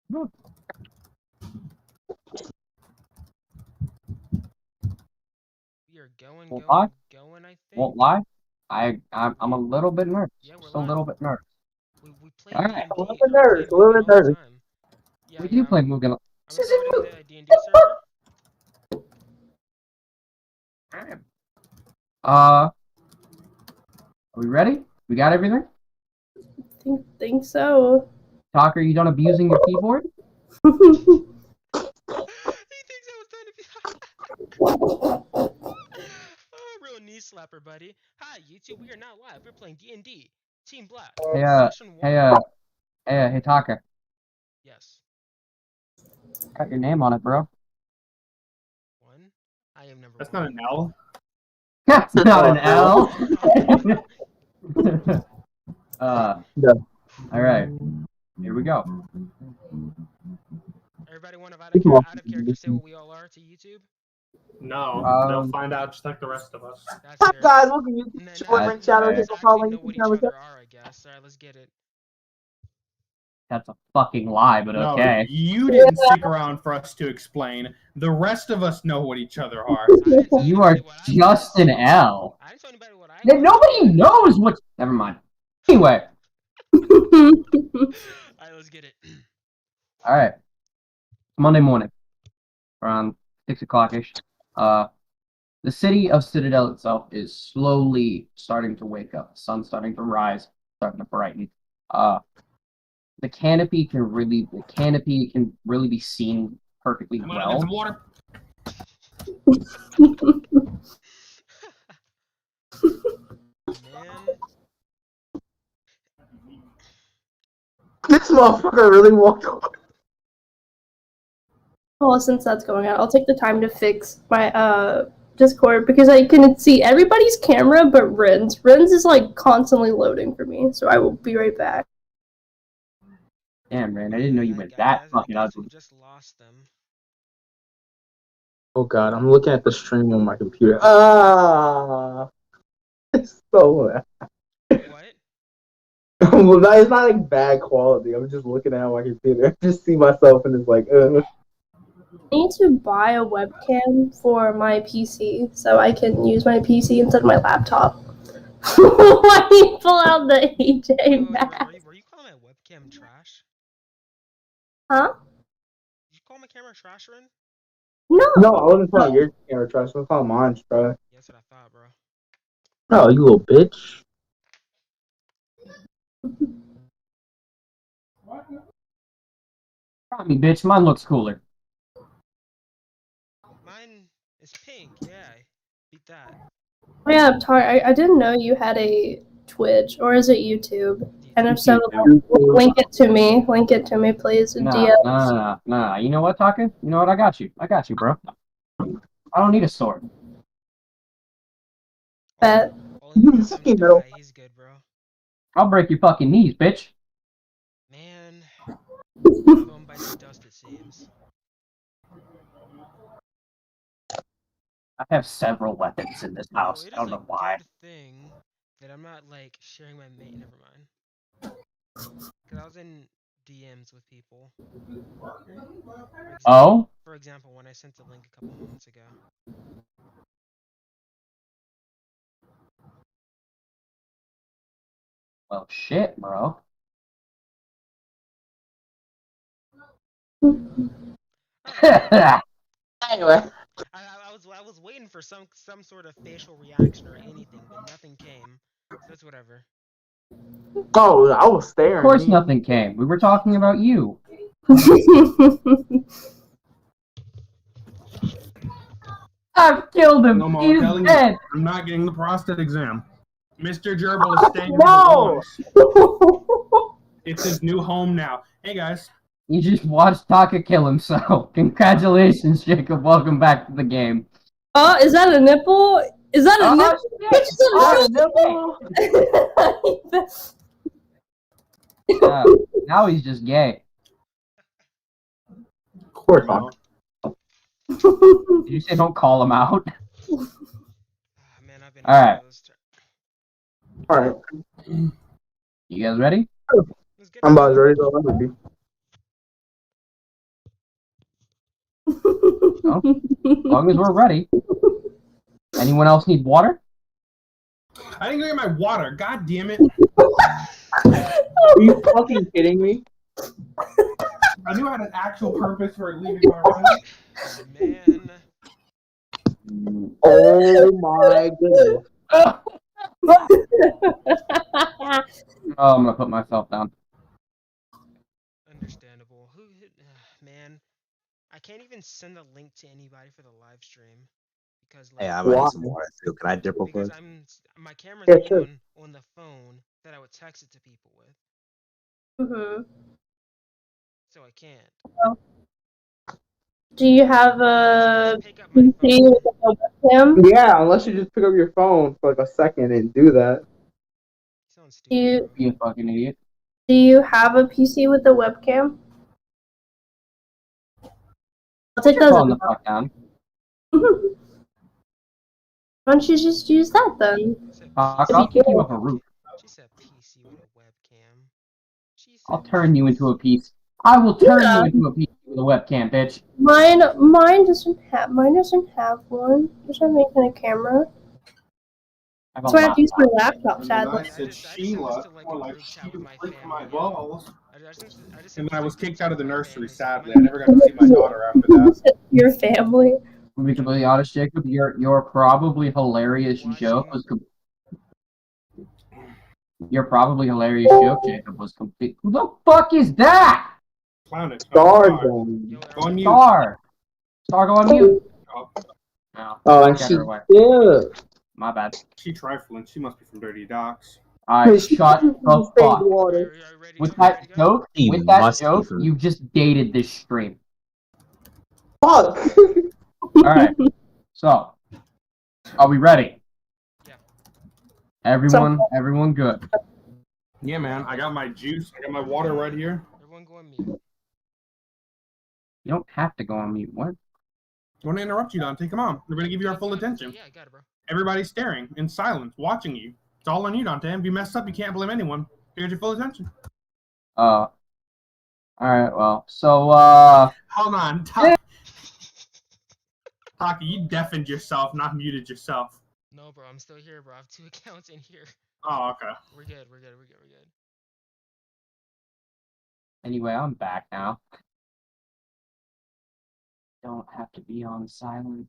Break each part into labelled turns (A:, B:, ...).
A: We
B: are going,
A: Won't lie.
B: going, I think.
A: Won't lie. I'm a little bit nervous.
B: Yeah, we're
A: Just a little bit nervous.
B: We played
A: All right.
B: D&D.
C: A little bit nervous. A little bit nervous.
B: Yeah,
A: We do play Mugen.
B: I'm starting the D&D server.
A: Are we ready? We got everything?
D: Think so.
A: Talker, you done abusing your keyboard?
B: He thinks I was trying to be. Oh, real knee slapper, buddy. Hi, YouTube. We are now live. We're playing D&D. Team Black. Session 1.
A: Hey, Talker.
B: Yes.
A: Got your name on it, bro.
B: 1. I am number
C: That's
B: 1.
C: not an L.
A: That's not an L.
C: Yeah.
A: All right. Here we go.
B: Everybody want to out of character say what we all are to YouTube?
C: No, they'll find out just like the rest of us.
B: That's fair.
E: Guys, look at you. Short shadow
B: Let's
E: just
B: actually
E: following
B: know what each
E: you.
B: other are, I guess. Alright, let's get it.
A: That's a fucking lie, but
C: No,
A: okay.
C: you didn't stick around for us to explain. The rest of us know what each other are.
A: You are just an L.
B: I didn't tell anybody what I
A: Then nobody knows what. Never mind. Anyway.
B: Alright, let's get it.
A: All right. Monday morning, around 6 o'clock-ish. The city of Citadel itself is slowly starting to wake up. The sun's starting to rise, starting to brighten. The canopy can really be seen perfectly
C: I'm gonna get
A: well.
C: some water.
B: Man.
E: This motherfucker really walked over.
D: Well, since that's going on, I'll take the time to fix my Discord because I can see everybody's camera but Ren's. Ren's is like constantly loading for me, so I will be right back.
A: Damn, man, I didn't know you went that fucking ugly.
B: We just lost them.
E: Oh god, I'm looking at the stream on my computer. It's so bad.
B: What?
E: Well, it's not like bad quality. I'm just looking at my computer. I just see myself and it's like,
D: I need to buy a webcam for my PC so I can use my PC instead of my laptop. Why do you pull out the AJ mask?
B: Were you calling my webcam trash?
D: Huh?
B: Did you call my camera trash, Ren?
E: No, I wasn't calling your camera trash. I was calling mine, bro.
B: Yeah, that's what I thought, bro.
E: Oh, you little bitch.
A: Got me, bitch. Mine looks cooler.
B: Mine is pink. Yeah, beat that.
D: Yeah, I didn't know you had a Twitch, or is it YouTube? And if so, link it to me. Link it to me, please.
A: Nah. You know what, Taka? You know what? I got you, bro. I don't need a sword.
D: Bet.
B: He's good, bro.
A: I'll break your fucking knees, bitch.
B: Man. Going by the dust, it seems.
A: I have several weapons in this house. I don't know why.
B: Good thing that I'm not like sharing my mate. Never mind. Because I was in DMs with people. For example, when I sent the link a couple moments ago.
A: Well, shit, bro.
E: Anyway.
B: I was waiting for some sort of facial reaction or anything, but nothing came. So that's whatever.
E: Oh, I was staring.
A: Of course nothing came. We were talking about you. I've killed him.
C: No more
A: He's
C: telling
A: dead.
C: you, I'm not getting the prostate exam. Mr. Gerbil is staying in
E: No!
C: It's his new home now. Hey guys.
A: You just watched Taka kill himself. Congratulations, Jacob. Welcome back to the game.
D: Oh, is that a nipple? Is that a nipple? It's a
A: nipple. Now he's just gay.
E: Of course not.
A: Did you say don't call him out?
B: Man, I've been
A: Alright.
E: Alright.
A: You guys ready?
E: I'm about ready to go.
A: As long as we're ready. Anyone else need water?
C: I didn't go get my water. God damn it!
E: Are you fucking kidding me?
C: I knew I had an actual purpose for leaving my room.
B: Man.
E: Oh my goodness.
A: Oh, I'm gonna put myself down.
B: Understandable. Man, I can't even send a link to anybody for the live stream because
F: Hey, I
B: like
F: might
E: Why?
F: need some water too. Can I dip real
B: because
F: quick?
B: my camera's
E: Yeah, sure.
B: on the phone that I would text it to people with,
D: Mhm.
B: so I can't.
D: Do you have
B: So I
D: a
B: just pick up my
D: PC
B: phone.
D: with a webcam?
E: Yeah, unless you just pick up your phone for like a second and do that.
B: Sounds
D: Do you
B: stupid, bro.
A: Be a fucking idiot.
D: do you have a PC with a webcam? I'll take
A: Put your
D: those.
A: phone the fuck down.
D: Why don't you just use that then?
B: Said
A: Fuck,
D: If you
A: I'll
B: PC
A: kick
B: with
A: you
B: a
A: off a roof.
B: webcam. She said PC with a webcam. She
A: I'll
B: said
A: turn you into a
B: PC.
A: piece. I will turn you
D: Yeah.
A: into a piece with a webcam, bitch.
D: Mine doesn't have one. It doesn't make a camera.
A: I have a
D: That's why I have to use my
A: laptop.
D: laptop,
C: And then
D: sadly.
C: I said
B: I just sent this
C: Sheila,
B: to like
C: or
B: a
C: like
B: group chat with
C: Sheila,
B: my
C: flick my
B: family.
C: balls.
B: I just
C: And
B: sent
C: then I
B: this
C: was
B: to a group
C: kicked
B: chat
C: out of the
B: with my
C: nursery,
B: family, so I
C: sadly.
B: might
C: I
B: be
C: never got to see my daughter after that.
D: Your family.
A: To be completely honest, Jacob, your probably hilarious joke
B: watching.
A: was your probably hilarious joke, Jacob, was complete. Who the fuck is that?
C: Clown it.
E: Star
C: Star.
E: Zone.
B: Yo,
C: Go on mute.
A: Star. Star, go on mute.
C: Oh,
A: No,
E: Oh, and
A: get
E: she
A: her away.
E: yeah.
A: My bad.
C: she trifling. She must be from Dirty Docks.
A: Alright,
E: She
A: shut
E: from
A: the
E: state
A: fuck.
E: water.
B: Are you ready to
A: With
B: go? You ready
A: that
B: to go?
A: joke,
F: He
A: with that
F: must be
A: joke,
F: from.
A: you just dated this stream.
E: Fuck.
A: Alright, so, are we ready?
B: Yeah.
A: Everyone good.
C: Yeah, man. I got my juice. I got my water right here.
B: Everyone go on mute.
A: You don't have to go on mute. What?
C: I want to interrupt you, Dante. Come on. We're going to give you our
B: Yeah,
C: full
B: yeah,
C: attention.
B: Yeah, I got it, bro.
C: Everybody's staring in silence, watching you. It's all on you, Dante. If you mess up, you can't blame anyone. Here's your full attention.
A: Alright, well, so,
C: Hold on. Taki, you deafened yourself, not muted yourself.
B: No, bro, I'm still here, bro. I have 2 accounts in here.
C: Oh, okay.
B: We're good. We're good. We're good. We're good.
A: anyway, I'm back now. Don't have to be on silent.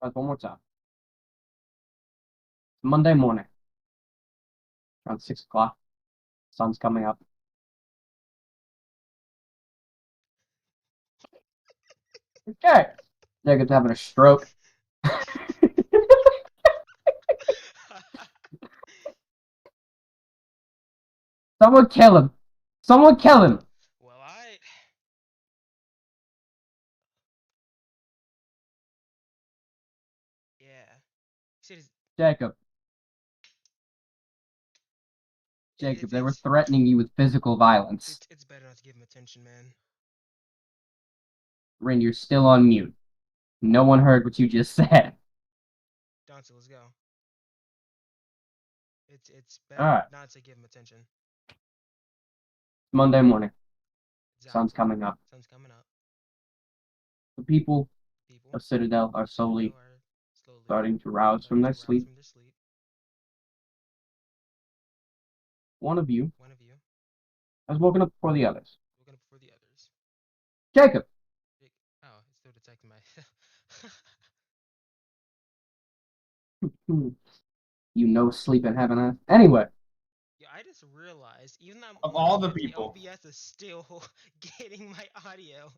A: One more time. Monday morning, around 6 o'clock. Sun's coming up. Okay. Jacob's having a stroke. Someone kill him. Someone kill him.
B: Well, I. Yeah. Shit is.
A: Jacob. Jacob, they were threatening you with physical violence.
B: It's better not to give him attention, man.
A: Rin, you're still on mute. No one heard what you just said.
B: Dante, let's go. It's better
A: Alright.
B: not to give him attention.
A: Monday morning.
B: Exactly.
A: Sun's coming up.
B: Sun's coming up.
A: The people
B: People
A: of Citadel are slowly
B: are slowly
A: starting to rouse from their sleep. One of you
B: One of you
A: has woken up before the others.
B: woken up before the others.
A: Jacob.
B: Oh, it's still detecting my.
A: You know sleep in heaven. Anyway.
B: Yeah, I just realized even though I'm
C: Of
B: on
C: all the
B: mute,
C: people.
B: OBS is still getting my audio.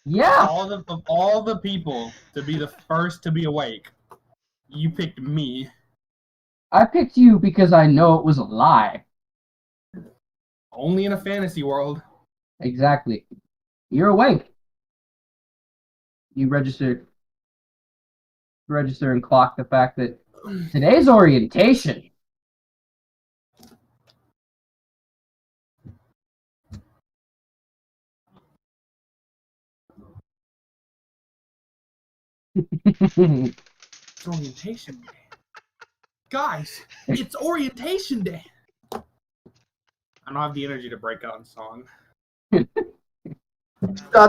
A: Yeah.
C: Of all the people to be the first to be awake, you picked me.
A: I picked you because I know it was a lie.
C: Only in a fantasy world.
A: Exactly. You're awake. You register and clock the fact that today's orientation.
C: It's orientation day. Guys, it's orientation day. I don't have the energy to break out in song.
E: Shut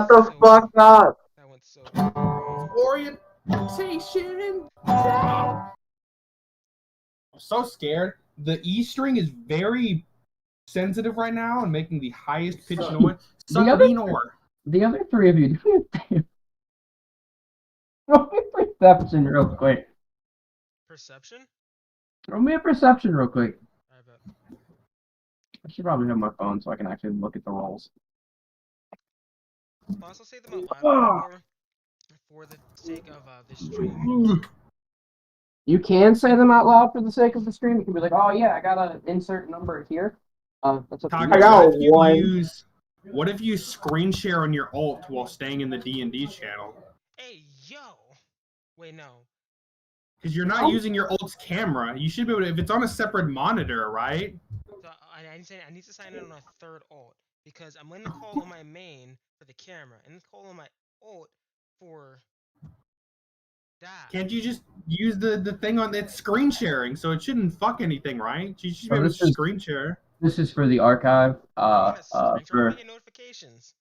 E: the fuck up.
B: That went so wrong.
C: Orientation day. I'm so scared. The E string is very sensitive right now and making the highest pitch noise.
A: The other three of you, roll me a perception real quick.
B: Perception?
A: Roll me a perception real quick.
B: I bet.
A: I should probably have my phone so I can actually look at the rolls.
B: I'll also say them out loud for the sake of this stream.
A: You can say them out loud for the sake of the stream. You can be like, "Oh yeah, I gotta insert number here." That's okay.
C: Taco,
E: I got
C: what if you screen share on your alt while staying in the D&D channel?
B: Hey, yo! Wait, no.
C: Because you're not using your alt's camera. You should be able to, if it's on a separate monitor, right?
B: So I need to sign in on a third alt because I'm going to call on my main for the camera and then call on my alt for that.
C: Can't you just use the thing on it's screen sharing, so it shouldn't fuck anything, right? You should be able to screen share.
A: This is for the archive.
B: For get notifications.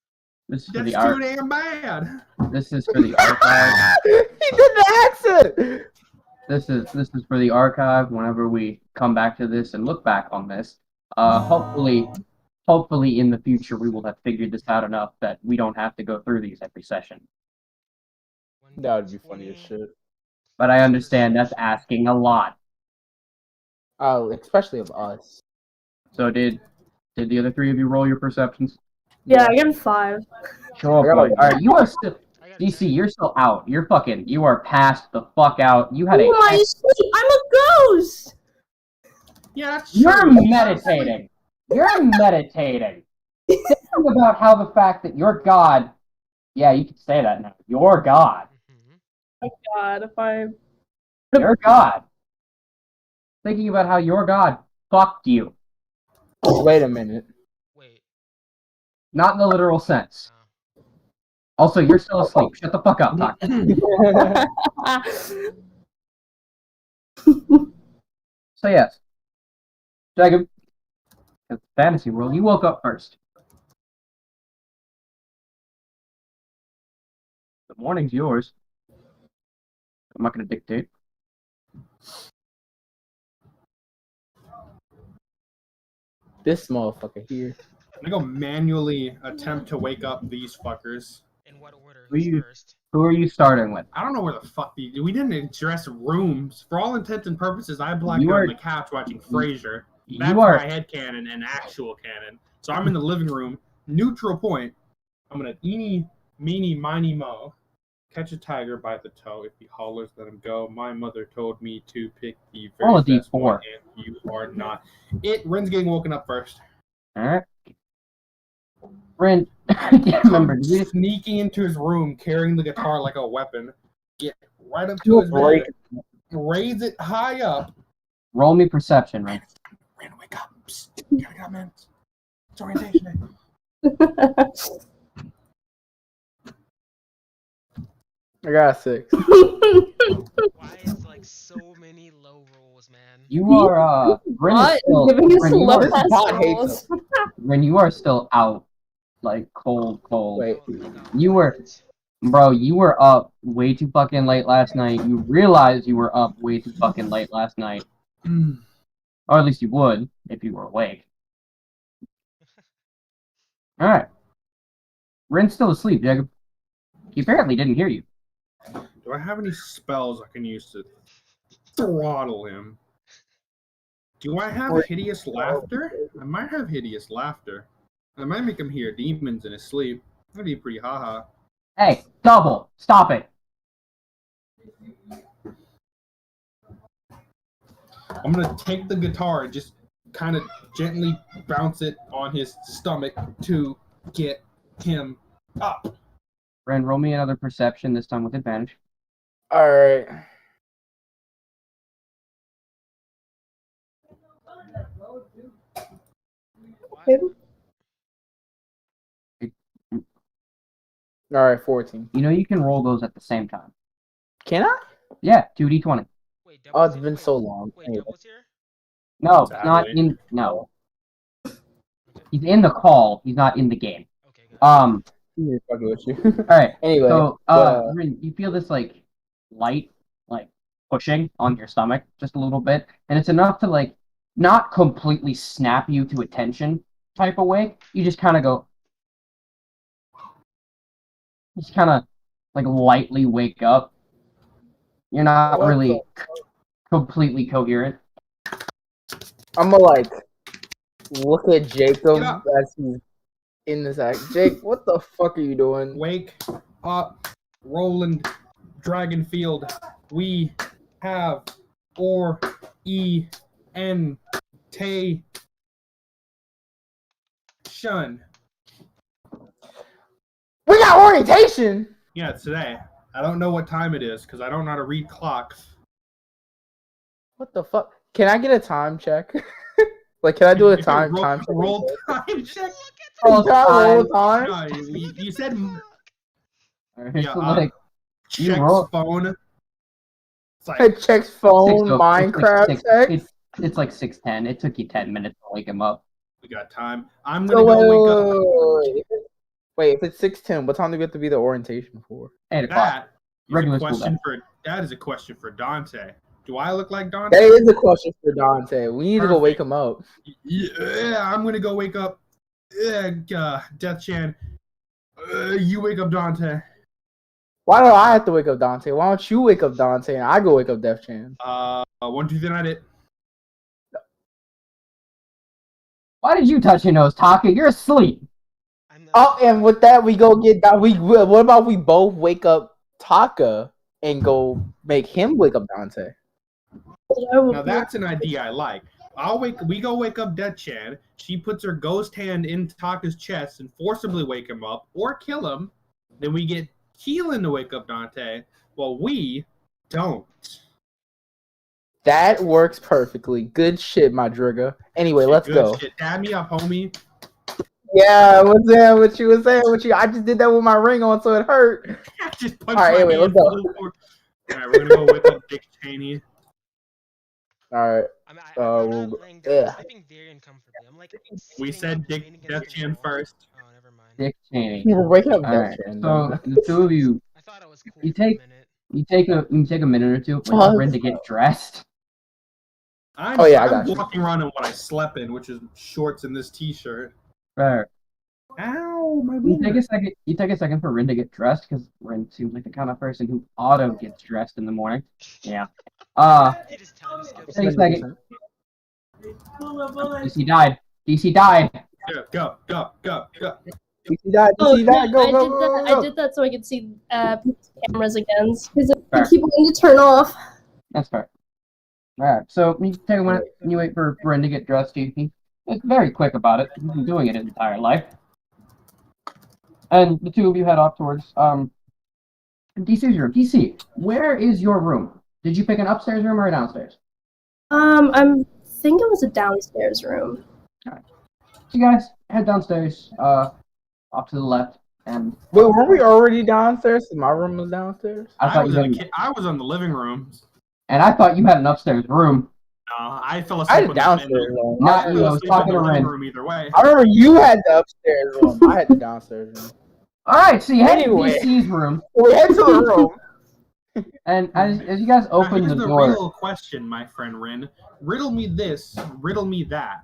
A: This is for
C: That's
A: the
C: too damn bad.
A: This is for the archive.
E: He did the accent.
A: This is for the archive. Whenever we come back to this and look back on this, hopefully in the future we will have figured this out enough that we don't have to go through these every session.
E: That would be funny as shit.
A: But I understand that's asking a lot.
E: Oh, especially of us.
A: So did the other three of you roll your perceptions?
D: Yeah, I got 5.
A: Sure.
E: I got a-
A: Alright, you are still
B: I got
A: DC,
B: 10.
A: you're still out. You are past the fuck out. You had
D: Who am I
A: a
D: asleep? I'm a ghost!
C: Yeah, that's
A: You're
C: true.
A: meditating. You're meditating. Think about how the fact that your God, yeah, you can say that now. Your God.
B: Mhm.
D: Oh god, if I...
A: Your God. Thinking about how your God fucked you.
E: Wait a minute.
B: Wait.
A: Not in the literal sense.
B: Uh,
A: Also, you're still asleep. Shut the fuck up, Doc. So yes. Jacob. It's fantasy world. You woke up first. The morning's yours. I'm not gonna dictate.
E: This motherfucker here.
C: I'm gonna go manually attempt to wake up these fuckers.
B: in what order?
A: Who
B: Who's
A: you-
B: first?
A: Who are you starting with?
C: I don't know where the fuck we didn't address rooms. For all intents and purposes, I blacked
A: You
C: out
A: are-
C: on the couch watching Frasier. That's
A: You are
C: my head canon and actual canon. So I'm in the living room, neutral point. I'm gonna eeny, meeny, miny, mo. Catch a tiger by the toe. If he hollers, let him go. My mother told me to pick the
A: Roll
C: very
A: a
C: best
A: D4.
C: one, and you are not. Ren's getting woken up first.
A: alright. Ren, I can't remember. Did you
C: Sneaking into his room, carrying the guitar like a weapon. Get right up to his bed. Raise it high up.
A: roll me perception, Ren?
C: Ren, wake up. Psst. You gotta get up, man. It's orientation day.
E: I got a 6.
B: Why is like so many low rolls, man?
A: You are Ren is
D: What?
A: still
D: Giving us
A: Ren, you
D: low
A: are,
D: pass
E: bot hates
D: rolls.
A: Ren, you are still out. Like cold.
E: Wait.
A: You were- Bro, you were up way too fucking late last night. You realized you were up way too fucking late last night. Or at least you would, if you were awake. Alright. Ren's still asleep, Jacob. He apparently didn't hear you.
C: Do I have any spells I can use to throttle him? Do I have hideous laughter? I might have hideous laughter. I might make him hear demons in his sleep. That'd be pretty haha.
A: Hey, double! Stop it!
C: I'm gonna take the guitar and just kind of gently bounce it on his stomach to get him up.
A: Ren, roll me another perception, this time with advantage.
E: Alright. Alright, 14.
A: You know you can roll those at the same time.
E: Can I?
A: Yeah, 2d20.
B: Wait,
E: Oh,
B: Double's
E: it's
B: here?
E: been
B: Wait,
E: so long.
B: Wait,
E: Anyway.
B: Double's here?
A: No, it's not
C: Sadly.
A: in. No,
B: Okay.
A: he's in the call. He's not in the game.
B: Okay, got it.
E: Yeah, fucking with you.
A: All right.
E: Anyway,
A: So,
E: but,
A: Rin, you feel this like light, like pushing on your stomach just a little bit, and it's enough to like not completely snap you to attention type of way. You just kind of go, just kind of like lightly wake up. You're not
E: What
A: really completely coherent.
E: I'm gonna like look at Jacob
C: Get up.
E: as he's in this act. Jake, what the fuck are you doing?
C: Wake up, Roland Dragonfield. We have orientation.
E: We got orientation.
C: Yeah, it's today. I don't know what time it is because I don't know how to read clocks.
E: What the fuck? Can I get a time check? Like, can I do a time
C: roll,
E: time check?
C: roll time check.
E: Oh, can I roll time?
C: No, you said
A: All right,
C: yeah.
A: so like you
C: Checks
A: roll.
C: phone. It's like
E: It checks phone,
A: 6:00
E: Minecraft
A: it's
E: text.
A: it's like 6:10. It took you 10 minutes to wake him up.
C: we got time. I'm
E: So
C: gonna go wake up.
E: wait, if it's 6:10, what time do we have to be the orientation for?
A: 8 o'clock. Regular school day.
C: That is a question for Dante. Do I look like Dante?
E: That is a question for Dante. We need to go wake him up.
C: Yeah, I'm gonna go wake up. Death Chan. You wake up Dante.
E: Why do I have to wake up Dante? Why don't you wake up Dante and I go wake up Def Chan?
C: 1, 2, 3, I did.
A: Why did you touch your nose, Taka? You're asleep.
B: I'm not.
E: Oh, and with that, we go get that. What about we both wake up Taka and go make him wake up Dante?
C: Now that's an idea I like. We go wake up Death Chan. She puts her ghost hand in Taka's chest and forcibly wake him up or kill him. Then we get Keelan to wake up Dante. Well, we don't.
E: That works perfectly. Good shit, my Drigga. Anyway, let's
C: Good
E: go.
C: shit. Dab me up, homie.
E: Yeah, what's that? What you was saying? What you? I just did that with my ring on, so it hurt.
C: I just punched
E: All right,
C: my
E: anyway,
C: hand
E: let's go.
C: full force. All right, we're gonna go wake up Dick Cheney.
E: All right.
B: I'm not laying down.
E: yeah.
B: I'm sleeping very uncomfortably. I'm like.
C: We
B: sitting
C: said
B: up,
C: Dick
B: leaning
C: Death
B: against the
C: Chan
B: wall.
C: first.
B: Oh, never mind.
A: Dick Cheney.
E: You're waking up
A: All
E: Def
A: right.
E: Chan.
A: So the two of you,
B: I thought it was cool
A: You
B: for a
A: take-
B: minute.
A: you take a minute or two, wait
E: Oh,
A: for Rin to get dressed.
C: I'm
E: I got you.
C: walking around in what I slept in, which is shorts and this t-shirt.
A: Right.
C: Ow, my
A: You take
C: wiener.
A: a second. You take a second for Rin to get dressed because Rin seems like the kind of person who auto gets dressed in the morning. Yeah.
B: He just time skips.
A: Take a second. DC died. DC died.
C: Go.
E: You see that?
D: Oh,
E: You see that?
D: no,
E: Go,
D: I
E: go,
D: did
E: go,
D: that.
E: go.
D: I did that so I could see people's cameras again because
A: Fair.
D: they keep wanting to turn off.
A: That's fair. All right. So you take a minute. You wait for Rin to get dressed. He's very quick about it. He's been doing it his entire life. And the two of you head off towards DC's room. DC, where is your room? Did you pick an upstairs room or a downstairs?
D: I think it was a downstairs room.
A: So you guys head downstairs, off to the left, and
E: Wait, were we already downstairs? My room was downstairs.
A: I was
C: in the living room.
A: and I thought you had an upstairs room.
C: I fell
E: I
C: asleep
E: had a downstairs room.
A: Not
C: I
A: you.
C: fell
A: I was
C: asleep
A: talking
C: in the
A: to
C: living
A: Rin.
C: room either way.
E: I remember you had the upstairs room. I had the downstairs room.
A: All right, so you head
E: Anyway.
A: to DC's room,
E: We head to the room.
A: and as you guys
C: Now,
A: open
C: here's
A: the
C: the
A: door,
C: real question, my friend Rin. Riddle me this, riddle me that.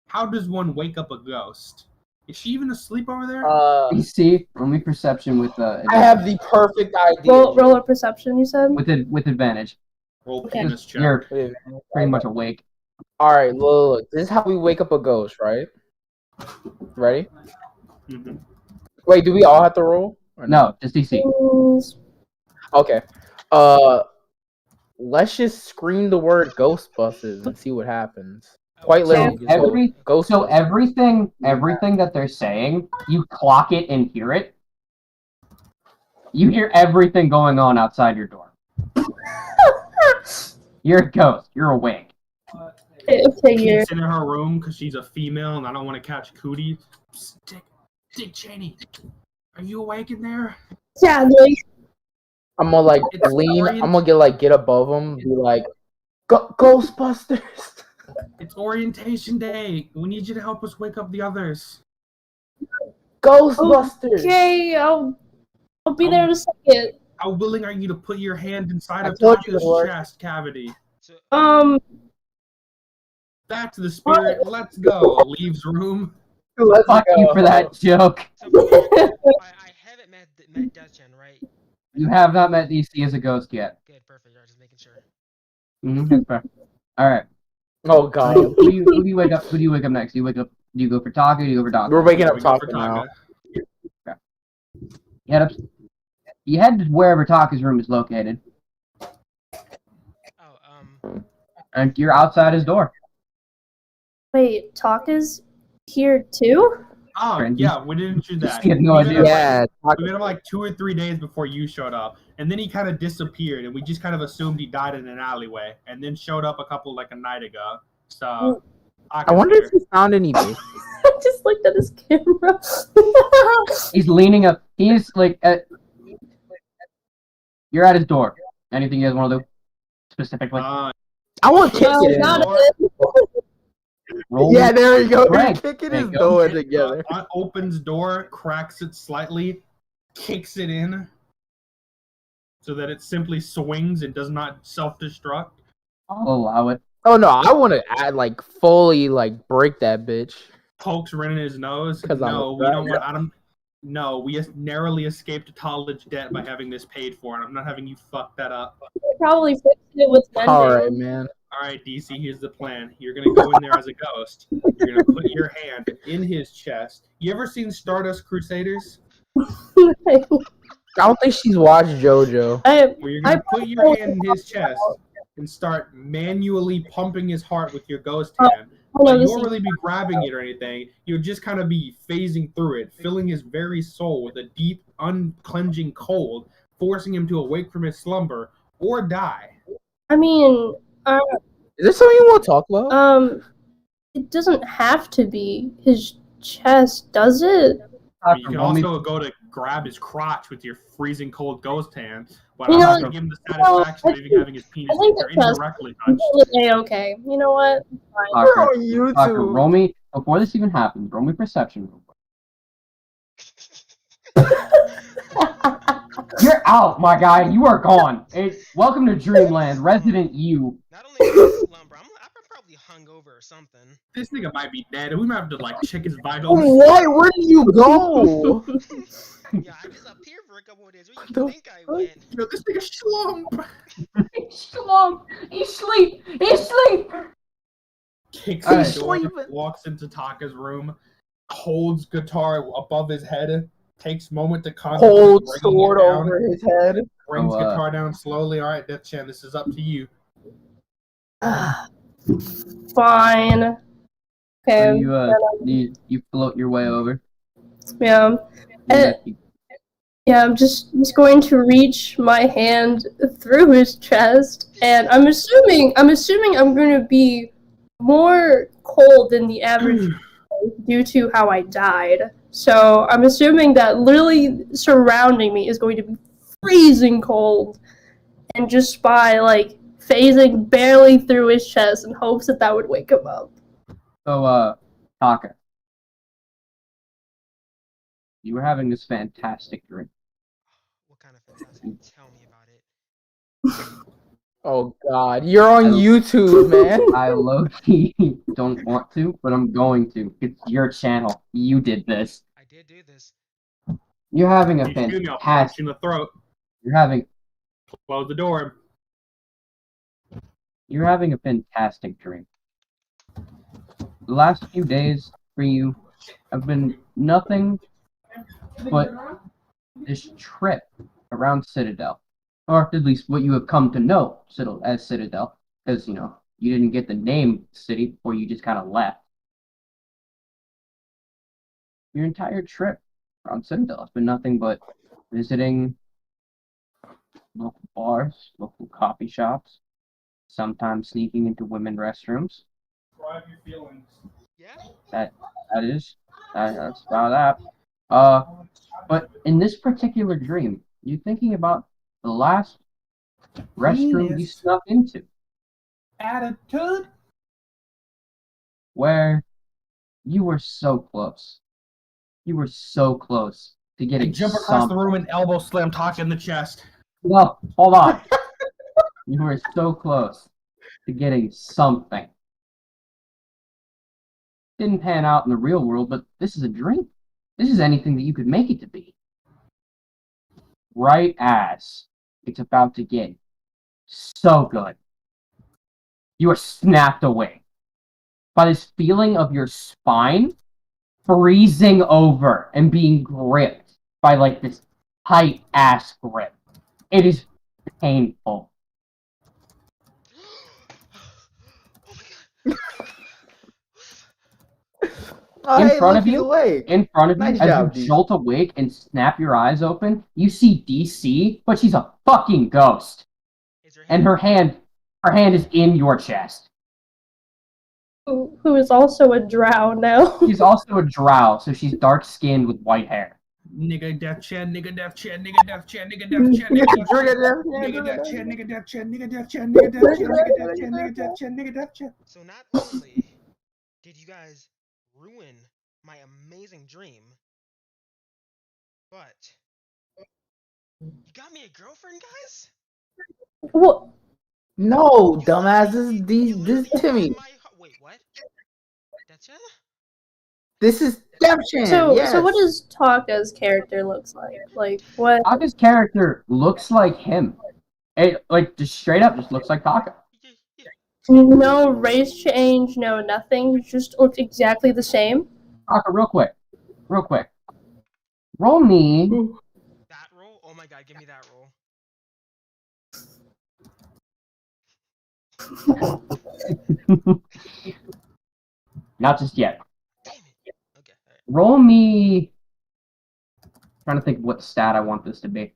C: How does one wake up a ghost? Is she even asleep over there?
A: DC, roll me perception with
E: I have the perfect idea.
D: Roll a perception, you said?
A: with advantage.
C: Roll
D: okay.
C: penis check.
A: You're pretty much awake.
E: All right, look. This is how we wake up a ghost, right? Ready?
C: Mhm.
E: Wait, do we all have to roll? Or
A: No, just DC.
E: Okay. Let's just scream the word Ghostbusters and see what happens. Quite literally. just go Ghostbusters.
A: So everything that they're saying, you clock it and hear it. You hear everything going on outside your door. You're a ghost. You're awake.
D: Okay, you're.
C: Peeks in her room because she's a female and I don't want to catch cootie. Psst, Dick Cheney, are you awake in there?
D: Yeah, like,
E: I'm gonna like
C: It's
E: lean.
C: orient-
E: I'm gonna get above him. Be like, Ghostbusters.
C: It's orientation day. We need you to help us wake up the others.
E: Ghostbusters.
D: Okay, I'll be there in a second.
C: How willing are you to put your hand inside
E: I
C: of
E: told you
C: Taka's
E: it worked.
C: chest cavity?
B: So
C: That's the spirit. Let's go. Leaves room.
E: Let's
A: Fuck
E: go.
A: you for that joke.
B: so for the record, I haven't met Deathchan, right?
A: You have not met DC as a ghost yet.
B: Good, perfect. Alright, just making sure.
A: That's fair. All right.
E: Oh god.
A: Who do you wake up? Who do you wake up next? Do you wake up? Do you go for Taka? Or do you go for Daka?
E: We're waking up
C: We go for
E: talking now.
C: Taka.
A: You head up. You head to wherever Taka's room is located,
B: Oh,
A: and you're outside his door.
D: Wait, Taka's here too?
C: Oh,
A: Friend.
C: yeah, we didn't do that.
A: He had no
C: We met
A: idea.
C: him,
E: Yeah.
C: We met him like 2 or 3 days before you showed up, and then he kind of disappeared, and we just kind of assumed he died in an alleyway, and then showed up a night ago. So,
E: I wonder if he found any base.
D: I just looked at his camera.
A: He's leaning up. He's like you're at his door. Anything you guys want to do specifically?
E: I want to kick
D: Oh,
E: it in.
D: got
A: Roll.
E: Yeah, there we go.
A: Right.
E: We're kicking
A: There
E: his
A: you go.
E: door together.
C: Opens door, cracks it slightly, kicks it in, so that it simply swings and does not self-destruct.
A: I'll allow it.
E: Oh no, I want to fully break that bitch.
C: Pokes Ren in his nose.
E: 'Cause I'm
C: No,
E: a
C: we don't
E: brat.
C: want. I don't. No, we narrowly escaped college debt by having this paid for, and I'm not having you fuck that up.
D: Probably fixed it with mending.
E: All right, man.
C: All right, DC, here's the plan. You're gonna go in there as a ghost. You're gonna put your hand in his chest. You ever seen Stardust Crusaders?
E: I don't think she's watched JoJo.
C: Where you're gonna put your hand in his chest and start manually pumping his heart with your ghost hand. But you won't really be grabbing it or anything. You'll just kind of be phasing through it, filling his very soul with a deep, unclenching cold, forcing him to awake from his slumber or die.
D: I mean,
E: Is there something you want to talk about?
D: it doesn't have to be his chest, does it?
C: You can also go to grab his crotch with your freezing cold ghost hand, but
D: You
C: I'm
D: know,
C: not going to give him the satisfaction of even having his penis
D: I think the chest-
C: indirectly touched.
D: Okay. You know what? Fine.
E: We're on
A: Taka,
E: YouTube.
A: roll me before this even happens. Roll me perception. real quick. You're out, my guy. You are gone. Welcome to Dreamland, Resident You.
B: not only am I slumber, I'm probably hungover or something.
C: This nigga might be dead, and we might have to check his vitals.
E: What? Where did you go?
B: Yeah, I just appeared for a couple of days. Where
E: the
B: you think I went?
C: Yo, this nigga slump.
A: Shalom. He sleep. He sleep.
C: Kicks
A: Alright.
C: the door,
E: Sleeping.
C: walks into Taka's room, holds guitar above his head, takes a moment to contemplate
E: Hold
C: bringing it
E: sword
C: down,
E: over his head.
C: brings
A: Oh,
C: guitar down slowly. All right, Death Chan, this is up to you.
D: Fine.
A: So
D: Okay.
A: you float your way over.
D: Yeah. Yeah, I'm just going to reach my hand through his chest, and I'm assuming I'm going to be more cold than the average due to how I died. So I'm assuming that literally surrounding me is going to be freezing cold, and just by phasing barely through his chest in hopes that would wake him up.
A: So, Taka, you were having this fantastic drink.
B: What kind of fantastic? Tell me about it.
E: Oh god, you're on YouTube, man.
A: I low-key don't want to, but I'm going to. It's your channel. You did this.
B: I did do this.
A: You're having a
C: You shoot me, I'll punch
A: fantastic.
C: you in the throat.
A: You're having
C: Close the door.
A: a fantastic drink. The last few days for you have been nothing but this trip around Citadel, or at least what you have come to know as Citadel, because you didn't get the name city before you just kind of left. Your entire trip around Citadel has been nothing but visiting local bars, local coffee shops, sometimes sneaking into women restrooms.
C: Describe your feelings.
B: Yeah.
A: That's about that. But in this particular dream, you're thinking about the last restroom you
C: Penis.
A: snuck into,
C: Attitude.
A: where you were so close. You were so close to
C: I
A: getting
C: jump across the
A: some.
C: room and elbow slam Taka in the chest.
A: No, hold on. You were so close to getting something. Didn't pan out in the real world, but this is a dream. This is anything that you could make it to be. Right as it's about to get so good, you are snapped away by this feeling of your spine freezing over and being gripped by like this tight ass grip. It is painful.
B: Oh my god.
E: Oh,
A: In
E: hey,
A: front
E: look,
A: of
E: he's
A: you,
E: awake.
A: in front of you,
E: Nice
A: as
E: job,
A: you
E: D.
A: jolt awake and snap your eyes open, you see DC, but she's a fucking ghost.
B: Is her
A: And
B: hand?
A: her hand is in your chest.
D: Who is also a drow now.
A: She's also a drow, so she's dark skinned with white hair.
C: Nigga death chat, nigga death chat, nigga death chat, nigga death chat, nigga death chat, nigga death chat, nigga death chat, nigga death chat, nigga death chat, nigga death chat, nigga death chat, nigga death chat.
B: So not only did you guys ruin my amazing dream, but you got me a girlfriend, guys?
D: What?
E: No,
B: You
E: dumbass.
B: literally-
E: This is
B: you
E: this
B: literally
E: is Timmy.
B: had my wait, what? That's it?
E: This is Stepchan.
D: So
E: Yes.
D: what does Taka's character looks like? Like what?
A: Taka's character looks like him. It like just straight up just looks like Taka.
B: Yeah.
D: No race change, no nothing. Just looks exactly the same.
A: Taka, real quick. Roll me.
B: That roll? Oh my god, give me that roll.
A: Not just yet.
B: Damn it. Okay, alright.
A: Roll me. Trying to think of what stat I want this to be.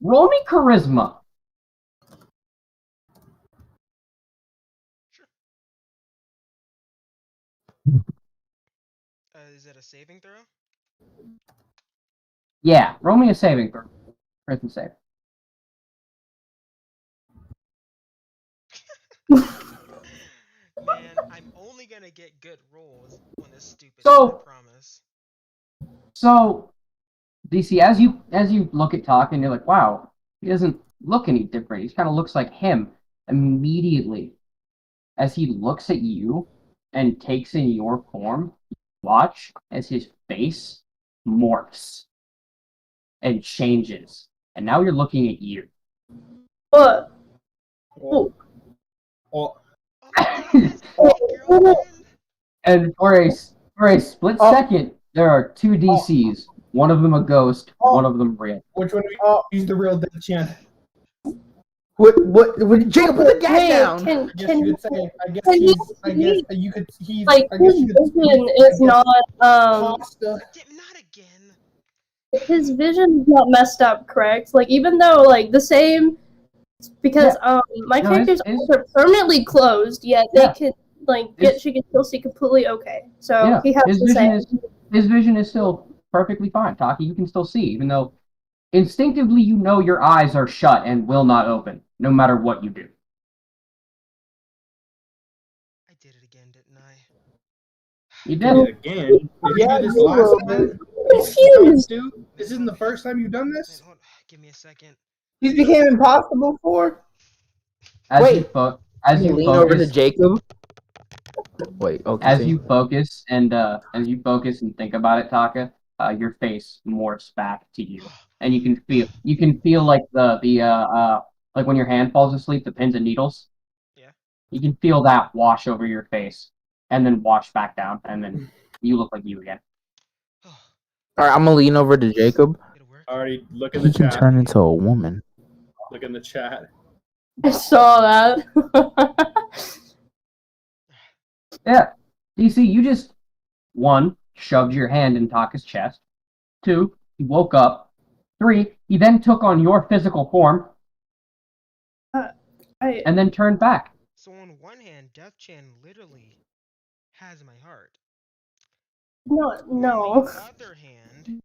A: Roll me charisma.
B: Sure. Is it a saving throw?
A: Yeah, roll me a saving throw. Charisma save.
B: Man, I'm only gonna get good rolls on this stupid
A: So-
B: shit, I promise.
A: So, DC, as you look at Taka and you're like, wow, he doesn't look any different. He kind of looks like him. Immediately, as he looks at you and takes in your form, watch as his face morphs and changes. And now you're looking at you.
D: What?
C: Oh,
B: Oh my god, that's my girlfriend!
A: And for a split second, there are two DCs. One of them a ghost, one of them real.
C: which one? He's the real death chant.
E: What? Jacob, put the gat
D: Wait,
E: down.
C: I guess
D: can
C: you could say. I guess
D: can
C: he's.
D: you-
C: I guess you could. He's.
D: like
C: I guess
D: his
C: you could.
D: vision
C: I
D: is
C: guess
D: not
C: Pasta.
B: Damn, not again.
D: his vision is not messed up, correct? Like even though like the same because my
A: No,
D: character's
A: his-
D: eyes are permanently closed, yet
A: Yeah.
D: they can like
A: His-
D: she can still see completely okay. So
A: Yeah,
D: he has
A: his
D: the
A: vision
D: same.
A: his vision is still perfectly fine. Taki, you can still see, even though instinctively you know your eyes are shut and will not open, no matter what you do.
B: I did it again, didn't I?
A: You
C: Did
A: did.
C: it again? Did you
E: Yeah,
C: do this
E: you
C: last
E: will.
C: time?
D: Confused.
C: This isn't the first time you've done
B: Man,
C: this.
B: hold, give me a second.
E: He's became impossible for.
A: As
E: Wait.
A: you fo- as
E: Can you
A: you
E: lean over to
A: focus,
E: Jacob? Wait. Okay.
A: as you focus and think about it, Taka, your face morphs back to you, and you can feel like the like when your hand falls asleep, the pins and needles.
B: Yeah.
A: You can feel that wash over your face, and then wash back down, and then you look like you again.
B: Oh,
E: All right, I'm gonna lean over to Jacob.
B: it'll work.
C: Already look in
E: He
C: the
E: can
C: chat.
E: turn into a woman.
C: Look in the chat.
D: I saw that.
A: Yeah, DC, you just one shoved your hand in Taka's chest. Two, he woke up. Three, he then took on your physical form and then turned back.
B: So on one hand, Death Chan literally has my heart.
D: No.
B: On the other hand,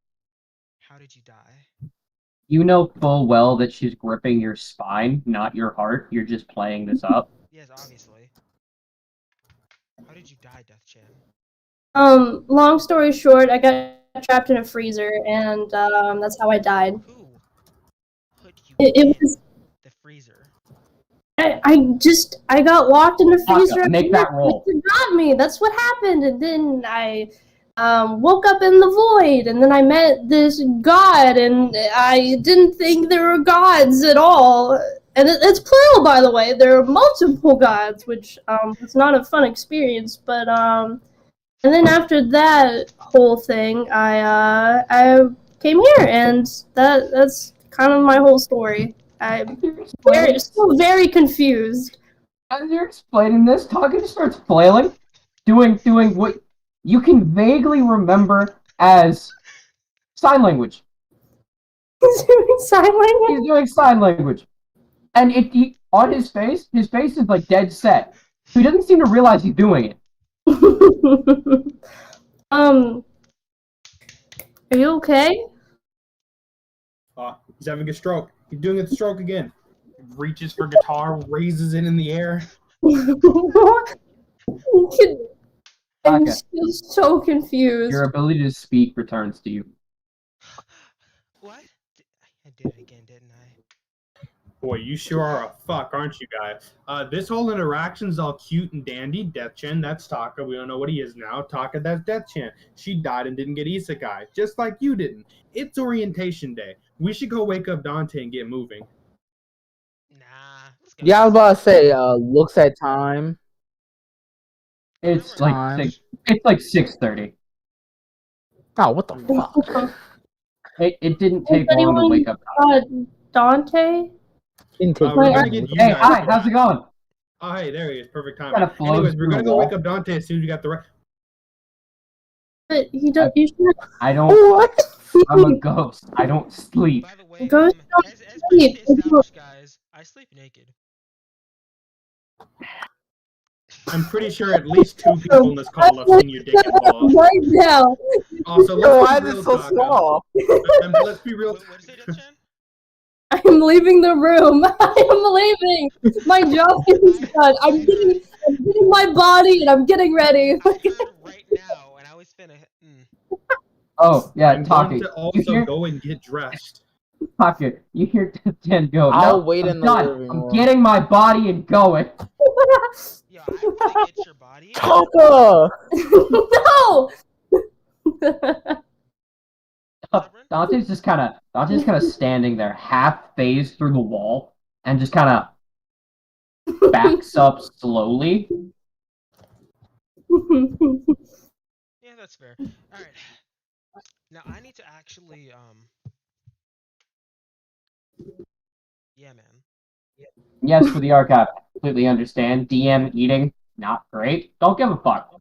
B: how did you die?
A: You know full well that she's gripping your spine, not your heart. You're just playing this up.
B: Yes, obviously. How did you die, Death Chan?
D: Long story short, I got trapped in a freezer, and that's how I died.
B: Who put you
D: It
B: in
D: was
B: the freezer?
D: I got locked in the freezer.
A: Make that roll.
D: It got me. That's what happened, and then I woke up in the void, and then I met this god, and I didn't think there were gods at all. And it's plural, by the way. There are multiple gods, which was not a fun experience. But and then after that whole thing, I came here, and that's kind of my whole story. I'm still very confused.
A: As you're explaining this, Taka just starts flailing, doing what you can vaguely remember as sign language.
D: He's doing sign language?
A: He's doing sign language. And on his face is like dead set. So he doesn't seem to realize he's doing it.
D: Are you okay?
C: He's having a stroke. He's doing a stroke again. He reaches for guitar, raises it in the air.
D: I'm
A: Okay.
D: still so confused.
A: Your ability to speak returns to you.
B: What? I did it again, didn't I?
C: Boy, you sure are a fuck, aren't you guys? This whole interaction's all cute and dandy. Deathchan, that's Taka. We don't know what he is now. Taka, that's Deathchan. She died and didn't get isekai, just like you didn't. It's orientation day. We should go wake up Dante and get moving.
B: Nah. Let's go.
E: Yeah, I was about to say, looks at time.
A: It's
E: Time.
A: like 6:30.
E: Oh, what the fuck?
A: It didn't take long to wake up.
D: Dante?
E: Didn't take
C: We're
E: long.
C: gonna get you
A: Hey,
C: guys.
A: hi, how's it going?
C: Oh, hey, there he is. Perfect time.
A: Kinda flows
C: Anyways, we're
A: through
C: gonna
A: the
C: go wake
A: wall.
C: up Dante as soon as we got the right.
D: But he does. You should
A: I don't.
E: What?
A: I'm a ghost. I don't sleep.
B: By the way,
D: Ghost don't
B: as
D: sleep.
B: previously established, guys, I sleep naked.
C: I'm pretty sure at least 2 people in this call have seen you dick and ball.
D: right now.
C: Also,
E: Yo, why
C: let's
E: is
C: be
E: it
C: real,
E: so
C: Taka.
E: small?
C: Let's be real.
B: What did you say, Death Chan?
D: I'm leaving the room. I'm leaving. My job is done. I'm getting my body and I'm getting ready.
B: I heard right now, and I was finna.
A: Oh yeah,
C: I'm going
A: talking.
C: to
A: You
C: also
A: hear
C: go and get dressed.
A: Taka? You hear Jen go?
E: I'll
A: No,
E: wait
A: I'm
E: in the
A: done.
E: living
A: I'm
E: room.
A: getting my body and going.
B: Yo, I wanna get your body.
E: Taka!
D: No.
A: Dante's just kind of standing there, half phased through the wall, and just kind of backs up slowly.
B: Yeah, that's fair. All right. Now I need to actually Yeah, man.
A: Yes, for the archive, completely understand. DM eating, not great. Don't give a fuck.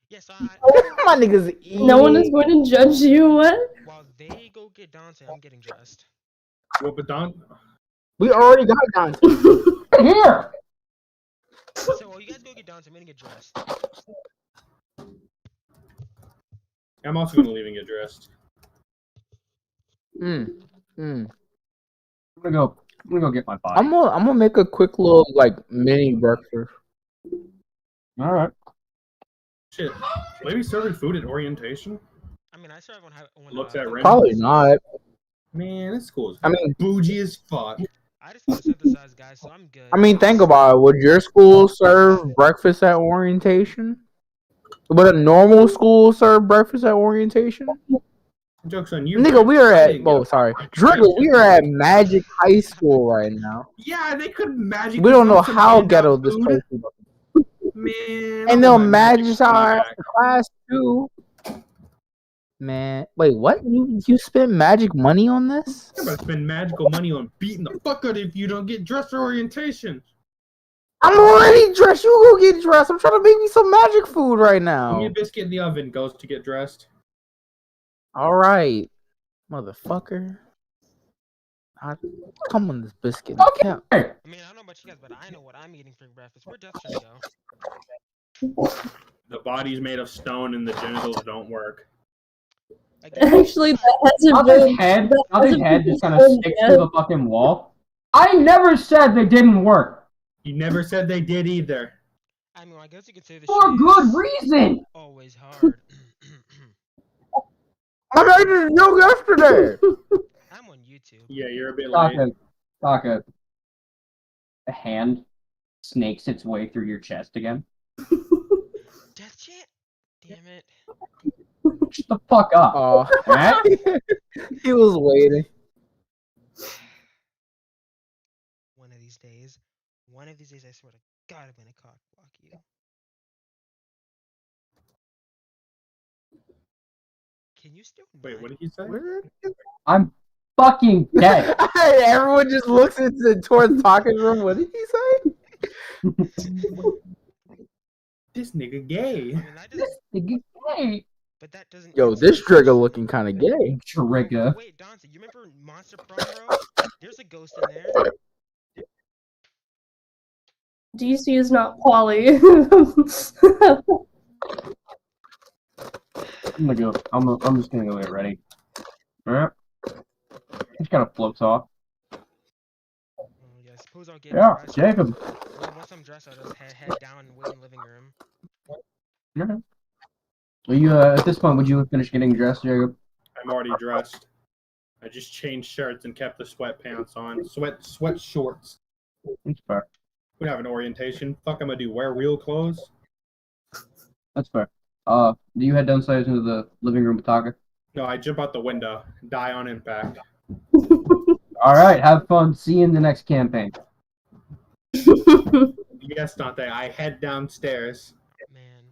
B: Yes,
E: My niggas eating.
D: No one is going to judge you. What?
B: while they go get Dante, I'm getting dressed.
C: Well, but Don,
E: We already got Dante.
A: Here.
B: So while you guys go get Dante, I'm gonna get dressed.
C: I'm also gonna leave and get dressed.
A: I'm gonna go get my body.
E: I'm gonna make a quick little like mini breakfast.
A: All right.
C: Shit, maybe serving food at orientation.
B: I mean, I serve on
C: Looks at random.
E: Probably not.
C: Man, this school is
E: I mean,
C: bougie as fuck.
B: I just want to synthesize, guys, so I'm good.
E: I mean, think about it. Would your school serve breakfast at orientation? Would a normal school serve breakfast at orientation?
C: Joke's on you.
E: Nigga, we are at. Oh, sorry, Driggle. We are at
C: breakfast.
E: Magic High School right now.
C: Yeah, they could magically.
E: We don't know
C: some
E: how
C: handout
E: ghetto this
C: food.
E: place is.
C: Man,
E: And they'll
C: I'll buy
E: manage our
C: back.
E: class too. Man, wait, what? You spent magic money on this?
C: I'm about to spend magical money on beating the fuck out of if you don't get dressed for orientation.
E: I'm already dressed. You go get dressed. I'm trying to make me some magic food right
C: Give me
E: now.
C: a biscuit in the oven. Goes to get dressed.
E: All right, motherfucker. Come on, this biscuit.
A: Okay.
E: Yeah.
B: I mean, I don't know about you guys, but I know what I'm eating for breakfast. Where'd Death Chan go?
C: The body's made of stone and the genitals don't work.
D: Actually, that hasn't
A: Dante's
D: been.
A: head,
D: that
A: Dante's
D: hasn't
A: head
D: been
A: just kind of
D: confirmed
A: sticks
D: yet.
A: to the fucking wall. I never said they didn't work.
C: You never said they did either.
B: I mean, I guess you could say the
A: For
B: shit
A: good
B: is
A: reason.
B: always hard.
E: I made this joke yesterday.
B: I'm on YouTube.
C: Yeah, you're a bit late.
A: Taka, a hand snakes its way through your chest again.
B: Death shit? Damn it.
A: Shut the fuck up.
E: Oh,
A: Alright?
E: he was waiting.
B: One of these days, I swear to God, I'm gonna cock block you. Can you still
C: Wait,
B: not?
C: what did you say?
A: I'm fucking dead.
E: Everyone just looks towards Taka's room. What did he say?
C: This nigga gay.
B: I mean, that doesn't.
A: Hey,
B: But that doesn't.
E: Yo,
B: answer
E: this
B: the
E: trigger
B: question.
E: looking kind of gay.
A: trigger.
B: Wait, Dante, you remember Monster Prom, bro? There's a ghost in there.
D: DC is not Polly.
A: I'm just gonna go get ready. Alright. Just kind of floats off.
B: Oh, yeah, suppose I'll get
A: Yeah,
B: dressed.
A: Jacob.
B: Once I'm dressed, I'll just head down and wait in the living room.
A: Yeah. Are you at this point? Would you finish getting dressed, Jacob?
C: I'm already dressed. I just changed shirts and kept the sweatpants on. Sweat shorts.
A: That's fair.
C: We don't have an orientation. Fuck, I'm gonna do wear real clothes.
A: That's fair. Do you head downstairs into the living room with Taka?
C: No, I jump out the window. Die on impact.
A: All right. Have fun. See you in the next campaign.
C: Yes, Dante. I head downstairs.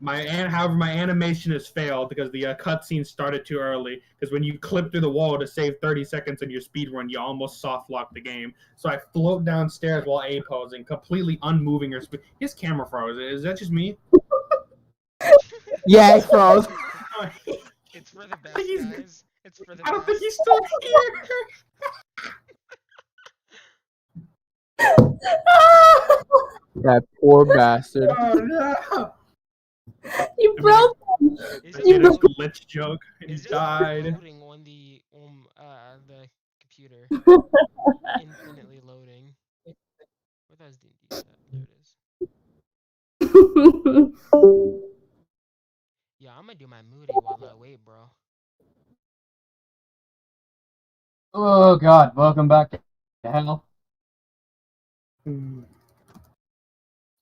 B: Man.
C: However, my animation has failed because the cutscene started too early. Because when you clip through the wall to save 30 seconds in your speedrun, you almost soft lock the game. So I float downstairs while A posing, completely unmoving her speed. His camera froze. Is that just me?
E: Yeah, it froze.
B: It's for the best, guys. It's for the
C: I don't
B: best.
C: think he's still here.
E: That poor bastard.
C: Oh no!
D: You broke him.
B: It's
C: I
B: just
C: did a
B: loading-
C: glitch joke and he
B: it's just
C: died.
B: loading on the computer. Infinitely loading. What does DND set? There it is. Yeah, I'm gonna do my moody while I wait, bro.
A: Oh God! Welcome back to hell.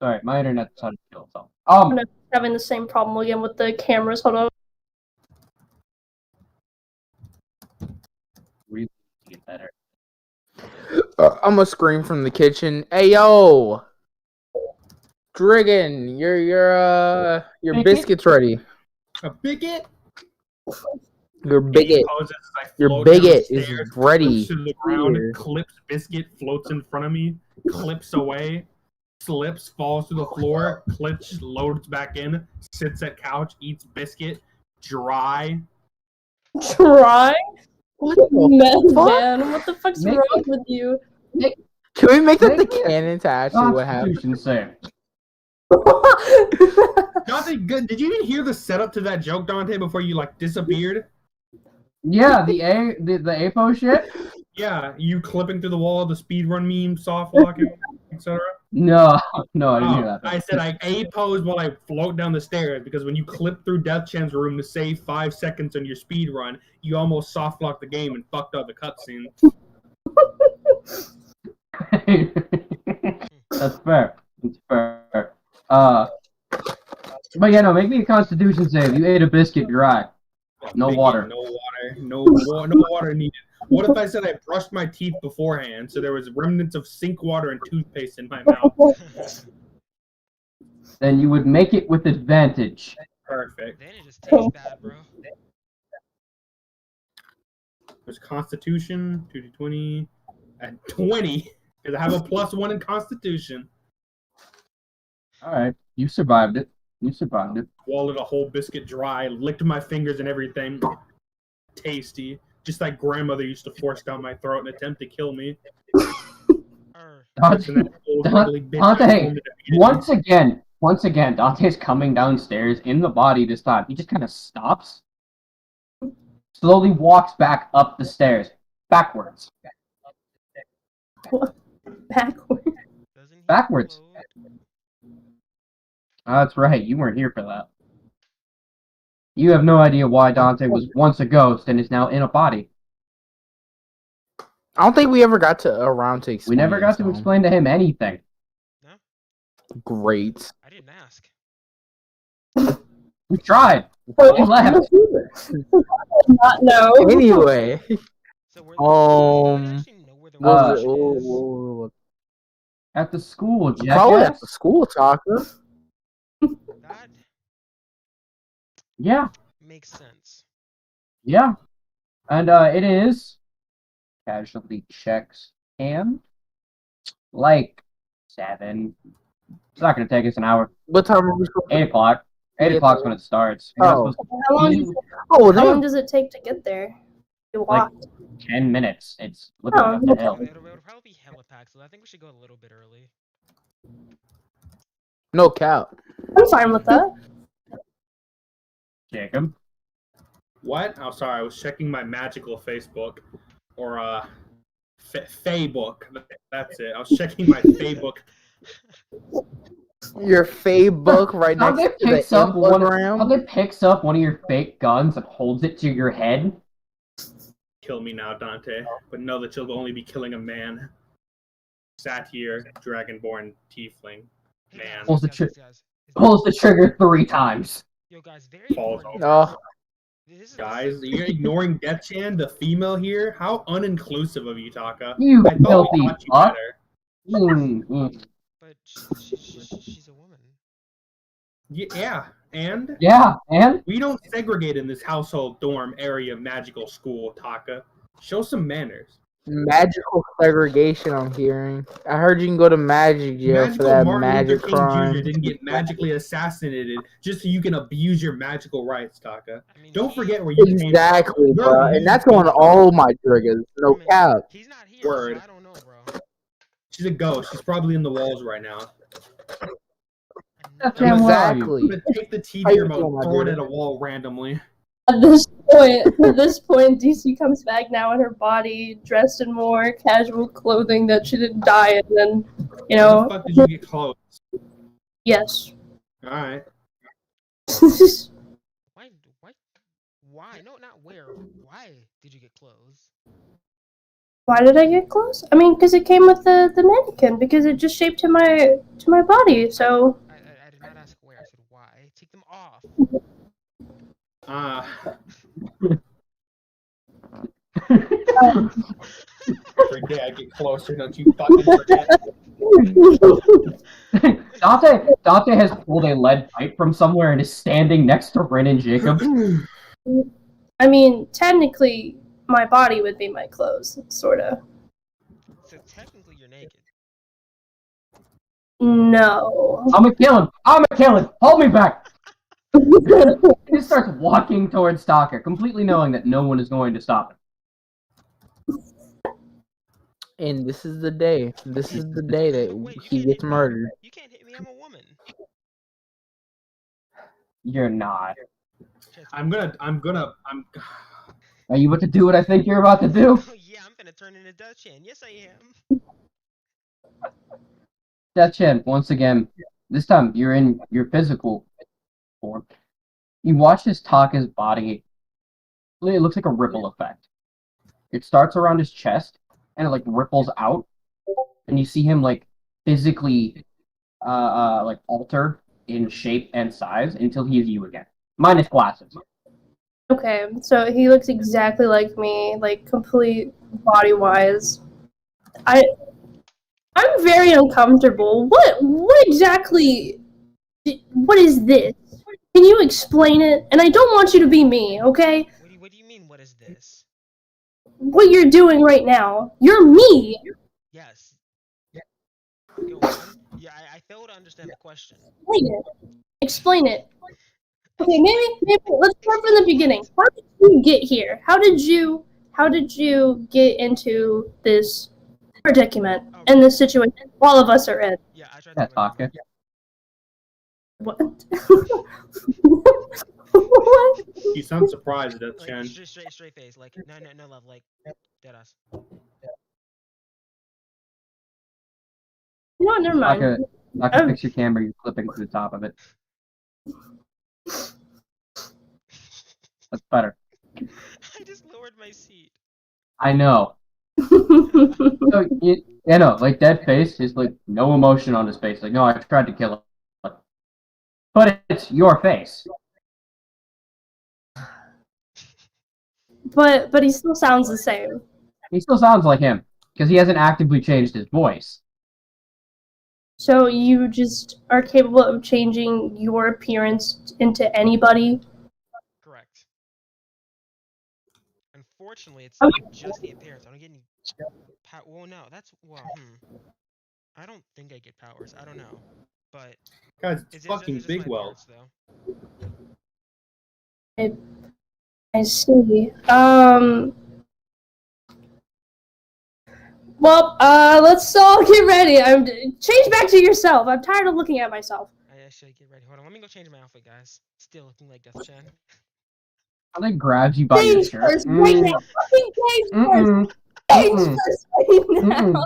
A: Sorry, my internet decided to kill itself.
D: I'm having the same problem again with the cameras. Hold on.
A: Really get better.
E: I'm gonna scream from the kitchen. Hey yo, Driggin, your
A: Bigot?
E: biscuits ready.
C: A bigot?
E: Your bigot,
C: Poses as I
E: your
C: float
E: bigot
C: down the
E: is
C: stairs,
E: ready.
C: clips to the ground,
E: Here.
C: clips biscuit, floats in front of me, clips away, slips, falls to the floor, clips, loads back in, sits at couch, eats biscuit, dry.
D: Try?
E: What the
D: Man,
E: fuck?
D: man, what the fuck's
A: Make
D: wrong with you?
E: Can we make that the
A: Make it
E: canon to actually what happened?
A: Constitution save.
C: Dante, good. Did you even hear the setup to that joke, Dante, before you like disappeared?
A: Yeah, the APO shit.
C: Yeah, you clipping through the wall, the speedrun meme, soft locking, etc.
A: No, I didn't hear that.
C: I said I A-pose while I float down the stairs because when you clip through Death Chen's room to save 5 seconds on your speed run, you almost soft locked the game and fucked up the cutscene.
A: That's fair. That's fair. But yeah, no, make me a Constitution save. You ate a biscuit dry. No
C: Big
A: water.
C: No water needed. What if I said I brushed my teeth beforehand, so there was remnants of sink water and toothpaste in my mouth?
A: Then you would make it with advantage.
C: Perfect.
B: Then it just tastes bad, bro.
C: There's Constitution, 2d20, and 20, because I have a +1 in Constitution.
A: Alright, you survived it. You survived it.
C: Swallowed a whole biscuit dry, licked my fingers and everything. Tasty. Just like grandmother used to force down my throat in an attempt to kill me.
A: Dante, once again, Dante's coming downstairs in the body this time. He just kind of stops slowly walks back up the stairs, backwards.
D: Backward.
B: Doesn't he
A: Backwards.
B: explode?
A: That's right, you weren't here for that. You have no idea why Dante was once a ghost and is now in a body.
E: I don't think we ever got around to
A: We
E: explain.
A: never got to explain to him anything.
B: No,
E: Great.
B: I didn't ask.
A: We tried.
D: Wait,
A: You left.
D: not know.
E: Anyway,
B: So where? Do you
E: Um,
B: actually know where the
E: what was
B: location
E: it?
B: is?
A: At the school,
E: Probably at
A: jackass.
E: the school, Taka.
B: That
A: Yeah,
B: makes sense.
A: yeah. And it is casually checks and like 7. It's not gonna take us an hour.
E: What time are we supposed
A: 8
E: to?
A: o'clock. 8
E: Yeah.
A: o'clock's when it starts. We're not
E: Oh.
A: supposed
D: How long,
A: to
E: Oh,
D: how long
E: damn.
D: does it take to get there? You
A: Like-
D: walked.
A: 10 minutes. It's literally up the
D: Oh,
A: hill.
B: It'll probably be hella packed, so I think we should go a little bit early.
E: No cap.
D: I'm fine with that.
A: Jacob.
C: What? Oh, sorry. I was checking my magical Facebook, or Faybook. That's it. I was checking my Faybook.
E: Your fave book right
A: How
E: next
A: they
E: to the
A: picks up one? How
E: infogram.
A: they picks up one of your fake guns and holds it to your head?
C: Kill me now, Dante. But know that you'll only be killing a man. Satyr, dragonborn, tiefling.
B: Hey
C: Man.
A: Pulls the
B: guys.
A: Pulls the trigger 3 times.
B: Yo, guys, very
C: Falls
B: important.
E: Oh,
B: This is
C: Guys, you're ignoring Deathchan, the female here? How uninclusive of you, Taka.
A: You
C: I thought
A: filthy
C: we taught you
A: fuck.
C: better.
B: But she's a woman.
C: Yeah, and
A: Yeah, and
C: we don't segregate in this household dorm area magical school, Taka. Show some manners.
E: magical segregation. I'm hearing. I heard you can go to magic jail
C: Magical
E: for that
C: Martin
E: magic
C: Luther King Jr.
E: crime.
C: didn't get magically assassinated just so you can abuse your magical rights, Taka.
B: I mean,
C: Don't forget where you came from.
E: Exactly,
C: You're
E: bro. And that's on all my triggers. No cap.
B: He's not here,
C: Word.
B: so I don't know, bro.
C: She's a ghost. She's probably in the walls right now.
A: That's
B: Another-
A: him. Where are you?
C: I'm
E: Exactly.
C: gonna take the
E: How
C: TV
E: you
C: remote,
E: doing, my
C: throw it
E: dude?
C: at a wall randomly.
D: At this point, DC comes back now in her body, dressed in more casual clothing that she didn't dye in, and you
C: How
D: know,
C: the fuck did you get close?
D: yes.
C: Alright.
B: Why? Why? No, not where. Why did you get clothes?
D: Why did I get clothes? I mean, because it came with the mannequin, because it just shaped to my body. So
B: I did not ask where. I said why. Take them off.
C: Every day I get closer, don't you fucking forget.
A: Dante has pulled a lead pipe from somewhere and is standing next to Ren and Jacob.
D: I mean, technically, my body would be my clothes, sorta.
B: So technically, you're naked.
D: No.
A: I'm gonna kill him. I'm gonna kill him. Hold me back. He just starts walking towards Stalker, completely knowing that no one is going to stop him.
E: And this is the day. This is the day that
B: Wait, you
E: he
B: can't
E: gets
B: hit me.
E: murdered.
B: You can't hit me. I'm a woman.
A: You're not.
C: I'm
A: Are you about to do what I think you're about to do?
B: Oh yeah, I'm gonna turn into Dutchan. Yes, I am.
A: Deathchan, once again, this time you're in your physical form. You watch his Taka's body. It looks like a ripple effect. It starts around his chest and it like ripples out, and you see him like physically like alter in shape and size until he is you again, minus glasses.
D: Okay, so he looks exactly like me, like complete body-wise. I'm very uncomfortable. What exactly? What is this? Can you explain it? And I don't want you to be me, okay?
B: What do you mean? What is this?
D: What you're doing right now. You're me.
B: Yes. Go on. Yeah, I fail to understand the question.
D: Explain it. Okay, maybe let's start from the beginning. How did you get here? How did you get into this predicament and this situation all of us are in?
B: Yeah, I tried
A: Yeah,
B: to.
A: Taka.
D: What? What?
C: You sound surprised, Death
B: Like
C: Chen.
B: straight face. Like no love. Like dead ass.
D: You know what? Never mind.
A: I can fix your camera. You're clipping to the top of it. That's better.
B: I just lowered my seat.
A: I know. So you know, like dead face, just like no emotion on his face. Like, no, I tried to kill him, but it's your face.
D: but he still sounds the same.
A: He still sounds like him because he hasn't actively changed his voice.
D: So you just are capable of changing your appearance into anybody.
B: Correct. Unfortunately, it's
D: I'm-
B: just the appearance. I don't get any. Well, no, that's I don't think I get powers. I don't know, but
C: Guys, it's
B: it's
C: fucking
B: just my
C: Big Well.
B: appearance though.
D: I see. Well, let's all get ready. Change back to yourself. I'm tired of looking at myself.
B: I should get ready. Hold on, let me go change my outfit, guys. Still looking like Death Chan.
A: And then grabs you by your
D: Change
A: shirt.
D: first, right now. Fucking change first.
A: Mm-mm.
D: Change
A: Mm-mm.
D: first, right now.
A: Mm-mm.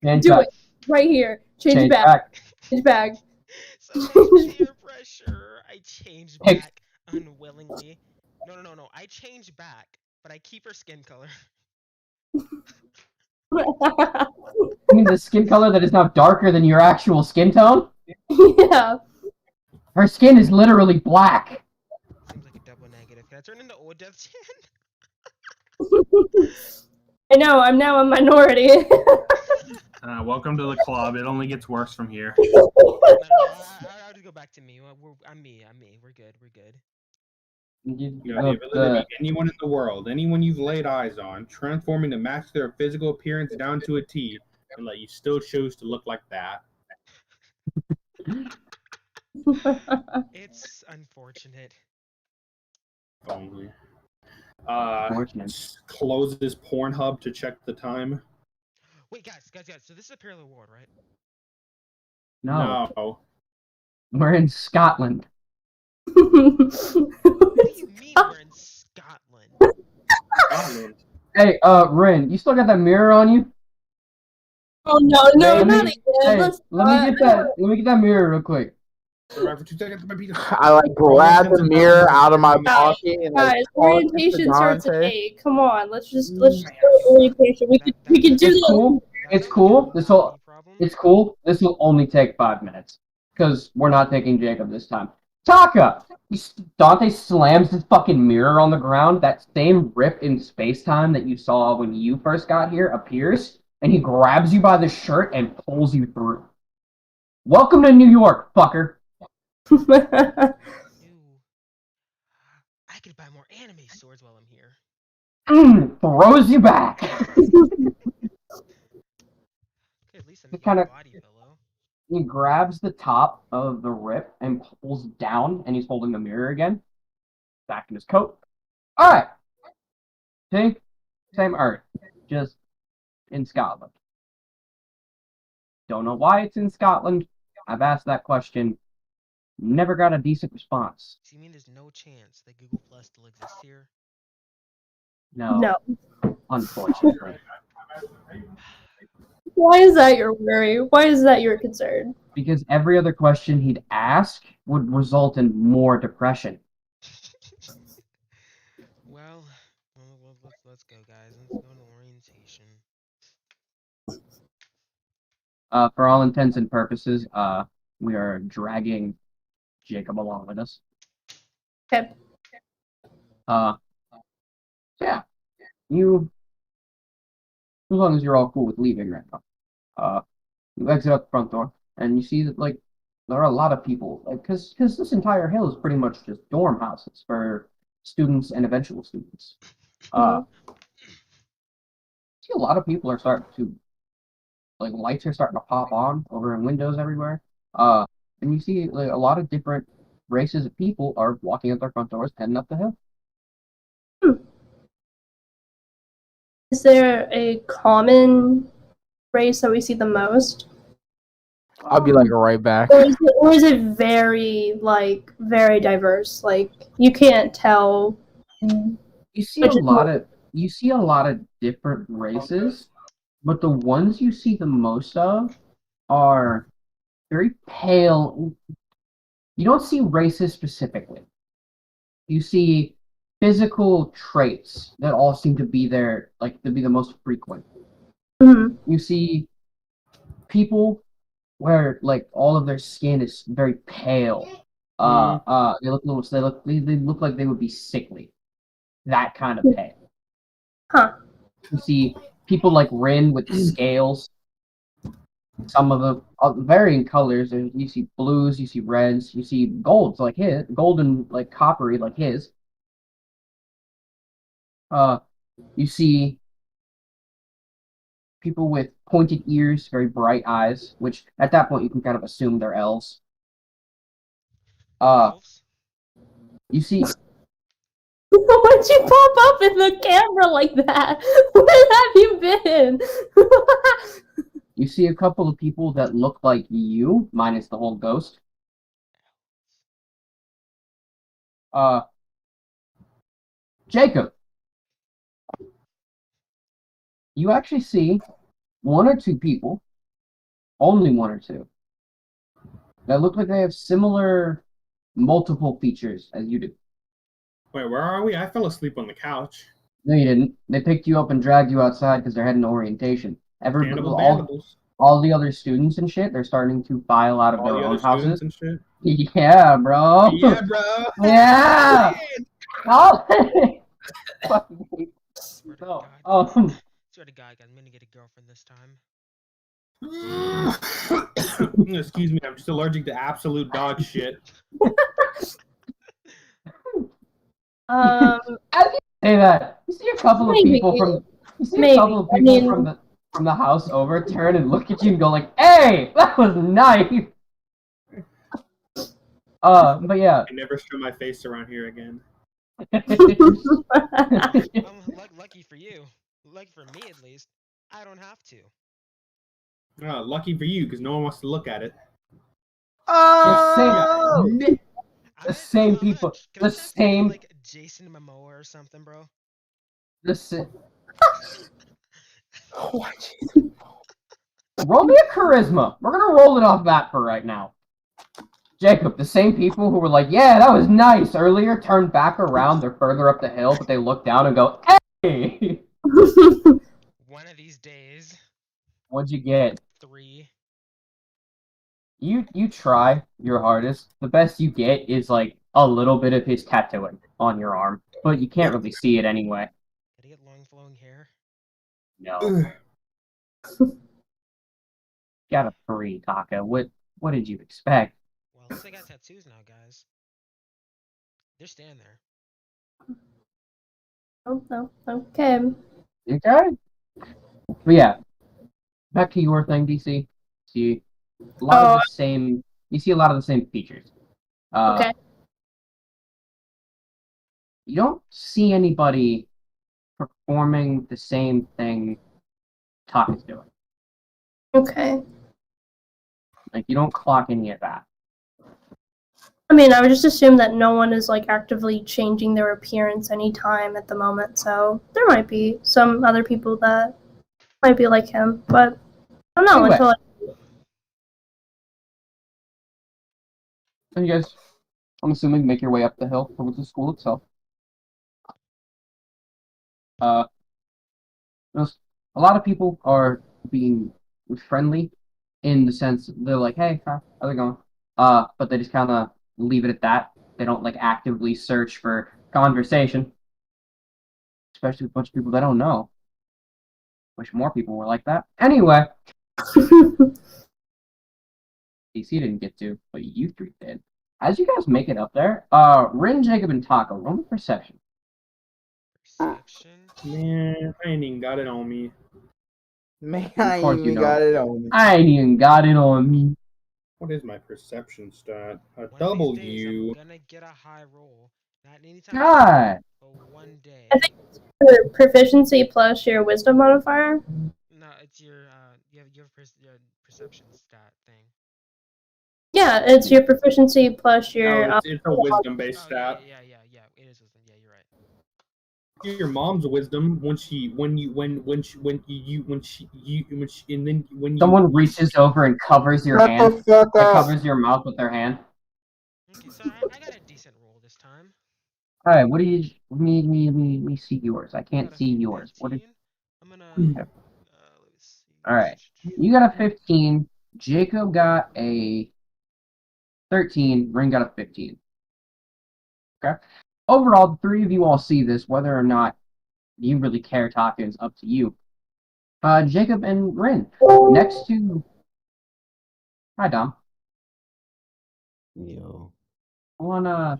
A: Change
D: Do
A: back.
D: it right here. Change
A: Change
D: back.
A: back.
D: Change back.
B: So much peer pressure. I changed
A: Hey.
B: back unwillingly. No. I changed back, but I keep her skin color.
A: You mean the skin color that is now darker than your actual skin tone?
D: Yeah.
A: Her skin is literally black.
B: Seems like a double negative. Can I turn into old Death Chan?
D: I know. I'm now a minority.
C: Welcome to the club. It only gets worse from here.
B: No. I'll just go back to me. I'm me. We're good.
C: You have the ability to make anyone in the world, anyone you've laid eyes on, transforming to match their physical appearance down to a T, and let you still choose to look like that.
B: It's unfortunate.
C: If only.
A: Fortunate.
C: Closes Pornhub to check the time.
B: Wait, guys. So this is a parallel world, right?
A: No, we're in Scotland.
B: What do you mean we're in Scotland?
C: Scotland.
A: Hey, Rin, you still got that mirror on you?
D: Oh no,
A: Let
D: not
A: me-
D: again.
A: Hey,
D: Let's
A: let me get that mirror real quick.
C: Right for 2 seconds. My penis.
E: I like grab the mirror out of my pocket and like
D: guys,
E: toss it to
D: orientation starts at
E: Dante.
D: 8. Come on, let's just go orientation. We can do
A: It's
D: this.
A: cool. It's cool. This whole It's cool. This will only take 5 minutes because we're not taking Jacob this time. Taka! Dante slams his fucking mirror on the ground. That same rip in space-time that you saw when you first got here appears, and he grabs you by the shirt and pulls you through. Welcome to New York, fucker.
B: Ew. I could buy more anime swords while I'm here.
A: Throws you back.
B: Okay, at least I'm
A: He
B: making a
A: kinda-
B: body pillow.
A: He grabs the top of the rip and pulls down, and he's holding the mirror again. Back in his coat. All right. See? Same Earth, just in Scotland. Don't know why it's in Scotland. I've asked that question. Never got a decent response.
B: So you mean there's no chance that Google Plus still exists here?
A: No, unfortunately.
D: Why is that your worry? Why is that your concern?
A: Because every other question he'd ask would result in more depression.
B: Well, let's go, guys. Let's go to orientation.
A: For all intents and purposes, we are dragging Jacob along with us.
D: Okay.
A: Yeah. As long as you're all cool with leaving right now. You exit out the front door, and you see that, like, there are a lot of people, like, because this entire hill is pretty much just dorm houses for students and eventual students. See a lot of people are starting to, like, lights are starting to pop on over in windows everywhere. And you see, like, a lot of different races of people are walking out their front doors, heading up the hill.
D: Is there a common race that we see the most?
E: I'll be like right back.
D: Or is it very like very diverse? Like you can't tell.
A: You see
D: Which
A: a
D: is
A: lot of different races, but the ones you see the most of are very pale. You don't see races specifically. You see physical traits that all seem to be there, like to be the most frequent.
D: Mhm.
A: You see people where like all of their skin is very pale. They look like they would be sickly. That kind of pale.
D: Huh.
A: You see people like Rin with scales. Some of them varying colors. You see blues, you see reds, you see golds like his, golden like coppery like his. You see people with pointed ears, very bright eyes, which at that point you can kind of assume they're elves.
B: Elves?
A: You see,
D: Why'd you pop up in the camera like that? Where have you been?
A: you see a couple of people that look like you, minus the whole ghost. Jacob, you actually see one or two people, only one or two, that look like they have similar multiple features as you do.
C: Wait, where are we? I fell asleep on the couch.
A: No, you didn't. They picked you up and dragged you outside because they're heading to orientation.
C: Cannibal Bandables.
A: All the other students and shit, they're starting to file out of
C: All
A: their
C: the
A: own
C: other
A: houses.
C: students and shit.
A: Yeah, bro.
C: Yeah, bro.
A: Yeah. Oh. Fucking-
B: Swear to
A: no.
B: God. Swear to God, I'm gonna get a girlfriend this time.
C: Excuse me, I'm just allergic to absolute dog shit.
A: As you say that, you see a couple of
D: Maybe.
A: people from
D: Maybe.
A: from the house over turn and look at you and go like, "Hey, that was nice." But yeah.
C: I never show my face around here again.
B: Lucky for you. Lucky for me, at least. I don't have to.
C: Lucky for you, because no one wants to look at it.
A: The same
B: Can
A: people.
B: I
A: The
B: start saying,
A: same.
B: like Jason Momoa or something, bro?
A: The same.
E: Oh,
A: Roll me a charisma. We're gonna roll it off that for right now. Jacob, the same people who were like, "Yeah, that was nice" earlier, turn back around. They're further up the hill, but they look down and go, "Hey,
B: One of these days.
A: what'd you get?"
B: 3.
A: You try your hardest. The best you get is like a little bit of his tattooing on your arm, but you can't really see it anyway.
B: Did he get long flowing hair?
A: No, got a 3, Taka. What did you expect?
B: Well, at least I got tattoos now, guys. They're staying there.
D: Oh, no. Okay.
A: Okay. But yeah, back to your thing, DC. See a lot of the same. You see a lot of the same features.
D: Okay.
A: You don't see anybody performing the same thing Taka's doing.
D: Okay.
A: Like you don't clock any of that.
D: I mean, I would just assume that no one is like actively changing their appearance anytime at the moment. So there might be some other people that might be like him, but I don't know
A: Anyway.
D: until.
A: So you guys, I'm assuming, make your way up the hill towards the school itself. A lot of people are being friendly in the sense they're like, "Hey, how's it going?" But they just kind of leave it at that. They don't like actively search for conversation, especially with a bunch of people they don't know. Wish more people were like that. Anyway, DC didn't get to, but you three did. As you guys make it up there, Rin, Jacob, and Taco, roll me perception.
B: Perception?
C: Man, I ain't even got it on me.
E: Man,
A: Of
E: I
A: course
E: ain't
A: you
E: even
A: don't.
E: got it on me.
A: I ain't even got it on me.
C: What is my perception stat? A
B: One of these days,
C: W.
B: I'm gonna get a high roll. Not anytime
A: God.
B: soon, but one day.
D: I think your proficiency plus your wisdom modifier.
B: No, it's your your perception stat thing.
D: Yeah, it's your proficiency plus your.
C: No, it's a wisdom-based
B: Oh,
C: stat.
B: yeah. It is wisdom. Yeah, you're right.
C: Your mom's wisdom when she and then when you
A: Someone reaches over and covers your
E: Shut
A: hand.
E: the fuck
A: Like,
E: up.
A: covers your mouth with their hand.
B: Okay, so I got a decent roll this time.
A: All right, what do you? Let me see yours. I
B: I
A: can't
B: got a
A: see yours. What?
B: 15. I'm gonna.
A: Okay.
B: Let me see.
A: All right, you got a 15. Jacob got a 13. Ring got a 15. Okay. Overall, the three of you all see this. Whether or not you really care, Taka, is up to you. Jacob and Rin next to. Hi, Dom.
F: Yo.
A: Go on.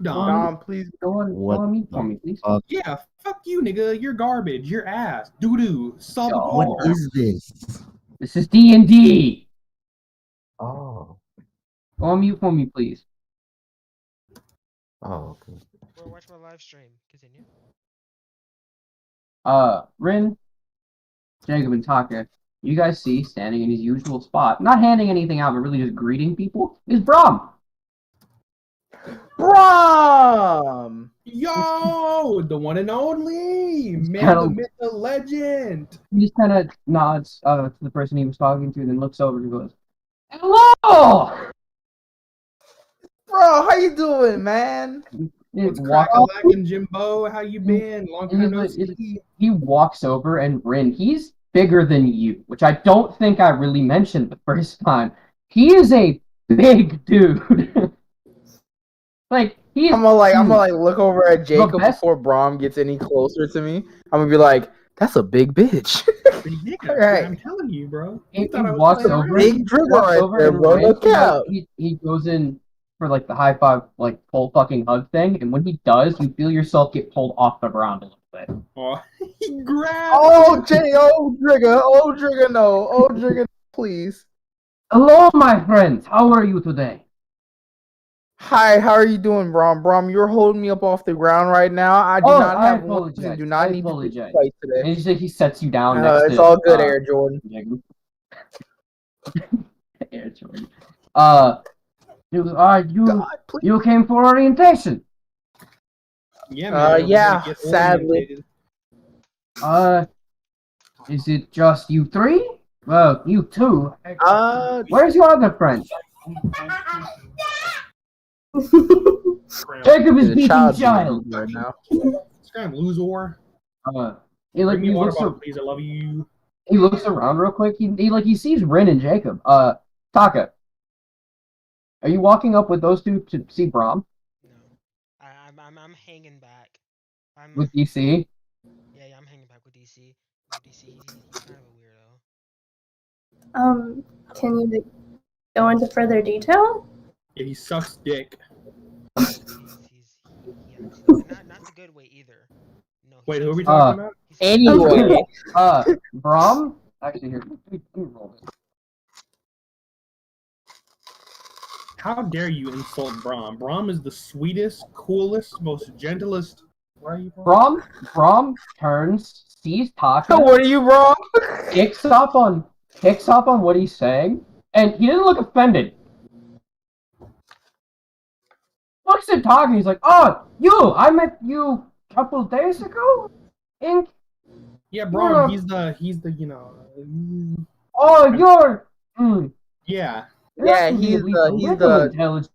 E: Dom, please.
A: Go on mute for me, please.
C: Yeah, fuck you, nigga. You're garbage. You're ass. Doo-doo.
A: What
C: Subpar.
F: Is this?
A: This is DND.
F: Oh.
A: Go on mute for me, please.
F: Oh, okay.
B: Or watch my live stream. Continue.
A: Rin, Jacob, and Taka, you guys see standing in his usual spot, not handing anything out, but really just greeting people, is Brahm.
E: Brom!
C: Yo, the one and only man,
A: kinda-
C: the myth, the legend.
A: He just kind of nods to the person he was talking to, then looks over and goes, "Hello!"
E: Bro, how you doing, man?
C: What's
A: Walk
C: crackalackin', Jimbo? How you been? Long time no see.
A: He walks over, and Rin, he's bigger than you, which I don't think I really mentioned the first time. He is a big dude. Like, he's
E: I'm gonna look over at Jacob
A: best-
E: before Brom gets any closer to me. I'm gonna be like, that's a big bitch.
C: Big nigga,
E: Alright.
C: I'm telling you, bro.
A: He
C: You thought I was
A: walks
C: playing
A: over,
C: around?
E: Big trigger
A: walks
E: right
A: over
E: there,
A: and
E: bro.
A: Rin,
E: Look out.
A: he goes in for like the high five, like full fucking hug thing, and when he does, you feel yourself get pulled off the ground a little bit.
C: Oh, he grabbed.
E: Oh, Jay, oh, Trigger, no. Oh, Trigger, please.
A: Hello, my friends. How are you today?
E: Hi, how are you doing, Brom? Brom, you're holding me up off the ground right now. I do not have wings and do not need to take flight today.
A: And he sets you down next to.
E: It's all good, Air Jordan.
A: Air Jordan. You
E: God, please.
A: you came for orientation.
C: Yeah, man.
E: Yeah,
C: Get
E: sadly.
C: orientated.
A: Is it just you three? Well, you two. Where's your other friend? Jacob is
E: The
A: beating
E: child
A: child.
E: right now.
C: Scram, loser.
A: He
C: Bring me water
A: looks
C: bottle, please. I love you.
A: he looks around real quick. He sees Rin and Jacob. Taka, are you walking up with those two to see Brahm
B: No. I'm hanging back.
A: with DC?
B: Yeah, I'm hanging back with DC. DC, he's kind of a weirdo.
D: Can you go into further detail?
C: Yeah, he sucks dick.
B: Not the good way either. No.
C: Wait, who are we
B: sucks-
C: talking about?
B: he sucks-
E: Anyway,
A: Brahm. Actually, here, let me roll this.
C: How dare you insult Brahm? Brahm is the sweetest, coolest, most gentlest. Where are you, Brahm?
A: Brahm turns, sees Taka,
E: what are you, Brom?
A: kicks up on what he's saying, and he didn't look offended. Looks at Taka, he's like, "Oh, you! I met you a couple days ago.
C: Yeah, Brahm.
A: Yeah.
C: He's the
A: Oh, you're.
C: Yeah.
E: Yeah,
A: He's
E: he's
A: little
E: the
A: intelligent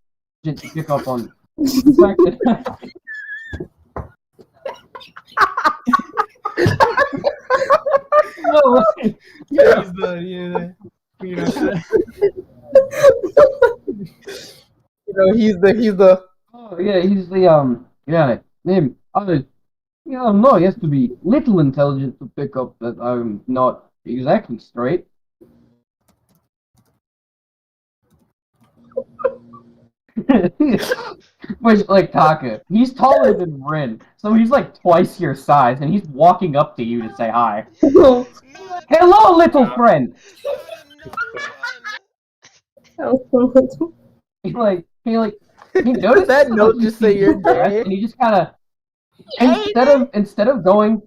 A: to pick up on the fact that. No, wait.
C: Yeah, he's the you know.
E: he's the
A: Oh yeah, he's the name. No, he has to be little intelligent to pick up that I'm not exactly straight. Which, like, Taka, he's taller than Rin, so he's like twice your size, and he's walking up to you to say hi.
B: No,
A: Hello, little friend.
B: no, no.
A: He noticed
E: that note just say you're gay?
A: and he just kind of instead of going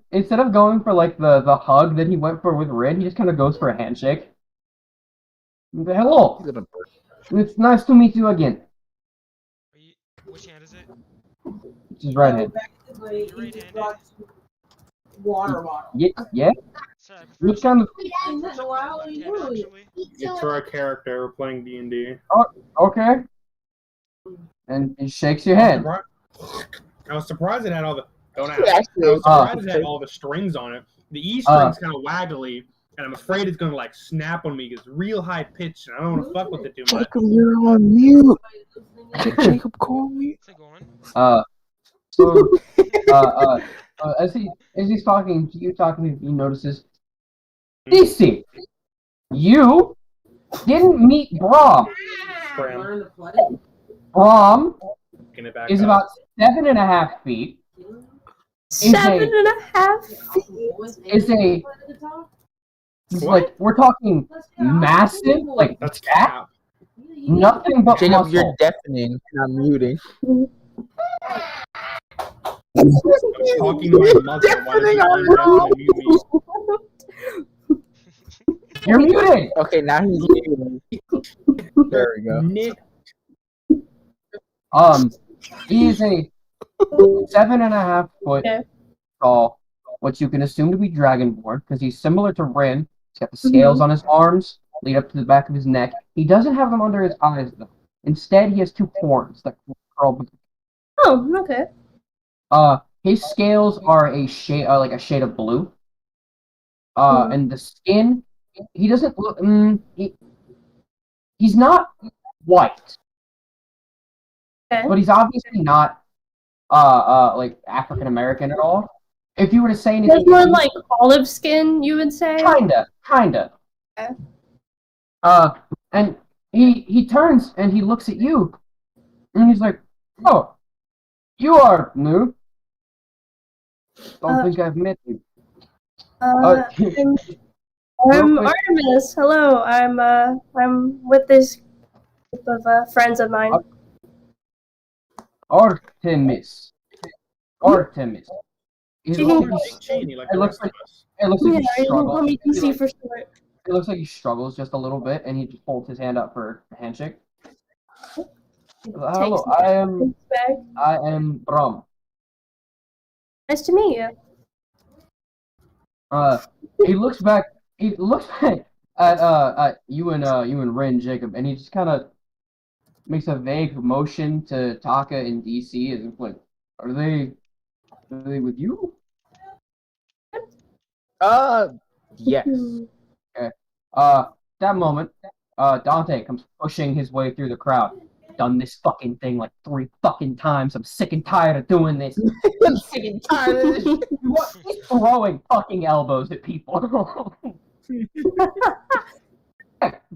A: for like the hug that he went for with Rin, he just kind of goes for a handshake. Hello. It's nice to meet you again.
B: Are you, which hand is it?
A: Which is right hand.
B: You're right-handed.
A: Yeah?
B: Sorry, I prefer
A: Which
B: to
A: kind of...
B: check my left hand actually.
C: It's for our character. We're playing D&D.
A: Okay. And he shakes your hand.
C: I was surprised it had all the. Don't ask.
E: Yeah,
C: I
E: actually,
C: was surprised it had all the strings on it. The E string's kind of waggly, and I'm afraid it's gonna like snap on me. It's real high pitched, and I don't want to fuck with it too much.
E: Jacob, you're on mute. Jacob, call me.
B: Is it going?
A: So, as he's talking to you, he notices, DC, you didn't meet Brahm.
C: Scram.
A: Brahm
C: Getting it back
A: is
C: up.
A: about 7.5 feet.
D: 7.5 feet.
A: Is a he's
C: What?
A: like we're talking massive, like
C: That's
A: fat,
C: cap.
A: nothing but
E: Jacob,
A: muscle.
E: you're deafening. I'm muting.
C: I'm talking to my mother. Why does he undeafen and mute me?
A: You're muted.
E: Okay, now he's muting. There we go.
C: Nick.
A: He is a 7.5 foot
D: Okay.
A: tall, what you can assume to be dragonborn, because he's similar to Rin. He's got the scales on his arms, lead up to the back of his neck. He doesn't have them under his eyes, though. Instead, he has 2 horns that curl.
D: Oh, okay.
A: His scales are a shade, like a shade of blue. And the skin, he doesn't look. He's not white,
D: Okay.
A: but he's obviously not like African American at all. If you were to say anything,
D: That's more like olive skin, you would say?
A: kinda.
D: Okay.
A: And he turns and he looks at you, and he's like, "Oh, you are new. Don't think I've met you."
D: I'm Artemis. Hello. I'm with this group of friends of mine.
A: Artemis. He
D: You
A: looks
D: can-
A: like he's-
C: Big Cheney, like
A: It
C: the
A: looks
C: rest of us.
A: It looks like
D: Yeah,
A: he
D: you can call
A: struggles.
D: me DC for short.
A: It looks like he struggles just a little bit, and he just holds his hand up for a handshake. Hello,
D: Takes the bag.
A: I am Brom.
D: Nice to meet you.
A: He looks back. He looks back at you and Ren Jacob, and he just kind of makes a vague motion to Taka and DC, as if like, are they with you?
E: Yes.
A: That moment, Dante comes pushing his way through the crowd. Done this fucking thing like 3 fucking times. I'm sick and tired of doing this.
E: I'm sick and tired of this shit.
A: He's throwing fucking elbows at people.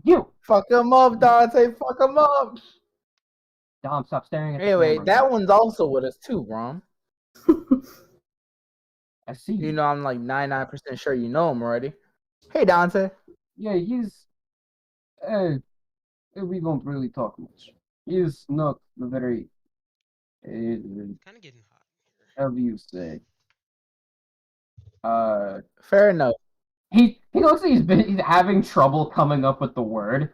A: You!
E: Fuck him up, Dante. Fuck him up.
A: Dom, stop staring at the
E: Anyway,
A: camera.
E: that one's also with us too, Rom.
A: I see
E: You know, I'm like 99% sure you know him already. Hey, Dante.
A: Yeah, he's... we don't really talk much. He's not very...
B: Kind of getting hot here.
A: how do you say?
E: Fair enough.
A: He looks like he's having trouble coming up with the word.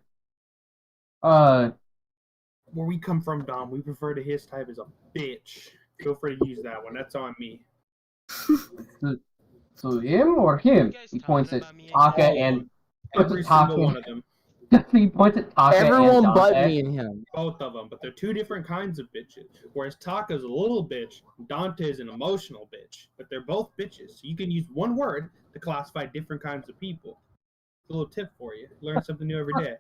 C: Where we come from, Dom, we prefer to his type as a bitch. Feel free to use that one. That's on me.
A: So him or him?
B: You guys
A: He
B: talking
A: points at
B: about me
A: Taka
B: again?
A: and
C: Every single one of them.
A: he points at Taka
E: Everyone
A: and
E: but
A: Dante.
E: me and him.
C: Both of them, but they're 2 different kinds of bitches. Whereas Taka's a little bitch, Dante's an emotional bitch. But they're both bitches. So you can use one word to classify different kinds of people. A little tip for you. Learn something new every day.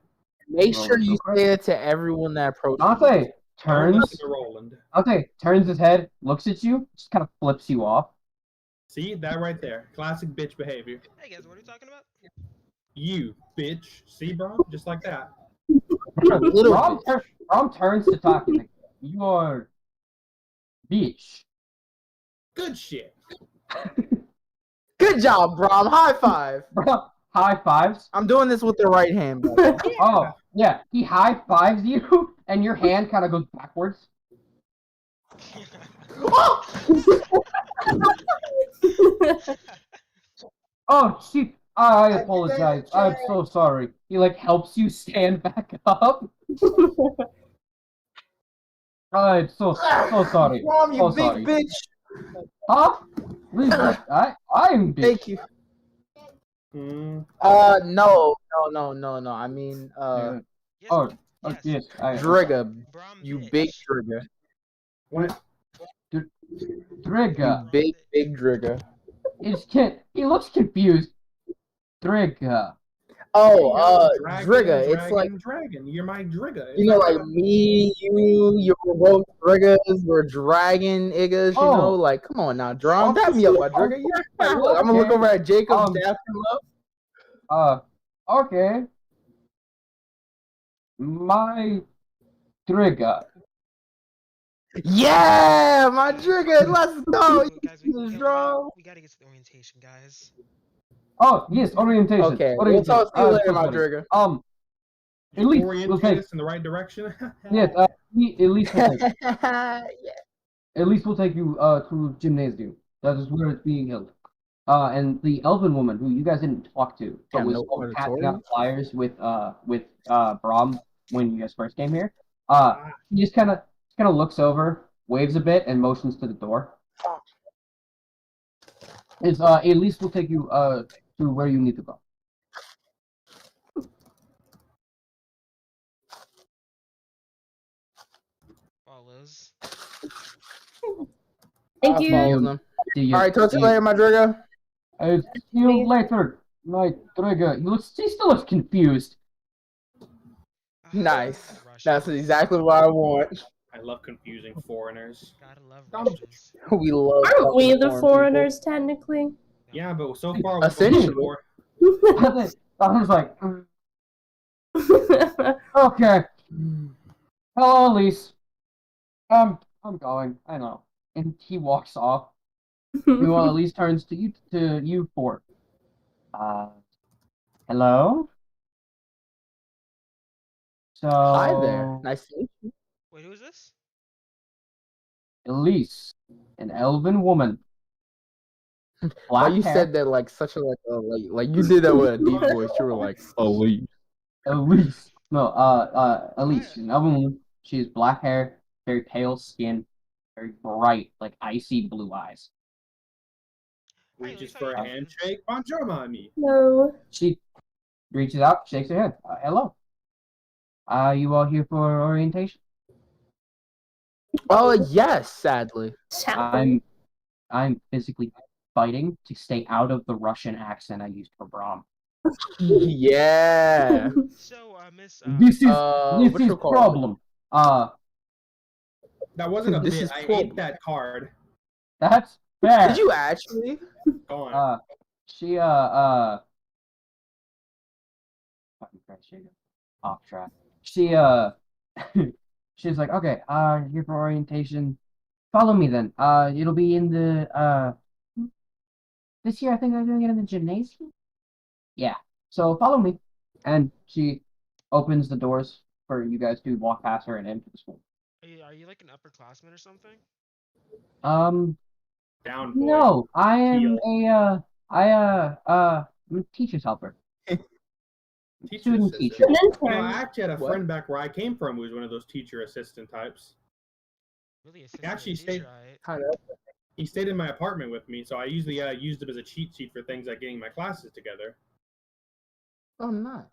E: Make sure you say it to everyone that approaches.
A: Dante
C: Don't
A: turns.
C: listen to Roland.
A: Dante turns his head, looks at you, just kind of flips you off.
C: See? That right there. Classic bitch behavior.
B: Hey guys, what are you talking about?
C: You, bitch. See, bro? Just like that.
E: Little
A: Rom turns to Taka. Like, you are bitch.
C: Good shit.
E: Good job, Brom. High five.
A: Bro, high fives.
E: I'm doing this with the right hand, brother.
A: Oh, yeah. He high fives you, and your hand kind of goes backwards. Oh, shit. I apologize. I'm so sorry. He like helps you stand back up. I'm so sorry.
E: Mom, you
A: So
E: big
A: sorry.
E: bitch.
A: Huh? Please, I'm bitch.
E: Thank you.
C: Mm.
E: No. I mean,
B: Yes,
A: Oh,
B: yes.
A: yes.
E: Drigga,
B: Brom
E: you
B: bitch.
E: big Drigga.
C: What?
E: You
A: Drigga.
E: big Drigga.
A: He looks confused. Drigga.
E: Oh,
C: Dragon,
E: Drigga. It's like,
C: dragon. You're my Drigga.
E: you know, like me, you were both Driggas, we're dragon iggas, you know?
A: Oh.
E: Like, come on now, Drum, dap me up, my Drigga. Yeah, look, I'm gonna look
A: Okay.
E: over at Jacob, dap him up.
A: Okay. My Drigga.
E: Yeah, my Drigga, let's go.
B: Guys,
E: Drum.
B: we gotta get to the orientation, guys.
A: Oh, yes, orientation.
E: Okay, we'll
A: Orientation.
E: talk to you later,
A: So
E: my
A: sorry.
E: Drigga.
A: At least
C: orientate
A: we'll take.
C: us in the right direction.
A: Yes, at least we'll take.
E: Yeah.
A: At least we'll take you to gymnasium. That is where it's being held. And the elven woman who you guys didn't talk to, but
E: Damn,
A: was
E: no
A: passing
E: auditorium?
A: out flyers with Brom when you guys first came here. He just kind of looks over, waves a bit, and motions to the door. It's at least we'll take you to where you need to go.
B: Follows.
D: Thank
E: I
D: you.
E: follow them.
A: See
E: All right, talk to you later, my Drigga.
A: See you later, my Drigga. He still looks confused.
E: Nice.
B: Russians.
E: That's exactly what I want.
C: I love confusing foreigners.
B: Gotta love
C: Dumb.
B: Russians.
E: We love.
D: Aren't we
E: fucking
D: the
E: foreign
D: foreigners, technically?
C: Yeah, but so far we've
E: Essentially.
C: been more.
A: I was like, okay. Hello, Elise. I'm going. I know. And he walks off. Meanwhile, Elise turns to you four. Hello? So
E: Hi there. Nice to meet you.
B: Wait, who is this?
A: Elise, an elven woman.
E: Why
A: Black
E: you
A: hair.
E: said that like such a like you did that with a deep voice. You were like, Elise.
A: Elise. No, Elise. She's an elven woman. She has black hair, very pale skin, very bright, like icy blue eyes.
C: Reaches for a handshake. Bonjour, mommy.
D: No.
A: She reaches out, shakes her hand. Hello. You all here for orientation?
E: Oh yes, sadly.
A: I'm physically fighting to stay out of the Russian accent I used for Brom.
E: Yeah.
B: So, Miss.
A: This is
E: what you call it?
A: problem.
C: That wasn't a
E: This
C: bit.
E: is
C: I
E: problem.
C: ate that card.
A: That's fair.
E: Did you actually?
C: Go on.
A: She fucking Christ, she off track. She she's like, okay, here for orientation. Follow me then. It'll be in the this year I think I'm doing it in the gymnasium. Yeah. So follow me. And she opens the doors for you guys to walk past her and into the school.
B: Are you like an upperclassman or something?
C: Down, boy.
A: No, I am
C: Heel.
A: I'm a teacher's helper.
C: Teacher
A: Student
C: assistant.
A: teacher.
D: An
C: You know,
D: intern.
C: I actually had a
E: What?
C: friend back where I came from who was one of those teacher assistant types.
B: Really,
C: Actually,
B: teacher, right?
C: He stayed in my apartment with me, so I usually used him as a cheat sheet for things like getting my classes together.
E: Oh nice.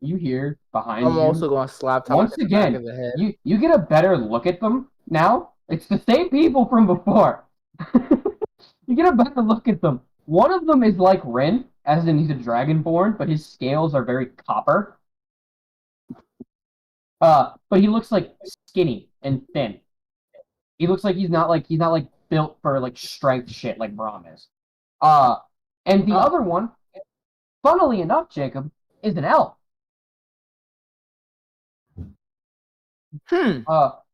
A: You hear behind
E: I'm
A: you.
E: also gonna slap Tom
A: Once
E: in the back
A: again,
E: of the head.
A: you get a better look at them now. It's the same people from before. You get a better look at them. One of them is like Ren, as in he's a dragonborn, but his scales are very copper. But he looks like skinny and thin. He looks like he's not like built for like strength shit like Braum is. And the other one, funnily enough, Jacob, is an elf.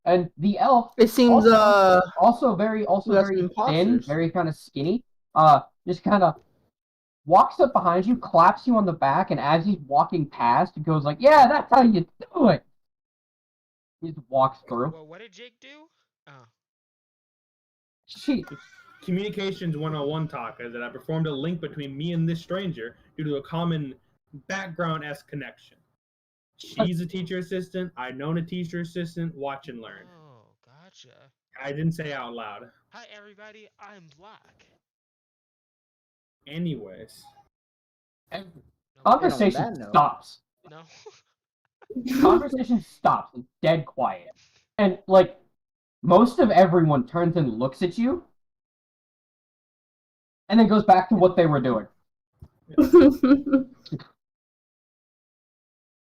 A: And the elf
E: It seems
A: also very
E: we got some
A: thin,
E: imposters.
A: very kind of skinny. Just kind of walks up behind you, claps you on the back, and as he's walking past, he goes like, "Yeah, that's how you do it." He just walks through.
B: Well, what did Jake do? Oh.
A: She
C: Communications 101 Taka that I performed a link between me and this stranger due to a common background-esque connection. She's a teacher assistant. I've known a teacher assistant. Watch and learn.
B: Oh, gotcha.
C: I didn't say out loud.
B: Hi, everybody. I'm Black.
C: Anyways.
B: No,
A: Conversation
E: that note-
A: stops.
B: no.
A: Conversation stops. It's dead quiet. And, like, most of everyone turns and looks at you, and then goes back to what they were doing.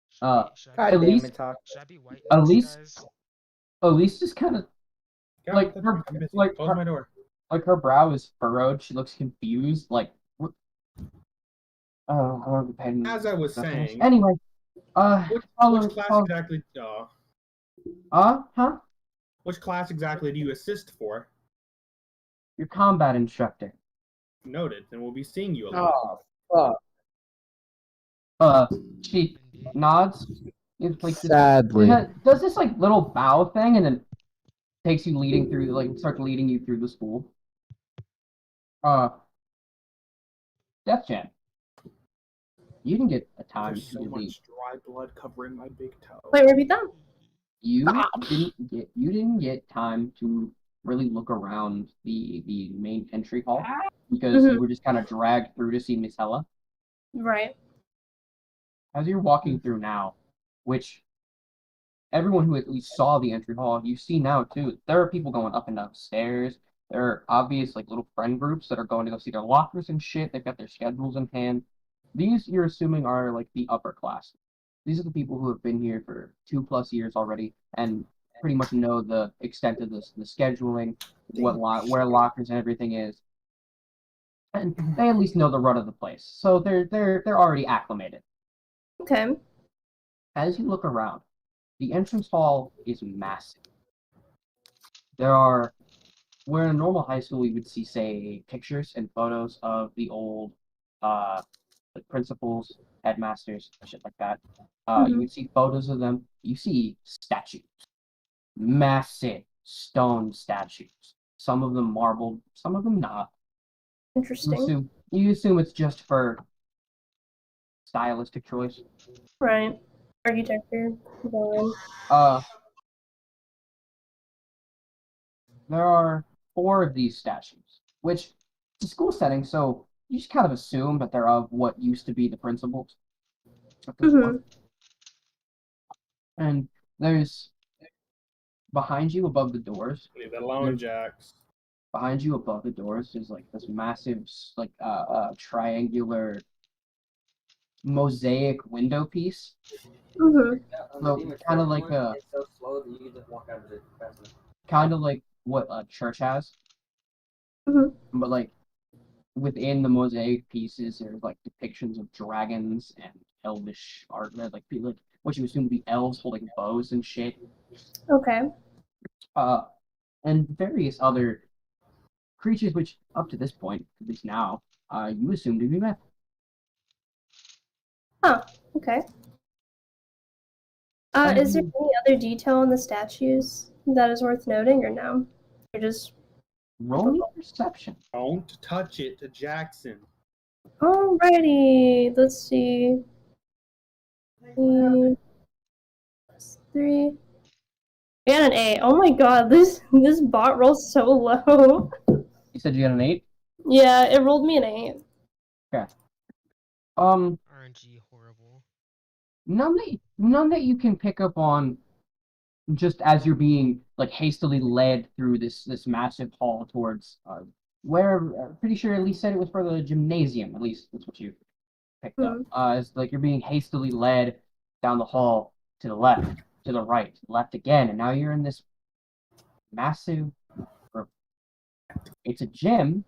B: Should
E: God
B: I
A: At
B: be,
E: damn
A: least-
E: it, Talk.
B: should I be white
A: at
B: next,
A: least-
B: guys?
A: Elise just kind of,
C: God,
A: Like,
C: I'm busy.
A: like,
C: Close my door.
A: like, her brow is furrowed. She looks confused. Like, what? Oh, I don't pay
C: As I was saying,
A: Anyway,
C: which
A: follow-
C: class
A: follow-
C: exactly?
A: huh?
C: Which class exactly do you assist for?
A: Your combat instructor.
C: Noted, and we'll be seeing you a lot.
E: Oh, fuck.
A: She
B: Indeed.
A: nods. It's like this,
F: Sadly.
A: does this like little bow thing, and then takes you leading through, like, starts leading you through the school. Death Jam. You didn't get a time
C: There's so
A: to leave.
C: much dry blood covering my big toe.
D: Wait, repeat that?
A: You didn't get time to really look around the main entry hall because you were just kind of dragged through to see Miss Hella.
D: Right.
A: As you're walking through now, which everyone who at least saw the entry hall, you see now too, there are people going up and down stairs. There are obvious like little friend groups that are going to go see their lockers and shit. They've got their schedules in hand. These you're assuming are like the upper class. These are the people who have been here for 2+ years already and pretty much know the extent of the scheduling, where lockers and everything is, and they at least know the run of the place. So they're already acclimated.
D: Okay.
A: As you look around, the entrance hall is massive. There are, where in a normal high school we would see, say, pictures and photos of the old like principals, headmasters, shit like that. You would see photos of them. You see statues. Massive stone statues. Some of them marbled, some of them not.
D: Interesting.
A: You assume it's just for stylistic choice.
D: Right. Architecture. Design.
A: There are 4 of these statues, which it's a school setting, so you just kind of assume that they're of what used to be the principals. And there's behind you above the doors.
C: Leave that alone, Jax.
A: Behind you above the doors is like this massive, like triangular mosaic window piece. So kind of like a what a church has. But like within the mosaic pieces, there's like depictions of dragons and elvish art, like what you assume to be elves holding bows and shit.
D: Okay.
A: And various other creatures, which up to this point, at least now, you assume to be myth.
D: Okay. Is there any other detail on the statues that is worth noting, or no? Or just
A: Roll me perception.
C: Don't touch it to Jackson.
D: alrighty. Let's see. 3 plus 3. And an 8. Oh my god, this bot rolls so low.
A: You said you got an 8?
D: Yeah, it rolled me an 8.
B: RNG horrible.
A: None that you can pick up on just as you're being like hastily led through this massive hall towards where pretty sure Elise said it was for the gymnasium. At least that's what you picked up. It's like you're being hastily led down the hall to the left, to the right, left again, and now you're in this massive room. It's a gym,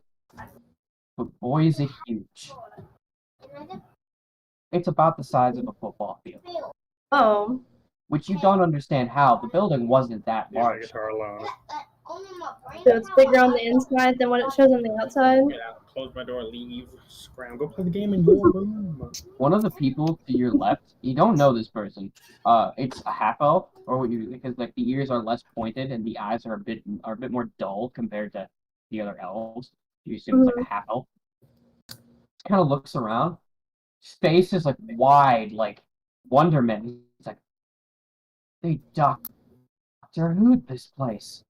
A: but boy is it huge. It's about the size of a football field.
D: Oh.
A: Which you don't understand how. The building wasn't that
C: Leave my
A: large.
C: guitar alone.
D: So it's bigger on the inside than what it shows on the outside?
C: Get out, close my door, leave, scram, go play the game in your room.
A: One of the people to your left, you don't know this person. It's a half elf, or what you because like the ears are less pointed and the eyes are a bit more dull compared to the other elves. You assume it's like a half elf. Kind of looks around. His face is like wide, like wonderment. He's like, they Doctor Who'd this place.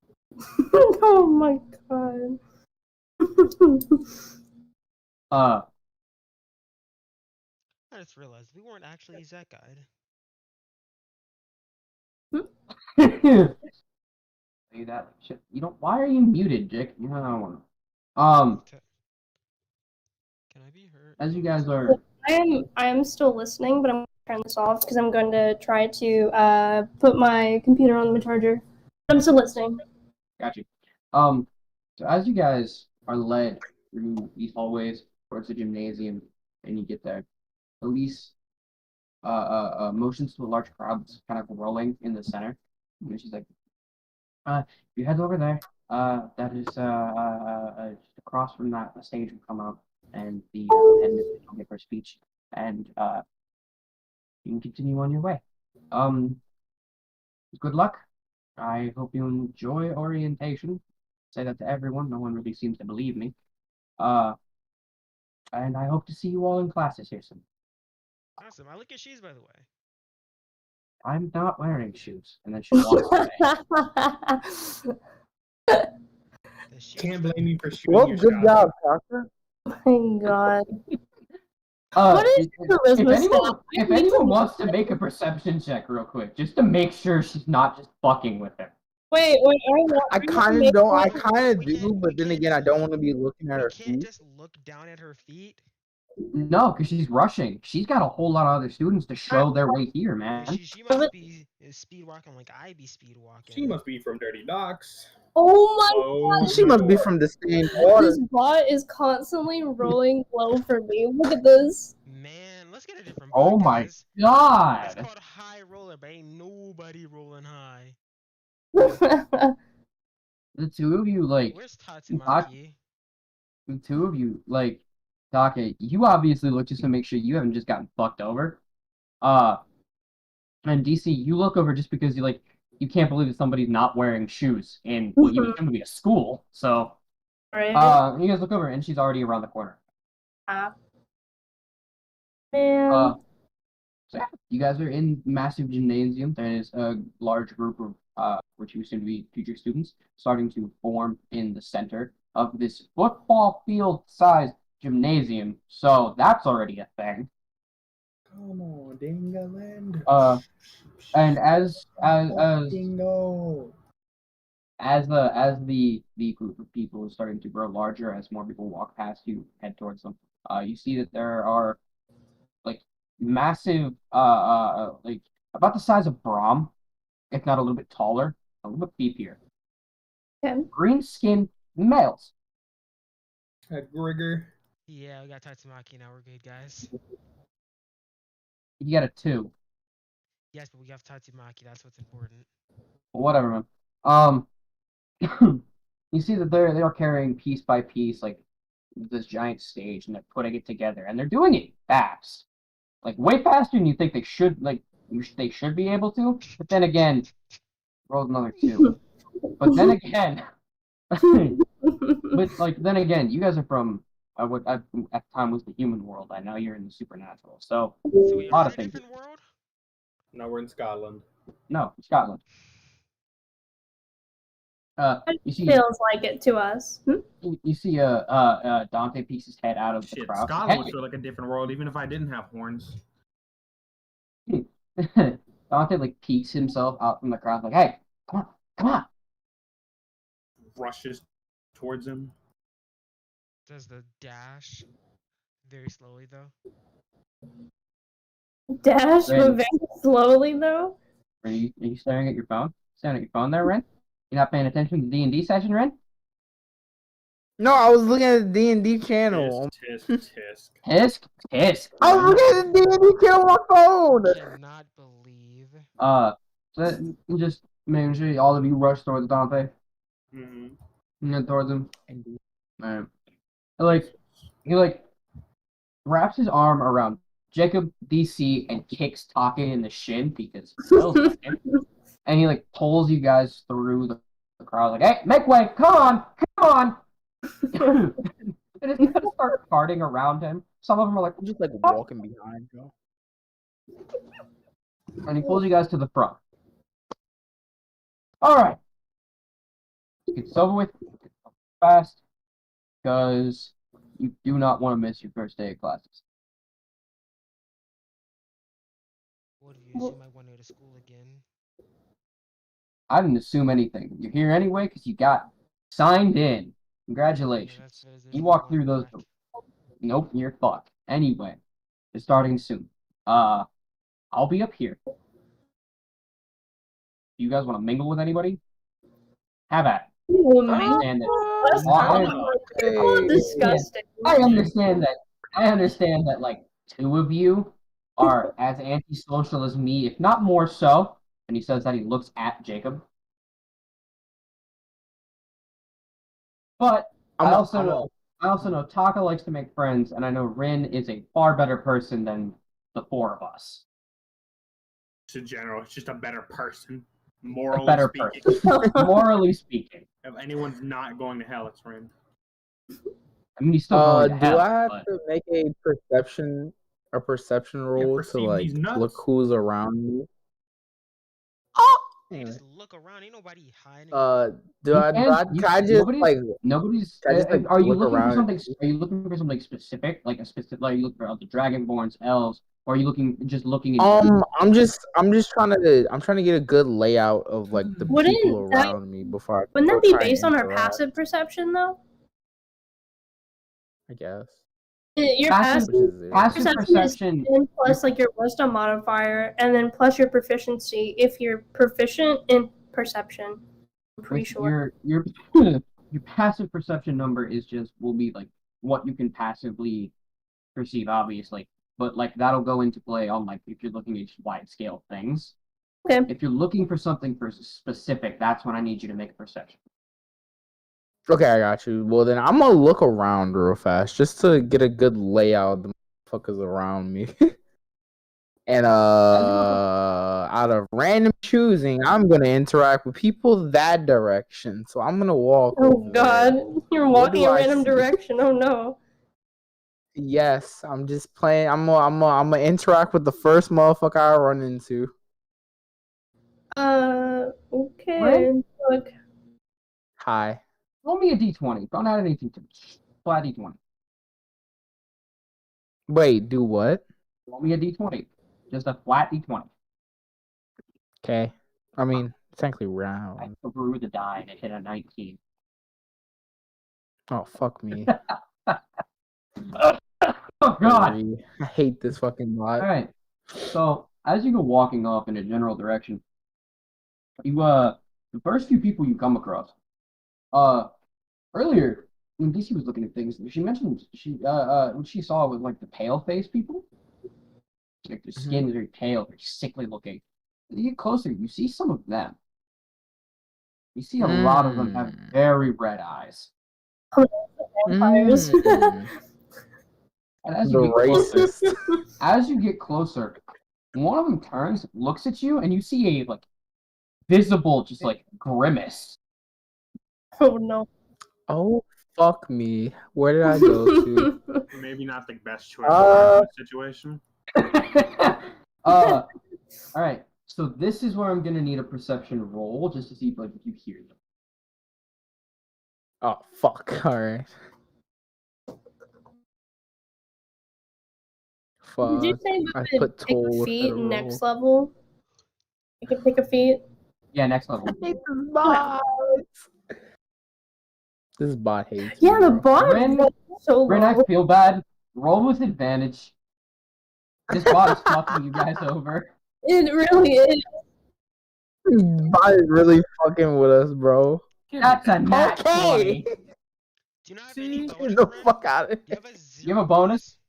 D: Oh my god.
B: I just realized we weren't actually Zach Guide.
A: Say that shit. You don't. Why are you muted, Jake? You know, I don't want to.
B: Can I be heard?
A: As
B: Oh,
A: you
B: that's
A: guys
B: not-
A: are.
D: I am still listening, but I'm going to turn this off because I'm going to try to put my computer on the charger. I'm still listening.
A: Got you. So as you guys are led through these hallways towards the gymnasium, and you get there, Elise motions to a large crowd that's kind of rolling in the center. And she's like, you head over there. That is just across from that a stage will come up, and the headmistress will give her speech, and you can continue on your way. Good luck. I hope you enjoy orientation. Say that to everyone. No one really seems to believe me. And I hope to see you all in classes here soon.
B: Awesome. I like your shoes, by the way.
A: I'm not wearing shoes. And then she walks away.
B: The shoes
C: Can't
B: that-
C: blame you for shooting
E: Well,
C: your
E: good
C: shot.
E: job, Tasha.
D: My god. What is your
A: if
D: charisma
A: anyone,
D: stat?
A: if anyone wants to make a perception check real quick, just to make sure she's not just fucking with him.
D: Wait,
E: I kind of don't. I kind of
B: We
E: do,
B: can't-
E: but
B: we
E: then
B: can't
E: again, I
B: just-
E: don't want to be looking at
B: We
E: her
B: can't
E: feet.
B: just look down at her feet.
A: No, because she's rushing. She's got a whole lot of other students to show their way here, man.
B: She must be speed walking like I be speed walking.
C: She must be from Dirty Docks.
D: Oh my
C: Oh,
E: She must be from the same water.
D: This bot is constantly rolling low for me. Look at this.
B: Man, let's get a different.
A: Oh
B: bot,
A: my
B: guys. It's
A: god!
B: called high roller, but ain't nobody rolling high.
A: The two of you, like,
B: Where's Tatsumaki?
A: the two of you, like, Dake, you obviously look just to make sure you haven't just gotten fucked over. And DC, you look over just because you can't believe that somebody's not wearing shoes in what you assume to be a school. So,
D: Right.
A: you guys look over and she's already around the corner.
D: Man.
A: So yeah, you guys are in massive gymnasium. There is a large group of which you assume to be future students starting to form in the center of this football field sized gymnasium. So that's already a thing.
C: Come on, Dingaland.
A: And
C: Dingo.
A: as the group of people is starting to grow larger, as more people walk past you, head towards them, you see that there are like massive, like about the size of Brahm, if not a little bit taller, a little bit beefier,
D: Okay.
A: green-skinned males.
C: Head Grigger.
B: Yeah, we got Tatsumaki now. We're good, guys.
A: You get a 2.
B: Yes, but we have Tatsumaki. That's what's important.
A: Whatever, man. You see that they are carrying piece by piece like this giant stage, and they're putting it together, and they're doing it fast, like way faster than you think they should. They should be able to. But then again, rolled another 2. But then again, then again, you guys are from what at the time was the human world. I know you're in the supernatural, so
B: So we
A: a lot
B: are
A: of
B: in a
A: things.
B: different world?
C: Now we're in Scotland.
A: No, Scotland. You see,
D: Feels like it to us.
A: you see, Dante peeks his head out of the
C: Shit,
A: crowd.
C: Scotland would feel like a different world, even if I didn't have horns.
A: Dante like peeks himself out from the crowd, like, "Hey, come on!"
C: Rushes towards him.
B: Does the dash very slowly though?
D: Dash,
A: Ren.
D: but very slowly though.
A: Are you staring at your phone? Staring at your phone there, Ren? You're not paying attention to the D&D session, Ren?
E: No, I was looking at the D&D channel.
C: Tisk, tisk.
A: Tisk.
E: I was looking at the D&D channel on my phone.
B: Cannot believe.
A: So just making sure all of you rush towards Dante.
C: Mm-hmm.
A: And then towards him. Alright. He wraps his arm around Jacob, DC, and kicks Taka in the shin because he feels like him. And he pulls you guys through the crowd, like, "Hey, make way! Come on! and it's gonna start parting around him. Some of them are like,
E: I'm just like walking behind you.
A: and he pulls you guys to the front. All right, it's over with fast because you do not want to miss your first day of classes.
B: What do you assume I want to go to school again?
A: I didn't assume anything. You're here anyway because you got signed in. Congratulations. You walk through those. Nope, you're fucked. Anyway, it's starting soon. I'll be up here. You guys want to mingle with anybody? Have at it. I understand that.
D: Disgusting.
A: I understand that like two of you are as antisocial as me, if not more so. And he says that he looks at Jacob. But I also know Taka likes to make friends, and I know Rin is a far better person than the four of us.
C: Just in general, it's just a better person.
A: A
C: Morally
A: better
C: speaking.
A: person. Morally speaking.
C: If anyone's not going to hell, it's Rin.
A: I mean, he's still going to
E: Do
A: hell.
E: I have
A: but...
E: to make a perception roll to
C: perceive
E: like
C: these nuts.
E: look who's around me?
B: Hey, just look around. Ain't nobody hiding.
A: Nobody's. Are you looking for something? Are you looking for something specific, like a specific? Like you look for the dragonborns, elves, or are you looking? In
E: I'm just trying to get a good layout of like the people around me before.
D: Wouldn't that be based on our passive perception though?
E: I guess.
D: Your
A: passive perception
D: is plus like your wisdom modifier, and then plus your proficiency if you're proficient in perception. I'm pretty sure.
A: Your passive perception number will be like what you can passively perceive, obviously, but like that'll go into play on like if you're looking at wide scale things.
D: Okay.
A: If you're looking for something for specific, that's when I need you to make a perception.
E: Okay, I got you. Well, then I'm gonna look around real fast just to get a good layout of the motherfuckers around me. And out of random choosing, I'm gonna interact with people that direction. So I'm gonna walk.
D: Oh God, you're walking a random direction. Oh no.
E: Yes, I'm just playing. I'm gonna interact with the first motherfucker I run into.
D: Okay.
A: Right?
D: Look.
E: Hi.
A: Roll me a d20. Don't add anything to it. Flat d20.
E: Wait, do what?
A: Roll me a d20. Just a flat d20.
E: Okay. I mean, technically round.
A: I threw the die and it hit a 19.
E: Oh, fuck me.
A: Oh, God.
E: I hate this fucking bot.
A: Alright. So, as you go walking off in a general direction, you, the first few people you come across, earlier, when DC was looking at things, she mentioned what she saw was like the pale face people. Like their skin is very pale, very sickly looking. As you get closer, you see some of them. You see a lot of them have very red eyes.
D: Vampires.
A: And as you get closer, one of them turns, looks at you, and you see a like visible, just like grimace.
D: Oh no.
E: Oh fuck me! Where did I go to?
C: Maybe not the best choice in this situation.
A: All right. So this is where I'm gonna need a perception roll just to see if you hear them.
E: Oh fuck! All right. Fuck.
D: Did you say
E: I
D: we
E: put
D: could pick a
E: toll
D: feat next level? You can pick a feat.
A: Yeah, next level.
E: This bot hates.
D: Yeah, the bot
A: Ren,
D: is so
A: Ren, I
D: low.
A: feel bad. Roll with advantage. This bot is fucking you guys over.
D: It really is.
E: This bot is really fucking with us, bro.
A: That's a nat 20.
B: Do you not have any bonus?
E: Get the fuck out of here.
B: You have
A: a bonus?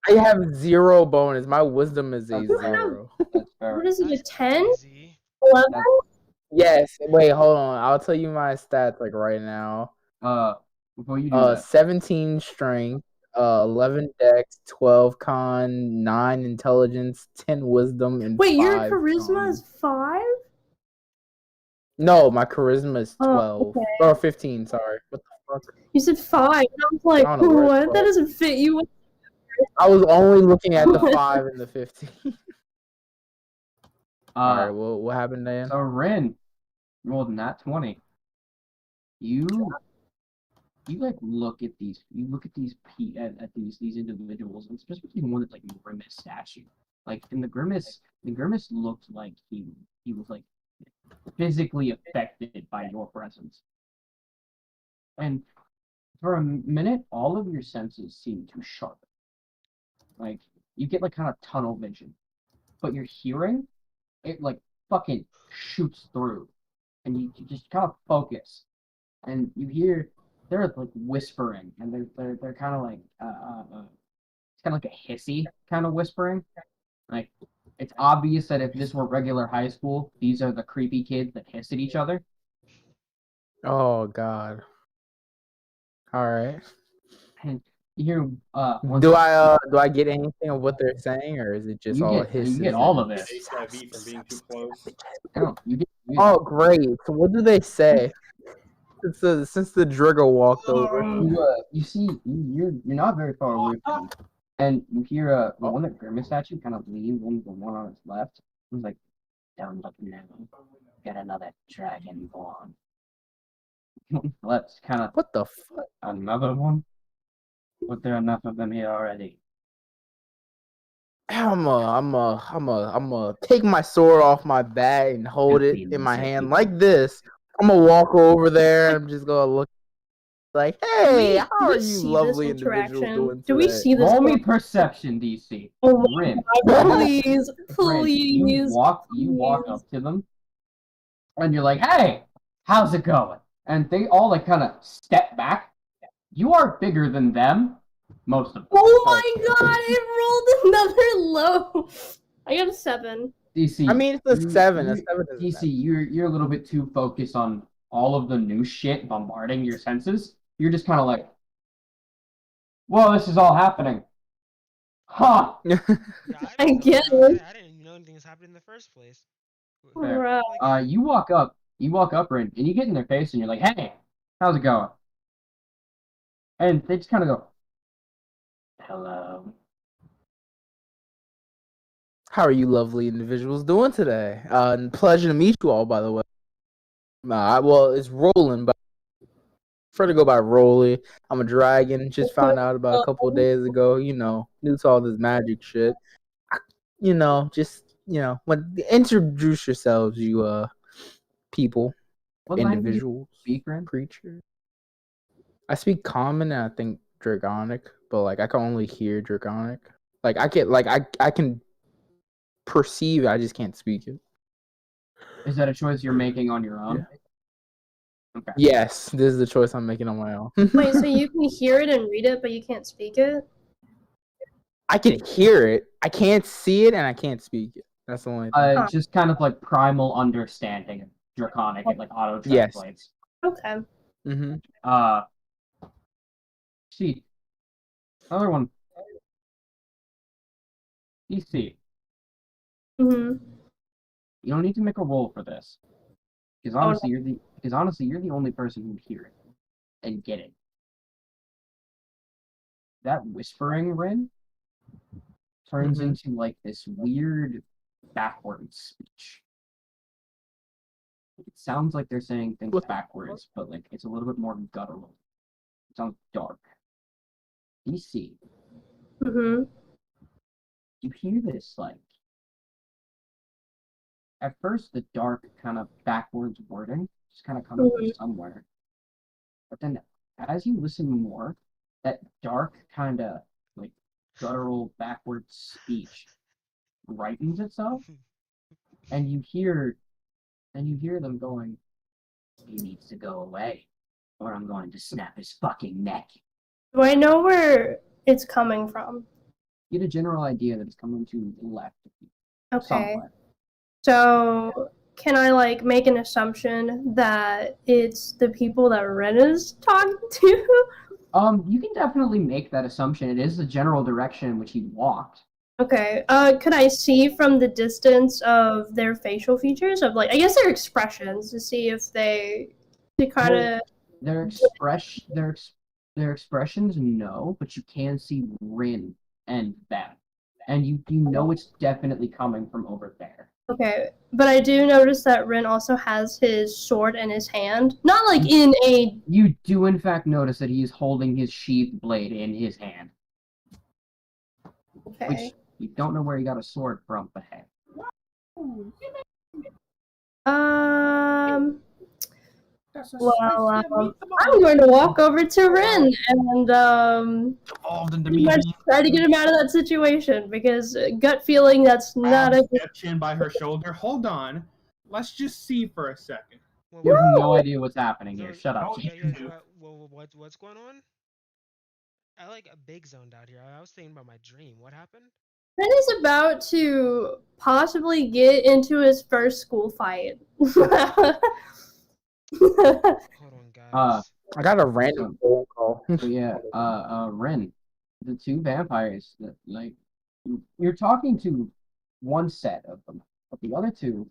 E: I have 0 bonus. My wisdom is a 0.
A: That's fair.
D: What is it, a 10?
B: Easy.
D: 11?
E: Yes. Wait, hold on. I'll tell you my stats like right now.
A: Before you do that.
E: 17 strength, 11 dex, 12 con, 9 intelligence, 10 wisdom, and
D: Wait,
E: 5
D: your charisma
E: charm.
D: is 5?
E: No, my charisma is 12.
D: okay.
E: Or 15, sorry. What the fuck?
D: You said 5, and I was like,
E: I don't know where it's
D: what? That
E: at.
D: doesn't fit you.
E: I was only looking at the 5 and the 15. All right, well, what happened, Dan?
A: So Rin rolled nat 20. You like look at these at these individuals, and especially the one that's like Grimace statue. Like in the Grimace looked like he was like physically affected by your presence. And for a minute, all of your senses seem to sharpen. Like you get like kind of tunnel vision, but your hearing, it like fucking shoots through, and you just kind of focus, and you hear they're like whispering, and they're kind of like it's kind of like a hissy kind of whispering. Like it's obvious that if this were regular high school, these are the creepy kids that hiss at each other.
E: Oh God. All right.
A: And you hear
E: Do I get anything of what they're saying, or is it just
A: you
E: all
A: get
E: hisses?
A: you get all of it.
C: HIV from being too close.
A: No, you get
E: Oh, great. So what do they say? Since the Drigger walked over.
A: you see you're not very far away from them. And you hear the one that Grimace statue kind of leans into the one on his left. He's like, "Don't look now. Get another dragon born." Let's kind of
E: What the fuck?
A: another one. But there are enough of them here already.
E: I'm gonna take my sword off my back and hold it in my hand like this. I'm gonna walk over there and I'm just gonna look like, hey, how are you lovely individuals doing today?
D: Do we see this?
A: Roll me perception, DC.
D: Oh my
A: Rin.
D: God, please,
A: Rin, you
D: please.
A: walk up to them, and you're like, "Hey, how's it going?" And they all like kind of step back. You are bigger than them, most of them.
D: Oh my God, it rolled another low. I got a 7.
A: DC.
E: I mean, it's a 7. A 7 is
A: DC, you're a little bit too focused on all of the new shit bombarding your senses. You're just kind of like, "Whoa, this is all happening." Huh.
B: Yeah,
D: I
B: didn't
D: get
B: know-
D: it.
B: I didn't even know anything was happening in the first place.
A: Fair.
D: Right.
A: You walk up, Rin, and you get in their face, and you're like, "Hey, how's it going?" And they just kind of go, "Hello."
E: How are you lovely individuals doing today? Pleasure to meet you all, by the way. Well, it's Roland, but I prefer to go by Rolly. I'm a dragon. Just found out about a couple of days ago. New to all this magic shit. Introduce yourselves, you people,
A: What language do you
E: individuals,
A: speak, Rin?
E: creatures. I speak Common and I think Draconic, but like I can only hear Draconic. Like I can perceive it, I just can't speak it.
A: Is that a choice you're making on your own?
E: Yeah.
A: Okay.
E: Yes, this is the choice I'm making on my own.
D: Wait, so you can hear it and read it, but you can't speak it?
E: I can hear it. I can't see it and I can't speak it. That's the only thing.
A: Just kind of like primal understanding of Draconic. It like auto
E: Yes.
A: translates.
D: Okay.
E: Mm-hmm.
A: See, another one. DC.
D: Mm-hmm.
A: You don't need to make a roll for this, because honestly, you're the only person who hear it and get it. That whispering, Rin, turns into like this weird backwards speech. It sounds like they're saying things backwards, but like it's a little bit more guttural. It sounds dark. DC,
D: Mm-hmm.
A: you hear this like at first the dark kind of backwards wording just kind of comes from somewhere, but then as you listen more, that dark kind of like guttural backwards speech ripens itself, and you hear them going, "He needs to go away, or I'm going to snap his fucking neck."
D: Do I know where it's coming from?
A: You get a general idea that it's coming to the left.
D: Okay.
A: Somewhere.
D: So, can I like make an assumption that it's the people that Ren is talking to?
A: You can definitely make that assumption. It is the general direction in which he walked.
D: Okay. Could I see from the distance of their facial features, of like, I guess their expressions, to see if they kind of
A: Their Their expressions, no, but you can see Rin and them. And you know it's definitely coming from over there.
D: Okay, but I do notice that Rin also has his sword in his hand. Not like in a.
A: You do, in fact, notice that he is holding his sheathed blade in his hand.
D: Okay.
A: Which you don't know where he got a sword from, but hey.
D: Well, I'm going to walk over to Rin and
C: Evolved into
D: pretty
C: me
D: much
C: being
D: try to get him out of that situation because gut feeling that's not a.
C: steps in by her shoulder. Hold on. Let's just see for a second.
B: Well,
A: You have
B: what-
A: no idea what's happening here.
B: so-
A: Shut up.
C: Oh,
B: Yeah,
C: you
B: yeah.
C: do.
B: What's going on? I like a big zoned out here. I was thinking about my dream. What happened?
D: Rin is about to possibly get into his first school fight.
B: Hold on, guys.
E: I got a random phone call.
A: So yeah, Ren, the two vampires that you're talking to one set of them, but the other two,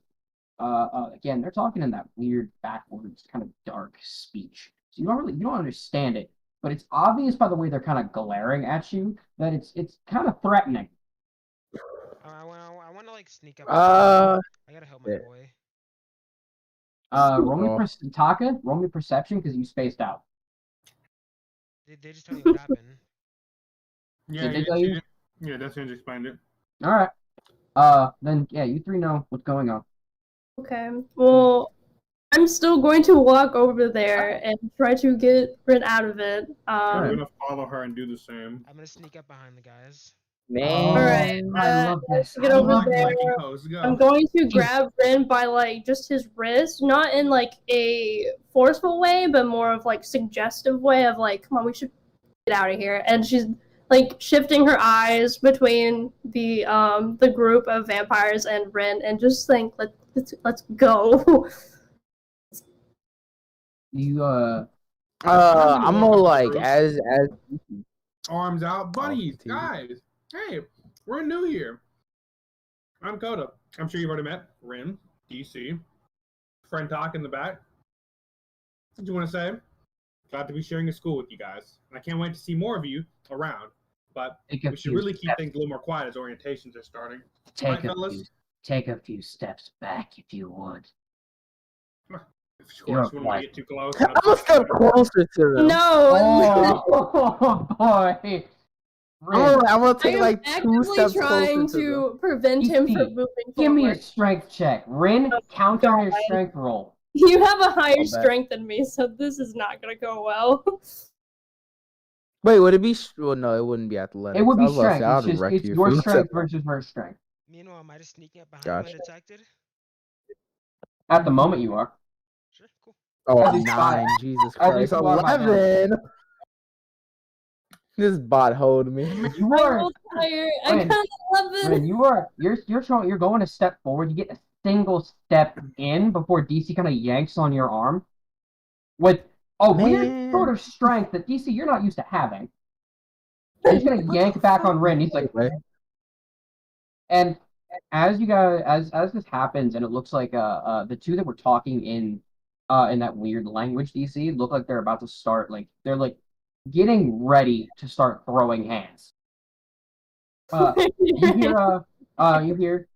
A: again, they're talking in that weird backwards kind of dark speech. So you don't understand it, but it's obvious by the way they're kind of glaring at you that it's kind of threatening.
B: I want to like sneak up.
E: Uh,
B: I gotta help my
E: yeah.
B: boy.
A: Roll me perception because you spaced out.
B: They just tell me what happened.
C: Yeah,
A: Did they tell you?
C: Yeah, Destiny explained it.
A: All right. Then yeah, you three know what's going on.
D: Okay, well, I'm still going to walk over there and try to get Rin out of it.
C: I'm gonna follow her and do the same.
B: I'm gonna sneak up behind the guys.
E: Man.
D: Alright,
A: I love this.
D: get
A: I
D: over
A: love
D: there.
A: this.
C: Host, go.
D: I'm going to grab Rin by like just his wrist, not in like a forceful way, but more of like suggestive way of like, come on, we should get out of here. And she's like shifting her eyes between the group of vampires and Rin, and just think, let's go.
A: You
E: I'm gonna like as
C: Arms out, buddies,
E: continue.
C: guys. Hey, we're new here. I'm Coda. I'm sure you've already met Rin, DC, friend talk in the back. What do you want to say? Glad to be sharing a school with you guys, and I can't wait to see more of you around. But
A: take a
C: we should
A: few
C: really keep
A: steps.
C: things a little more quiet as orientations are starting.
A: Take
C: Right,
A: a
C: fellas?
A: few, take a few steps back if you would.
C: Of
A: You're
C: course, we don't want
A: right.
C: to get too close.
E: I'm gonna step closer to them.
D: No,
A: Oh boy!
E: I'm gonna
D: I
E: take
D: am
E: like 2
D: actively
E: steps
D: trying
E: closer to them.
D: to prevent him from
A: DC,
D: moving
A: Give me a
D: forward.
A: strength check. Rin,
D: Oh,
A: counter his
D: God.
A: strength roll.
D: You have a higher
E: bet.
D: strength than me, so this is not gonna go well.
E: Wait, would it be? Well, no, it wouldn't be athletics.
A: It would
E: I
A: be
E: was about to
A: strength.
E: say,
A: It's
E: I'd
A: just
E: wreck
A: it's
E: you if
A: your
E: you said
A: strength
E: that.
A: versus her strength.
B: Meanwhile, am I just sneaking up behind
E: Gotcha.
B: you undetected?
A: At the moment, you are.
B: Sure, cool.
E: Oh,
A: At least
E: 9. Jesus
A: At least
E: Christ.
A: you are by now.
E: 11. This bot hold me.
A: You
D: I
A: are.
D: rolled higher. I
A: Rin,
D: got 11.
A: Rin, you're going a step forward. You get a single step in before DC kind of yanks on your arm with a weird
E: Man.
A: sort of strength that DC you're not used to having. And he's gonna yank back on Rin. He's like,
E: Anyway.
A: and as you guys, as this happens, and it looks like the two that were talking in that weird language, DC, look like they're about to start they're getting ready to start throwing hands. You hear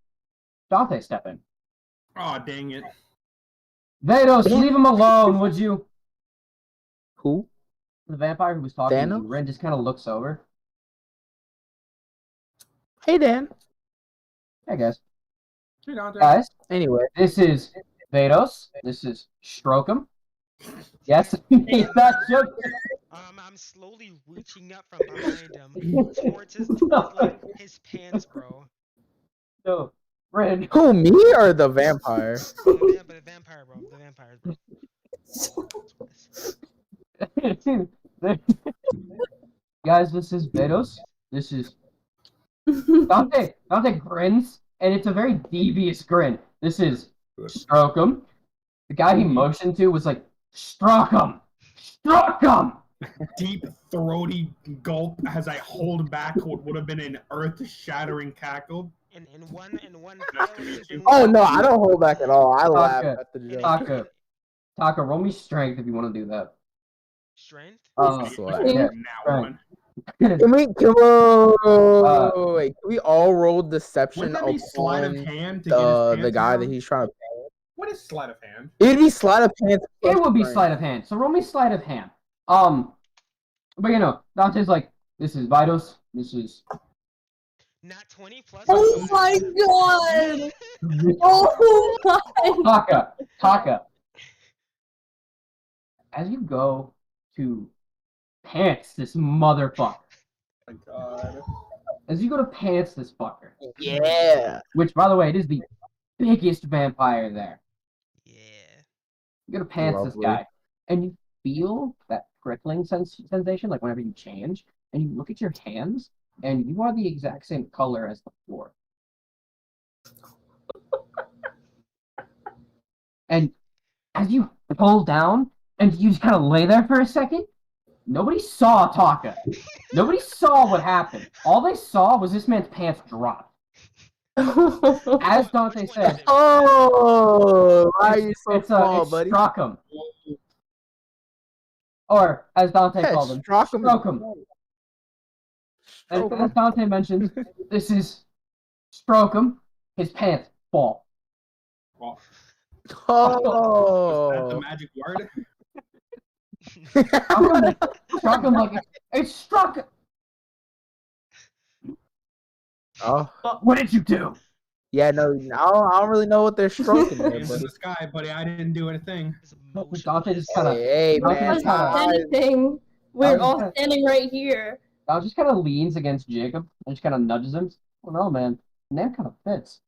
A: Dante step in.
C: Oh, dang it.
A: Vados, leave him alone, would you?
E: Who?
A: The vampire who was talking to you,
E: Thanos?
A: Ren just kind of looks over.
E: Hey, Dan.
A: Hey guys.
C: Hey, Dante.
A: Guys,
E: Anyway.
A: this is Vados. This is Strokem. Yes, he's not joking.
B: I'm slowly reaching up from behind him towards his pants, bro.
A: No, Ren.
E: Who, me or the vampire?
B: The vampire, bro. The vampire, bro.
A: Guys, this is Vados. This is Dante. Dante grins, and it's a very devious grin. This is Strokem. The guy he motioned to was like, Strokem! Strokem!
C: Deep, throaty gulp as I hold back what would have been an earth-shattering cackle.
B: In one
E: Oh, no, I don't hold back at all. I laugh
A: Taka,
E: at the joke.
A: Taka, roll me strength if you want to do that.
B: Strength?
E: Slide.
A: Yeah,
C: Now
A: right.
C: one.
E: Can we can we all roll deception
C: Wouldn't that be sleight of
E: upon
C: hand to get his pants
E: the guy
C: down?
E: that he's trying to?
C: What is sleight of hand?
E: It'd be sleight of pants.
A: It would be
E: plus
A: sleight of hand. So roll me sleight of hand. But you know, Dante's like, this is Vitos. This is.
B: Not 20 plus.
D: Oh my god! Oh my!
A: Taka. As you go to pants this motherfucker.
C: Oh my god.
A: As you go to pants this fucker.
E: Yeah.
A: Which, by the way, it is the biggest vampire there.
B: Yeah.
A: You go to pants this
E: Lovely.
A: guy, and you feel that prickling sensation, like whenever you change, and you look at your hands, and you are the exact same color as the floor. And as you pull down, and you just kind of lay there for a second, nobody saw Taka. Nobody saw what happened. All they saw was this man's pants drop. As Dante
B: Which one
A: says,
B: is it?
E: Oh, why are you so
A: it's
E: small, buddy?
A: struck him. Or, as Dante
E: Yeah,
A: called him,
E: struck him.
A: stroke him. And as Dante mentioned, this is stroke him, his pants fall.
C: Well,
E: Oh.
C: that's the magic word.
A: Struck him like it struck him.
E: Oh.
A: What did you do?
E: Yeah, no, I don't really know what they're stroking there,
C: Into
E: buddy.
C: the sky, buddy. I didn't do anything.
B: It's
A: Dante just
B: motionless.
A: kind of,
E: Hey,
A: Dante
E: man.
A: just kinda-
D: Anything. We're all
A: kinda-
D: standing right here.
A: Dante just kind of leans against Jacob and just kind of nudges him. Oh no, man, the name kind of fits.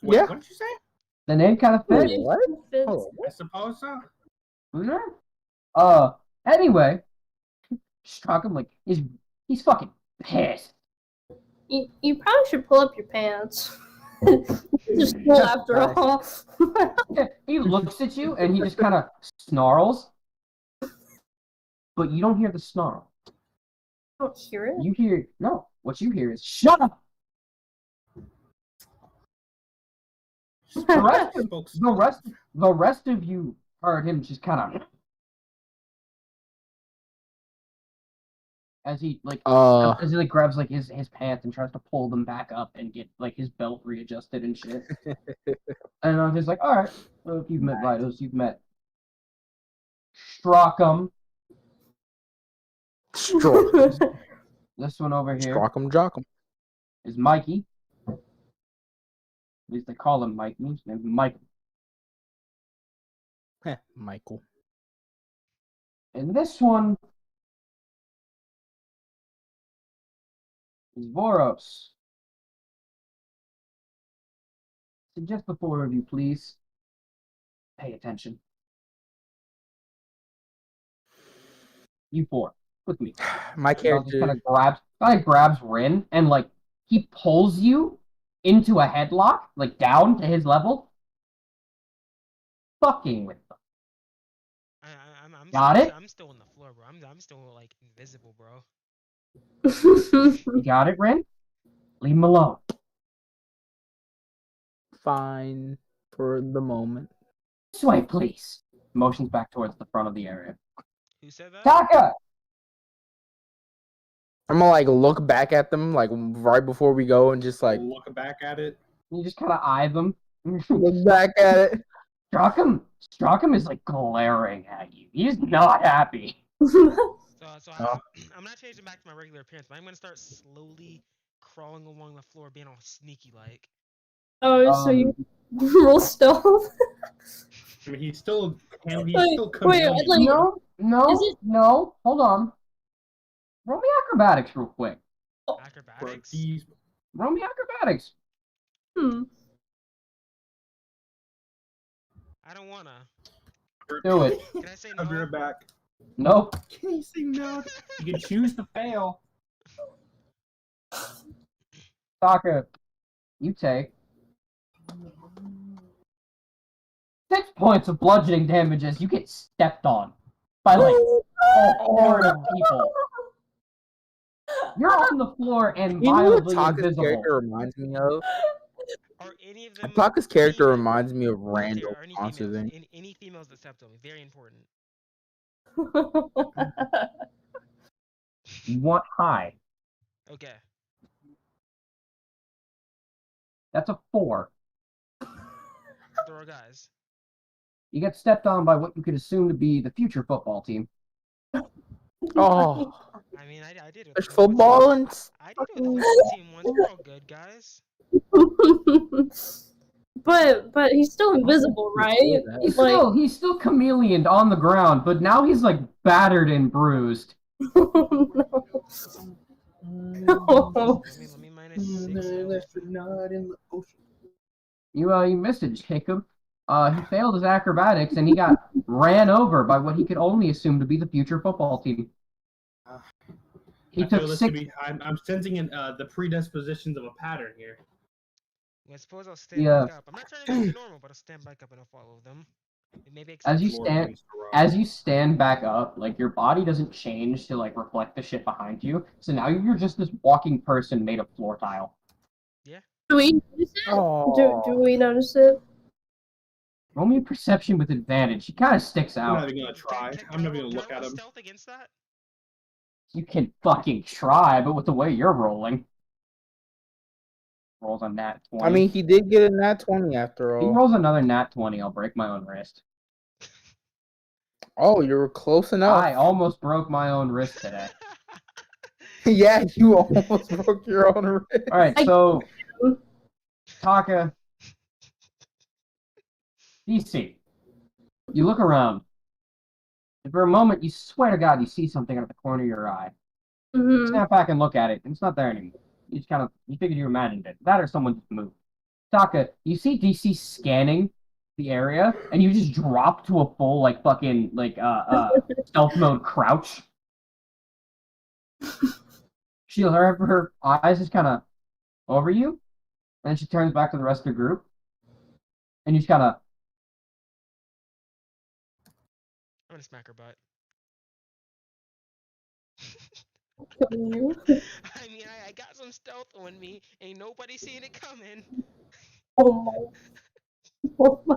C: Wait,
E: Yeah.
C: what did you say?
A: The name kind of fits.
E: Wait, what?
D: Fits.
E: Oh,
C: I suppose so.
A: Anyway, struck him like he's fucking pissed.
D: You probably should pull up your pants. Just pull after all.
A: He looks at you and he just kind of snarls, but you don't hear the snarl.
D: I don't hear it.
A: You hear no. What you hear is shut up. The rest of you heard him just kind of as he grabs like his pants and tries to pull them back up and get like his belt readjusted and shit. And I'm just like, all right, well, if you've met Vitos, you've met Strockham. This one over here
E: Jock 'em.
A: is Mikey. At least they call him Mikey. His name's Michael.
E: Michael.
A: And this one is Voros. So just the four of you, please pay attention. You four, with me.
E: My
A: Just
E: character.
A: kind of grabs Rin and like he pulls you into a headlock, like down to his level. Fucking with them.
B: I'm
A: Got
B: still,
A: it?
B: I'm still on the floor, bro. I'm still like invisible, bro.
A: You got it, Rin? Leave him alone.
E: Fine for the moment.
A: This way, please. Motions back towards the front of the area.
B: Who said that?
A: Taka!
E: I'm gonna like look back at them like right before we go and just like
C: Look back at it.
A: You just kind of eye them.
E: look back at it.
A: Strockham is like glaring at you. He's not happy.
B: So I'm not changing back to my regular appearance, but I'm gonna start slowly crawling along the floor, being all sneaky like.
D: Oh, so you roll stealth?
C: I mean, he's still
D: Wait,
C: chameleon.
D: like- Is it-
A: No. Hold on. Roll me acrobatics real quick.
C: Bro,
B: Acrobatics.
C: he's
A: Roll me acrobatics.
B: I don't wanna.
A: Do it.
B: Can I say
C: I'll be
B: no?
C: right back.
A: Nope.
C: Can you say no? You can choose to fail.
A: Taka, you take 6 points of bludgeoning damage as you get stepped on by like a horde of people. You're on the floor and
E: You know what
A: mildly
E: Taka's
A: invisible.
E: character reminds me of?
B: Are any of them?
E: Taka's character
B: female?
E: reminds me of
B: Dante,
E: Randall
B: are any
E: Monsters
B: females?
E: Inc.
B: Any females that stepped on me? Very important.
A: You want high.
B: Okay.
A: That's a 4.
B: There are guys.
A: You get stepped on by what you could assume to be the future football team.
E: Oh,
B: I mean, I did it.
E: there's
B: with the football
E: football
B: team.
E: and
B: I did it with the football team once. We're all good, guys.
D: but he's still invisible, right?
A: He's
D: Like,
A: still chameleoned on the ground, but now he's like battered and bruised.
D: no.
B: Let me minus 6.
A: You missed it, Jacob. He failed his acrobatics and he got ran over by what he could only assume to be the future football team. He
C: I feel
A: took
C: this
A: 6.
C: to be. I'm sensing the predispositions of a pattern here.
B: I suppose I'll stand
A: Yeah.
B: back up. I'm not turning back to normal, but I'll stand back up and I'll follow them. Maybe
A: As you
B: except-
A: stand, as you stand back up, like your body doesn't change to like reflect the shit behind you. So now you're just this walking person made of floor tile.
D: Do we notice it? Do we notice it?
A: Roll me a perception with advantage. He kind of sticks
C: I'm not
A: out.
C: even gonna try.
B: Can
C: I'm not
B: I
C: even gonna
B: roll-
C: look
B: can I
C: at
B: roll
C: him.
B: Stealth against that?
A: You can fucking try, but with the way you're rolling, rolls a nat 20.
E: I mean, he did get a nat 20 after
A: If he
E: all.
A: rolls another nat 20, I'll break my own wrist.
E: Oh, you were close enough.
A: I almost broke my own wrist today.
E: Yeah, you almost broke your own wrist.
A: All right, so Taka, DC, you look around. And for a moment, you swear to God you see something out of the corner of your eye.
D: Mm-hmm.
A: Snap back and look at it, and it's not there anymore. You figured you imagined it. That or someone just moved. Taka, you see DC scanning the area, and you just drop to a full like fucking like stealth mode crouch. Her eyes just kind of over you, and then she turns back to the rest of the group, and you just kind of.
B: I'm gonna smack her butt.
D: You?
B: I mean, I got some stealth on me. Ain't nobody seeing it coming.
D: Oh my. Oh my.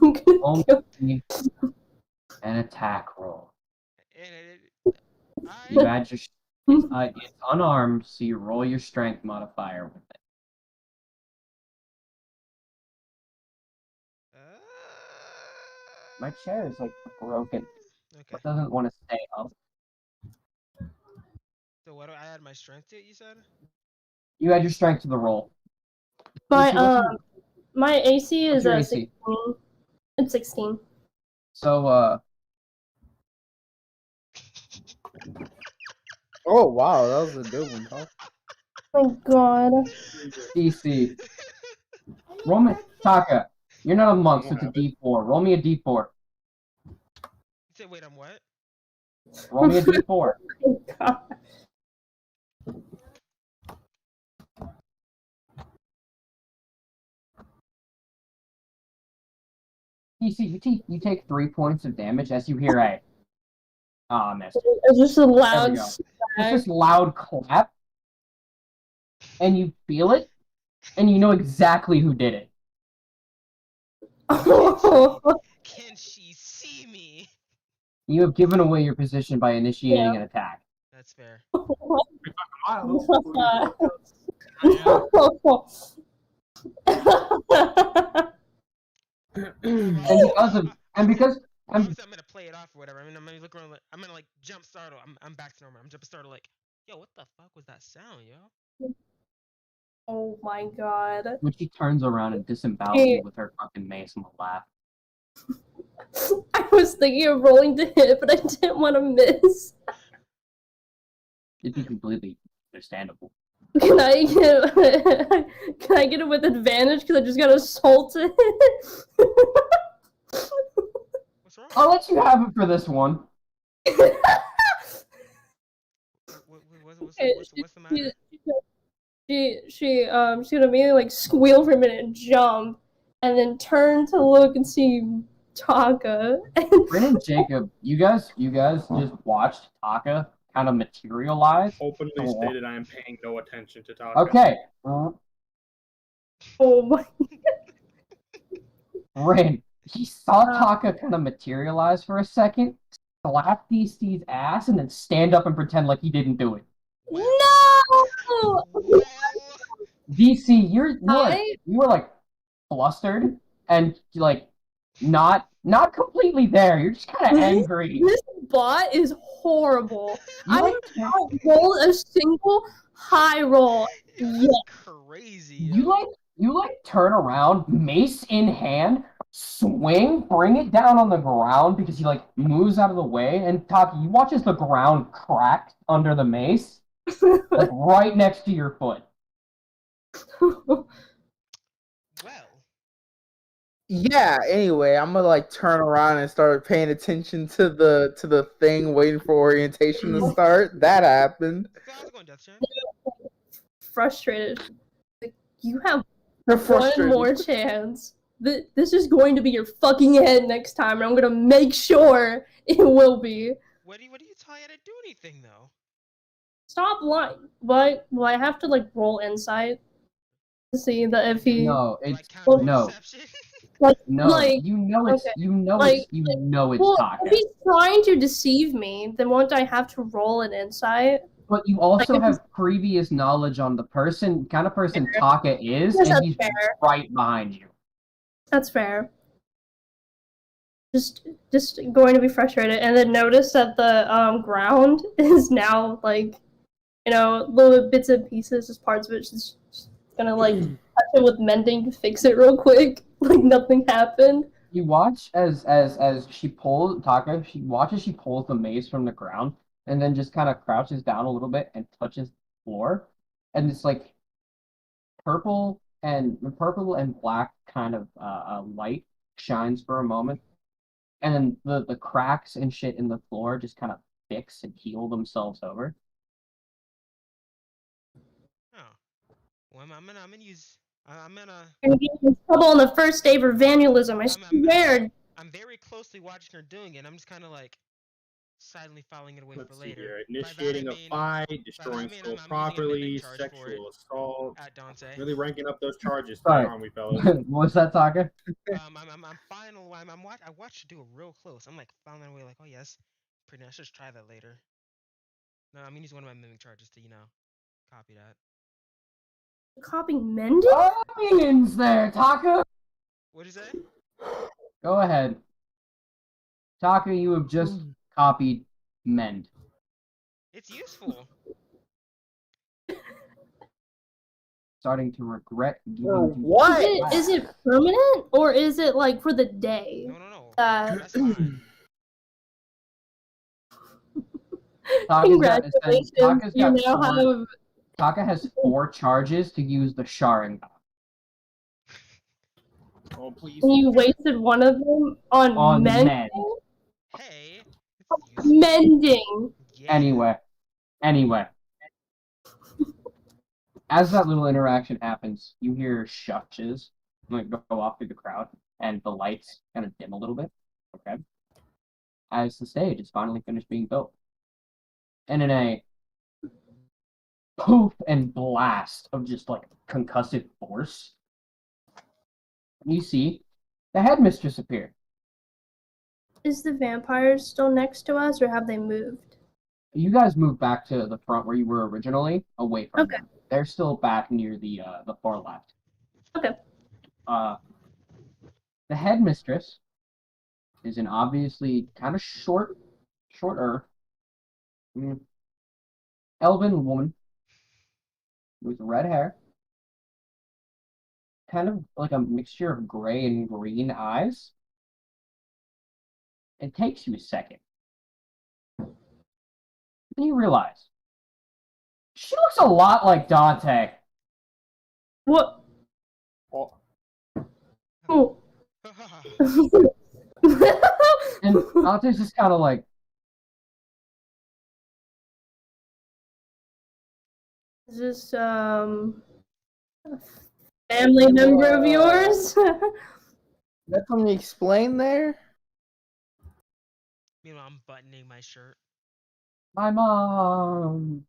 D: I'm gonna
A: Roll
D: kill
A: me an attack roll.
B: And
A: You add your. It's unarmed, so you roll your strength modifier with it. My chair is like broken.
B: Okay.
A: It doesn't want to stay up.
B: So what do I add my strength to? You said.
A: You add your strength to the roll.
D: My
A: DC, what's
D: my AC
A: what's
D: is
A: your
D: 16. It's 16.
A: So
E: Oh, wow, that was a good one, huh?
D: Oh my god.
A: DC. Roll me Taka. You're not a monk, so it's a D4. Roll me a D4.
B: Say, wait, I'm what?
A: Roll me a D4.
D: Oh my god.
A: DC, you take 3 points of damage as you hear a. Ah, missed.
D: It's just a
A: There we
D: loud
A: go. It's
D: smack.
A: this loud clap, and you feel it, and you know exactly who did it.
B: Can she see me?
A: You have given away your position by initiating an attack.
B: That's fair.
A: And because
B: Obviously, I'm gonna play it off or whatever. I mean, I'm gonna look around. I'm gonna like jump startle. I'm back to normal. I'm jump startle like, yo, what the fuck was that sound, yo?
D: Oh my god.
A: when she turns around and disembowels you with her fucking mace and will laugh.
D: I was thinking of rolling to hit, but I didn't want to miss.
A: It'd be completely understandable.
D: Can I get can I get it with advantage because I just got assaulted?
B: What's wrong?
A: I'll let you have it for this one.
B: What's the matter?
D: She's gonna immediately like squeal for a minute and jump, and then turn to look and see Taka.
A: Bryn and Jacob, you guys just watched Taka kind of materialize.
C: Openly stated, I am paying no attention to Taka.
A: Okay.
D: Oh my!
A: Bryn, he saw Taka kind of materialize for a second, slap DC's ass, and then stand up and pretend like he didn't do it.
D: No!
B: Well,
A: DC, you
D: I-
A: were like flustered and like not completely there. You're just kind of angry.
D: This bot is horrible.
A: You
D: I
A: like
D: have not rolled a single high roll yet.
B: crazy.
A: you like turn around, mace in hand, swing, bring it down on the ground because he like moves out of the way, and Taki, you watch as the ground crack under the mace, like right next to your foot.
B: Well,
E: Yeah. Anyway, I'm gonna like turn around and start paying attention to the thing, waiting for orientation to start. That happened.
B: so how's it going, Death Chan?
D: Frustrated. Like, you have
E: They're
D: one
E: frustrated.
D: more chance. This is going to be your fucking head next time, and I'm gonna make sure it will be.
B: What do you tell you to do anything though?
D: Stop lying. But will I have to like roll insight to see that if he
A: No,
B: Like
A: it's
B: counter
A: no,
B: deception?
A: no.
D: like
A: You know it's
D: okay,
A: you know
D: like-
A: it's you know it's
D: well,
A: Taka.
D: if he's trying to deceive me, then won't I have to roll an insight?
A: But you also
D: Like, if
A: have previous knowledge on the kind of person
D: Fair.
A: Taka is,
D: Yes,
A: and
D: that's
A: he's
D: fair.
A: right behind you.
D: That's fair. Just going to be frustrated, and then notice that the ground is now like, little bits and pieces, just parts of it. Just gonna like touch it with mending to fix it real quick, like nothing happened.
A: You watch as she pulls Taka. She pulls the mace from the ground, and then just kind of crouches down a little bit and touches the floor, and it's like purple and black kind of light shines for a moment, and then the cracks and shit in the floor just kind of fix and heal themselves over.
B: Oh. Well, I'm gonna use. I'm gonna.
D: You're gonna get in trouble on the first day for vandalism. I
B: I'm-
D: swear.
B: I'm very closely watching her doing it. I'm just kind of like silently filing it away
C: Let's
B: for
C: see
B: later.
C: here.
B: By that,
C: Initiating
B: I
C: a
B: mean-
C: fight, destroying
B: mean,
C: skull
B: I'm using a
C: properly,
B: mimic charge for it.
C: sexual assault.
B: At Dante.
C: Really ranking up those charges,
A: Sorry.
C: aren't we, fellas?
A: What's that, Taka?
B: I'm final. I watched her do it real close. I'm like filing it away, like, oh yes, pretty nice. Just try that later. No, I'm gonna use one of my mimic charges to copy that.
D: Copying mending?
A: Onions there, Taka.
B: What'd you say?
A: Go ahead, Taka. You have just copied mend.
B: It's useful.
A: Starting to regret giving
E: For
A: you
E: what?
D: Is it permanent or is it like for the day?
B: No.
D: That
B: That's fine.
D: congratulations,
A: Taka's
D: you
A: got
D: now have
A: Taka has 4 charges to use the Sharingan.
C: Oh, please.
D: you wasted one of them on mending.
A: Mend.
B: Hey. It's useful.
D: Mending.
B: Yeah.
A: Anyway. As that little interaction happens, you hear shushes like go off through the crowd, and the lights kind of dim a little bit. Okay. As the stage is finally finished being built. And in a poof and blast of just like concussive force, you see the headmistress appear.
D: Is the vampires still next to us, or have they moved?
A: You guys moved back to the front where you were originally, away from
D: Okay.
A: them. They're still back near the far left.
D: Okay.
A: The headmistress is an obviously kind of shorter, elven woman with red hair, kind of like a mixture of gray and green eyes. It takes you a second. Then you realize she looks a lot like Dante.
D: What?
C: Oh,
D: Oh.
A: And Dante's just kind of like,
D: Is this a family member of yours?
E: That's something you explain there?
B: Meanwhile, I'm buttoning my shirt.
A: my mom.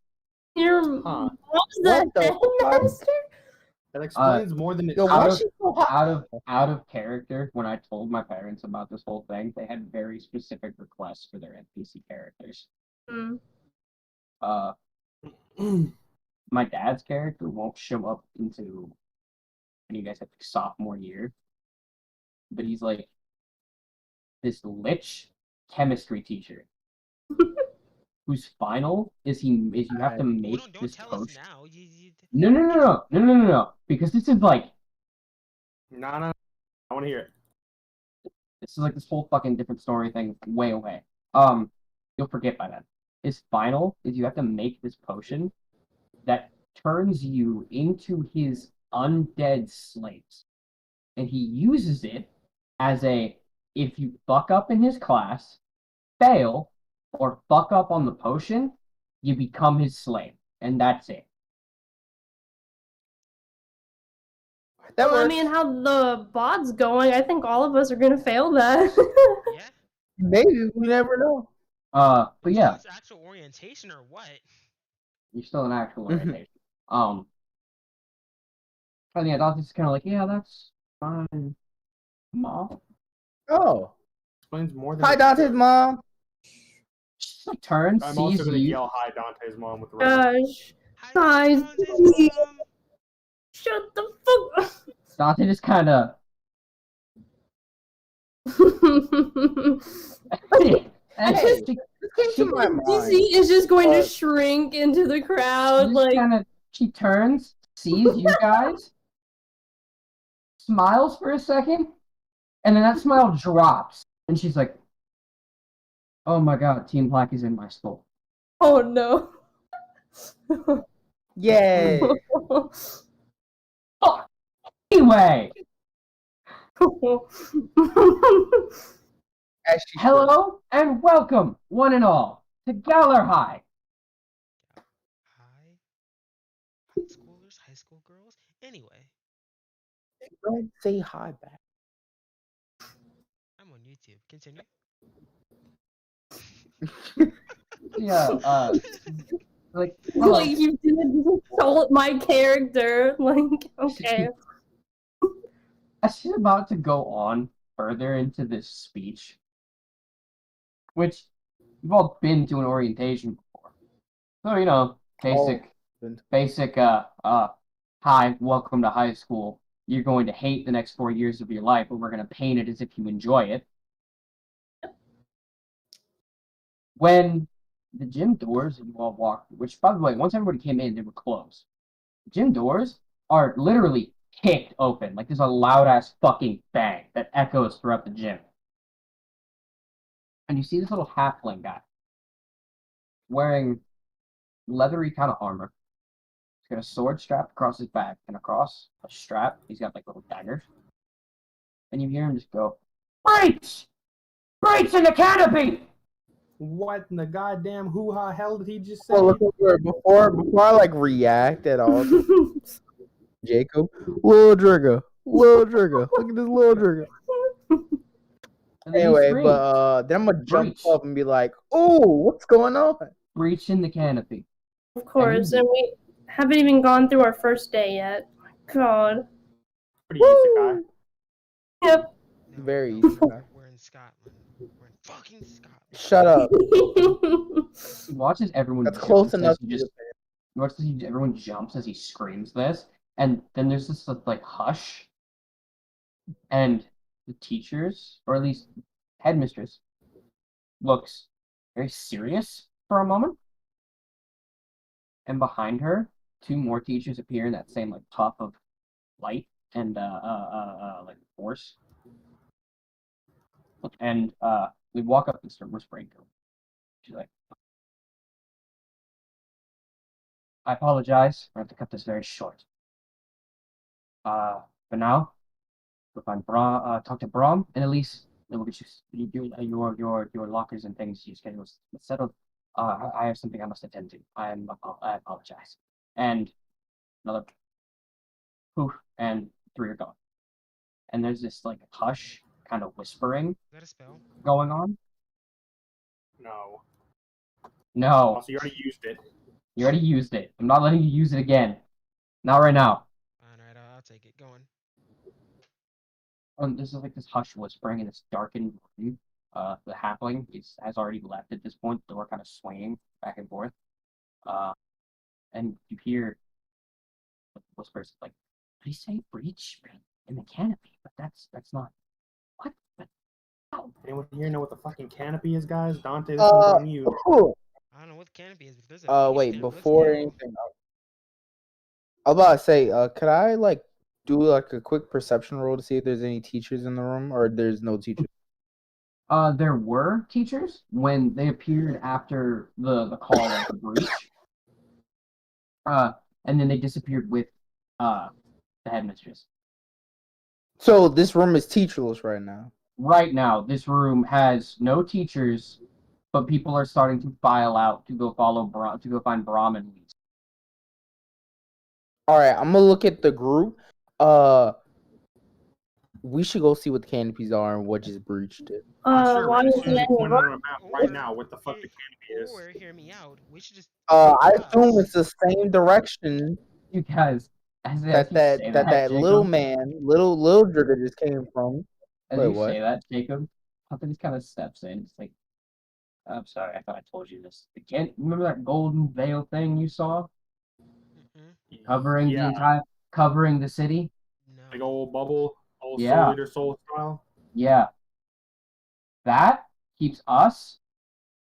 D: Your
E: Huh.
D: mom's the
E: What the fuck?
D: headmaster?
C: that explains more than it
E: Yo, why
C: should.
E: she call
A: out of character, when I told my parents about this whole thing, they had very specific requests for their NPC characters.
D: Hmm.
A: My dad's character won't show up until when you guys have sophomore year, but he's like this lich chemistry teacher whose final is you have to
B: Well,
A: make
B: don't
A: this
B: tell us
A: potion.
B: now.
A: No. Because this is like
C: No. I want to hear it.
A: this is like this whole fucking different story thing way away. You'll forget by then. His final is you have to make this potion that turns you into his undead slaves. And he uses it as a if you fuck up in his class, fail, or fuck up on the potion, you become his slave. And that's it.
E: That
D: Well, I
E: works.
D: mean, how the bot's going, I think all of us are gonna fail that.
B: Yeah.
E: Maybe we never know.
A: But yeah,
B: It's actual orientation or what?
A: you're still an actual orientation. And yeah, Dante's kind of like, yeah, that's fine, mom.
E: Oh,
C: Explains more than
E: hi
C: it
E: Dante's
C: should.
E: mom.
A: She just like turns,
C: I'm
A: sees
C: also gonna
A: you.
C: yell hi Dante's mom with the rest.
D: Gosh.
B: Hi,
D: Guys,
B: Dante's
D: please.
B: mom.
D: Shut the fuck
A: Dante just kind of.
E: Hey, this came to my mind.
D: DC is just going to shrink into the crowd, like.
A: She turns, sees you guys, smiles for a second, and then that smile drops, and she's like, "Oh my god, Team Black is in my soul."
D: Oh no.
E: Yay.
A: Oh, anyway,
E: As she should.
A: hello and welcome, one and all, to Galler High.
B: Hi. High schoolers, high school girls. Anyway,
E: Go ahead and say hi back.
B: I'm on YouTube. Continue.
A: Yeah, like, hello.
D: like you didn't insult my character. Like, okay.
A: As she's about to go on further into this speech, which you've all been to an orientation before. So, you know, basic, hi, welcome to high school. You're going to hate the next 4 years of your life, but we're going to paint it as if you enjoy it. When the gym doors and you all walk, which, by the way, once everybody came in, they were closed. The gym doors are literally kicked open. Like, there's a loud-ass fucking bang that echoes throughout the gym. And you see this little halfling guy wearing leathery kind of armor. He's got a sword strapped across his back, and across a strap, he's got like little daggers. And you hear him just go, "Breach! Breach in the canopy!"
C: What in the goddamn hoo-ha hell did he just say?
E: Well, before I like react at all, Jacob, little Drigger, look at this little Drigger.
A: And then he
E: Anyway,
A: screams,
E: but then I'm gonna jump
A: Breach.
E: up and be like, "Oh, what's going on?"
A: "Breach in the canopy."
D: Of course, and we haven't even gone through our first day yet. God.
C: Pretty isekai.
D: Yep.
B: No,
E: Very
B: no,
E: easy.
B: we're in Scotland. We're in fucking Scotland.
E: Shut up.
A: He watches everyone
E: That's
A: jump
E: close
A: as
E: enough.
A: he everyone jumps as he screams this, and then there's this like hush, and the teachers, or at least headmistress, looks very serious for a moment, and behind her, two more teachers appear in that same like puff of light and like force, and we walk up and start whispering to her. She's like, "I apologize. I have to cut this very short. For now, we'll find talk to Braum, and at least we'll get your lockers and things, your schedules settled. I have something I must attend to. I apologize." And another poof, and three are gone. And there's this like hush, kind of whispering
B: Is that a spell?
A: going on.
C: No.
A: No,
C: Also, you already used it.
A: you already used it. I'm not letting you use it again. Not right now.
B: Alright, I'll take it. Go on.
A: This is like this hush whispering, and it's darkened room. The halfling has already left at this point. The door kind of swinging back and forth. And you hear whispers like, "What do you say? Breach in the canopy?" But that's not what. But how?
C: Anyone here know what the fucking canopy is, guys? Dante, this one's on you.
B: I don't know what the canopy is, but there's a beast
E: wait,
B: there.
E: before
B: Let's go.
E: anything, I was about to say, could I like do like a quick perception roll to see if there's any teachers in the room, or there's no teachers?
A: There were teachers when they appeared after the call of the breach. And then they disappeared with the headmistress.
E: So this room is teacherless right now.
A: Right now, this room has no teachers, but people are starting to file out to go to go find Brahmin leads.
E: All right, I'm gonna look at the group. We should go see what the canopies are and what just breached it.
C: Sure,
D: why
C: Ren,
D: is
C: as soon as you
D: it
C: point it on a map right now what the fuck the canopy is.
B: Or hear me out. We should just.
E: I assume it's the same direction
A: You guys, as you
E: that
A: say
E: that little man, little Jigger just came from.
A: As
E: Wait,
A: you
E: what?
A: say that, Jacob, something just kind of steps in. It's like, I'm sorry, I thought I told you this. Remember that golden veil thing you saw covering covering the city?
B: No.
C: Big old bubble, old
A: Yeah.
C: Soul Eater Soul style.
A: Yeah. That keeps us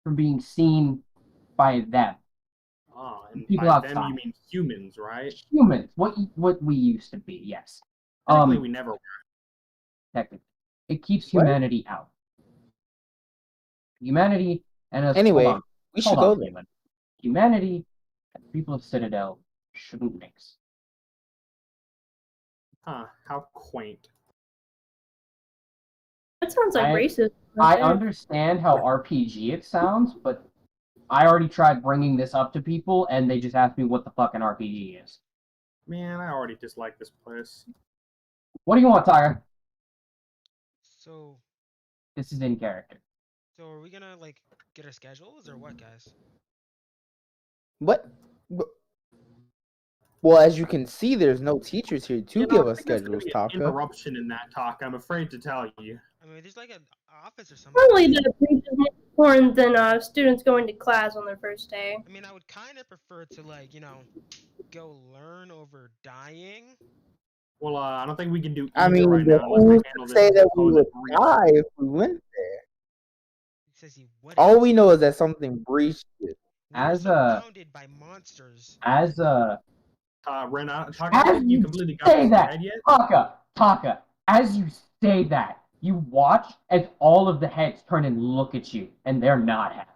A: from being seen by them.
C: Oh, and
A: People
C: by
A: outside.
C: them you mean humans, right?
A: Humans, what we used to be, yes.
C: Technically, we never were.
A: Technically. It keeps
E: What?
A: humanity out. Humanity and us.
E: Anyway,
A: hold on,
E: we
A: hold
E: should
A: on,
E: go there.
A: Caitlin. Humanity and the people of Citadel shouldn't mix.
C: Huh, how quaint.
D: That sounds like
A: I-
D: racist.
A: I understand how RPG it sounds, but I already tried bringing this up to people, and they just asked me what the fuck an RPG is.
C: Man, I already dislike this place.
A: What do you want, Tiger?
B: So,
A: This is in character.
B: so are we gonna like get our schedules or what, guys?
E: What? Well, as you can see, there's no teachers here to give us
C: I think there's gonna
E: schedules,
C: be an
E: Taka.
C: interruption in that talk, I'm afraid to tell you.
B: I mean, there's like an office or something.
D: Probably the breach is more important than students going to class on their first day.
B: I mean, I would kind of prefer to like go learn over dying.
C: Well, I don't think we can do
E: I
C: either
E: mean,
C: right now unless
E: who's
C: we handle
E: to
C: this
E: say that we
C: supposed
E: would
C: breach.
E: die if we went there?
B: He says he would.
E: All we know is that something breached it.
A: As
B: surrounded by monsters.
A: As
C: Ren,
A: As
C: you
A: you
C: completely got
A: say
C: this in your
A: that,
C: head yet?
A: Taka, as you say that, you watch as all of the heads turn and look at you, and they're not happy.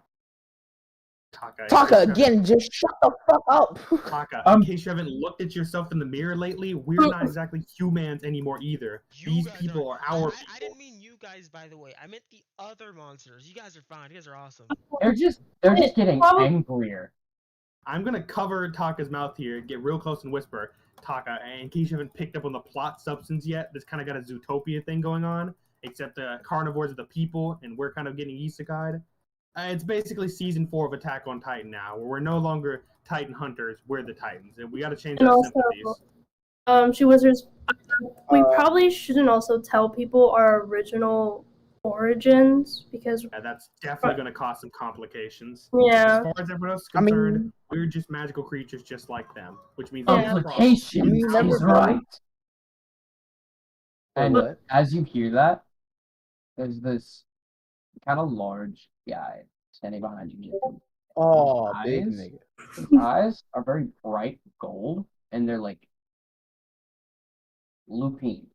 E: Taka, again, just shut the fuck up.
C: Taka, in case you haven't looked at yourself in the mirror lately, we're not exactly humans anymore either. These
B: guys
C: people are our people.
B: I didn't mean you guys, by the way. I meant the other monsters. You guys are fine. You guys are awesome.
A: They're just getting angrier.
C: I'm gonna cover Taka's mouth here, get real close and whisper, Taka, and in case you haven't picked up on the plot substance yet, this kind of got a Zootopia thing going on, except the carnivores are the people, and we're kind of getting isekai'd. It's basically season 4 of Attack on Titan now, where we're no longer Titan hunters, we're the Titans, and we gotta change
D: And
C: our
D: also,
C: sympathies.
D: She Wizards, we probably shouldn't also tell people our original origins because
C: That's definitely gonna cause some complications.
D: Yeah.
C: As far as everyone else is concerned, we're just magical creatures just like them, which means
A: Complication is right. And
E: What?
A: as you hear that, there's this kind of large guy standing behind you, Jacob.
E: Oh,
A: His
E: big
A: eyes-
E: nigga.
A: His eyes are very bright gold, and they're like lupine.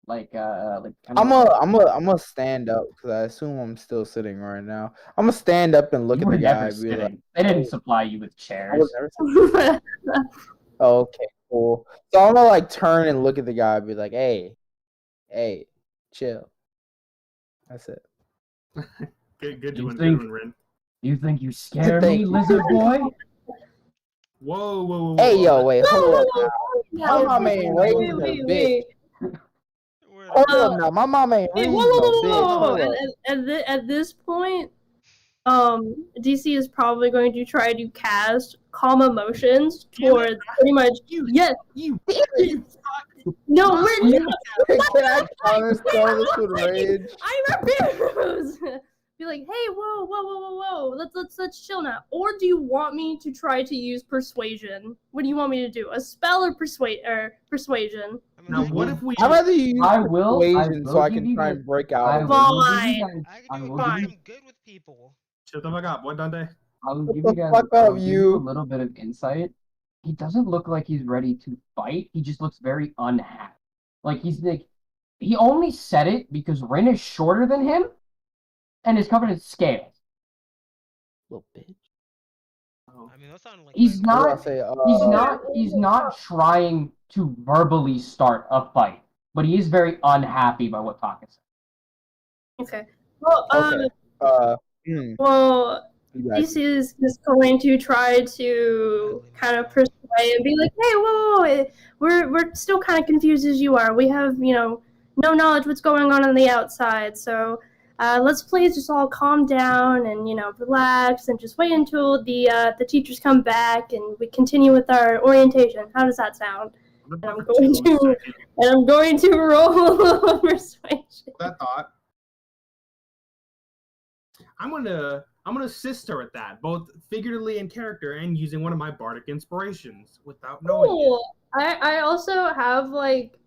A: Like kind
E: I'm gonna stand up because I assume I'm still sitting right now. I'm gonna stand up and look
A: you
E: at
A: were
E: the guy.
A: never
E: And be like,
A: sitting. They didn't supply you with
E: I
A: chairs.
E: was never sitting. Oh, okay, cool. So I'm gonna like turn and look at the guy and be like, hey, chill. That's it.
C: Good
A: You
C: one,
A: think-
C: Ren.
A: You think you scare
E: Thank
A: me,
E: you.
A: lizard boy?
C: Whoa.
E: Hey, yo, wait, hold up.
D: No,
E: My mom ain't raising a bitch.
B: We're
E: Hold up now. My mom ain't
D: Wait,
E: raising
D: whoa,
E: no
D: whoa,
E: bitch.
D: whoa, whoa,
E: Hold up.
D: whoa. At this point, DC is probably going to try to cast calm emotions towards pretty much
C: You
D: No, we're not.
E: Can I counterspell this with rage?
D: I refuse. Be like, hey, whoa. Let's chill now. Or do you want me to try to use persuasion? What do you want me to do? A spell or persuasion?
B: I mean,
C: Now, what if we?
E: I'd rather you use
A: I will
E: persuasion so I
A: give
E: can
A: you
E: try
A: guys-
E: and break
A: I
E: out.
A: will give you
D: Fine.
A: guys.
B: I
A: I
B: can do
A: will
B: it
A: give
B: because
A: you.
B: I'm good with people.
C: Shut the fuck up. What, Dante?
A: I will
E: Shut
A: give
E: the
A: you guys.
E: fuck
A: I
E: up,
A: will give
E: you.
A: a little bit of insight. He doesn't look like he's ready to fight. He just looks very unhappy. Like he's like. He only said it because Rin is shorter than him, and is covered in scales.
E: Little bitch.
B: I mean, those sound like
A: He's
B: vital-
E: What do I
A: not.
E: say?
A: He's not trying to verbally start a fight, but he is very unhappy by what Taka said.
D: Okay. Well,
E: Okay.
D: well,
E: You guys-
D: DC is just going to try to kind of persuade and be like, hey, whoa, we're still kind of confused as you are. We have, no knowledge what's going on the outside. So let's please just all calm down and, relax and just wait until the teachers come back and we continue with our orientation. How does that sound? And I'm going to roll persuasion.
C: That thought. I'm gonna assist her at that, both figuratively in character and using one of my bardic inspirations without knowing it.
D: Cool. I also have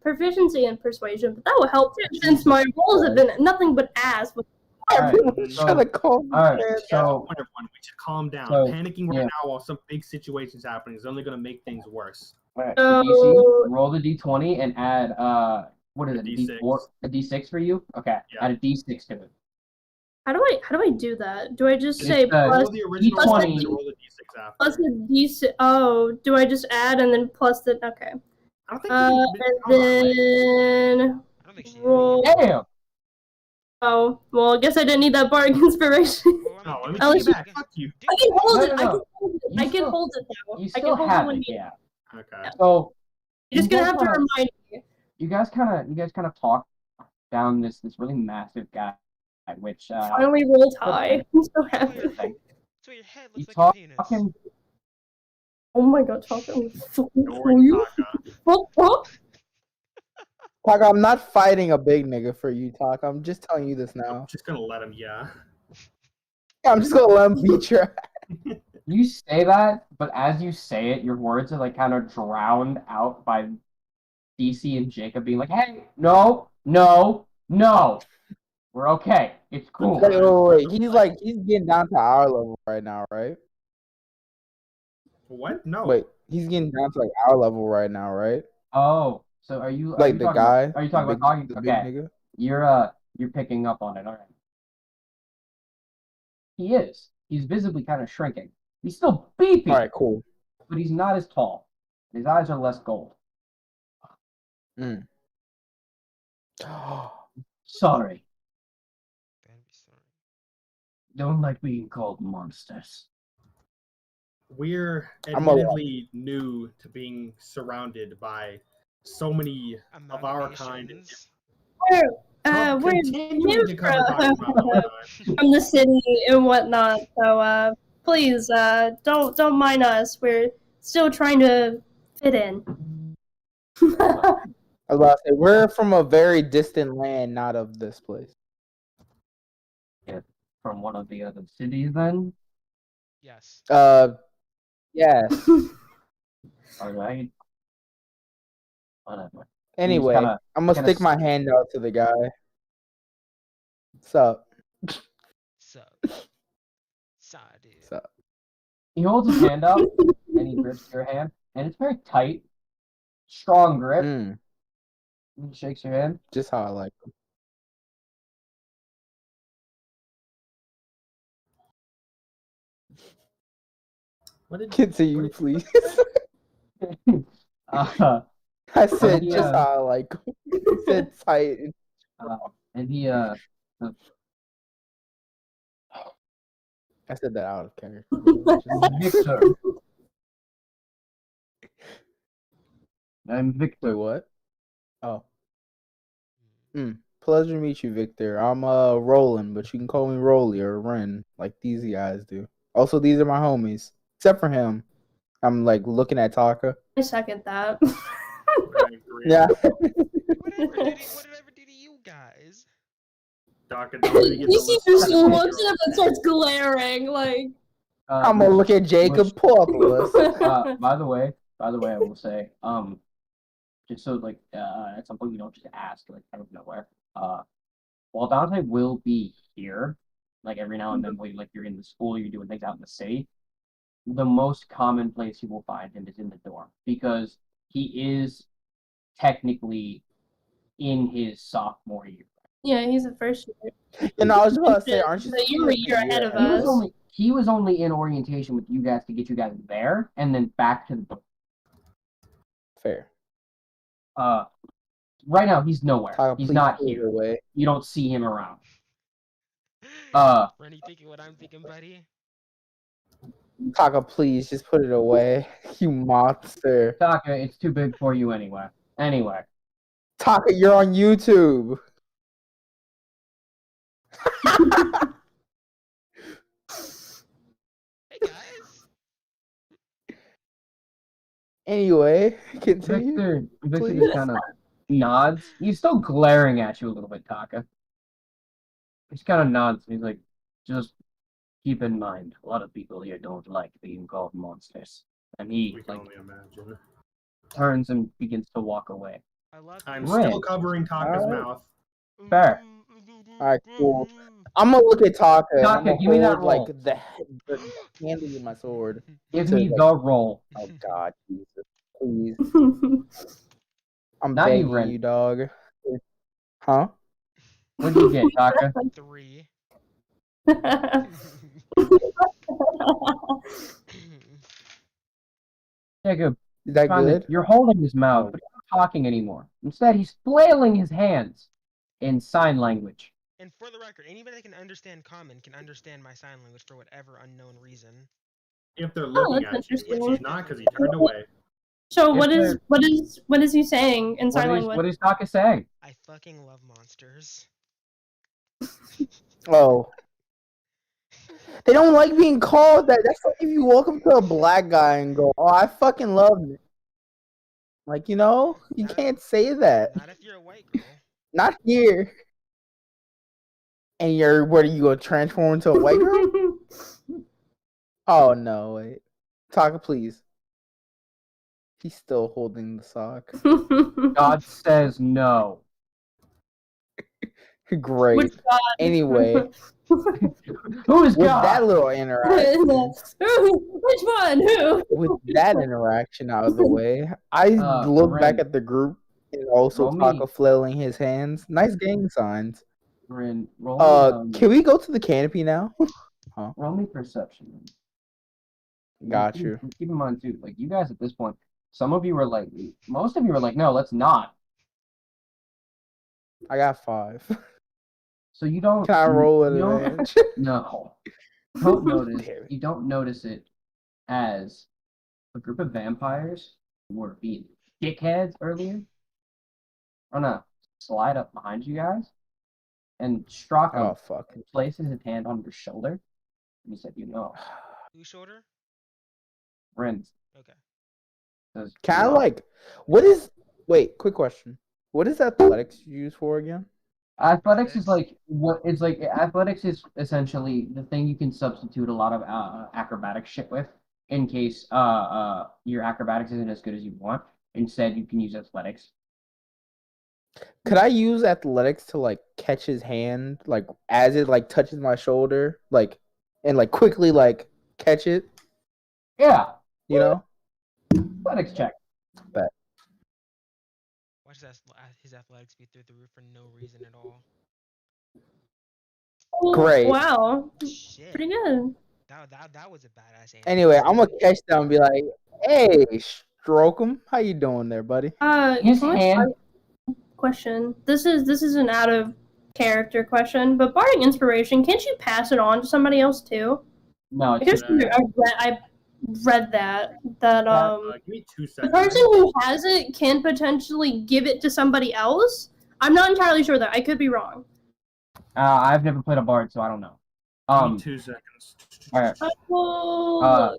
D: proficiency in persuasion, but that will help too since my rolls have been nothing but ass. With
E: Everyone's
A: so-
E: trying to call me.
A: All right,
E: man.
A: so
C: Everyone, we should calm down.
A: So,
C: Panicking right
A: yeah.
C: now while some big situation's happening is only gonna make things worse.
A: all right,
D: So-
A: DC, roll the D20 and add what is
C: A
A: it?
C: D6.
A: D4, a D6 for you? Okay,
C: Yeah.
A: add a D6 to it.
D: how do I do that? Do I just
A: It's,
D: say
A: uh,
D: plus
C: Roll the original
A: D20.
C: and then roll the d6 after.
D: plus a d6? Oh, do I just add and then plus the? Okay.
C: I don't think
D: And
C: hold on, wait.
D: then
B: I don't think she.
D: roll.
A: Damn.
D: Oh, well, I guess I didn't need that bardic inspiration.
B: Well,
C: No, let me
D: I'll
C: take it
D: let
C: back. Fuck you.
D: I can hold
A: No,
D: it.
A: no,
D: I
A: no.
D: can hold it.
A: You
D: I can
A: still-
D: hold it now.
A: You
D: I
A: still
D: can hold
A: have
D: it when
A: it,
D: you.
A: yeah.
C: Okay.
A: So
D: You're just
A: you
D: gonna
A: guys
D: have to
A: kinda-
D: remind me.
A: you guys kind of talk down this really massive guy, which
D: Finally rolled high. I'm so happy.
A: good thing.
B: So your head
A: You
B: looks like a penis.
A: talking.
D: Oh my god, Taka, I'm fucking
C: Don't
D: kill
C: worry,
D: you.
C: Taka.
D: What?
E: Taka, I'm not fighting a big nigga for you, Taka. I'm just telling you this
C: I'm
E: now.
C: just gonna let him, yeah.
E: I'm just gonna let him beat your ass.
A: You say that, but as you say it, your words are kind of drowned out by DC and Jacob being like, "Hey, no, we're okay. It's cool."
E: Wait. He's getting down to our level right now, right?
C: What? No.
E: Wait, he's getting down to our level right now, right?
A: Oh, so are you
E: Like the
A: talking
E: guy.
A: About, are you talking
E: the
A: about
E: big,
A: talking?
E: the
A: Okay,
E: big nigga?
A: you're picking up on it. All right. He is. He's visibly kind of shrinking. He's still beefy,
E: All right, cool.
A: but he's not as tall. His eyes are less gold. Sorry,
B: Better be sorry.
A: don't like being called monsters.
C: We're
E: I'm a-
C: admittedly new to being surrounded by so many of our kind.
B: Amalgamations.
D: We're
C: Continuing
D: new
C: to cover talking about all the time.
D: from the city and whatnot, so please don't mind us. We're still trying to fit in.
E: I was about to say, we're from a very distant land, not of this place.
A: From one of the other cities, then.
B: Yes.
E: Yes.
A: All right. Whatever.
E: Anyway,
A: kinda-
E: I'm gonna
A: kinda
E: stick my hand out to the guy. What's up?
B: Sup. Side dude.
E: What's up?
A: He holds his hand out and he grips your hand, and it's very tight, strong grip. He shakes your hand.
E: Just how I like them.
C: What did
E: Continue,
C: what did-
E: please. I said
A: he,
E: just how I like them. He said tight.
A: And he
E: I said that out of character.
A: Victor. I'm
E: Wait,
A: Victor.
E: what? Oh. Pleasure to meet you, Victor. I'm Roland, but you can call me Rolly or Ren, like these guys do. Also, these are my homies. Except for him. I'm looking at Taka.
D: I second that.
C: Right,
E: Yeah.
B: Whatever did he do to you guys?
C: Taka, don't let me get the
D: DC
C: list.
D: just looks at him and starts glaring, like.
E: I'm gonna look at Jacob. Pull out the list.
A: By the way, I will say, just so like at some point you don't just ask like out of nowhere. While Dante will be here, like every now and then, when like you're in the school, you're doing things out in the city. The most common place you will find him is in the dorm because he is technically in his sophomore year.
D: Yeah, he's a first year.
E: And I was about to say, aren't you?
D: So you're a year ahead of
A: He was
D: us.
A: only in orientation with you guys to get you guys there and then back to the dorm.
E: Fair.
A: Right now he's nowhere.
E: Taka,
A: He's
E: please
A: not
E: pull it
A: here.
E: away.
A: You don't see him around.
B: Ren, you thinking what I'm thinking, buddy?
E: Taka, please just put it away. You monster.
A: Taka, it's too big for you anyway. Anyway.
E: Taka, you're on YouTube.
B: Hey guys.
E: Anyway, continue.
A: Victor just kind of nods. He's still glaring at you a little bit, Taka. He just kind of nods. He's like, just keep in mind, a lot of people here don't like being called monsters. And he
C: We can
A: like
C: only imagine.
A: turns and begins to walk away.
B: I love
C: I'm
B: you.
C: still covering Taka's
E: Alright.
C: mouth.
A: Fair.
E: Alright, cool. I'm gonna look at Taka. and
A: Taka,
E: I'm gonna
A: give me that
E: hold,
A: roll.
E: like the handle with my sword.
A: Give
E: To,
A: me
E: like-
A: the roll.
E: Oh God, Jesus, please! I'm
A: Not you,
E: begging
A: Ren.
E: you, dog. Huh?
A: What'd you get, Taka?
B: 3.
A: Jacob,
E: Is that good?
A: you're holding his mouth, but he's not talking anymore. Instead, he's flailing his hands in sign language.
B: And for the record, anybody that can understand common can understand my sign language for whatever unknown reason.
C: If they're looking
D: that's
C: at you, which
D: interesting.
C: he's not because he turned away.
D: So
A: If
D: what is he saying in sign language?
A: What is Taka saying?
B: I fucking love monsters.
E: Oh, they don't like being called that. That's like if you walk up to a black guy and go, "Oh, I fucking love it." Like, you know, you can't say that.
B: Not if you're a white girl.
E: Not here. And what are you gonna transform into a white girl? Oh no, wait. Taka, please. He's still holding the sock.
A: God says no.
E: Great.
D: Which God?
E: Anyway,
A: Who is
E: with
A: God?
E: that little interaction,
D: Which one? Who?
E: with that interaction out of the way, I look back
A: Ren,
E: at the group and also
A: roll me.
E: Taka flailing his hands. Nice gang signs.
A: Ren, roll me,
E: Can we go to the canopy now?
A: roll me perception.
E: Got you.
A: Keep in mind too, like you guys at this point, most of you were like, no, let's not.
E: I got 5.
A: So you don't.
E: Can I roll
A: you
E: an
A: don't-
E: advantage?
A: No. Don't notice.
E: Damn it.
A: You don't notice it as a group of vampires who were being dickheads earlier. On a slide up behind you guys, and Straka
E: Oh fuck.
A: places his hand on your shoulder, and he said, "You know,
B: Who's shorter?
A: Ren's."
B: Okay.
A: Says,
E: Can I
A: "No."
E: like? What is? Wait, quick question. What is athletics used for again?
A: Athletics is like what it's like. Athletics is essentially the thing you can substitute a lot of acrobatic shit with, in case your acrobatics isn't as good as you want. Instead, you can use athletics.
E: Could I use athletics to like catch his hand, like as it like touches my shoulder, like and like quickly like catch it?
A: Yeah,
E: You know?
A: athletics check.
B: Watch his athletics be through the roof for no reason at all.
E: Great.
D: Wow.
B: Shit.
D: Pretty good.
B: That was a badass answer.
E: Anyway, I'm gonna catch them and be like, "Hey, stroke him. How you doing there, buddy?"
A: His
D: can I
A: hand.
D: question. This is an out of character question, but barring inspiration, can't you pass it on to somebody else too?
A: No,
D: I guess I read that
C: Give me 2
D: the
C: seconds.
D: person who has it can potentially give it to somebody else. I'm not entirely sure though. I could be wrong.
A: I've never played a bard, so I don't know.
C: Give me 2 seconds.
A: All right.
D: I will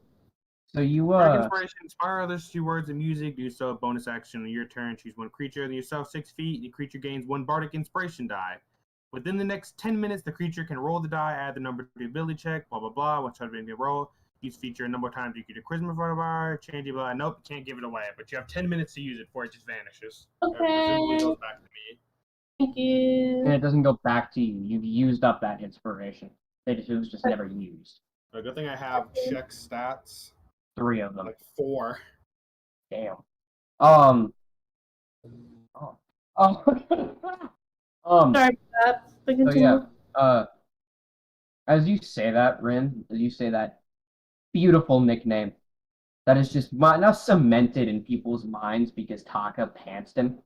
A: So you
C: Bardic Inspiration, inspire others to words and music. Do so. Bonus action on your turn. Choose one creature and yourself 6 feet. The creature gains 1 Bardic Inspiration die. Within the next 10 minutes, the creature can roll the die, add the number to the ability check, blah, blah, blah. Once trying to roll, use feature a number of times you get your charisma for a bar, change it, blah. Nope, can't give it away. But you have 10 minutes to use it before it just vanishes. Or presumably
D: Okay.
C: goes back to me.
D: Thank you.
A: and it doesn't go back to you. You've used up that inspiration. It was just never used.
C: A good thing I have check stats.
A: 3 of them.
C: Like 4.
A: Damn. Oh.
D: Sorry about that. But
A: So
D: continue.
A: yeah. As you say that, Rin, as you say that beautiful nickname that is just now cemented in people's minds because Taka pantsed him.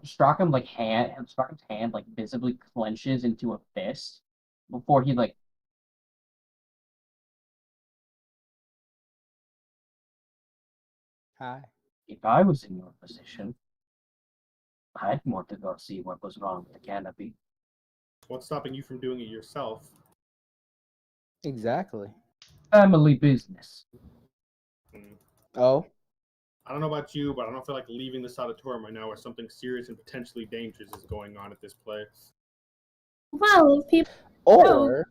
A: Stracham's hand like visibly clenches into a fist before he like.
E: Hi.
A: If I was in your position, I'd want to go see what was wrong with the canopy.
C: What's stopping you from doing it yourself?
E: Exactly.
A: Family business.
E: Oh.
C: I don't know about you, but I don't feel like leaving this auditorium right now where something serious and potentially dangerous is going on at this place.
D: Well, if people
E: Or,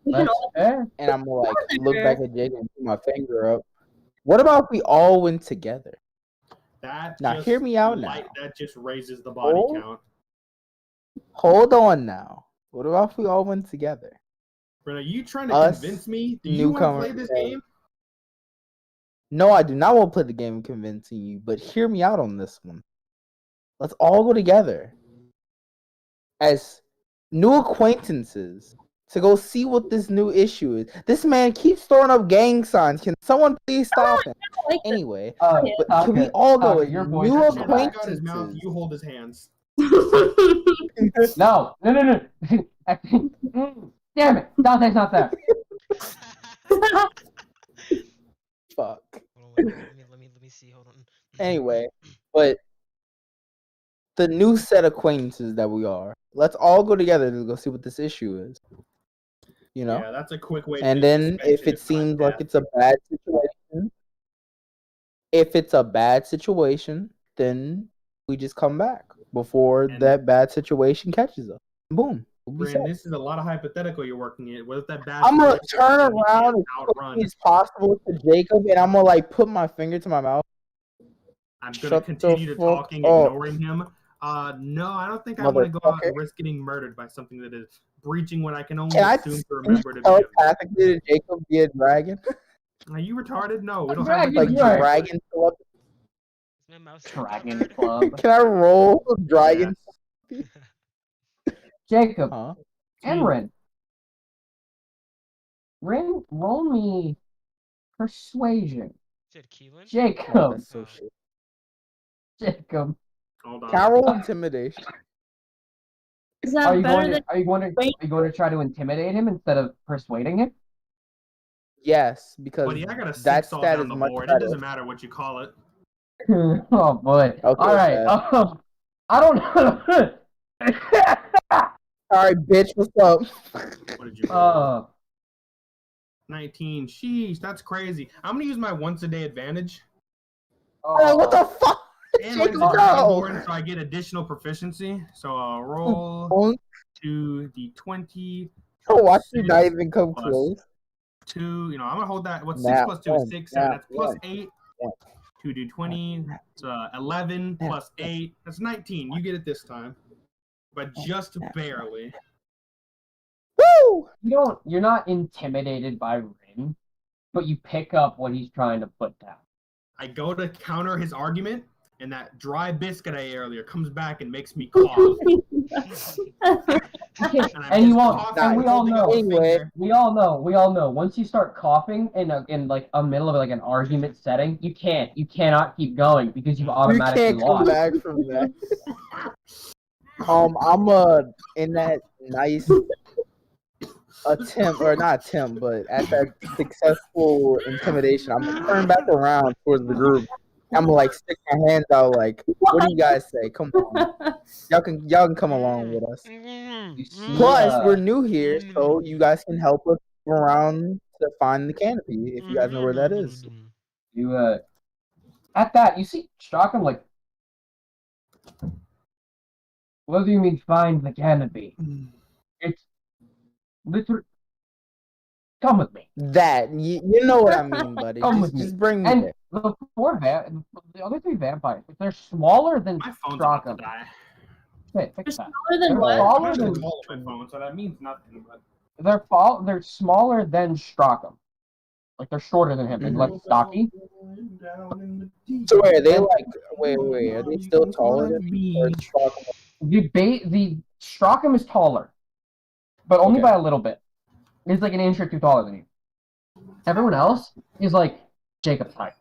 D: we can
A: That's
D: all
A: fair.
E: and I'm gonna like look back at Jake and put my finger up. What about if we all went together?
C: That
E: Now,
C: just
E: hear me out now.
C: That just raises the body
E: Oh.
C: count.
E: Hold on now. What about if we all went together?
C: Brent, are you trying to
E: Us
C: convince me? Do you want to
E: newcomers
C: play this
E: say-
C: game?
E: No, I do not want to play the game of convincing you, but hear me out on this one. Let's all go together as new acquaintances to go see what this new issue is. This man keeps throwing up gang signs. Can someone please stop him?
D: like this.
E: Anyway,
A: But
E: can we all go
A: Taka,
E: as
A: your voice
E: new
A: is
C: Check
A: back.
C: out his mouth.
E: acquaintances?
C: You hold his hands.
A: No. Damn it. Dante's not there.
E: Fuck.
B: Hold on, let me see. Hold on.
E: Anyway, but the new set of acquaintances that we are, let's all go together to go see what this issue is. You know?
C: Yeah, that's a quick way.
E: And
C: to
E: then if
C: suspension
E: it seems
C: not
E: like
C: death.
E: it's a bad situation, then we just come back before
C: And-
E: that bad situation catches us. Boom. We'll be
C: Brent,
E: set.
C: this is a lot of hypothetical you're working in. What if that bad?
E: I'm gonna
C: situation
E: turn
C: happens and he
E: around
C: can't
E: as
C: outrun?
E: quickly as possible to Jacob, and I'm gonna like put my finger to my mouth.
C: I'm gonna
E: Shut
C: continue
E: the
C: to
E: fuck
C: talking,
E: up.
C: ignoring him. No, I don't think I want to go out
E: Motherfucker.
C: and risk getting murdered by something that is breaching what I can only
E: Can I
C: assume to remember to be.
E: telepathically to Jacob via dragon?
C: Are you retarded? No, we don't
A: Dragon,
C: have
E: Like
A: right.
E: dragon telepathy?
B: Is my mouse
A: Dragon
B: covered?
A: Club.
E: Can I roll dragon?
A: Jacob
E: Huh?
A: and Rin. Rin, roll me persuasion.
B: Said Keelan?
E: Oh,
A: Jacob.
E: that's so shit.
A: Jacob.
C: Hold on.
E: Can I roll intimidation?
D: Is
A: Are
D: that
A: you
D: better
A: going
D: than
A: to try to intimidate him instead of persuading him?
E: Yes, because
C: Buddy, I got a
E: that
C: 6 all
E: stat
C: down
E: is
C: the
E: much
C: board. It
E: better.
C: doesn't matter what you call it.
A: Oh boy.
E: Okay,
A: All right.
E: Dad.
A: I don't know.
E: All right, bitch, what's up?
C: What did you roll?
A: 19.
C: 19. Sheesh, that's crazy. I'm gonna use my once a day advantage.
E: What the fuck?
C: And
E: Jacob,
C: it's a
E: no.
C: dragonborn, so I get additional proficiency. So I'll roll
E: Oh,
C: 2d20
E: watch you not
C: Six
E: even come
C: plus
E: close.
C: 2. You know, I'm gonna hold that. What's
E: Nat
C: 6 plus 2 is
E: one,
C: 6,
E: nat
C: 7. That's plus
E: one.
C: 8. 2d20. It's 11
E: Nat
C: plus 8. That's 19. You get it this time, but just barely.
E: Woo!
A: You're not intimidated by Rin, but you pick up what he's trying to put down.
C: I go to counter his argument, and that dry biscuit I ate earlier comes back and makes me cough. And I'm
A: And you
C: just
A: won't.
C: coughing,
A: And we all
C: holding up
A: know.
C: a
E: Anyway.
C: finger.
A: We all know. Once you start coughing in like a middle of like an argument setting, you cannot keep going because you've
E: You
A: automatically
E: can't come
A: lost.
E: back from that. I'm in that nice attempt, or not attempt, but at that successful intimidation, I'm gonna turn back around towards the group. I'm gonna like stick my hands out, like, what do you guys say? Come on, y'all can come along with us.
B: Mm-hmm.
A: You see,
E: Plus, we're new here, so you guys can help us around to find the canopy. If you guys know where that is.
A: You at that you see Strachan like, what do you mean find the canopy? It's literally, come with me.
E: That you know what I mean, buddy.
A: Come
E: just,
A: with me.
E: just bring me
A: And
E: there.
A: the other three vampires, they're smaller than
C: My phone's about to
A: Strachan.
C: die.
A: Okay,
D: They're
A: fix that.
D: smaller than
A: They're
D: what?
C: I'm
A: taller
C: having
A: than
C: a call on my phone, so that means nothing. But
A: they're smaller than Strachan. Like they're shorter than him. They're less stocky.
E: So wait, are they like wait, are they still taller than me? Or is Strachan-
A: The Strachan is taller, but only
E: Okay.
A: by a little bit. He's like an inch or two taller than you. Everyone else is like Jacob's height,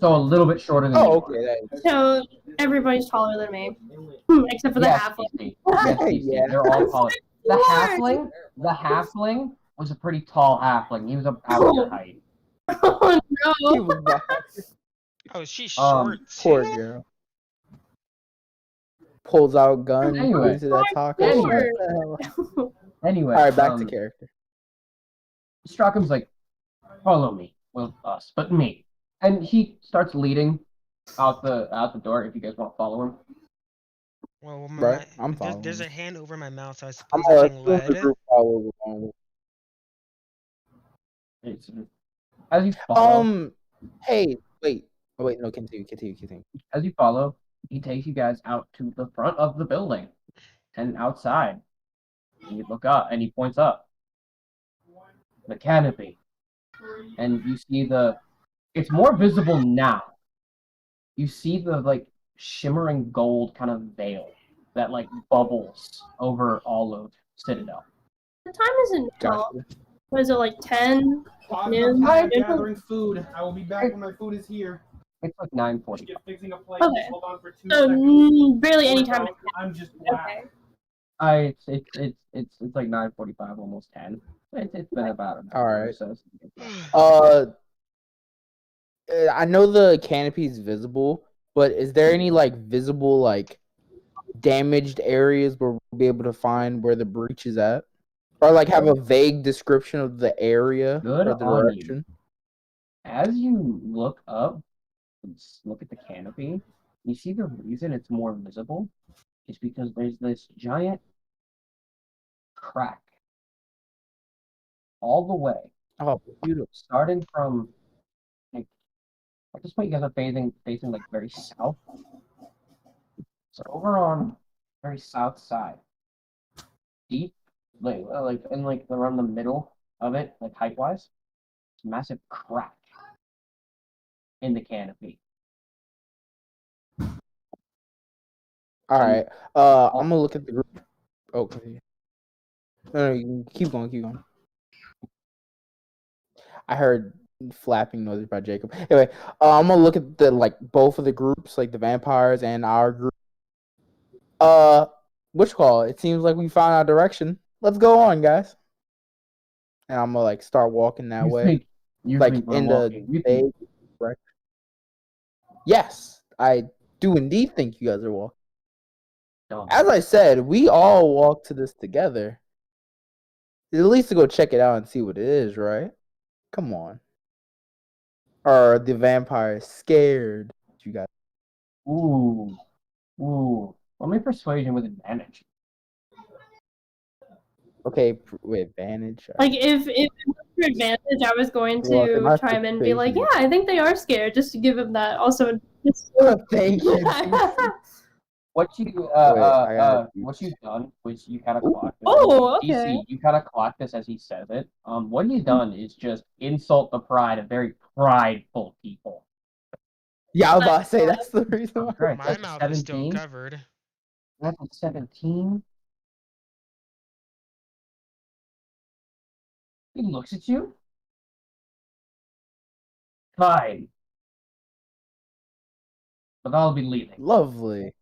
A: so a little bit shorter than you.
E: Oh,
A: are.
E: okay. That,
D: So everybody's taller than me, except for the
A: Yes,
D: halfling.
A: DC. Yes, DC.
E: Yeah.
A: They're all taller. The
D: Lord.
A: halfling was a pretty tall halfling. He was about your height.
D: Oh
E: he
D: no!
E: was back.
B: Oh, she's short
E: Poor
B: too.
E: girl. Pulls out gun.
A: Anyway.
E: Uses that taco.
A: Anyway.
E: What the hell?
A: Anyway,
E: All right, back to character.
A: Strackham's like, follow me, well, us, but me, and he starts leading out the door. If you guys want to follow him,
B: Well,
E: Right, I'm
B: there's
E: following.
B: a hand over my mouth, so I
E: I'm
B: suppose
E: gonna
B: I'm being
E: assume the
B: led.
E: group follows along with.
A: as you follow,
E: Hey, wait. Oh, wait, no, continue.
A: as you follow, he takes you guys out to the front of the building, and outside, and you look up, and he points up, the canopy, and you see it's more visible now. You see the like shimmering gold kind of veil that like bubbles over all of Citadel.
D: The time isn't
E: Gotcha.
D: 12. What is it, like 10?
C: I'm
D: Noon?
C: gathering food. I will be back when my food is here.
A: It's like 9:40.
C: Just fixing a plate.
D: Okay.
C: Just hold on for 2
D: So
C: seconds.
D: barely any time.
C: I'm just black.
D: Okay.
A: It's like 9:45, almost 10. It's been about an
E: All
A: hour
E: right.
A: or so.
E: I know the canopy is visible, but is there any like visible like damaged areas where we'll be able to find where the breach is at, or like have a vague description of the area
A: Good
E: or the
A: on
E: direction?
A: As you look up, and look at the canopy, you see the reason it's more visible is because there's this giant crack all the way,
E: Oh, beautiful.
A: starting from like at this point you guys are facing like very south. So over on very south side, deep, like in like around the middle of it, like height wise, it's a massive crack in the canopy.
E: All right. I'm gonna look at the group. Okay. No, you can keep going. I heard flapping noises by Jacob. Anyway, I'm gonna look at the like both of the groups, like the vampires and our group. Which call? It seems like we found our direction. Let's go on, guys. And I'm gonna like start walking that way, like in the vague direction. Yes, I do indeed think you guys are walking. As I said, we all walk to this together. At least to go check it out and see what it is, right? Come on. Are the vampires scared? You guys.
A: Ooh. Let me persuasion with advantage.
E: Okay, with advantage.
D: Like if it was for advantage, I was going
E: Well,
D: to
E: my
D: chime in and be like,
E: persuasion
D: yeah, I think they are scared, just to give him that. Also,
E: Thank you.
A: What you've done, which you kind of clocked this.
D: Oh,
A: DC,
D: okay.
A: you kind of clocked this as he says it. What he's done is just insult the pride of very prideful people.
E: Yeah, I was about to say that's the reason why.
A: Right,
B: My
A: that's
B: mouth is still
A: 17.
B: covered.
A: That's a 17. He looks at you. Fine. But I'll be leaving.
E: Lovely.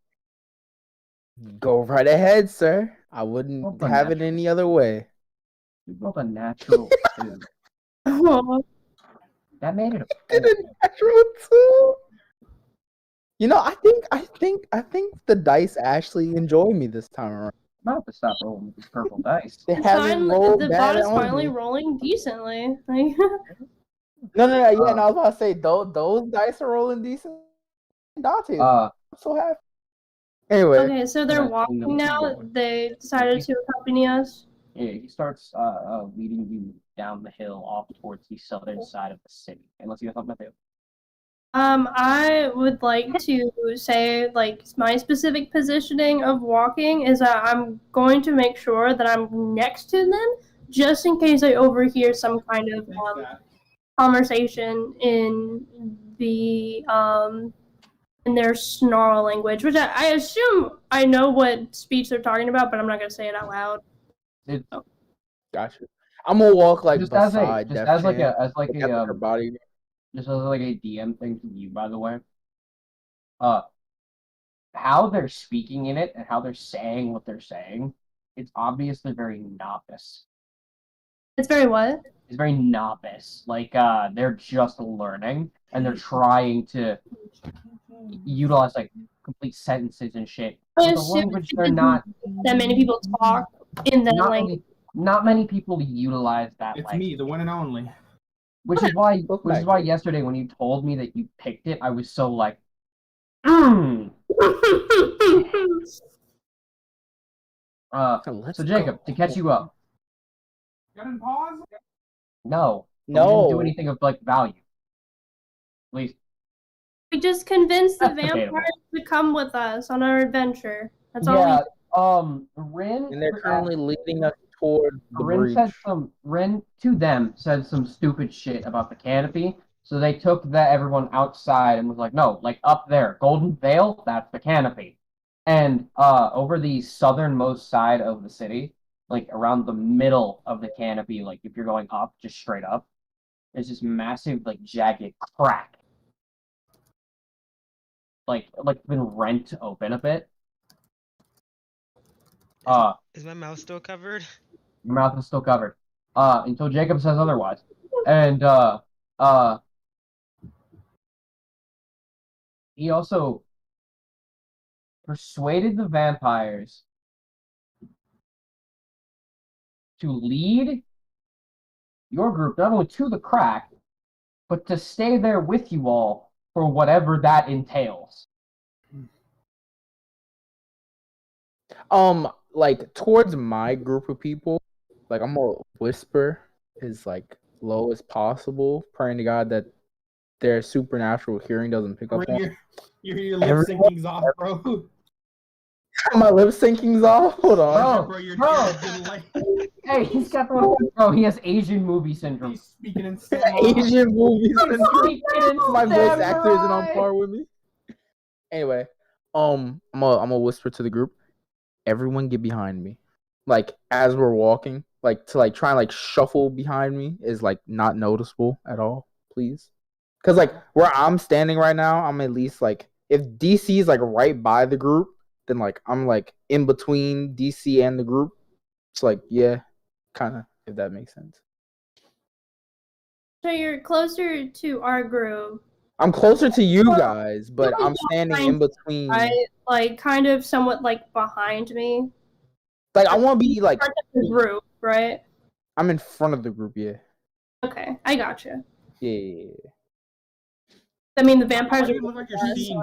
E: Go right ahead, sir. I wouldn't
A: Well done,
E: have it
A: natural.
E: any other way.
A: You rolled a natural 2.
D: Oh,
A: That made it a
E: Did
A: 4.
E: a natural 2. You know, I think the dice actually enjoy me this time around.
A: might have to stop rolling with these purple dice.
E: They
D: It's
E: haven't
D: finally,
E: rolled
D: the
E: bad
D: bot is
E: on
D: finally
E: me.
D: rolling decently. Like,
E: No, yeah,
A: Uh,
E: no, I was about to say those dice are rolling decent. Dante,
A: Uh,
E: I'm so happy. Anyway,
D: okay, so they're
A: gonna end
D: walking
A: up
D: now.
A: going.
D: They decided to accompany us.
A: Yeah, he starts leading you down the hill off towards the southern side of the city. Unless you have something to do.
D: I would like to say, like, my specific positioning of walking is that I'm going to make sure that I'm next to them, just in case I overhear some kind of conversation in their snarl language, which I assume I know what speech they're talking about, but I'm not gonna say it out loud.
A: It,
E: gotcha. I'm gonna walk like
A: just as a
E: beside
A: just
E: Def
A: as like
E: Jam.
A: a as like
E: At
A: a
E: her body.
A: just as like a DM thing from you, by the way. Uh, how they're speaking in it and how they're saying what they're saying, it's obviously very novice.
D: It's very what?
A: It's very novice. Like they're just learning and they're trying to utilize like complete sentences and shit
D: I
A: with a
D: assume
A: language they're not.
D: that many people talk in that
A: Not
D: language.
A: not many people utilize that
C: It's
A: language.
C: me, the one and only.
A: Which is why yesterday when you told me that you picked it, I was so like, mm. So Jacob, to catch you up.
C: Got in pause?
A: No. But we didn't do
E: No.
A: anything of like value. At least
D: We just convinced the
A: that's debatable.
D: vampires to come with us on our adventure. That's all we
A: Yeah.
D: did.
A: Rin
E: And they're currently leading us toward the
A: Rin said
E: breach.
A: Rin to them said some stupid shit about the canopy. So they took that everyone outside and was like, no, like up there, Golden Vale, that's the canopy. And over the southernmost side of the city, like around the middle of the canopy, like if you're going up, just straight up, there's this massive, like jagged crack. Like been rent open a bit.
B: Is my mouth still covered?
A: Your mouth is still covered. Until Jacob says otherwise. And he also persuaded the vampires to lead your group not only to the crack, but to stay there with you all for whatever that entails.
E: Like towards my group of people, like I'm gonna whisper as like low as possible, praying to God that their supernatural hearing doesn't pick up on.
C: Your lip syncing's off, bro.
E: My lip syncing's off. Hold on.
A: Bro,
C: You're
A: bro.
C: dead, like,
A: Hey, he's got the one. Bro, he has Asian movie syndrome.
C: he's speaking in samurai.
E: Asian movies. My voice
A: Samurai.
E: actor isn't on par with me. Anyway, I'm gonna whisper to the group. Everyone get behind me. Like as we're walking, like to like try and like shuffle behind me is like not noticeable at all, please. Cause like where I'm standing right now, I'm at least like if DC is like right by the group, then like I'm like in between DC and the group. It's like yeah, kind of if that makes sense.
D: So you're closer to our group.
E: I'm closer to you guys, but I'm standing in between.
D: Like kind of somewhat like behind me.
E: Like I want to be like
D: Part of the group, right?
E: I'm in front of the group. Yeah.
D: Okay, I gotcha.
E: Yeah.
D: I mean, the
C: Why
D: vampires
C: do
D: are.
C: you look like you're
D: Yeah,
C: seeing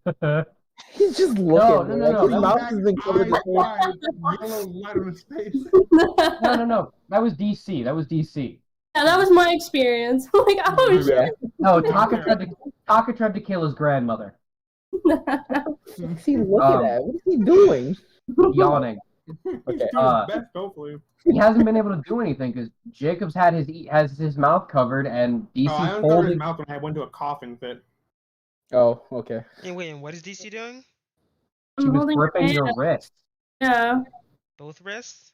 D: so-
C: God?
E: He's just looking.
A: No.
E: His mouth has been covered.
C: Eyes wide, yellow light on his face.
A: No. That was DC. That was DC.
D: Yeah, that was my experience. Like, oh
E: Yeah.
A: No, Taka tried to kill his grandmother.
E: What's he looking at? What is he doing?
A: Yawning.
C: He's
E: Okay,
C: doing his best, hopefully.
A: He hasn't been able to do anything because Jacob's had his mouth covered and
C: Oh, I
A: DC's
C: uncovered his
A: holding.
C: mouth when I went to a coughing fit.
E: Oh, okay.
B: And wait, and what is DC doing?
A: She
D: I'm
A: was
D: holding
A: gripping
D: your
A: your wrist.
D: Yeah.
B: Both wrists?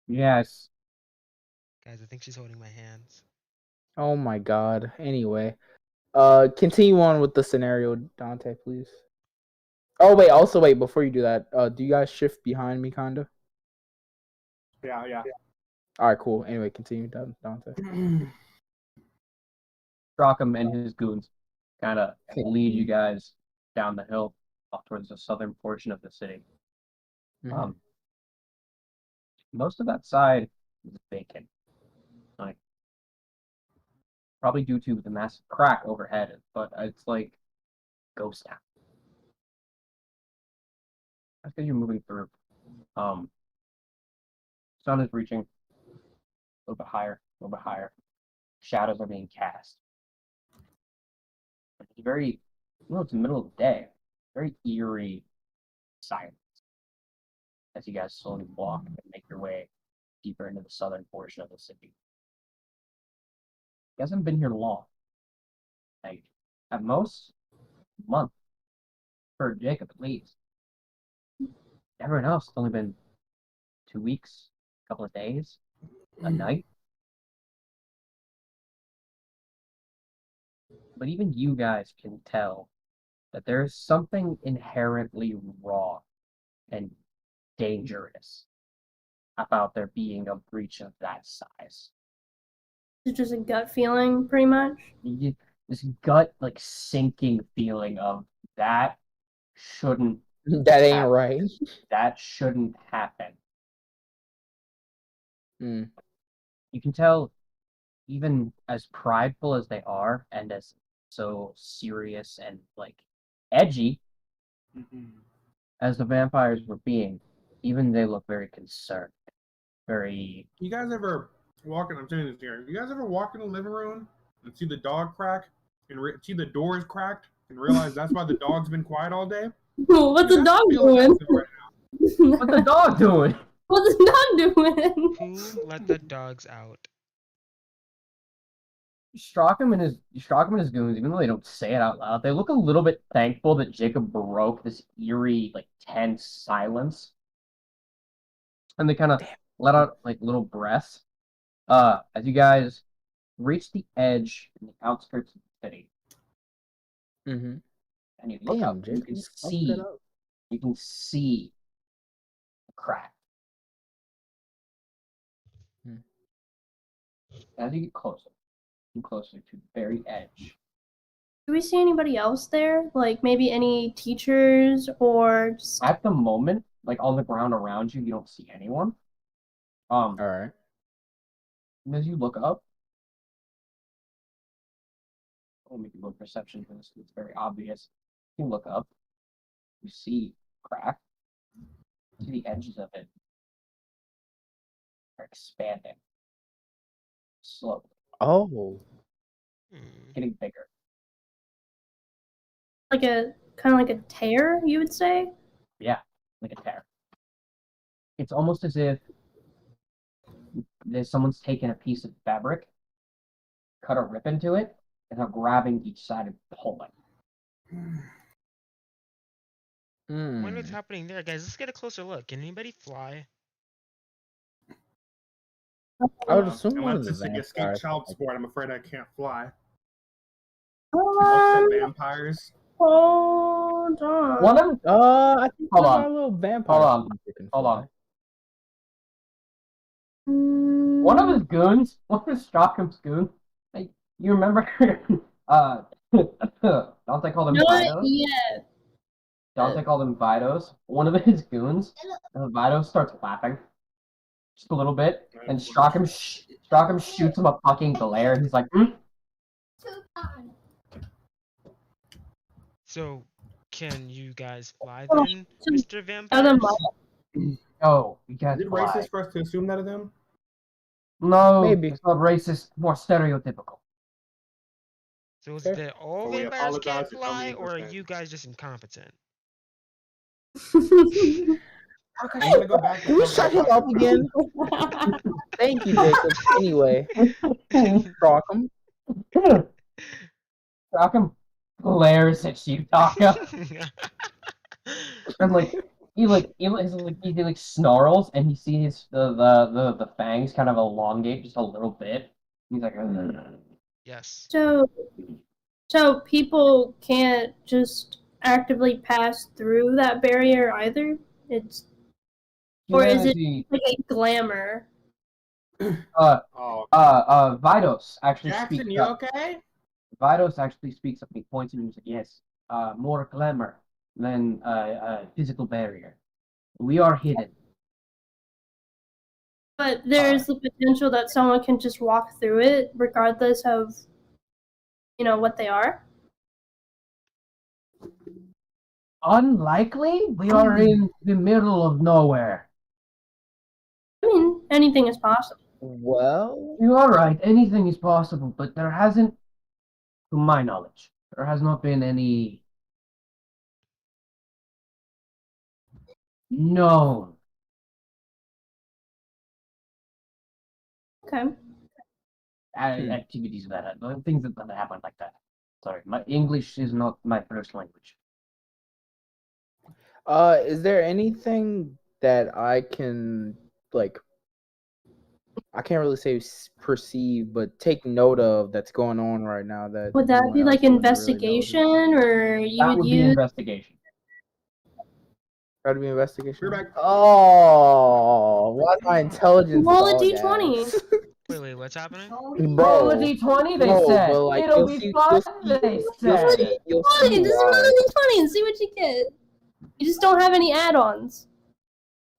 A: Yes.
B: Guys, I think she's holding my hands.
E: Oh my god. Anyway, continue on with the scenario, Dante, please. Oh wait. Also wait. Before you do that, do you guys shift behind me, kinda?
C: Yeah.
E: All right, cool. Anyway, continue, Dante.
A: Strackham and his goons kind of lead you guys down the hill off towards the southern portion of the city.
E: Mhm.
A: Most of that side is vacant. Like probably due to the massive crack overhead, but it's like ghost town. That's because you're moving through. Sun is reaching a little bit higher, a little bit higher. Shadows are being cast. It's very, it's the middle of the day. Very eerie silence as you guys slowly walk and make your way deeper into the southern portion of the city. You guys haven't been here long. Like, at most, a month. For Jacob, at least. Everyone else, it's only been 2 weeks, a couple of days, a night. But even you guys can tell that there's something inherently wrong and dangerous about there being a breach of that size.
D: It's just a gut feeling, pretty much.
A: This gut like sinking feeling of that shouldn't
E: That ain't
A: happen.
E: right.
A: That shouldn't happen.
E: Mm.
A: You can tell, even as prideful as they are, and as so serious and like edgy as the vampires were being, even they look very concerned, very.
C: You guys ever walk in? I'm saying this here. You guys ever walk in the living room and see the dog crack and see the doors cracked and realize that's why the dog's been quiet all day?
D: What's the dog doing?
A: What's the dog doing?
D: What's the dog doing?
B: Who let the dogs out?
A: Strachan and his goons, even though they don't say it out loud, they look a little bit thankful that Jacob broke this eerie, like tense silence, and they kind of let out like little breaths. As you guys reach the edge in the outskirts of the city,
E: Mm-hmm.
A: and you look up,
E: Damn,
A: you
E: Jacob,
A: can
E: you fucked
A: see,
E: it up.
A: a crack. As you get closer to the very edge.
D: Do we see anybody else there? Like maybe any teachers or just...
A: At the moment, like on the ground around you, you don't see anyone.
E: All right.
A: And as you look up, I'll make you roll perception for this. It's very obvious. You look up, you see a crack. You see the edges of it are expanding slowly,
E: Oh.
A: getting bigger.
D: like a kind of like a tear, you would say?
A: Yeah, like a tear. It's almost as if someone's taken a piece of fabric, cut a rip into it, and are grabbing each side and pulling.
B: What is happening there, guys? Let's get a closer look. Can anybody fly?
E: I would assume one of
C: Unless
E: the
C: it's like escape
E: vampires.
C: child sport, I'm afraid I can't fly.
D: Um,
C: Upset vampires.
D: hold on.
A: One of
E: I think
A: Hold
E: one of
A: on.
E: our little vampires.
A: Hold on.
E: can
A: Hold
E: fly.
A: on. One of his goons, one of his Stockholm's goons, like, you remember, Dante called them
D: Not
A: Vidos?
D: yet.
A: Dante called them Vidos. One of his goons, Vidos starts laughing just a little bit, and Strachan shoots him a fucking glare, and he's like,
B: So, can you guys fly
D: Oh,
B: then,
D: so-
B: Mr.
D: Tell them
B: Vampires?
A: Oh, you guys
C: Is it
A: fly.
C: racist for us to assume that of them?
A: No,
E: Maybe.
A: it's not racist, more stereotypical.
B: So is
E: Okay.
B: it that all
C: Well, we
B: vampires can't
C: apologize if
B: fly,
C: somebody
B: or are
C: understands.
B: you guys just incompetent?
C: I'm gonna go back.
E: Can we shut him up again? Thank you, Jacob. Anyway, Strachan.
A: Strachan glares at you, Taka. And like he snarls, and he sees the fangs kind of elongate just a little bit. He's like,
B: Yes.
D: So people can't just actively pass through that barrier either? Or is it
A: humanity.
D: like a glamour?
C: Oh,
A: Vidos actually
C: Jackson,
A: speaks
C: you
A: up.
C: okay?
A: Vidos actually speaks up. He points and he says, "Yes, more glamour than physical barrier. We are hidden.
D: But there's the potential that someone can just walk through it, regardless of, what they are.
A: Unlikely? We are in the middle of nowhere.
D: I mean, anything is possible.
E: Well,
A: You are right. Anything is possible, but there hasn't, to my knowledge, there has not been any known
D: Okay.
A: activities that things that happen like that. Sorry, my English is not my first language.
E: is there anything that I can I can't really say perceive, but take note of that's going on right now that
D: Would that
E: anyone
D: be like
E: else wouldn't really
D: investigation,
E: notice?
D: or you
A: That
D: would
A: would be
D: use?
A: investigation.
E: That'd be investigation.
C: We're back.
E: Oh, why's my intelligence?
D: Roll a
E: dog
D: d20.
E: ass?
B: Wait, what's happening?
A: Roll a
E: Bro,
A: d20, they
E: bro,
A: said.
E: but like
A: It'll
E: you'll
A: be
E: see,
A: fun,
E: you'll
A: they
E: see,
A: said.
E: you'll
D: Fine,
E: see
D: just roll
E: why.
D: a d20 and see what you get. You just don't have any add-ons.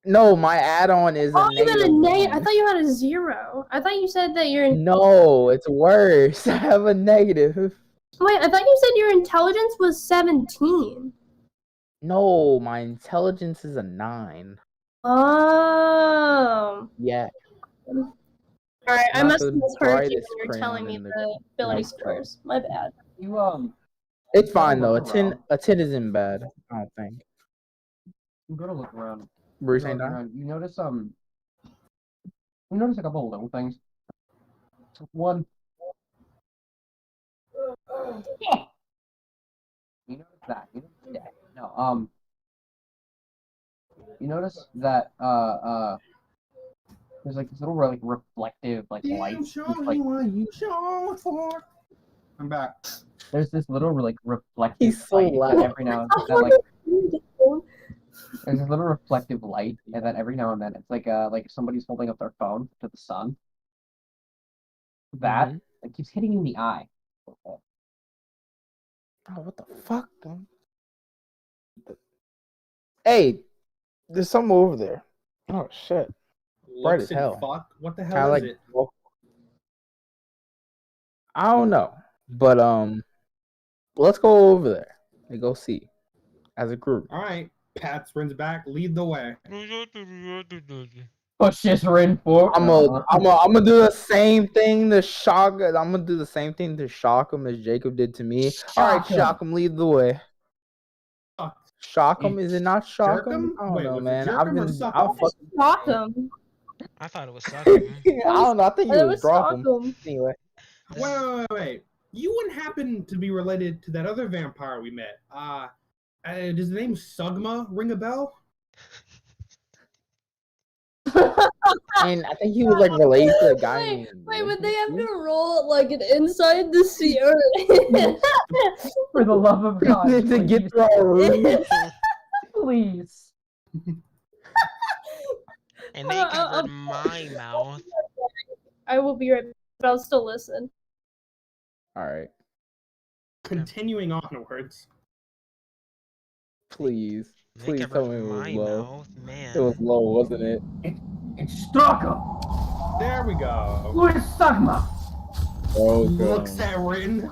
E: No, my add-on is
D: Oh,
E: a
D: you got a
E: negative
D: I
E: one.
D: thought you had a 0. I thought you said that you're.
E: No, it's worse. I have a negative.
D: Wait, I thought you said your intelligence was 17.
E: No, my intelligence is a 9.
D: Oh.
E: Yeah.
D: Alright, I
E: Not
D: must
E: the
D: have misheard you
E: brightest
D: when you were
E: crayon
D: telling me
E: in the
D: the ability
E: nightclub.
D: scores. My bad.
A: You
E: It's
A: gotta
E: fine though.
A: look around.
E: A 10 isn't bad. I don't think.
A: You gotta look around.
E: Were you
A: You
E: saying
A: look
E: that?
A: around. You notice a couple of little things. One. Yeah. You notice that. You notice that. No, you notice that there's like this little like reflective like light.
C: You show
A: It's,
C: me
A: like,
C: what you show for. I'm back.
A: there's this little like reflective
E: He's so
A: light that
E: loud.
A: every now and then like there's this little reflective light, and then every now and then it's like if somebody's holding up their phone to the sun. That
E: Mhm.
A: it keeps hitting you in the eye.
E: Oh, what the fuck? Dude? Hey, there's something over there. Oh shit. Bright as
C: Looks and
E: hell.
C: fuck. What the
E: Kind
C: hell
E: of
C: is
E: like.
C: it?
E: I don't know, but let's go over there and go see as a group.
C: All right. Pat sprints back. Lead the way.
A: Push this in for.
E: I'm gonna do the same thing to shock. I'm gonna do the same thing to shock him as Jacob did to me. All right, shock him. Lead the way.
C: Fuck.
E: Shock him? Is it not shock
C: Jerk
E: him?
C: him?
E: I don't
C: Wait,
E: know,
C: was it
E: man.
C: jerk him or suck him?
D: Shock him.
B: I thought it was sucking.
E: I don't know. I think
D: It
E: it
D: was
E: was drop
D: shock
E: him.
D: him.
E: Anyway.
C: Wait. You wouldn't happen to be related to that other vampire we met. Does the name Sugma ring a bell?
E: And I think he was like related to a guy
D: Wait,
E: named.
D: would they have
E: Lincoln,
D: to roll like an inside the sea or
A: For the love of God,
E: to
A: please,
E: get through our room.
A: please.
B: And they covered my mouth.
D: I will be right back, but I'll still listen.
E: All right,
C: Continuing onwards.
E: please,
B: They
E: please
B: covered
E: tell me it was
B: my
E: low.
B: mouth, man.
E: It was low, wasn't it?
A: It struck him.
C: There we go.
A: Who is Sugma?
E: Oh,
C: Looks at Rin.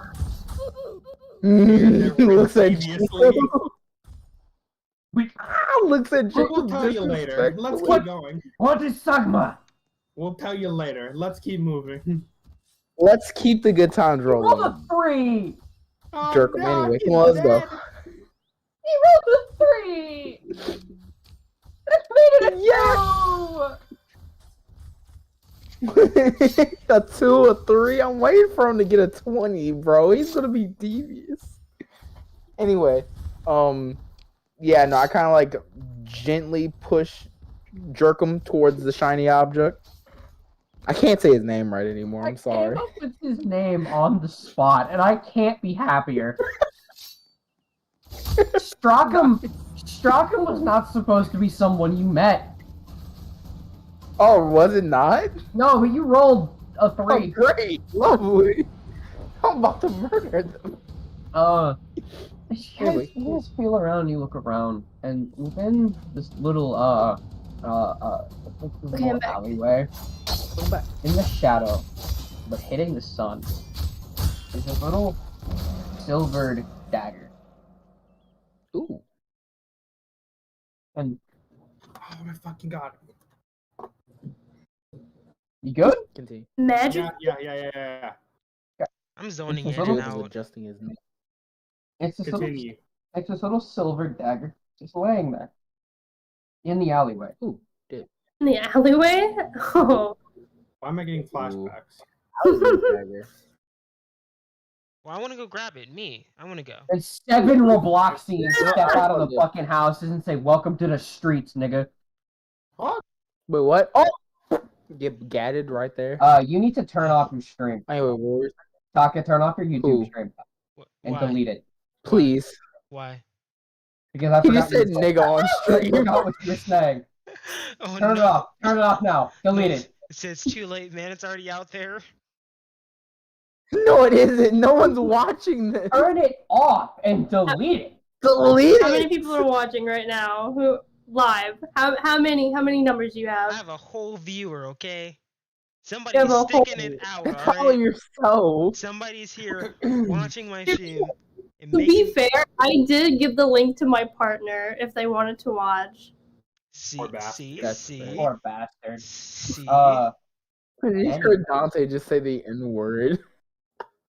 E: looks at
C: Previously.
E: looks at Jacob.
C: We'll tell you later. Let's keep going.
A: What is Sugma?
C: We'll tell you later. Let's keep moving.
E: Let's keep the good times
A: Roll
E: rolling.
A: a 3.
C: Oh,
E: Jerk him
C: no,
E: anyway.
C: he's
E: Come on, let's go.
C: dead.
A: He rolled a 3. That made it a 2.
E: A 2, a 3. I'm waiting for him to get a 20, bro. He's gonna be devious. Anyway, yeah, no, I kind of like gently jerk him towards the shiny object. I can't say his name right anymore. I'm sorry.
A: I came up with his name on the spot, and I can't be happier. Strachan was not supposed to be someone you met.
E: Oh, was it not?
A: No, but you rolled a
E: Oh,
A: 3.
E: great, lovely. I'm about to murder them.
A: You guys feel around, you look around, and within this little this
D: Okay, I'm
A: little
D: back.
A: alleyway,
E: Come back.
A: in the shadow, but hitting the sun, is a little silvered dagger.
E: Ooh.
A: And
C: Oh my fucking god.
A: you good?
E: Continue.
D: Magic.
C: Yeah.
B: I'm zoning
A: It's
B: in
A: a
B: and
A: little-
E: Dibs
B: out.
E: adjusting his name.
A: It's this little,
C: Continue.
A: it's this little silver dagger just laying there in the alleyway.
E: Ooh, Dib.
D: In the alleyway? Oh.
C: Why am I getting flashbacks?
E: Dagger.
B: Well, I want to go grab it. I want to go.
A: And 7 Robloxians step out of the fucking houses and say, "Welcome to the streets, nigga."
E: Wait, what? Oh! Get gatted right there.
A: You need to turn off your stream.
E: Anyway, what were we-
A: Taka, turn off your YouTube
E: Who?
A: stream
B: Wh-
A: and
B: Why?
A: delete it.
E: Please.
B: Why?
A: Because I
E: He
A: forgot
E: just said nigga on
A: I
E: stream.
A: forgot what you were saying.
B: Oh
A: Turn
B: no.
A: it off. Turn it off now. Delete it.
B: It says too late, man. It's already out there.
E: No, it isn't. No one's watching this.
A: Turn it off and delete it.
E: Delete
D: How many
E: it.
D: people are watching right now? Who live? How many numbers do you
B: I
D: have?
B: have a whole viewer, okay?
D: You
B: Somebody's
D: have a whole-
B: sticking it out,
E: Follow
B: alright?
E: yourself.
B: Somebody's here watching my stream and
D: To be
B: making.
D: fair, I did give the link to my partner if they wanted to watch.
B: See,
C: Poor bastard.
B: see,
E: That's
B: see,
A: Poor bastard.
B: see.
E: Did you heard Dante just say the N word?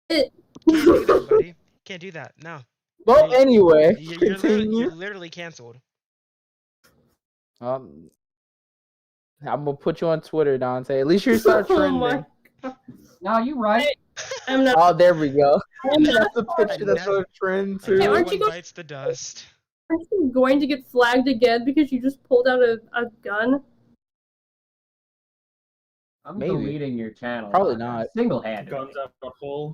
B: Can't do that, buddy. Can't do that. No.
E: Well, anyway,
B: You're
E: continue.
B: literally canceled.
E: I'm gonna put you on Twitter, Dante. At least you start
D: Oh
E: trending.
D: my-
A: No, you right.
D: I'm not.
E: Oh, there we go.
D: I'm not-
E: That's the picture that's
B: Never-
E: gonna trend
B: And
D: Hey,
B: no
E: too.
D: aren't
B: one
D: you go-
B: bites the dust.
D: Aren't you going to get flagged again because you just pulled out a gun?
A: I'm
E: Maybe.
A: deleting your channel.
E: Probably not.
A: Single-handed.
C: Guns up the hole.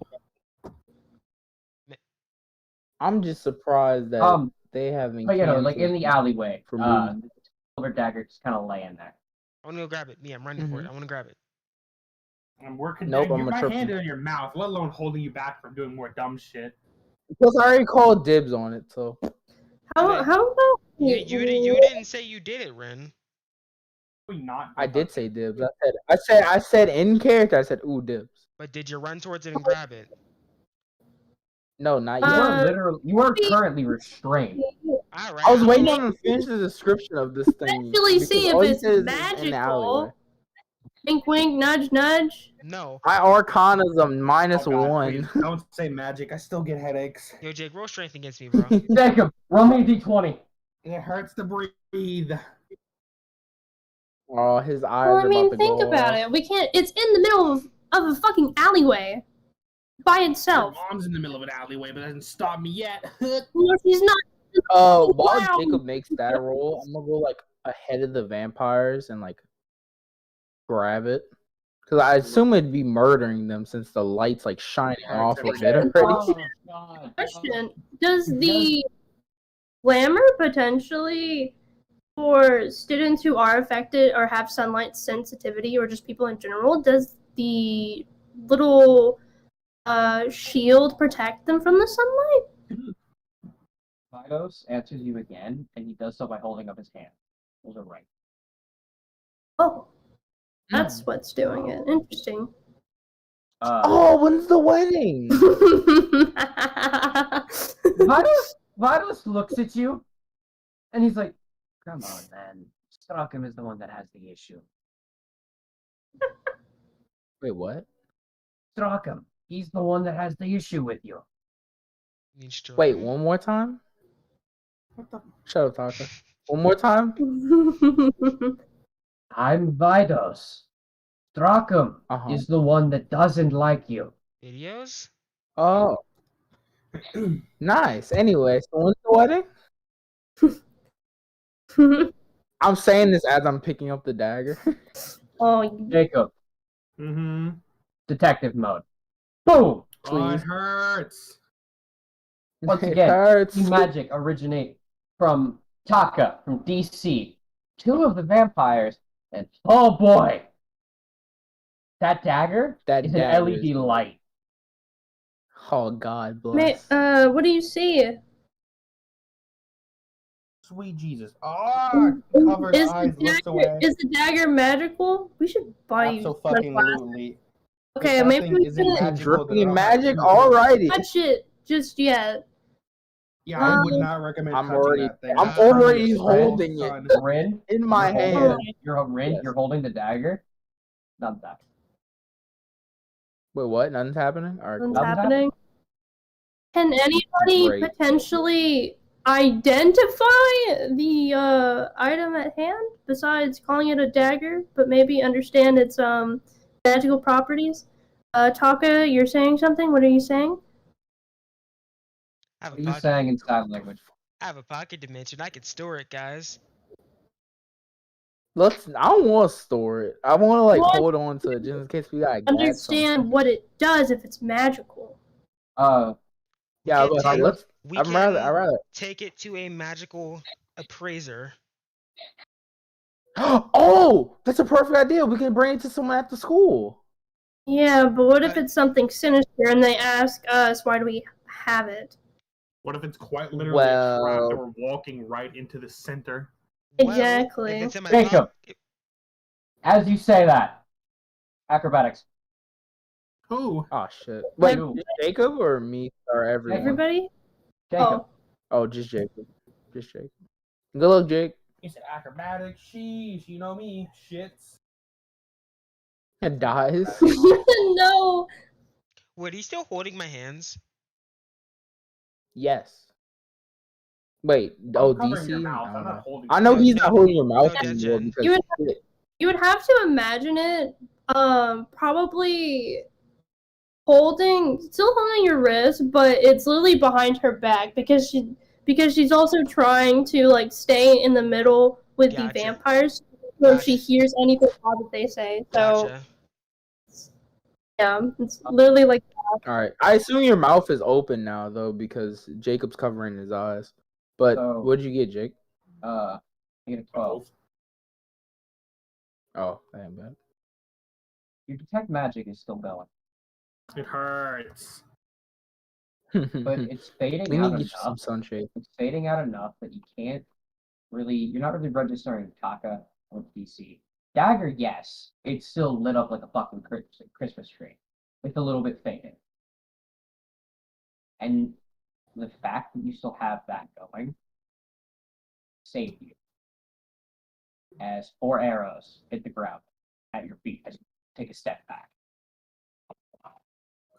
E: I'm just surprised that they haven't.
A: But like in
E: canceled
A: the alleyway,
E: for
A: the silver dagger just kind of laying there.
B: I want to go grab it. Me, I'm running for it. I want to grab it.
C: I'm working.
E: Nope,
C: Nope,
E: I'm
C: my
E: a
C: hand in your mouth, let alone holding you back from doing more dumb shit.
E: Because I already called dibs on it, so
D: How about
B: You didn't say you did it, Ren.
C: We not.
E: I did say dibs. I said in character. I said ooh dibs.
B: But did you run towards it and grab it?
E: No, not
A: You
E: yet.
A: are literally, you are currently restrained.
B: All right.
E: I was
B: I'm
E: waiting
B: gonna-
E: on him to finish the description of this thing.
D: Actually see
E: because
D: if
E: all he
D: it's
E: says is in the
D: magical.
E: alleyway.
D: Wink, wink, nudge, nudge.
B: No.
E: My Arcana's a minus
C: Oh, God,
E: one.
C: please, don't say magic. I still get headaches.
B: Yo, Jake, roll strength against me, bro.
A: Jacob, roll me a d20.
C: It hurts to breathe.
E: Oh, his eyes
D: Well,
E: are
D: I mean,
E: about to
D: think
E: go
D: about
E: off.
D: it. We can't. It's in the middle of a fucking alleyway, by
C: My
D: itself.
C: mom's in the middle of an alleyway, but that doesn't stop me yet.
D: No, she's not.
E: While
D: Wow.
E: Jacob makes that roll, I'm gonna go like ahead of the vampires and like grab it. Because I assume it'd be murdering them since the light's like shining off of it already.
A: God.
D: Question: does the glamour potentially for students who are affected or have sunlight sensitivity, or just people in general, does the little shield protect them from the sunlight?
A: Vidos answers you again, and he does so by holding up his hand. Those are right.
D: Oh, that's what's doing it. Interesting.
E: Oh, when's the wedding?
A: Vidos looks at you, and he's like, "Come on, man. Strachan is the one that has the issue.
E: Wait, what?
A: Strachan, he's the one that has the issue with you."
B: Mean stroke.
E: Wait, one more time?
C: What the?
E: Shut up, Taka. One more time?
A: I'm Vidos. Strachan
E: Uh-huh.
A: is the one that doesn't like you.
B: Videos?
E: Oh. Nice. Anyway, so when's the wedding? I'm saying this as I'm picking up the dagger.
D: Oh,
A: Jacob,
C: Mm-hmm.
A: detective mode. Boom!
C: Oh, it
E: Please.
C: hurts.
A: Once
E: It
A: again,
E: hurts.
A: the magic originate from Taka, from DC. 2 of the vampires, and oh boy! That dagger
E: That
A: is
E: dagger
A: an LED
E: is-
A: light.
E: Oh, God bless.
D: what do you see?
C: Sweet Jesus. Ah, covers eyes, looks away.
D: Is the dagger magical? We should buy you sunglasses.
C: Absolutely.
D: Okay,
C: If that
D: maybe
C: thing
D: we
C: isn't
D: shouldn't
C: magical, then I
E: Dripping in
C: don't have
E: magic.
C: to
E: Alrighty.
D: touch it just yet.
C: Yeah, I would not recommend
E: I'm
C: touching
E: already.
C: that thing.
E: I'm
C: That's turning
E: already
C: your
E: holding
C: son.
E: it
A: Rin,
E: in my
A: you're holding
E: hand.
A: it. Rin,
E: Yes.
A: you're holding the dagger. Not that.
E: Wait, what? Nothing's happening. All right,
D: What's
E: cool.
A: Nothing's
D: happening? Can anybody
E: Great.
D: potentially identify the item at hand besides calling it a dagger, but maybe understand its magical properties? Taka, you're saying something? What are you saying?
B: I have a
A: What are you
B: pocket.
A: saying in sign language?
B: I have a pocket dimension. I can store it, guys.
E: Let's. I don't want to store it. I want to like
D: What?
E: hold on to it just in case we gotta get
D: Understand
E: something.
D: what it does if it's magical.
E: Yeah,
B: We
E: but
B: can
E: let's.
B: We
E: I'd
B: can
E: rather.
B: take it to a magical appraiser.
E: Oh, that's a perfect idea. We can bring it to someone at the school.
D: Yeah, but what if
C: But-
D: it's something sinister and they ask us why do we have it?
C: What if it's quite literally a trap
E: Well-
C: that we're walking right into the center?
D: Exactly.
B: Well, if it's in my
A: Jacob.
B: pocket,
A: As you say that, acrobatics.
C: Oh,
E: Oh shit. Wait,
A: Like-
E: just Jacob or me or everyone?
D: Everybody?
A: Jacob.
E: Oh, just Jacob. Just Jacob. Good luck, Jake.
C: he said acrobatics. Sheesh, you know me. Shits.
E: It dies.
D: No.
B: wait, are you still holding my hands?
E: Yes. Wait.
C: I'm
E: Oh,
C: covering
E: DC.
C: your mouth.
E: I
C: I'm
E: don't
C: not
E: know.
C: holding.
E: I know
B: No,
E: he's
B: no,
E: not holding your mouth
B: no, Jen,
E: anymore
B: Jen.
E: because
D: You
E: shit.
D: You would have to imagine it probably still holding your wrist, but it's literally behind her back because she's also trying to like stay in the middle with the
B: Gotcha.
D: vampires so if she
B: Gotcha.
D: hears anything odd that they say. So
B: Gotcha.
D: yeah, it's literally like
E: All right. I assume your mouth is open now though because Jacob's covering his eyes. But
A: So-
E: what'd you get, Jake?
A: You get a 12.
E: Oh, that ain't bad.
A: Your detect magic is still going,
C: It hurts.
A: but it's fading
E: we
A: out
E: need to get you some
A: enough.
E: sunshade.
A: It's fading out enough that you can't really. You're not really registering Taka or DC. Dagger, yes, it's still lit up like a fucking Christmas tree. It's a little bit faded, and the fact that you still have that going saved you. As 4 arrows hit the ground at your feet as you take a step back.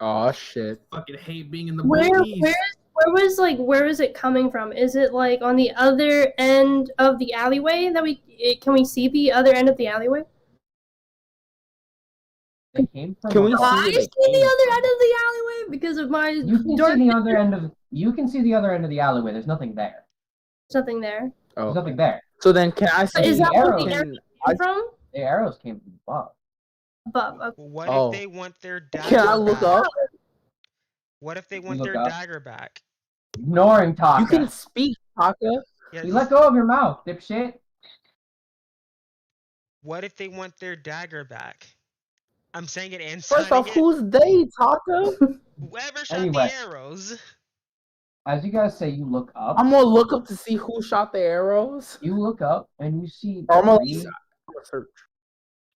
E: Oh shit.
C: Fucking hate being in the
D: where
C: movies.
D: where is it coming from? Is it like on the other end of the alleyway can we see the other end of the alleyway?
A: They came from
E: Can we
A: above.
E: see
D: I
E: where
D: see
E: they
D: the
E: came
D: other
E: from?
D: end of the alleyway because of my
A: You can
D: dark.
A: see the other end of. You can see the other end of the alleyway. There's nothing there.
D: There's nothing there.
E: Oh.
A: There's nothing there.
E: So then can I see
D: Is that
A: where
D: where
A: the
D: the
E: can-
D: arrow came from?
A: The arrows came from above.
D: Above. Okay.
B: What
E: Oh.
B: if they want their dagger
E: Can I look
B: back?
E: up?
B: What if they want
A: look
B: their
A: up?
B: dagger back?
A: Ignoring Taka.
E: You can speak, Taka.
B: Yeah,
A: You let go of your mouth, dipshit.
B: what if they want their dagger back? I'm saying it and
E: First
B: signing
E: off,
B: it.
E: whoever Taka?
B: Whoever shot
A: Anyway.
B: the arrows.
A: As you guys say, you look up.
E: I'm gonna look up to see who shot the arrows.
A: You look up and you see
E: Or I'm gonna
A: three.
E: search.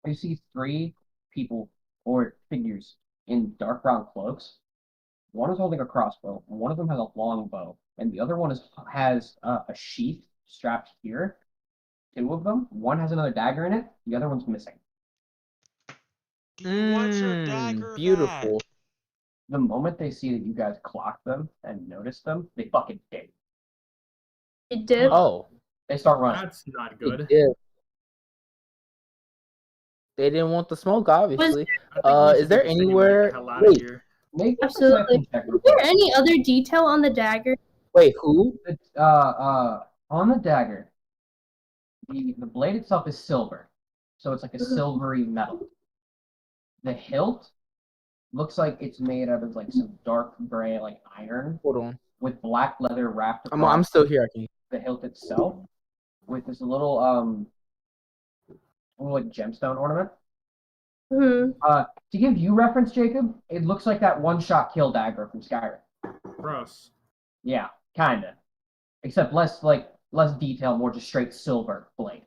A: You see 3 people or figures in dark brown cloaks. One is holding a crossbow. One of them has a long bow, and the other one has a sheath strapped here. 2 of them. One has another dagger in it. The other one's missing.
B: Do you want your dagger
E: Beautiful.
B: back?
A: The moment they see that you guys clock them and notice them, they fucking dig.
D: It did.
E: Oh,
A: They start running.
C: That's not
E: they
C: good.
E: did. They didn't want the smoke, obviously.
C: I think we
E: Is there
C: should get
E: anywhere-
C: the hell out of
E: wait.
C: here.
A: Make a
D: Absolutely.
A: perception check.
D: Is there any other detail on the dagger?
E: Wait, who?
A: It's, on the dagger, the blade itself is silver, so it's like a silvery metal. The hilt looks like it's made out of like some dark gray like iron
E: Hold on.
A: with black leather wrapped
E: I'm
A: across
E: still here. I can.
A: the hilt itself with this little like gemstone ornament.
D: Hmm.
A: To give you reference, Jacob, it looks like that one-shot kill dagger from Skyrim.
C: Gross.
A: Yeah, kinda. Except less like less detail, more just straight silver blade.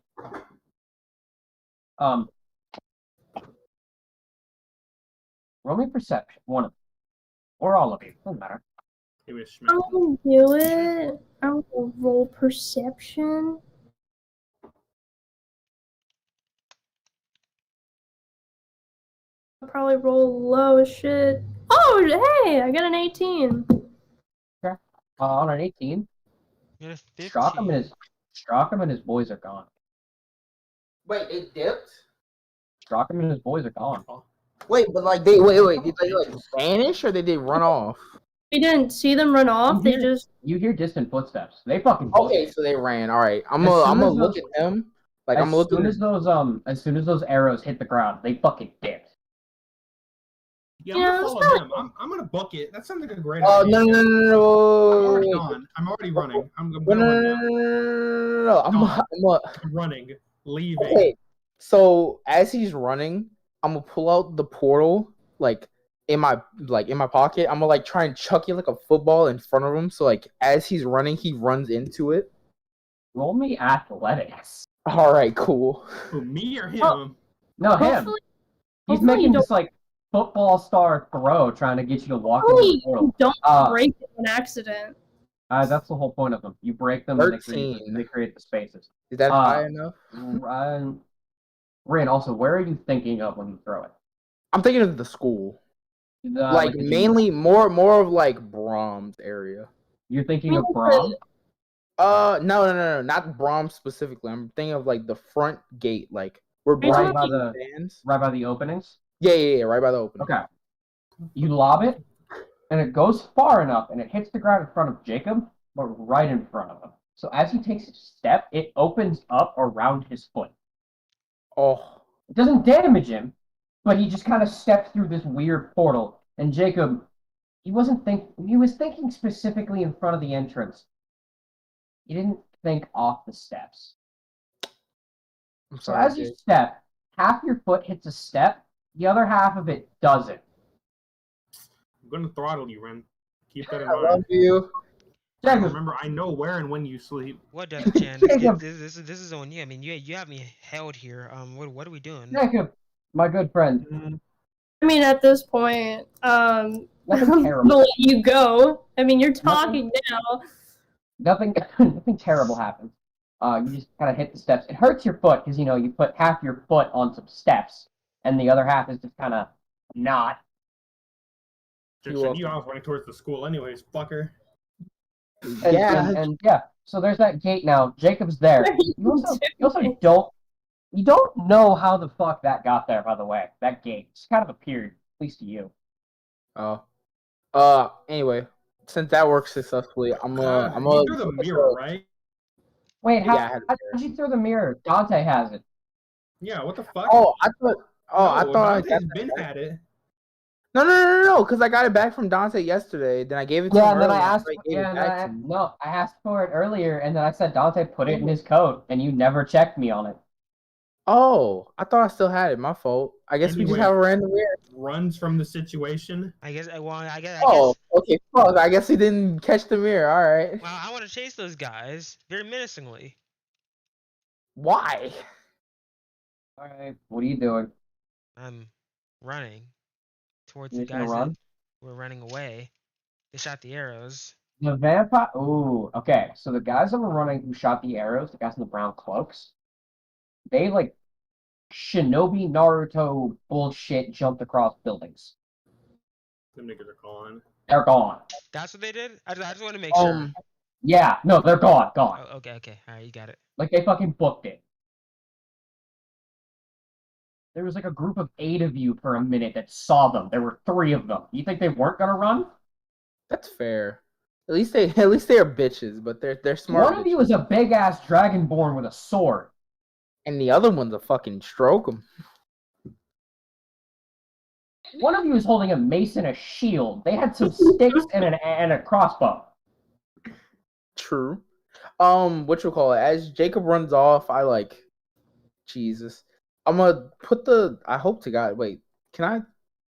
A: Roll me perception, one of them. Or all of you, doesn't matter.
C: Give me a smack.
D: I'll do it. I will roll perception. I'll probably roll low as shit. Oh, hey, I got an 18.
A: On an 18,
B: You got a 15.
A: Strackham and his boys are gone.
E: Wait, it dipped?
A: Strackham and his boys are gone.
E: Wait, but like did they like vanish or did they run off?
D: We didn't see them run off. They just.
A: You hear distant footsteps. They fucking.
E: Okay, so they ran. All right, I'm
A: As soon
E: gonna
A: as
E: look
A: those-
E: at them. Like
A: As
E: I'm looking.
A: as soon as those arrows hit the ground, they fucking dipped.
C: Yeah,
D: Yeah,
C: I'm
D: let's
C: gonna follow them. I'm gonna book it. That sounds like a great
E: Oh
C: idea.
E: no!
C: I'm already
E: Wait.
C: gone. I'm already running. I'm
E: No,
C: gonna
E: no,
C: run
E: no,
C: now.
E: no, I'm
C: I'm running. Leaving.
E: okay. So as he's running, I'm gonna pull out the portal like in my pocket. I'm gonna like try and chuck it like a football in front of him. So like as he's running, he runs into it.
A: Roll me athletics.
E: All right, cool.
C: Who, me or him?
A: Oh. No, him.
D: Hopefully,
A: He's
D: hopefully
A: making
D: you
A: this like football star throw, trying to get you to walk into the portal.
D: you don't
A: Uh,
D: break it in an accident.
A: That's the whole point of them. You break them, and they
E: 13.
A: create the spaces.
E: Is that high enough?
A: Rin, also, where are you thinking of when you throw it?
E: I'm thinking of the school. Like
A: the
E: mainly more of like Brahms area.
A: You're thinking of Braum?
E: No, not Brahms specifically. I'm thinking of like the front gate, like where
D: Right
E: Brahms
A: by the-
E: stands.
A: Right by the openings?
E: Yeah, right by the opening.
A: Okay. You lob it, and it goes far enough, and it hits the ground in front of Jacob, but right in front of him. So as he takes a step, it opens up around his foot.
E: Oh,
A: It doesn't damage him, but he just kind of steps through this weird portal. And Jacob, he was thinking specifically in front of the entrance. He didn't think off the steps.
E: I'm
A: So
E: sorry.
A: as you step, half your foot hits a step, the other half of it doesn't.
C: I'm gonna throttle you, Ren. Keep that in
E: I
C: mind.
E: love you.
A: Jacob,
C: Remember, I know where and when you sleep.
B: What, Death Chan?
A: Jacob.
B: This is on you. I mean, you have me held here. What are we doing?
A: Jacob, my good friend.
D: I mean, at this point, I'm
A: Nothing
D: gonna
A: terrible.
D: let you go. I mean, you're talking now.
A: Nothing terrible happens. You just kind of hit the steps. It hurts your foot because you put half your foot on some steps, and the other half is just kind of not.
C: Just
E: You're
C: you, I was running towards the school anyways, fucker.
A: And,
E: Yeah.
A: and yeah. So there's that gate now. Jacob's there. You also don't know how the fuck that got there. By the way, that gate just kind of appeared, at least to you.
E: Oh. Anyway, since that works successfully, I'm
C: You
E: gonna
C: threw the mirror, right?
A: Wait,
E: Yeah, I had
A: how did you throw the mirror? Dante has it.
C: Yeah, what the fuck?
E: Oh, I thought. Oh, I
C: No,
E: thought I got
C: Dante's been had it.
E: No, because I got it back from Dante yesterday. Then I gave it to him
A: Yeah, and then
E: earlier,
A: I asked.
E: so he gave it back to me.
A: No, I asked for it earlier, and then I said Dante put it in his coat, and you never checked me on it.
E: Oh, I thought I still had it. My fault. I guess we just
C: Anyway.
E: have a random mirror.
C: Runs from the situation.
B: I guess. I guess.
E: Oh, okay. Fuck. I guess he didn't catch the mirror. All right.
B: Well, I want to chase those guys very menacingly.
E: Why?
A: All right, what are you doing?
B: I'm running towards
A: You
B: the
A: just gonna
B: guys
A: run?
B: that were running away. They shot the arrows.
A: The vampire. Ooh, okay. So the guys that were running who shot the arrows, the guys in the brown cloaks, they like Shinobi Naruto bullshit jumped across buildings.
C: Them niggas are gone.
A: They're gone.
B: That's what they did. I just want to make sure.
A: Yeah, no, they're gone. Gone.
B: Oh, okay. All right, you got it.
A: Like they fucking booked it. There was like a group of 8 of you for a minute that saw them. There were 3 of them. You think they weren't gonna run?
E: That's fair. At least they are bitches, but they're smart.
A: One of you is a big ass dragonborn with a sword.
E: And the other one's a fucking stroke 'em.
A: One of you is holding a mace and a shield. They had some sticks and a crossbow.
E: True. What you call it? As Jacob runs off, I like Jesus. I'm gonna put the. I hope to God. Wait, can I?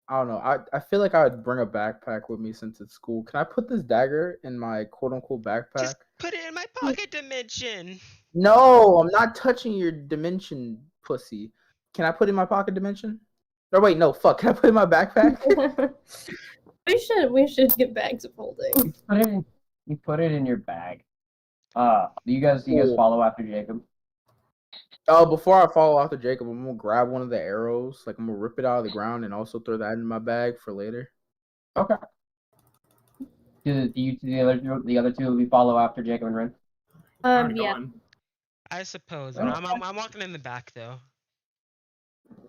E: I don't know. I feel like I would bring a backpack with me since it's school. Can I put this dagger in my quote unquote backpack?
B: Just put it in my Pocket dimension.
E: No, I'm not touching your dimension, pussy. Can I put in my pocket dimension? Or wait, no, fuck. Can I put in my backpack?
D: we should get bags of holding.
A: You put it in your bag. Do you guys follow after Jacob?
E: Oh, before I follow after Jacob, I'm gonna grab one of the arrows. Like, I'm gonna rip it out of the ground and also throw that in my bag for later.
A: Okay. Do you the other two of you follow after Jacob and Rin?
C: Already
D: Yeah.
C: gone.
B: I suppose.
A: Oh.
B: But I'm walking in the back though.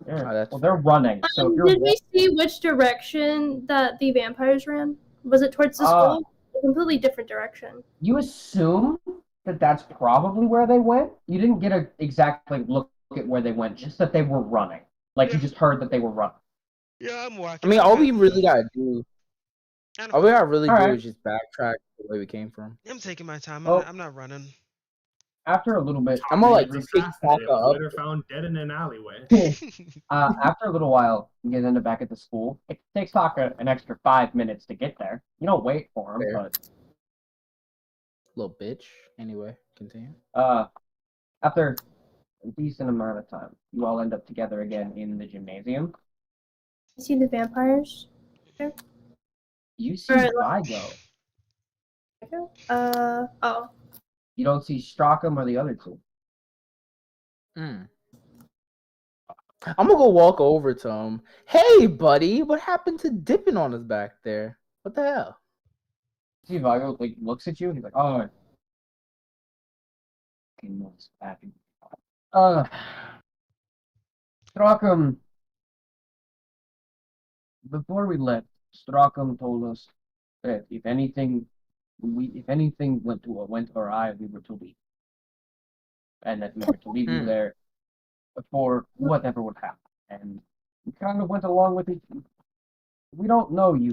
A: Yeah.
E: Oh, that's
A: Well, they're running. So if you're
D: Did we see which direction that the vampires ran? Was it towards the school? A completely different direction.
A: you assume that that's probably where they went. You didn't get a exact look at where they went, just that they were running. Like you just heard that they were running.
B: Yeah, I'm
E: I
B: walking.
E: mean, all we really gotta do, all we gotta really do
A: Alright.
E: is just backtrack the way we came from.
B: I'm taking my time.
A: Oh.
B: I'm not running.
A: After a little bit,
E: I'm gonna, like,
C: Tommy was
E: pick
C: assassinated,
E: Taka
C: was
E: up.
C: later found dead in an alleyway.
A: after a little while, you get into back at the school. It takes Taka an extra 5 minutes to get there. You don't wait for him,
E: Fair.
A: but
E: Little bitch. Anyway, continue.
A: after a decent amount of time, you all end up together again in the gymnasium.
D: You see the vampires?
A: You see
D: Alright,
A: Vigo.
D: Oh.
A: You don't see Strackham or the other two.
E: I'm gonna go walk over to him. Hey, buddy, what happened to dipping on us back there? What the hell?
A: See Vigo looks at you and he's like, "Oh, Strackham. Before we left, Strackham told us that if anything went awry, we were to leave, and that we were to leave you there for whatever would happen." And we kind of went along with it. We don't know you.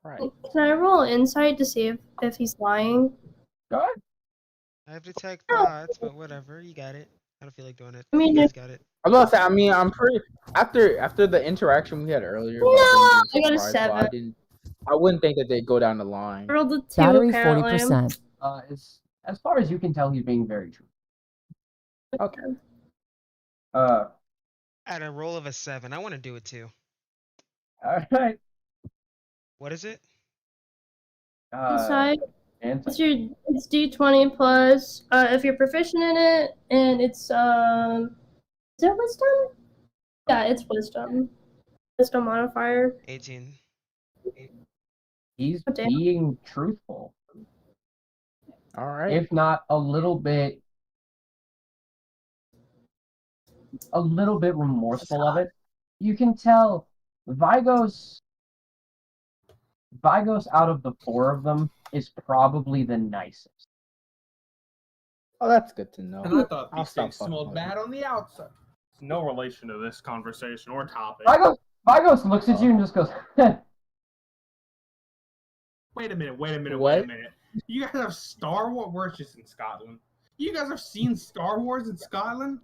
E: Right.
D: Can I roll insight to see if he's lying?
A: Go ahead.
B: I have detect thoughts, but whatever. You got it. I don't feel like doing it.
D: I mean,
B: You guys got it.
E: I'm gonna say, I mean, I'm pretty after the interaction we had earlier.
D: No,
E: about them being
D: I got a
E: surprised,
D: 7.
E: I wouldn't think that they'd go down the line.
D: I rolled a 2
G: Battery
D: apparently.
G: 40%.
A: As far as you can tell, he's being very true.
E: Okay.
B: At a roll of a 7, I want to do it too.
A: All right.
B: What is it?
D: Insight.
A: Answer.
D: It's D20 plus if you're proficient in it, and it's is it wisdom? Yeah, it's wisdom. Wisdom modifier.
B: 18.
A: He's
D: Oh, damn.
A: being truthful,
E: All right.
A: if not a little bit remorseful of it. You can tell Vigo's out of the 4 of them is probably the nicest.
E: Oh, that's good to know.
C: And I thought
E: I'll
C: these
E: stop
C: things
E: fucking
C: smelled
E: with
C: bad on the outside. It's no relation to this conversation or topic.
A: Vigos looks at you and just goes,
C: Wait a minute, wait a minute,
E: What?
C: wait a minute. You guys have Star Wars? We're just in Scotland. You guys have seen Star Wars in Scotland?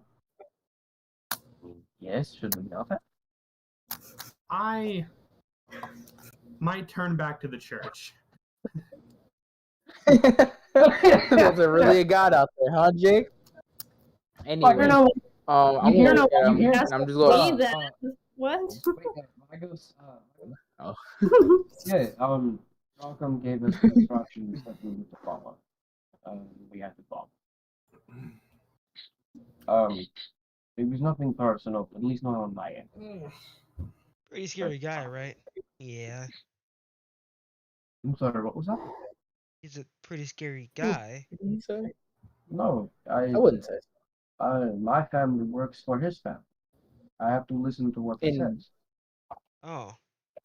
A: "Yes, should we know that?"
C: I might turn back to the church.
E: There's really a god out there, huh, Jake? Anyway,
D: I don't know.
E: I'm
A: You hear-
E: gonna
A: you
E: I'm
A: hear-
E: just
D: See
E: going.
D: that? What?
A: Vigos,
E: Oh.
A: yeah, Malcolm gave us instructions that we need to follow. We had to follow. It was nothing personal, at least not on my end.
B: Pretty scary guy, right? Yeah.
A: I'm sorry, what was that?
B: He's a pretty scary guy.
E: What did you say?
A: No,
E: I wouldn't say.
A: my family works for his family. I have to listen to what he
E: In-
A: says.
B: Oh.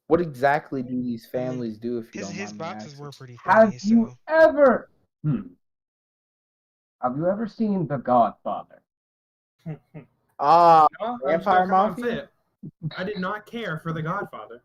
E: What exactly do these families do? If you
B: His
E: don't mind me
B: boxes
E: asking?
B: were pretty
A: Have
B: funny,
A: you
B: so.
A: ever? Have you ever seen The Godfather?
E: Ah,
C: No,
E: Vampire
C: that's
E: Mafia?
C: it. I did not care for The Godfather.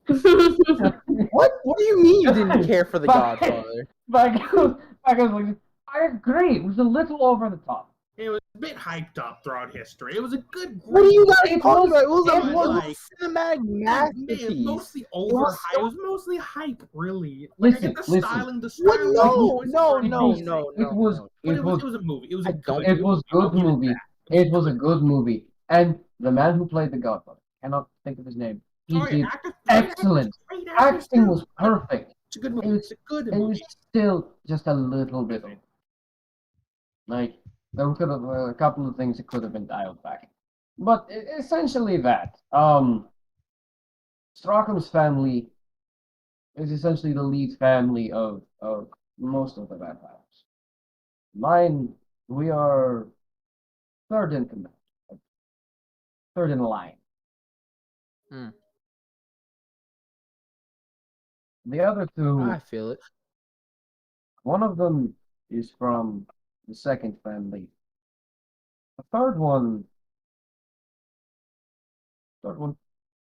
E: what? What do you mean you didn't care for The Godfather?
A: Vigos looks, I agree. It was a little over the top.
C: It was bit hyped up throughout history. It was a good.
E: What are you guys
A: It
E: talking
A: was-
E: about? It was
A: it
E: a
A: was-
E: cinematic masterpiece.
C: Mostly overhyped. It was mostly hype, really. Like I get the
A: Listen.
C: styling, the
E: What?
C: styling.
E: No,
C: was
E: no,
C: very
E: no,
C: basic.
E: no,
A: It
E: no,
A: was.
E: no.
C: But
A: It was.
C: it was a movie. It was a
E: I don't-
A: It was
C: I'll
A: good
C: give it
A: movie.
C: that.
A: It was a good movie, and the man who played the Godfather, cannot think of his name. He
C: Oh, yeah,
A: did
C: actors-
A: excellent.
C: great actors,
A: Acting
C: too.
A: was perfect.
C: It's a good movie.
A: It was-
C: It's a good
A: It
C: movie.
A: was still just a little bit off. Like there could have a couple of things that could have been dialed back, but essentially that. Strachan's family is essentially the lead family of most of the vampires. Mine, we are third in command, third in line.
E: Hmm.
A: The other two,
E: I feel it.
A: one of them is from the second family. The third one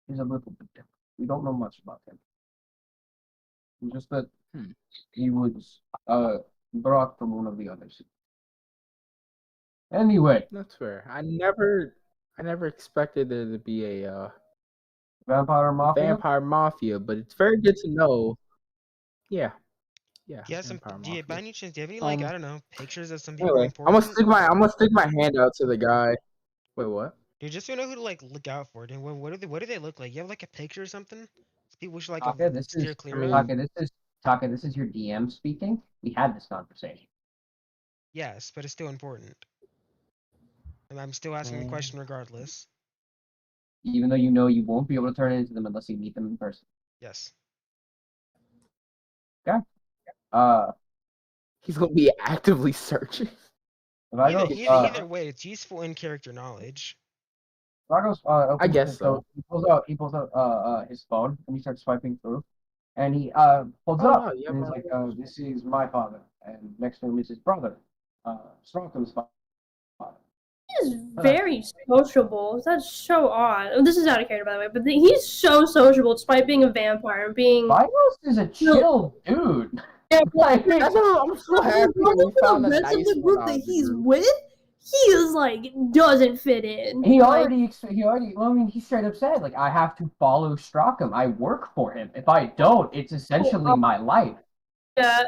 A: is a little bit different. We don't know much about him. Just that he was brought from one of the others. Anyway,
E: That's fair. I never expected there to be a
A: Vampire Mafia.
E: vampire mafia, but it's very good to know. Yeah.
B: Yeah, some.
E: Vampire
B: Yeah, by
E: Mafia.
B: any chance, do you have any like I don't know pictures of some people
E: Anyway, I'm
B: important?
E: gonna stick my hand out to the guy. Wait, what?
B: Dude, just to know who to like look out for. Dude, what do they look like? You have like a picture or something? So people should like
A: Taka, this
B: steer
A: is
B: clear of.
A: Taka, this is your DM speaking. We had this conversation.
B: Yes, but it's still important. And I'm still asking the question regardless.
A: Even though you know you won't be able to turn into them unless you meet them in person.
B: Yes.
E: He's gonna be actively searching.
A: If I go,
B: Either way, it's useful in character knowledge.
A: Ragos,
E: I guess so.
A: He pulls out his phone and he starts swiping through, and he pulls
E: Oh,
A: up
E: wow, you have
A: and he's like, "This is my father," and next to him is his brother, Strongham's father.
D: He is very sociable. That's so odd. Oh, this is out of character, by the way, but he's so sociable despite being a vampire and being.
A: Vagos is a chill dude.
D: Yeah,
A: Like,
E: I'm so happy we found
D: the
E: a
D: rest
E: nice
D: of the
E: one
D: group
E: out
D: that
E: of the
D: he's
E: group.
D: with, he is like doesn't fit in.
A: he
D: Like,
A: already, well, I mean, he straight up said, like, I have to follow Strachan. I work for him. If I don't, it's essentially my life.
D: yeah.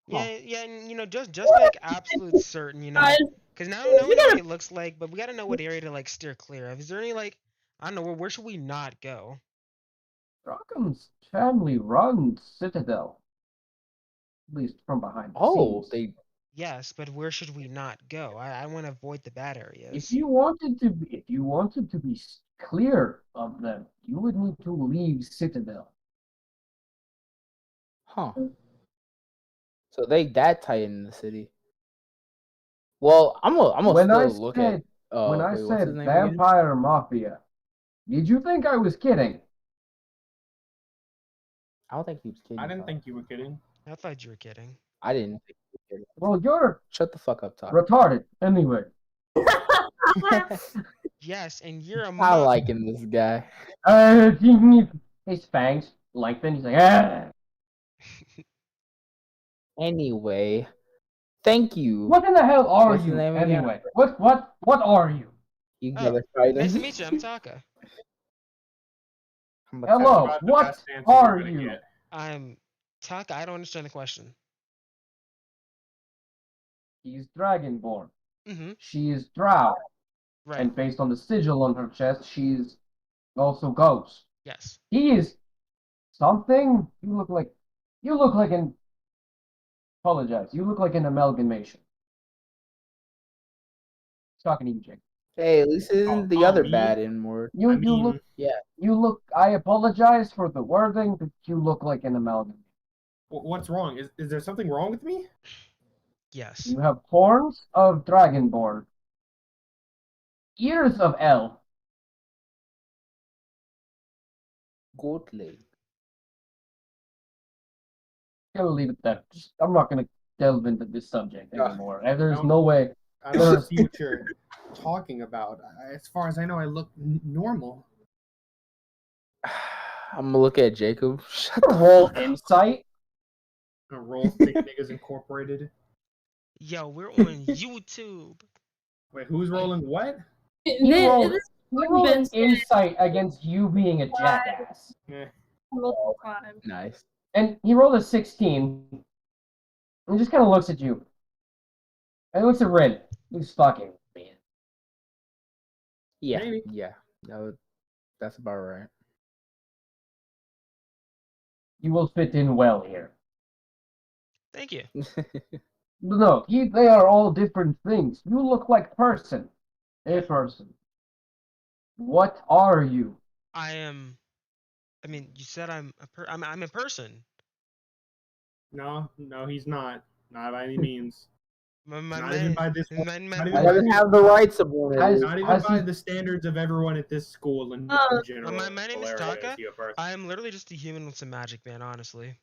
B: Yeah, and just like absolute certain,
D: Guys,
B: because now we know what he looks like, but we gotta know what area to like steer clear of. Is there any like I don't know where should we not go?
A: Strachan's family runs Citadel. At least from behind the
E: Oh,
A: scenes.
B: Yes, but where should we not go? I want to avoid the bad areas.
A: If you wanted to be clear of them, you would need to leave Citadel.
E: Huh. So they that tight in the city. Well, I'm gonna
A: When I
E: still look at.
A: when I
E: wait, what's his
A: said
E: name again?
A: Vampire Mafia, did you think I was kidding?
E: I don't think he was kidding.
C: I didn't
E: Todd.
C: think you were kidding.
B: I thought you were kidding.
E: I didn't think you were kidding.
A: Well, you're
E: Shut the fuck up, Todd.
A: retarded. Anyway,
B: Yes, and you're a
E: I
B: mom.
E: liking this guy.
A: his fangs lengthen. He's like, ah.
E: Anyway, thank you.
A: What in the hell are
E: What's his
A: you
E: name again?
A: anyway? What are you?
E: You
B: Oh,
E: get it right.
B: Nice to meet you. I'm Taka.
A: Hello,
C: About the
A: what
C: best answer
A: are
C: you're gonna
A: you?
C: get.
B: I'm Taka. I don't understand the question.
A: He's Dragonborn.
B: Mm-hmm.
A: She is Drow.
B: Right.
A: And based on the sigil on her chest, she's also ghost.
B: Yes.
A: He is something. You look like an. Apologize. You look like an amalgamation. He's talking to you, Jake.
E: Hey, at least it isn't the
C: Oh,
E: other
C: me?
E: bad N word.
A: You
C: I
A: you
C: mean,
A: look.
E: Yeah.
A: You look. I apologize for the wording, but you look like an amalgamation.
C: what's wrong? Is there something wrong with me?
B: Yes.
A: You have horns of Dragonborn, ears of elf,
E: Goat leg.
A: I'm gonna leave it there. I'm not gonna delve into this subject
C: Yeah.
A: anymore. And there's
C: No.
A: no way.
C: I don't know the future talking about. As far as I know, I look normal.
E: I'm gonna look at Jacob. Shut the
A: Roll
E: fuck up.
A: insight.
C: A roll thick niggas incorporated.
B: Yo, we're on YouTube.
C: Wait, who's rolling what?
A: He rolled,
D: This
A: he rolled an
D: been said
A: insight against you being a jackass.
C: Eh,
D: multiple times.
E: Nice.
A: And he rolled a 16. And just kind of looks at you. And looks at Rin. He's fucking man.
E: Yeah.
C: Maybe.
E: Yeah. That's about right.
A: You will fit in well here.
B: Thank you.
A: No, they are all different things. You look like person. A person. What are you?
B: I am. I mean, you said I'm I'm a person.
C: no, he's not. Not by any means. Not even
B: My,
C: by this.
B: my,
C: Not
E: He
C: even
E: doesn't
C: by,
E: have the rights of one of
A: Has-
E: these.
C: not even
A: has
C: by
A: he-
C: the standards of everyone at this school in general.
B: my name is
C: Valeria,
B: Taka.
C: he a person.
B: I am literally just a human with some magic, man. Honestly.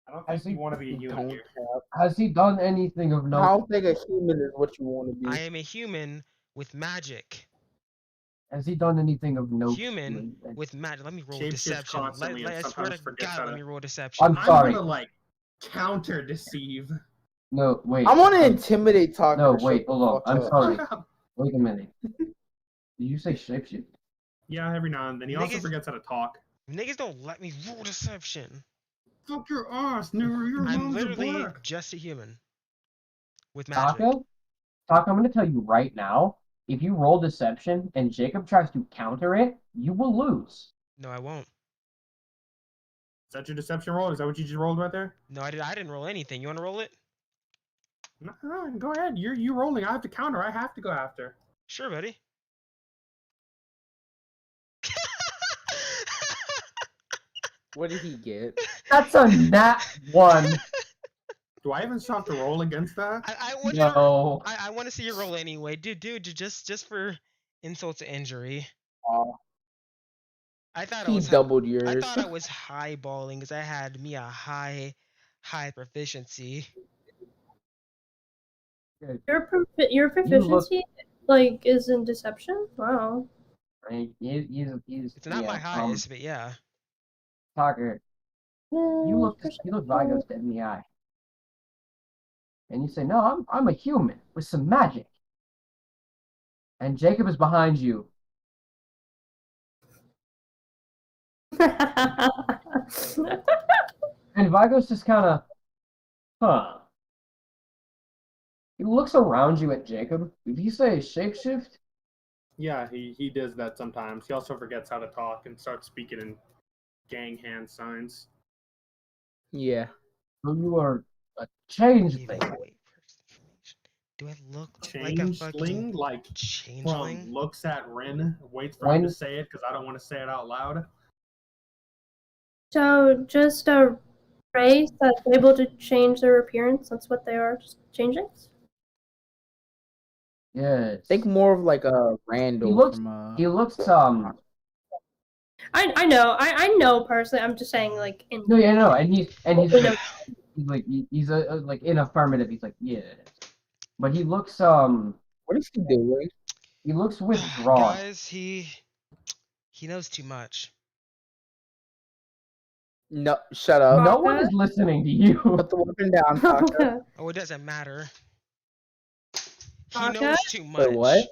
C: I don't
A: Has
C: think
A: he-
C: you want to be a human
E: Don't
C: here.
E: have.
A: Has he done anything of
E: I
A: note?
E: don't think a human is what you want to be.
B: I am a human with magic.
A: Has he done anything of note?
B: Human with magic. Let me roll
C: Shapeshifts
B: deception.
C: constantly and
B: I swear
C: sometimes
B: to
C: forgets
B: God,
C: how
B: let
C: to-
B: me roll deception.
A: I'm sorry.
C: gonna like counter deceive.
A: No, wait.
E: I want to intimidate Tucker.
A: No,
E: Shut
A: wait,
E: the
A: hold on.
E: fuck
A: I'm
E: up.
A: sorry. Wait a minute. Did you say shapeshift?
C: Yeah, every now and then. He also
B: Niggas-
C: forgets how to talk.
B: Niggas don't let me roll deception.
C: Fuck your ass, nigga. Your
B: I'm
C: moms are
B: literally
C: black.
B: just a human with magic.
A: Taka? Taka, I'm going to tell you right now, if you roll deception and Jacob tries to counter it, you will lose.
B: No, I won't.
C: Is that your deception roll? Is that what you just rolled right there?
B: No, I didn't roll anything. You want to roll it?
C: No, go ahead. You rolling. I have to counter. I have to go after.
B: Sure, buddy.
E: What did he get?
A: That's a nat 1.
C: Do I even still have to roll against that?
B: I want you to,
A: No.
B: I want to see your roll anyway, dude. Just for insult to injury. I thought I
E: He
B: was
E: doubled
B: I
E: yours.
B: thought I was highballing because I had me a high proficiency.
D: Your proficiency like is in deception. Wow.
A: He's
B: It's not my highest, but yeah.
A: Taka, you look Vigos dead in the eye. And you say, no, I'm a human with some magic. And Jacob is behind you. And Vigos just kind of, huh. He looks around you at Jacob. Did you say shapeshift?
C: Yeah, he does that sometimes. He also forgets how to talk and starts speaking in gang hand signs.
E: Yeah.
A: So you are a
B: Evaluate
A: changeling.
B: person information. Do I look like a fucking
C: Changeling, like
B: changeling?
C: looks at Rin, waits for him to say it because I don't want to say it out loud.
D: So just a race that's able to change their appearance. That's what they are. Just changelings.
A: Yes.
E: Think more of like a Randall
A: looks-
E: from
A: He looks
D: I know. I know personally. I'm just saying like in.
A: no, yeah, no, and he's
D: Yeah.
A: like he's like in affirmative. He's like, yeah, but he looks
E: What is he doing?
A: he looks withdrawn.
B: Guys, he knows too much.
E: No, shut up.
A: No one is listening to you.
E: Put the weapon down, Tucker.
B: Oh, it doesn't matter. He
D: Taka?
B: knows too much.
E: Wait, what?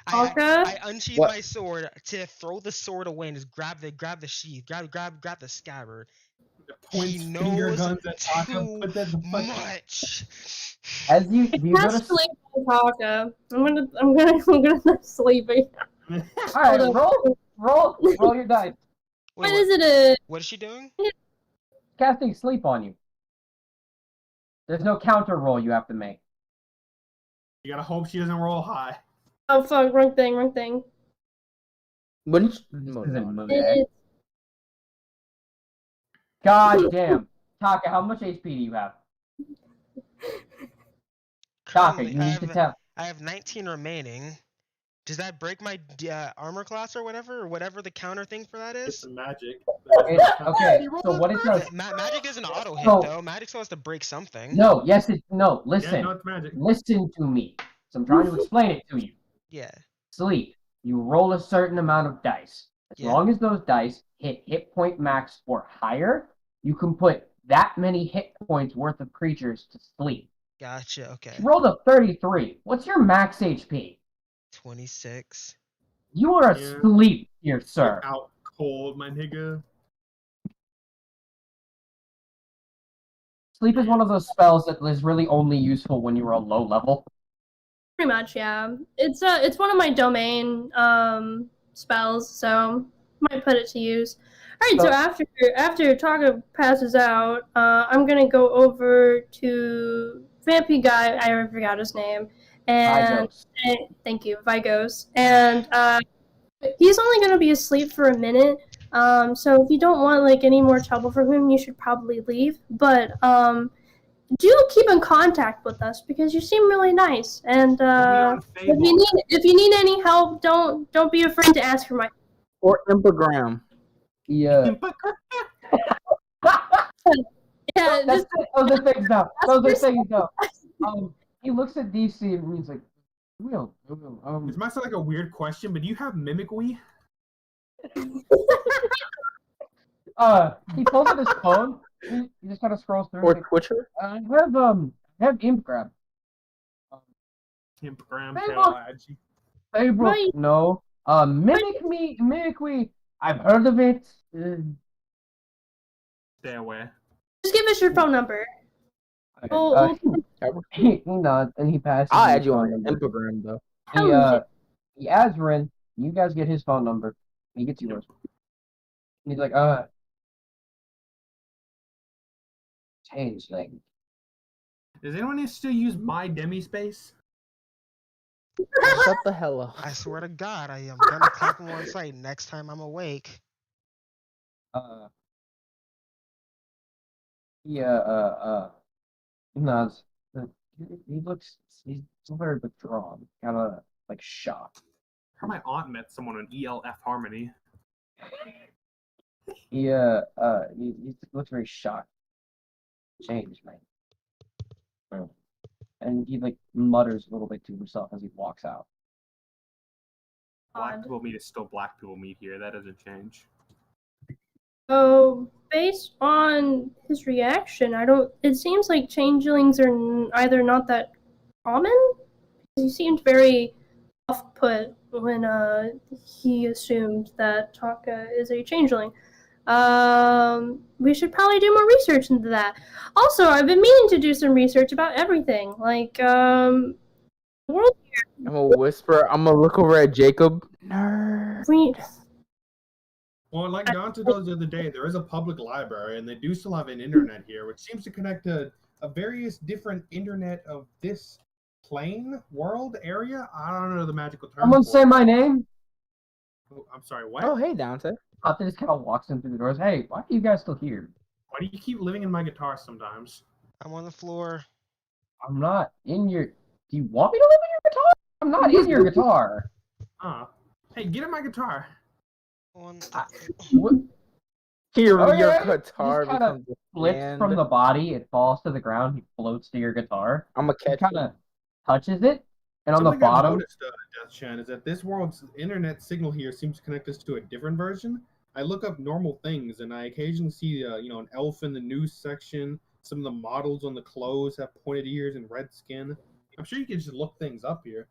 D: Taka?
B: I unsheathed
E: What?
B: my sword to throw the sword away and just grab the sheath, grab the scabbard.
C: Points
B: He
C: finger
B: knows
C: guns at Taka,
B: too
C: put that the fuck
B: much.
A: As you go
D: That's
A: to
D: sleep on Taka. I'm gonna sleep.
A: all right,
D: Hold on.
A: roll your dice.
B: Wait,
D: What is it?
B: what is she doing?
A: Casting sleep on you. There's no counter roll you have to make.
C: You gotta hope she doesn't roll high.
D: Oh fuck! Wrong thing.
E: Wouldn't you?
A: This
E: No,
A: isn't
E: no,
A: moving.
E: no.
D: It's
A: God damn. Taka, how much HP do you have? Taka,
B: Currently,
A: you need to tell.
B: I have 19 remaining. Does that break my armor class or whatever the counter thing for that
C: It's
B: is?
C: some magic.
A: Okay, so what it does?
B: Magic isn't auto hit
A: So-
B: though. Magic still has to break something.
A: No, yes, no.
C: Yeah,
A: Listen,
C: no, it's magic.
A: listen to me. So I'm trying to explain it to you.
B: Yeah.
A: Sleep. You roll a certain amount of dice. As
B: Yeah.
A: long as those dice hit point max or higher, you can put that many hit points worth of creatures to sleep.
B: Gotcha. Okay.
A: She rolled a 33. What's your max HP?
B: 26.
A: You are
C: Yeah.
A: asleep here,
C: You're
A: sir.
C: out cold, my nigga.
A: Sleep is one of those spells that is really only useful when you are a low level.
D: Pretty much, yeah. It's one of my domain spells, so might put it to use. All right, so after Taka passes out, I'm gonna go over to Vampy guy. I forgot his name, and
A: Vigos.
D: thank you, Vigos, and he's only gonna be asleep for a minute. So if you don't want like any more trouble from him, you should probably leave. But do keep in contact with us because you seem really nice. And if you need any help, don't be afraid to ask for my.
E: Or Impogram.
A: Yeah.
D: Yeah,
A: That's
D: just
A: it. Those are things now. Those are things now. He looks at DC and he's like, "Real,
C: This might sound like a weird question, but do you have Mimicry?
A: He pulls out his phone. He just kind of scrolls through.
E: Or
A: Like,
E: Twitcher.
A: I have Imp Grab.
C: Impogram,
A: Hey,
C: Tail
A: look.
C: Agi.
A: Hey, bro.
D: Right.
A: No. Mimic me. I've heard of it.
C: Stay away.
D: just give us your phone number.
A: He nods and he passes.
E: I'll
A: you
E: add you
A: phone
E: on
A: number.
E: Impogram though.
A: He adds Rin. You guys get his phone number. He gets yours. And he's like, change thing.
C: Does anyone still use my demispace?
E: Shut the hell up.
B: I swear to God, I am gonna clap him on site next time I'm awake.
A: He nods. He looks. He's very withdrawn, kind of like shocked.
C: My aunt met someone on ELF Harmony.
A: He looks very shocked. Change, man. And he like mutters a little bit to himself as he walks out.
C: Black people meet is still black people meet here. That doesn't change.
D: So, based on his reaction, it seems like changelings are either not that common. He seemed very off-put when he assumed that Taka is a changeling. We should probably do more research into that. Also, I've been meaning to do some research about everything, like the world here.
E: I'm gonna whisper. I'm gonna look over at Jacob. Nerd.
C: Well, like Dante told us the other day, there is a public library, and they do still have an internet here, which seems to connect to a various different internet of this plane, world, area. I don't know the magical term.
A: Someone say my name.
C: Oh, I'm sorry, what?
E: Oh, hey, Dante.
A: Dante just kind of walks in through the doors. Hey, why are you guys still here?
C: Why do you keep living in my guitar sometimes?
B: I'm on the floor.
A: I'm not in your. Do you want me to live in your guitar? I'm not in your guitar.
C: Hey, get in my guitar.
B: On.
A: What?
E: Here,
A: Oh,
E: your
A: yeah,
E: guitar
A: just kinda
E: becomes a
A: Flips
E: stand.
A: from the body. It falls to the ground. He floats to your guitar.
E: I'm gonna
A: He
E: catch
A: kind
E: it.
A: of touches it, and on the
C: Something I've
A: bottom.
C: noticed, Death Chan, is that this world's internet signal here seems to connect us to a different version. I look up normal things, and I occasionally see, an elf in the news section. Some of the models on the clothes have pointed ears and red skin. I'm sure you can just look things up here.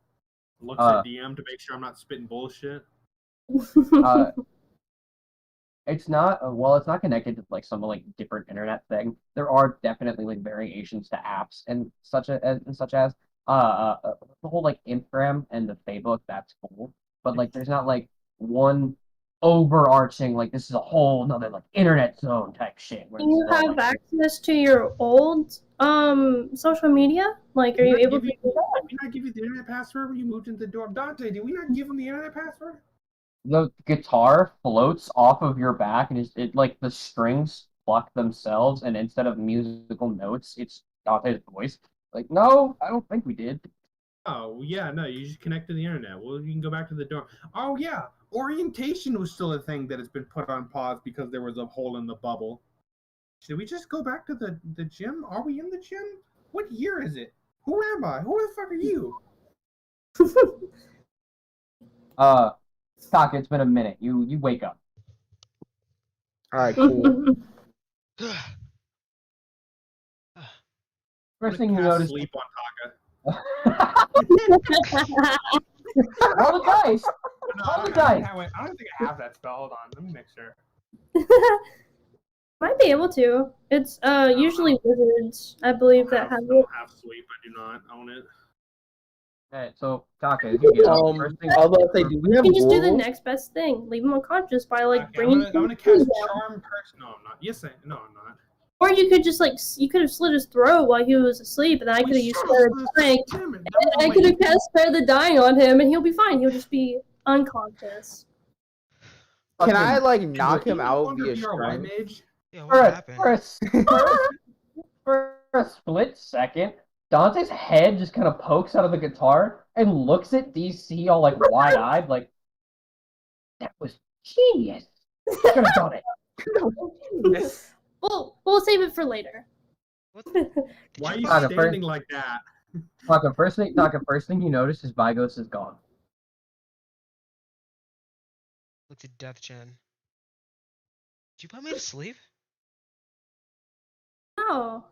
C: Looks at DM to make sure I'm not spitting bullshit.
A: It's not it's not connected to like some like different internet thing. There are definitely like variations to apps and such as the whole like Instagram and the Facebook. That's cool, but like there's not like one overarching like this is a whole another like internet zone type shit.
D: Do you have access to your old social media? Like, are you able to do that?
C: Did we not give you the internet password when you moved into the dorm? Dante, did we not give him the internet password?
A: The guitar floats off of your back and it like the strings pluck themselves and instead of musical notes it's Dante's voice. Like, no, I don't think we did.
C: Oh, yeah, no, you just connect to the internet. Well, you can go back to the dorm. Oh, yeah, orientation was still a thing that has been put on pause because there was a hole in the bubble. Should we just go back to the gym? Are we in the gym? What year is it? Who am I? Who the fuck are you?
A: Taka, it's been a minute. You wake up.
E: All right, cool.
A: First thing you
C: Cast
A: notice.
C: sleep on
A: Roll the dice.
C: No,
A: Roll the
C: I
A: dice.
C: don't think I have that spell. Hold on, let me make sure.
D: Might be able to. It's usually wizards, I believe, that have
C: I
D: it.
C: don't have sleep. I do not own it.
A: Alright, so Taka, as you get up, first thing
E: I was about to say, do we
D: You
E: have
D: can just do the
E: Global?
D: next best thing. Leave him unconscious by like
C: Okay, I'm
D: bringing.
C: gonna
D: his
C: cast
D: down.
C: charm person. No, I'm not. Yes, no, I'm not.
D: Or you could just you could have slit his throat while he was asleep, and then I could have used spare the dying.
C: Damn it!
D: And I could have cast spare the dying on him, and he'll be fine. He'll just be unconscious.
E: Can I like
C: Is
E: knock
C: the
E: him
C: demon
E: out
C: longer
E: via
C: be our white
E: strength?
C: mage?
B: Yeah, what
A: for a,
B: happened?
A: for a split second, Dante's head just kind of pokes out of the guitar and looks at DC all like wide-eyed, like, that was genius. Could have done it.
D: We'll save it for later.
B: What?
C: Why are you
A: Taka,
C: standing like that?
A: Taka, first thing you notice is Bygos is gone.
B: Look at Death Chan. Did you put me to sleep?
D: No.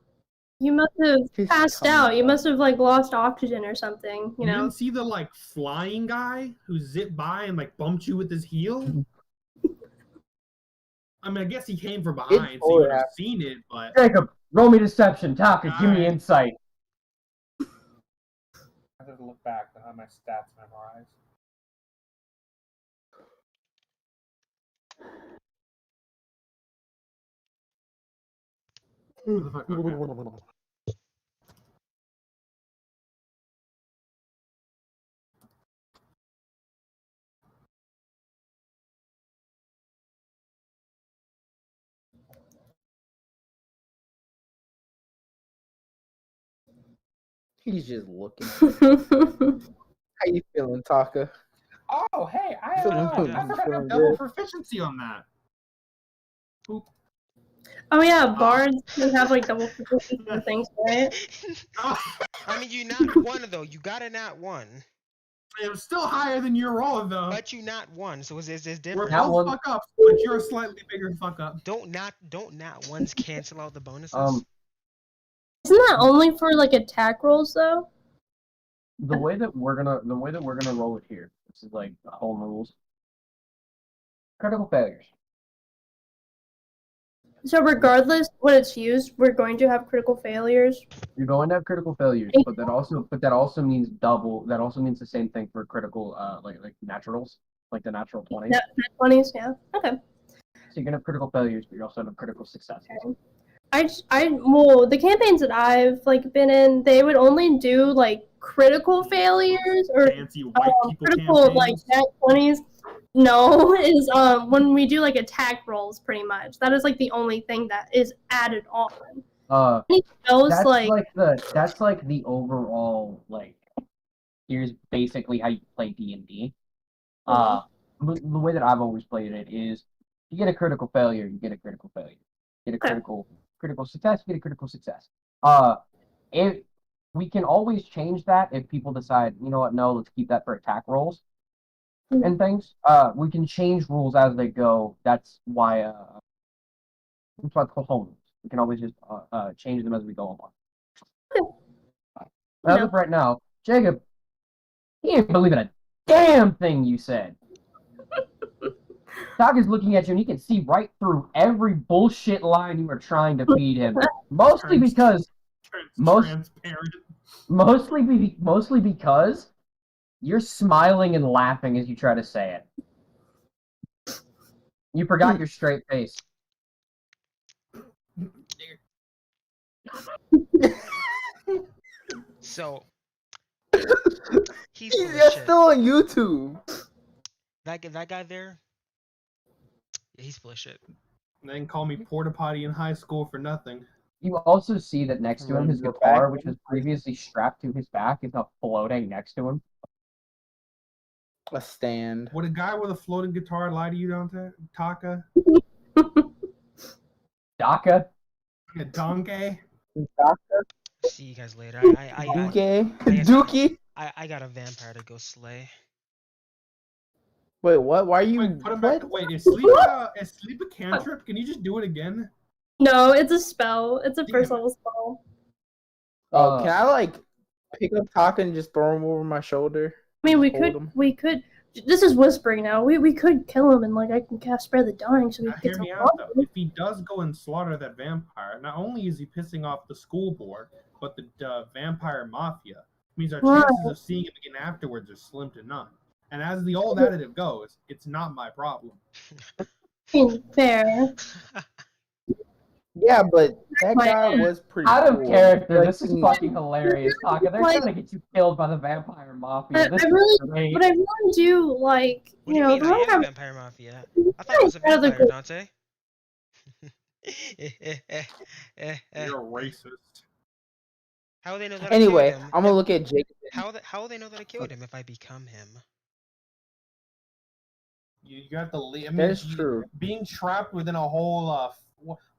D: You must have
E: He's
D: passed
E: coming
D: out. You
E: back.
D: must have like lost oxygen or something. You
C: You
D: know.
C: didn't see the like flying guy who zipped by and like bumped you with his heel? I mean, I guess he came from behind, so you
E: totally
C: would have seen it, but
A: Jacob, roll me deception. Taka, give me
C: Alright.
A: insight.
C: I have to look back to have my stats memorized. Who the fuck? Okay.
E: He's just looking. How you feeling, Taka?
C: Oh, hey, I
E: Feeling
C: forgot to have
E: good.
C: double proficiency on that. Oop.
D: Oh yeah, bards can have like double proficiency and things, right?
B: I mean, you not one though. You got a not one,
C: It was still higher than your roll, though.
B: but you not one. So it's
C: We're
B: different.
A: Not
C: both
A: one.
C: fuck ups, but you're a slightly bigger fuck up.
B: Don't not ones cancel out the bonuses.
D: Isn't that only for like attack rolls though?
A: The way that we're gonna roll it here. This is like the home rules. Critical failures.
D: So regardless what it's used, we're going to have critical failures.
A: You're going to have critical failures, but that also means double. That also means the same thing for critical, like naturals, like the natural 20s.
D: Yeah, 20s, yeah. Okay.
A: So you're gonna have critical failures, but you're also gonna have critical successes.
D: Well, the campaigns that I've like been in, they would only do like critical failures or
C: Fancy white people
D: critical
C: campaigns.
D: like nat 20s. No, is when we do like attack rolls, pretty much. That is like the only thing that is added on. Anything else,
A: That's like the overall like. Here's basically how you play D&D. The way that I've always played it is, you get a critical failure, you get a critical failure. You get a critical success, you get a critical success. If we can always change that if people decide, you know what, no, let's keep that for attack rolls and things. We can change rules as they go. That's why it's called home rules. We can always just change them as we go along. As of right now, Jacob, he ain't believing a damn thing you said. Taka's looking at you and he can see right through every bullshit line you were trying to feed him. Mostly because you're smiling and laughing as you try to say it. You forgot your straight face.
B: So he's
E: still on YouTube.
B: That guy there. Yeah, he's full of shit.
C: They didn't call me porta potty in high school for nothing.
A: You also see that next to him, his guitar, which was previously strapped to his back, is now floating next to him.
E: A stand.
C: Would a guy with a floating guitar lie to you, Dante? Taka?
A: Daka?
C: A donkey?
B: See you guys later. Dookie? I got a vampire to go slay.
E: Wait, what? Why are you?
C: Wait, put him back. Wait, is sleep a cantrip? Can you just do it again?
D: No, it's a spell. It's a first level spell.
E: Oh, can I like pick up Taka and just throw him over my shoulder?
D: I mean,
E: Hold him?
D: we could. This is whispering now. We could kill him and like I can cast Spare the Dying so he
C: Now,
D: gets
C: hear
D: a
C: me out
D: lot.
C: though. If he does go and slaughter that vampire, not only is he pissing off the school board, but the vampire mafia. Means our chances of seeing him again afterwards are slim to none. And as the old additive goes, it's not my problem.
D: Fair.
E: Yeah, but that
D: My-
E: guy was pretty
A: Out of
E: cool.
A: character,
E: Like,
A: this is fucking hilarious, Taka. They're
D: Like-
A: trying to get you killed by the vampire mafia.
D: I
A: This
D: really-
A: is great.
D: But I really do like
B: What do
D: you
B: you
D: know
B: mean?
D: the
B: I
D: one
B: am
D: time
B: the vampire mafia. I thought I was a
D: Yeah, the
B: vampire,
D: good-
B: Dante.
C: You're a racist.
B: How will they know that I
E: Anyway,
B: killed him?
E: I'm gonna look at Jacob.
B: How will they know that I killed him if I become him?
C: You have to leave. I mean,
E: That's true.
C: Being trapped within a whole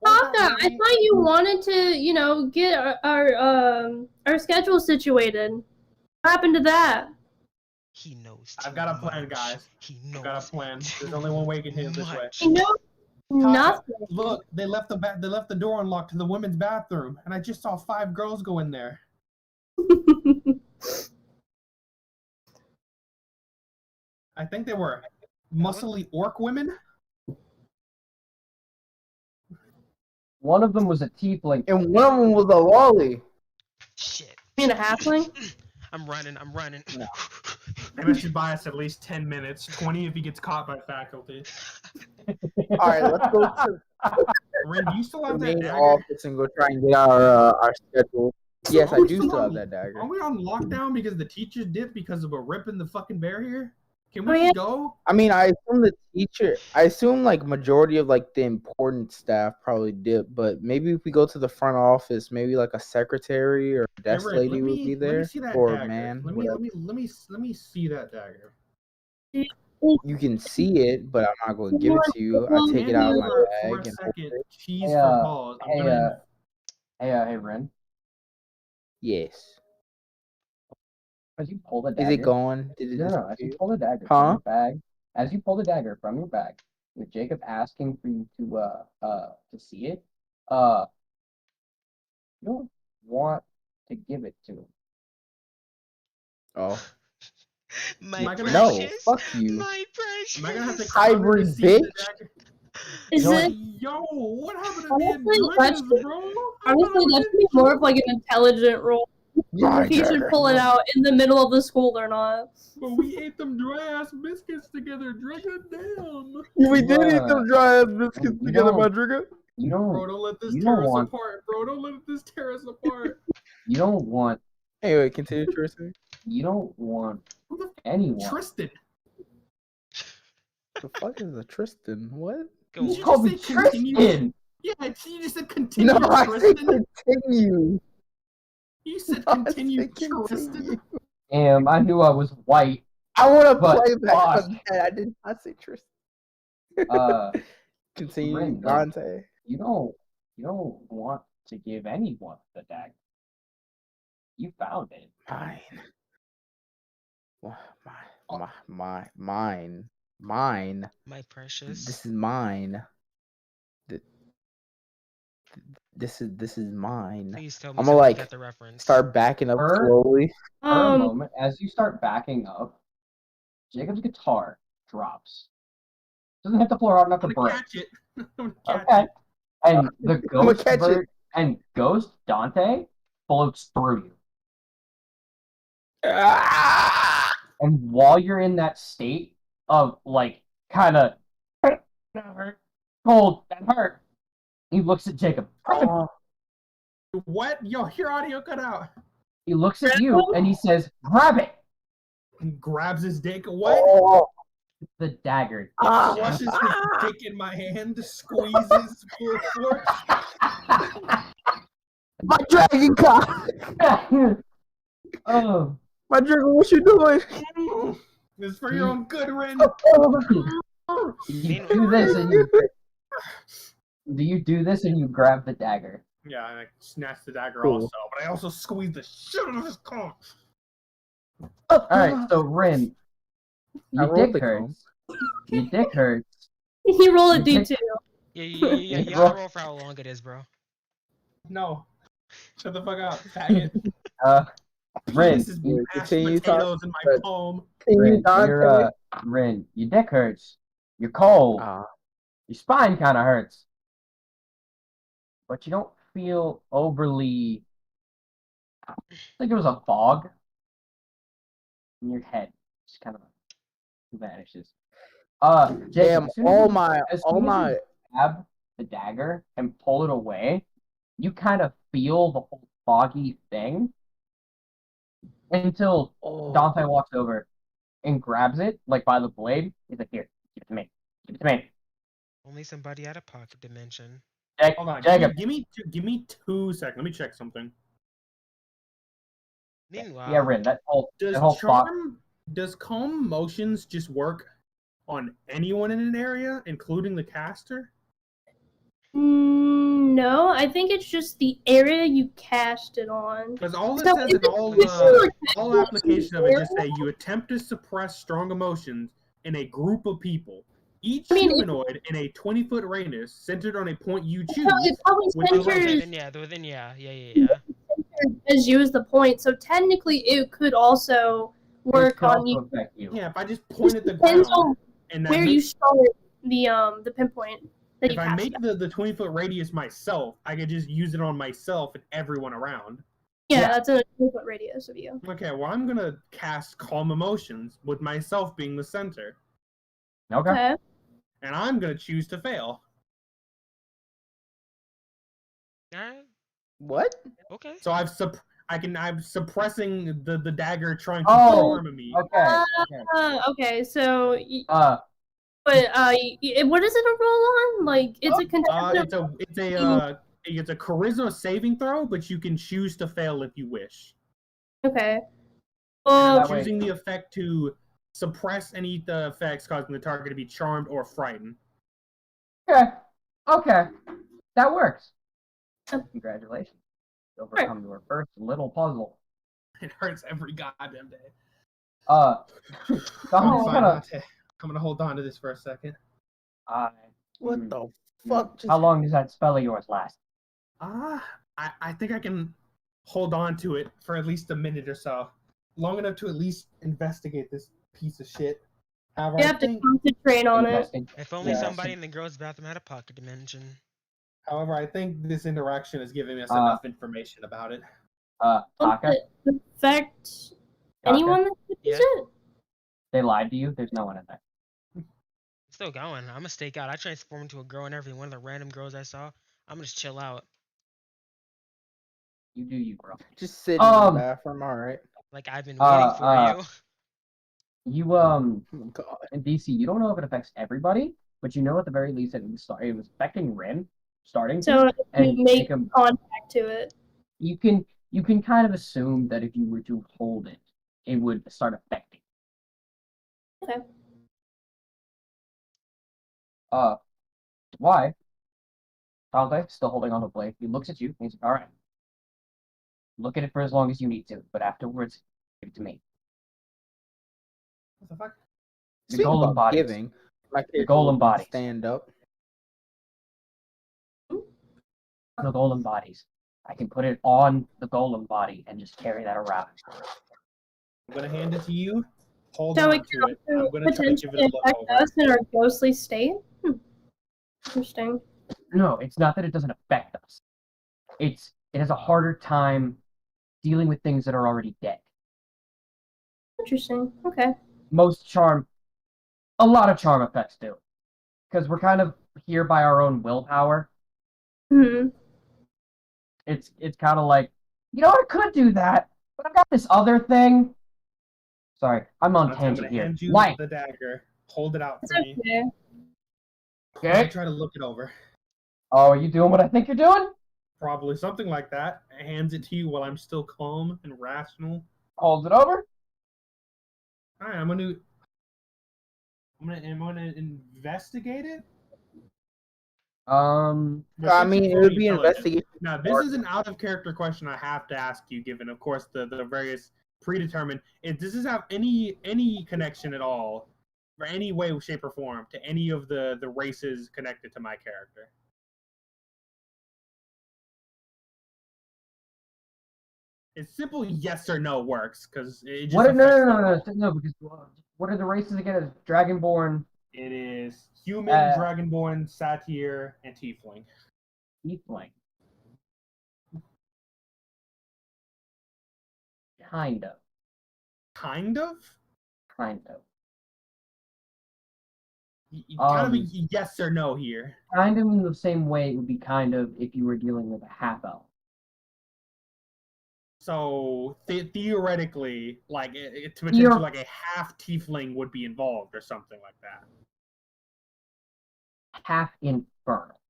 D: Taka, I thought you wanted to, you know, get our schedule situated. What happened to that?
B: He knows.
C: I've
B: too
C: got a plan,
B: much.
C: guys.
B: He
C: I've
B: knows.
C: got a plan. There's
B: too
C: only one way we can hit it this way.
B: much.
D: You know, nothing.
C: Look, they left the door unlocked to the women's bathroom, and I just saw 5 girls go in there. I think they were muscly orc women.
A: One of them was a tiefling.
E: And one of them was a lolly.
B: Shit.
D: Being a halfling?
B: I'm running.
E: No.
C: That should buy us at least 10 minutes, 20 if he gets caught by faculty.
E: All right, let's go to
C: Ren, do you still
E: the
C: have that
E: main
C: dagger?
E: office and go try and get our schedule. Yes, I
C: Are we
E: do
C: still
E: still have
C: on-
E: that dagger.
C: Are we on lockdown because the teachers dipped because of a rip in the fucking bear here? Can
D: Oh,
C: we
D: yeah.
C: go?
E: I mean, I assume like majority of like the important staff probably dip, but maybe if we go to the front office, maybe like a secretary or a
C: Hey,
E: desk
C: Ren,
E: lady would be
C: let
E: there,
C: me see that
E: or
C: dagger.
E: a man.
C: Let
E: whatever.
C: me see that dagger.
E: You can see it, but I'm not going to give it to you. I take it out of my
C: For
E: bag
C: a
E: and hold
C: second,
E: it.
C: cheese
A: Hey,
C: for pause. I'm gonna.
A: Hey, Ren.
E: Yes.
A: As you pull the dagger.
E: Is it gone? Did it
A: No, as you
E: disappear?
A: pull the dagger
E: Huh?
A: from your bag, as you pull the dagger from your bag, with Jacob asking for you to see it, you don't want to give it to him.
E: Oh.
B: My
C: Am I gonna-
E: No,
B: precious.
E: fuck you.
B: My precious.
C: Am I gonna have to
E: Hybrid
C: cover to see the
E: bitch.
C: dagger?
D: Is
A: No,
D: it
C: Yo, what happened to
D: Honestly,
C: the
D: that's-
C: Andreas, bro?
D: honestly that should be more of like an intelligent role.
E: My
D: If he should
E: dagger.
D: pull it out in the middle of the school or not.
C: But we ate them dry ass biscuits together. Drink it down.
E: We did eat
A: Bruh.
E: some dry ass biscuits
A: You
E: together,
A: don't-
E: my trigger.
A: You
C: Bro,
A: don't.
C: don't let this
A: You
C: tear
A: don't
C: us
A: want-
C: apart, bro. Don't let this tear us apart.
A: You don't want.
E: Anyway, continue, Tristan.
A: You don't want
C: Who the f-
A: anyone.
C: Tristan?
E: The fuck is a Tristan? What?
B: Go
C: You
A: You
B: on.
A: called me
C: just say continue.
A: Tristan.
C: Yeah, you just said continue,
E: No, I said
C: Tristan.
E: continue.
C: You said
E: I
C: continue,
E: said continue.
C: Tristan.
A: Damn, I knew I was white.
E: I want to
A: But
E: play back
A: fuck.
E: on that. I did not say Tristan.
A: Uh,
E: Continue,
A: Ren,
E: Dante.
A: you don't want to give anyone the dagger. You found it.
E: Mine. Mine.
B: My precious.
E: This is mine. This is mine.
B: Please tell me
E: I'ma,
B: somebody
E: like,
B: got the reference.
E: Start backing up
A: Her-
E: slowly.
A: For a
D: Um,
A: moment, as you start backing up, Jacob's guitar drops. Doesn't hit the floor hard enough to
C: I'm gonna
A: break.
C: catch it. I'm gonna catch
A: Okay.
C: it.
A: And the
E: I'ma
A: ghost
E: catch it.
A: and Ghost Dante floats through you.
E: Ah!
A: And while you're in that state of like kind of cold and hurt, he looks at Jacob.
E: Oh,
C: What? Yo, your audio cut out.
A: He looks at you and he says, "Grab it."
C: And grabs his dick. What?
E: oh,
A: The dagger.
E: ah,
C: Crushes his
E: ah.
C: dick in my hand, squeezes full force.
E: My dragon cock!
A: Oh.
E: My dragon, what you doing?
C: This is for your own good, Ren.
A: You do this and you grab the dagger.
C: Yeah, and I snatched the dagger
E: Cool.
C: also, but I also squeezed the shit out of his cock.
A: All right, so Rin,
E: I
A: your
E: rolled
A: dick
E: the
A: hurts. Your dick hurts.
D: he rolled a
A: You
D: D2.
B: Yeah, you
A: Bro.
B: gotta roll for how long it is, bro.
C: No. Shut the fuck up, faggot.
A: Rin,
C: This is
A: you,
C: mashed
E: continue
C: potatoes in my
E: Red.
C: palm.
A: Rin, Rin, your dick hurts. You're cold. Your spine kind of hurts. But you don't feel overly. Like there was a fog in your head. Just kind of vanishes. Jacob,
E: Damn,
A: as soon as you grab the dagger and pull it away, you kind of feel the whole foggy thing until Dante walks over and grabs it, like by the blade. He's like, "Here, give it to me. Give it to me."
B: Only somebody out of pocket dimension.
C: Hold on,
A: Jacob.
C: give me 2 seconds. Let me check something.
B: Meanwhile,
A: Yeah, Rin, that whole
C: Does calm motions just work on anyone in an area, including the caster?
D: No, I think it's just the area you cast it on.
C: Because all it
D: So
C: says
D: is
C: in all applications of it just say you attempt to suppress strong emotions in a group of people. Each humanoid in a 20-foot radius centered on a point you choose.
D: It probably centers
B: within, yeah.
D: as you as the point. So technically, it could also work on you.
A: Affect you.
C: Yeah, if I just point at the
D: Depends
C: ground
D: on
C: and
D: where you start the pinpoint that
C: if
D: you
C: I
D: cast
C: make
D: it.
C: the 20-foot radius myself, I could just use it on myself and everyone around.
D: Yeah, that's a 20-foot radius of you.
C: Okay, well I'm gonna cast calm emotions with myself being the center.
A: Okay.
C: And I'm gonna choose to fail.
B: Alright.
E: What?
B: Okay.
C: So I'm suppressing the dagger trying to charm me.
D: Okay. So but what is it a roll on? Like it's a contested.
C: It's a charisma saving throw, but you can choose to fail if you wish.
D: Okay.
C: And I'm choosing the effect to suppress any effects causing the target to be charmed or frightened.
A: Okay. That works. Congratulations. Overcome your first little puzzle.
C: It hurts every goddamn day.
A: I'm
C: gonna hold on to this for a second.
E: What the fuck?
A: How long does that spell of yours last?
C: I think I can hold on to it for at least a minute or so. Long enough to at least investigate this piece of shit.
D: However, you have to concentrate on it.
B: If only somebody in the girls' bathroom had a pocket dimension.
C: However, I think this interaction is giving us enough information about it.
A: Taka?
D: Affect anyone that uses it?
A: They lied to you? There's no one in there.
B: Still going. I'm gonna stake out. I transform into a girl and every one of the random girls I saw. I'm gonna just chill out.
A: You do you, bro.
E: Just sit in the bathroom, alright.
B: Like I've been waiting for you.
A: You in DC, you don't know if it affects everybody, but you know at the very least it was affecting Rin starting
D: so
A: to, and
D: you make contact to it.
A: You can kind of assume that if you were to hold it, it would start affecting.
D: Okay.
A: Why? Dante, still holding on to the blade. He looks at you and he's like, alright. Look at it for as long as you need to, but afterwards, give it to me.
C: What the fuck?
A: The golem body. The golem bodies.
E: Stand up.
A: The golem bodies. I can put it on the golem body and just carry that around.
C: I'm gonna hand it to you. Hold
D: so
C: on to it. I'm gonna try to give it a look
D: affect
C: over.
D: us in our ghostly state. Interesting.
A: No, it's not that it doesn't affect us. It has a harder time dealing with things that are already dead.
D: Interesting. Okay.
A: A lot of charm effects do. Because we're kind of here by our own willpower.
D: Hmm.
A: It's kind of like, you know, I could do that, but I've got this other thing. Sorry, I'm on tangent here.
C: Hand you the dagger. Hold it out for me.
A: Okay.
C: I'll try to look it over.
A: Oh, are you doing what I think you're doing?
C: Probably something like that. Hands it to you while I'm still calm and rational.
A: Holds it over.
C: Alright, I'm gonna investigate it.
E: I mean, it would be investigation.
C: Now, this is an out of character question I have to ask you, given, of course, the various predetermined. Does this have any connection at all, or any way, shape, or form, to any of the races connected to my character? It's simple yes or no works because it just
A: What? No,
C: affects
A: no,
C: them
A: no,
C: all.
A: no, no, because because what are the races again? It's Dragonborn,
C: It is human,
A: Uh,
C: dragonborn, satyr, and tiefling.
A: Tiefling. Kind of.
C: Kind of.
A: Kind of.
C: Kind of a yes or no here.
A: Kind of in the same way it would be kind of if you were dealing with a half elf.
C: So theoretically, like it's potentially like a half tiefling would be involved or something like that.
A: Half infernal.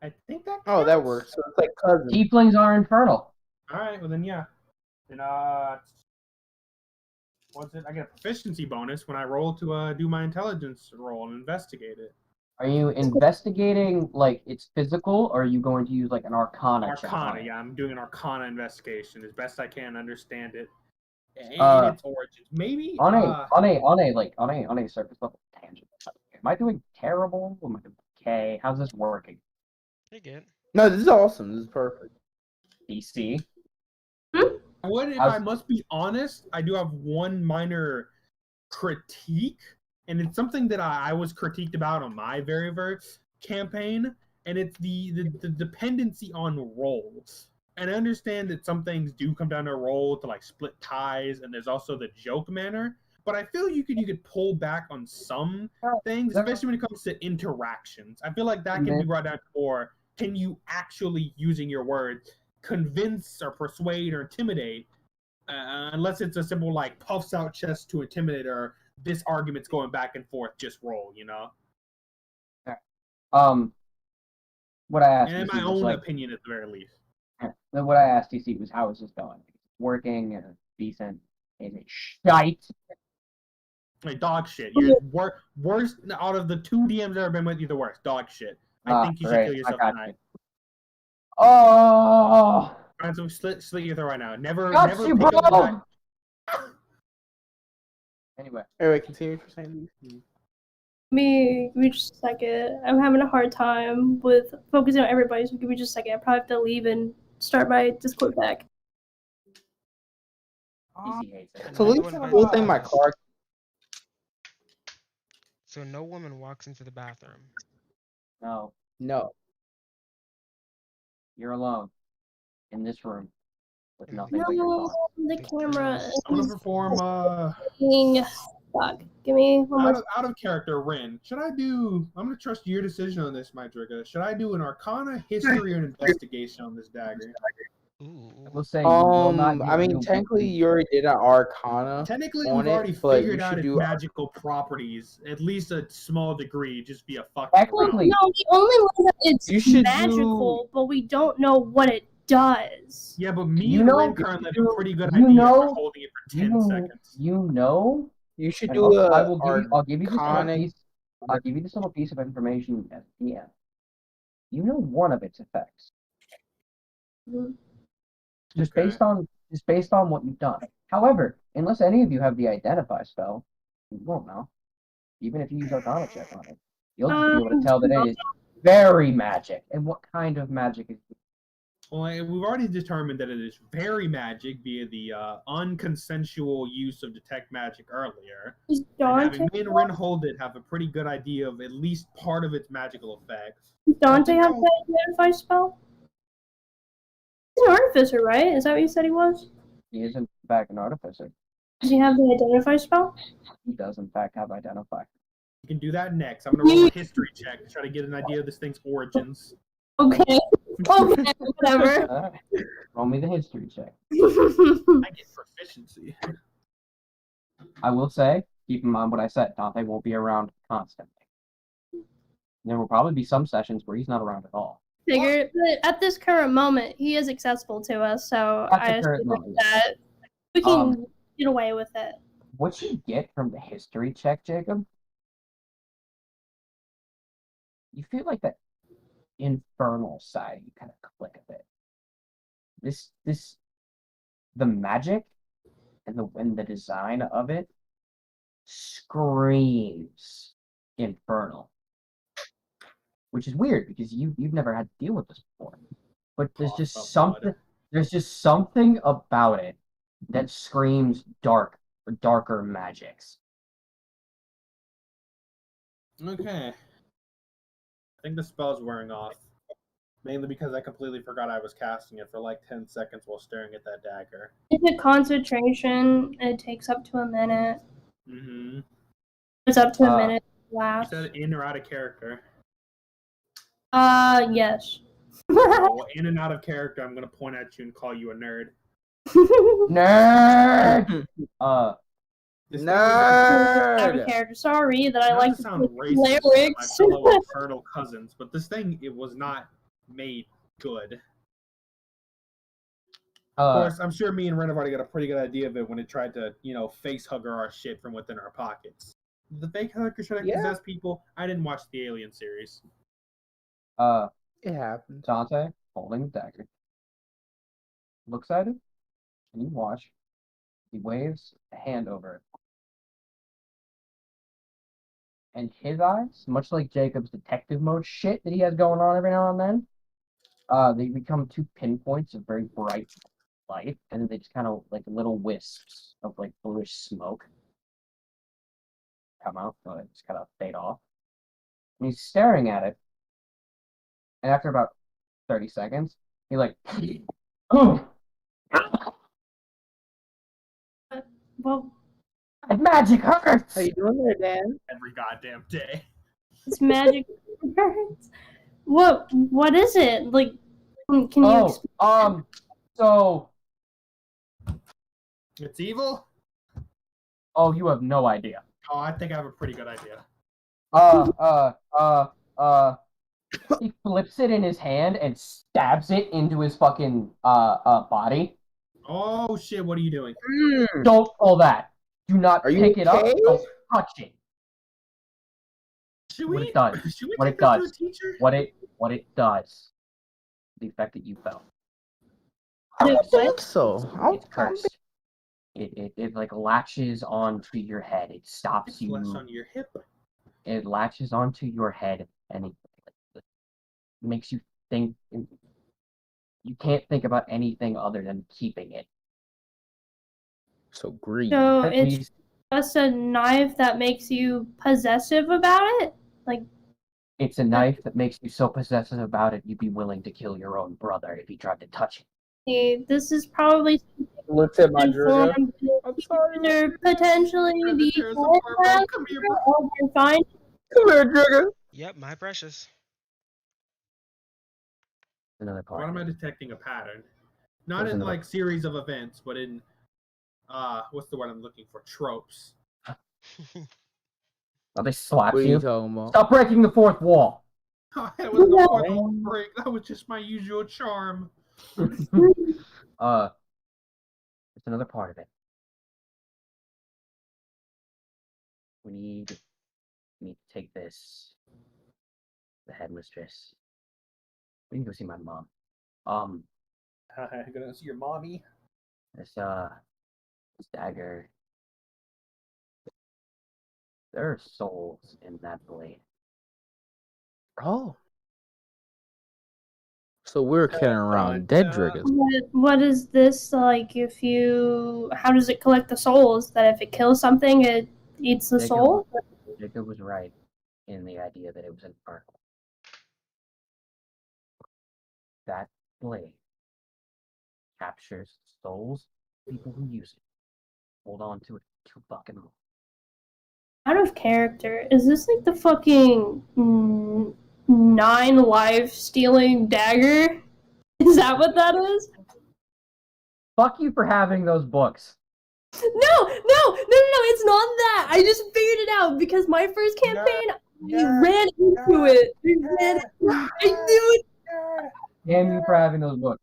C: I think that.
E: Oh, that
C: counts.
E: works. So it's like cousins.
A: Tieflings are infernal.
C: All right, well then yeah. Then what's it? I get a proficiency bonus when I roll to do my intelligence roll and investigate it.
A: Are you investigating like it's physical, or are you going to use like an arcana check on
C: Arcana,
A: it?
C: yeah, I'm doing an arcana investigation as best I can understand it and its origins. Maybe
A: on a surface level tangent. Am I doing terrible? Am I doing okay? How's this working?
B: You're good.
E: No, this is awesome. This is perfect.
A: DC.
C: If I must be honest, I do have one minor critique, and it's something that I was critiqued about on my very first campaign, and it's the dependency on rolls. And I understand that some things do come down to roll to like split ties, and there's also the joke manner. But I feel you could pull back on some things, especially when it comes to interactions. I feel like that can be brought down to, or can you actually, using your words, convince or persuade or intimidate, unless it's a simple like puffs out chest to intimidate or this argument's going back and forth, just roll, you know.
A: What I asked,
C: and in my own opinion, at the very least.
A: What I asked DC was how is this going? Working, decent, is it shite?
C: Like dog shit. You're worst out of the 2 DMs I've ever been with. You're the worst. Dog shit. I think you should kill yourself tonight.
A: Oh.
C: So slit your throat right now. Never
A: You,
C: pick up the
E: Anyway, continue for saying these.
D: Give me just a second. I'm having a hard time with focusing on everybody, so give me just a second. I probably have to leave and start my Discord back.
E: So at least one thing my car.
B: So no woman walks into the bathroom.
A: No.
E: No.
A: You're alone in this room with nothing
D: No,
A: but your thoughts.
D: the camera.
C: I'm gonna perform
D: Fuck. Give me one more.
C: out of character, Rin. Should I do? I'm gonna trust your decision on this, my Driga. Should I do an Arcana, history, or an investigation on this dagger?
B: Ooh.
A: I will say,
E: I mean, technically, you already did an Arcana.
C: Technically,
E: on
C: we've already
E: it, but
C: figured
E: you
C: out
E: should
C: its
E: do
C: magical properties, at least a small degree, just be a fucking.
A: Technically,
D: No, the only one that it's
E: You should
D: magical, but we don't know what it does.
C: Yeah, but me
A: You
C: and
A: know-
C: Ren currently have a pretty good
A: you
C: idea
A: know-
C: for holding it for 10 seconds.
A: You know.
E: You should
A: and
E: do
A: I
E: a.
A: will I'll give you this little
E: Arcanic-
A: piece. I'll give you this little piece of information as DM. You know one of its effects.
D: Mhm.
A: Just
C: Okay.
A: based on what you've done. However, unless any of you have the identify spell, you won't know. Even if you use Arcana check on it, you'll just be able to tell that it is very magic. And what kind of magic is it?
C: Well, we've already determined that it is very magic via the unconsensual use of detect magic earlier.
D: Is
C: And
D: Dante,
C: having me and Ren hold it have a pretty good idea of at least part of its magical effects.
D: Dante have the identify spell? He's an artificer, right? Is that what you said he was?
A: He is in fact an artificer.
D: Does he have the identify spell?
A: He does in fact have identify.
C: You can do that next. I'm gonna roll a history check to try to get an idea of this thing's origins.
D: Okay. Okay, whatever.
A: Alright. Roll me the history check.
C: I get proficiency.
A: I will say, keep in mind what I said, Dante won't be around constantly. There will probably be some sessions where he's not around at all.
D: Figured, but at this current moment, he is accessible to us, so
A: At the
D: I
A: current
D: assume
A: moment.
D: that we can get away with it.
A: What you get from the history check, Jacob, you feel like that infernal side, you kind of click a bit. The magic and the design of it screams infernal, which is weird because you've never had to deal with this before. But there's just something. There's just something about it that screams dark or darker magics.
C: Okay. I think the spell's wearing off. Mainly because I completely forgot I was casting it for like 10 seconds while staring at that dagger.
D: It's a concentration. It takes up to a minute.
C: Mm-hmm.
D: It's up to a
A: Uh,
D: minute to
C: You
D: last.
C: said in or out of character.
D: Yes.
C: Well, in and out of character, I'm gonna point at you and call you a nerd.
A: Nerd.
C: This
D: Out of
E: Nerd.
D: character. Sorry that I
C: Not
D: like
C: to sound
D: the
C: racist to my
D: lyrics.
C: fellow infernal cousins, but this thing, it was not made good. Of course, I'm sure me and Ren have already got a pretty good idea of it when it tried to, face hugger our shit from within our pockets. The fake hugger trying to possess people. I didn't watch the Alien series.
E: It happened.
A: Dante, holding the dagger, looks at it, and you watch. He waves a hand over it. And his eyes, much like Jacob's detective mode shit that he has going on every now and then, they become two pinpoints of very bright light, and then they just kind of like little wisps of like bluish smoke come out, so it just kind of fade off. And he's staring at it, and after about 30 seconds, he like, oh,
D: Well,
A: magic hurts.
E: How you doing there, Dan?
C: Every goddamn day.
D: it's magic. What is it? Like, can you explain?
A: So,
C: It's evil?
A: oh, you have no idea.
C: Oh, I think I have a pretty good idea.
A: He flips it in his hand and stabs it into his fucking body.
C: Oh shit, what are you doing?
A: Don't pull that. Do not
E: Are you
A: pick it up.
E: okay?
A: Don't touch it.
C: Should
A: What
C: we,
A: it does.
C: should we
A: What
C: take
A: it
C: that to a
A: does.
C: teacher?
A: What it does. The effect that you felt.
E: I don't
D: What?
E: think so.
A: It's cursed. It like latches onto your head. It stops
C: It's
A: you.
C: less on your hip.
A: It latches onto your head and it makes you think. You can't think about anything other than keeping it.
E: So greed.
D: So
A: At
D: it's
A: least
D: just a knife that makes you possessive about it? Like,
A: it's a knife that makes you so possessive about it, you'd be willing to kill your own brother if he tried to touch it.
D: this is probably
E: Looked at my Driga.
D: informed
E: I'm sorry.
D: either potentially the
C: There's a barbell. Come here, bro.
D: or they're fine.
E: Come here, Driga.
B: Yep, my precious.
A: Another part.
C: Why am I detecting a pattern? Not
A: There's
C: in
A: another-
C: like series of events, but in what's the word I'm looking for? Tropes.
A: Oh, they slap
E: What are you
A: you.
E: talking about?
A: Stop breaking the fourth wall.
C: That was no fourth wall break. That was just my usual charm.
A: It's another part of it. We need to take this. The headmistress. We need to go see my mom.
C: I'm gonna see your mommy.
A: This dagger. There are souls in that blade.
E: Oh. So we're carrying around dead Drigas.
D: What is this like? How does it collect the souls? That if it kills something, it eats the soul?
A: Jacob was right in the idea that it was an art. That blade captures souls, people who use it. Hold on to it too fucking long.
D: Out of character. Is this like the fucking 9 life stealing dagger? Is that what that is?
A: Fuck you for having those books.
D: No, it's not that. I just figured it out because my first campaign, I ran into it. I knew it.
A: Damn you for having those books.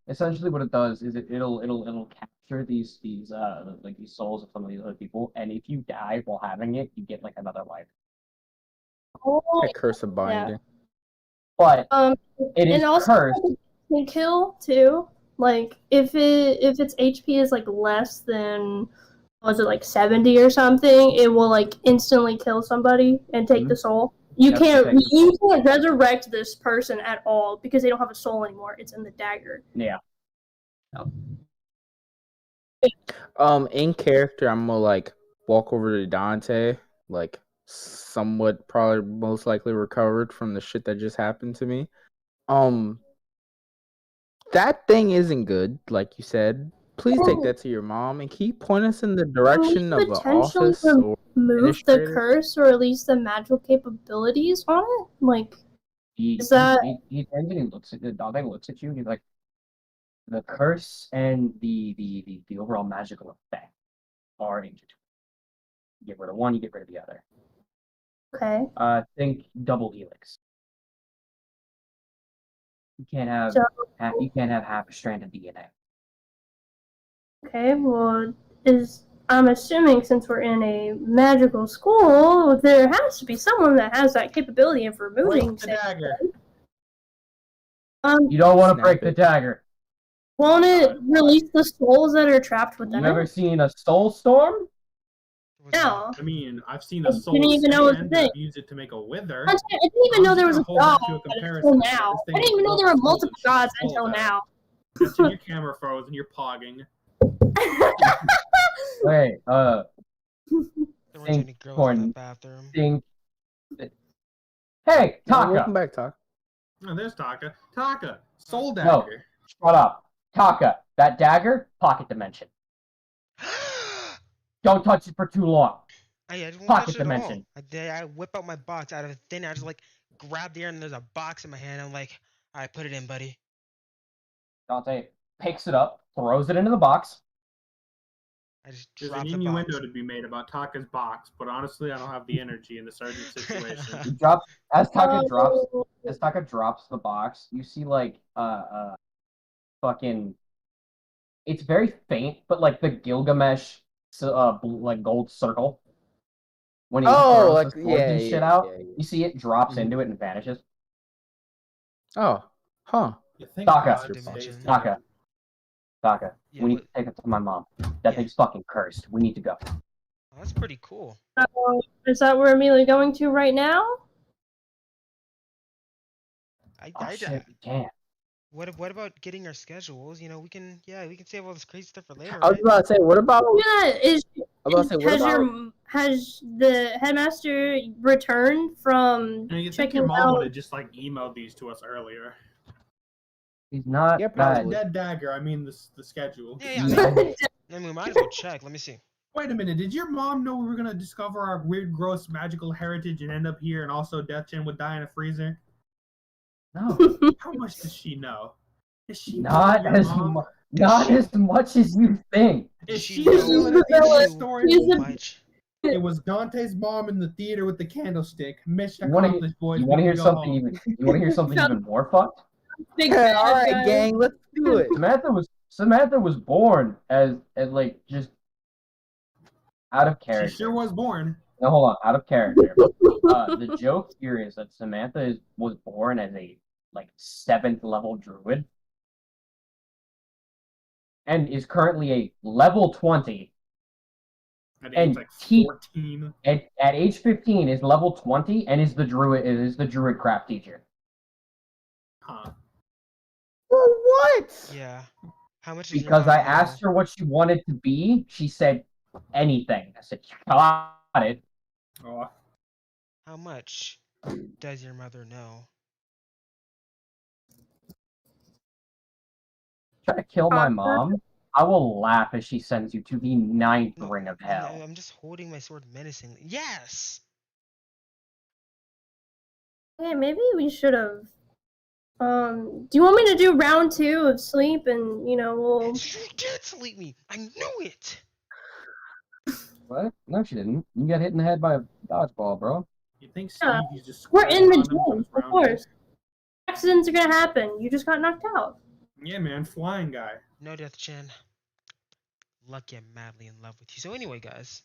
A: Essentially what it does is it'll capture these souls of some of these other people, and if you die while having it, you get like another life.
D: Oh,
E: That curse of binding.
A: But it is
D: and also
A: cursed.
D: can kill too. Like if its HP is like less than, was it like 70 or something, it will like instantly kill somebody and take the soul. You can't resurrect this person at all because they don't have a soul anymore. It's in the dagger.
A: Yeah.
E: In character, I'm gonna like walk over to Dante, like somewhat probably most likely recovered from the shit that just happened to me. That thing isn't good, like you said. Please take that to your mom and keep pointing us in the
D: Can we
E: direction of the
D: potentially
E: office or
D: remove the
E: administrator.
D: curse or at least the magical capabilities on it? Like, Is that-
A: He turns and he looks at the Dante looks at you. He's like, the curse and the overall magical effect are intertwined. You get rid of one, you get rid of the other.
D: okay.
A: Think double helix. You can't have
D: So-
A: half a strand of DNA.
D: Okay, well, I'm assuming since we're in a magical school, there has to be someone that has that capability of removing
C: Break the
D: things.
C: dagger.
A: You don't want to
E: Snap
A: break the
E: it.
A: dagger.
D: Won't it release the souls that are trapped within
A: You ever
D: it?
A: seen a soul storm?
B: What's that?
D: No.
C: I mean, I've seen
D: I
C: a
D: didn't
C: soul
D: even know it was a
C: stand.
D: thing.
C: I've used it to make a wither.
D: I didn't even know there was a
C: Hold that
D: god
C: to a
D: until
C: comparison.
D: now.
C: This thing
D: I didn't even know there were
C: pulls
D: multiple
C: the
D: gods
C: skulls
D: until
C: out.
D: now.
C: That's when your camera froze and you're pogging.
A: Hey,
B: There weren't
A: think
B: any girls in
A: porn.
B: that bathroom.
A: think. Hey,
E: Welcome
A: Taka!
E: back, Taka.
C: Oh, there's Taka. Taka, soul
A: No.
C: dagger.
A: Shut up. Taka, that dagger, pocket dimension. Don't touch it for too long.
B: I just won't
A: Pocket
B: touch it at all.
A: dimension.
B: I whip out my box out of thin air. I just like grab the air and there's a box in my hand. I'm like, all right, put it in, buddy.
A: Dante picks it up, throws it into the box.
B: I just
C: There's
B: drop
C: an
B: the
C: innuendo
B: box.
C: to be made about Taka's box, but honestly, I don't have the energy in the sergeant situation.
A: He drops as Taka drops
D: Oh.
A: as Taka drops the box. You see like fucking. It's very faint, but like the Gilgamesh like gold circle. When he
E: Oh,
A: throws
E: like
A: the swords and shit out, you see it drops
E: Mhm.
A: into it and vanishes.
E: Oh, huh.
C: You think
A: Taka.
C: God stays
B: Dimension.
C: together.
A: Taka. Taka,
B: Yeah,
A: we need
B: what-
A: to take it to my mom. That
B: Yeah.
A: thing's fucking cursed. We need to go.
B: Oh, that's pretty cool.
D: So, is that where Amelia going to right now?
A: Oh shit, we can't.
B: What about getting our schedules? You know, we can save all this crazy stuff for later,
E: I was
B: right?
E: about to say, what about?
D: Yeah,
E: I was about to say, what
D: has
E: about?
D: has the headmaster returned from
C: You think
D: checking
C: your mom would
D: out?
C: have just like emailed these to us earlier?
A: He's not
E: Yeah,
C: Not
A: that.
C: the
E: probably.
C: dead dagger. I mean the schedule.
B: Yeah, I mean, we might as well check. Let me see.
C: Wait a minute. Did your mom know we were gonna discover our weird, gross, magical heritage and end up here, and also Death Chin would die in a freezer?
A: No,
C: How much does she know? Is she
A: not
C: your
A: as
C: mom?
A: not as much as you think.
C: Is
B: She
C: she
B: knows
C: still at the end of the
D: She's
C: story?
D: She's
B: so
D: a-
B: much.
C: It was Dante's mom in the theater with the candlestick. Mission
A: You wanna
C: accomplished, boys.
A: You
C: We
A: want to
C: can
A: hear
C: go
A: something
C: home.
A: even? You want to hear something even more fucked?
D: Big
E: All
D: bad
E: right,
D: guy.
E: gang, let's do it.
A: Samantha was born as like just out of
C: She
A: character.
C: sure was born.
A: No, hold on, out of character. The joke here is that Samantha was born as a like 7th level druid, and is currently a level 20.
C: At
A: And
C: age like
A: he-
C: 14.
A: At age 15 is level 20 and is the druid craft teacher.
C: Huh.
E: For what?
B: Yeah. How much is your
A: Because
B: mom
A: I asked her what she wanted to be, she said anything. I said, got it.
C: Oh,
B: How much does your mother know?
A: Try to kill my mom. I will laugh as she sends you to the 9th
B: No,
A: ring of hell.
B: I'm just holding my sword menacingly. Yes.
D: Yeah, maybe we should have. Do you want me to do round 2 of sleep and we'll?
B: You did sleep me. I knew it.
A: What? No, she didn't. You got hit in the head by a dodgeball, bro.
C: you think
D: Yeah.
C: Steve used to
D: We're in the
C: condoms on
D: gym,
C: his
D: of
C: round
D: course. Accidents are gonna happen. You just got knocked out.
C: two? Yeah, man, flying guy.
B: No, Death Chin. Lucky I'm madly in love with you. So anyway, guys.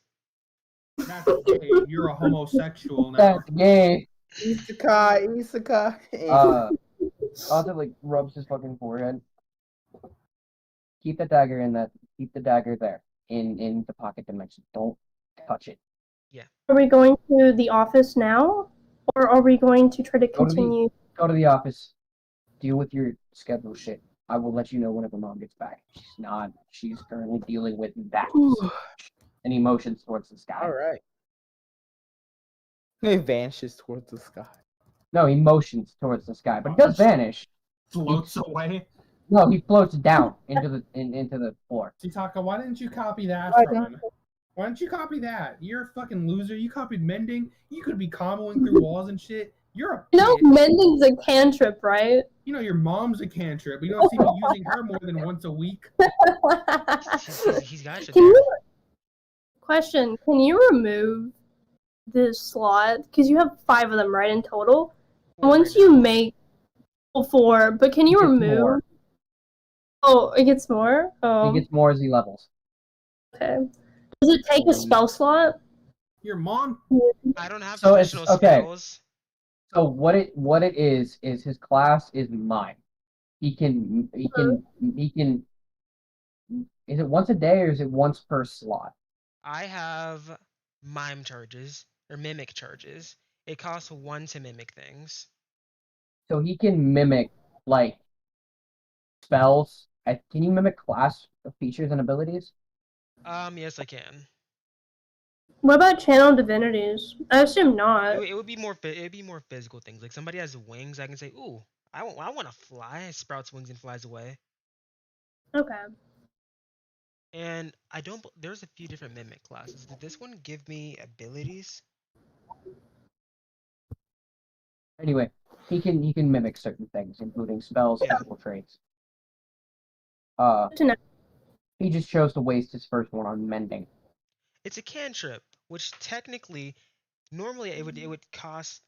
C: That's gay. You're a homosexual now.
A: That's gay.
E: Isekai.
A: Dante like rubs his fucking forehead. Keep the dagger in that. Keep the dagger there in the pocket dimension. Don't touch it.
D: Are we going to the office now, or are we going to try to
A: Go to the-
D: continue?
A: Go to the office. Deal with your schedule shit. I will let you know whenever mom gets back. She's not. She's currently dealing with that and emotions towards the sky.
E: All right. It vanishes towards the sky.
A: No, emotions towards the sky, but it does vanish.
C: Floats away.
A: No, he floats down into the floor.
C: Chitaka, why didn't you copy that
D: I
C: from him? Why didn't you copy that? You're a fucking loser. You copied mending. You could be comboing through walls and shit. You're a
D: You know,
C: bitch.
D: mending's a cantrip, right?
C: You know your mom's a cantrip, but you don't see me using her more than once a week.
B: He's got you
D: Can
B: there.
D: you question? Can you remove this slot? Because you have 5 of them, right, in total.
B: Four
D: Once
B: right
D: you
B: now.
D: make 4, but can you
A: He gets
D: remove?
A: more.
D: Oh, it gets more. Oh,
A: He gets more as he levels.
D: okay. Does it take a spell slot?
C: Your mom.
B: I don't have
A: So it's-
B: traditional
A: okay.
B: spells.
A: So what it is his class is mime. He can. Is it once a day or is it once per slot?
B: I have mime charges or mimic charges. It costs 1 to mimic things.
A: So he can mimic like spells. Can you mimic class features and abilities?
B: Yes, I can.
D: What about channel divinities? I assume not.
B: It would be more it'd be more physical things. Like somebody has wings, I can say, "Ooh, I want to fly." It sprouts wings and flies away.
D: Okay.
B: And I don't. There's a few different mimic classes. Did this one give me abilities?
A: Anyway, he can mimic certain things, including spells,
B: Yeah.
A: physical traits. Uh,
D: Good to know.
A: he just chose to waste his first one on mending.
B: It's a cantrip, which technically, normally it would cost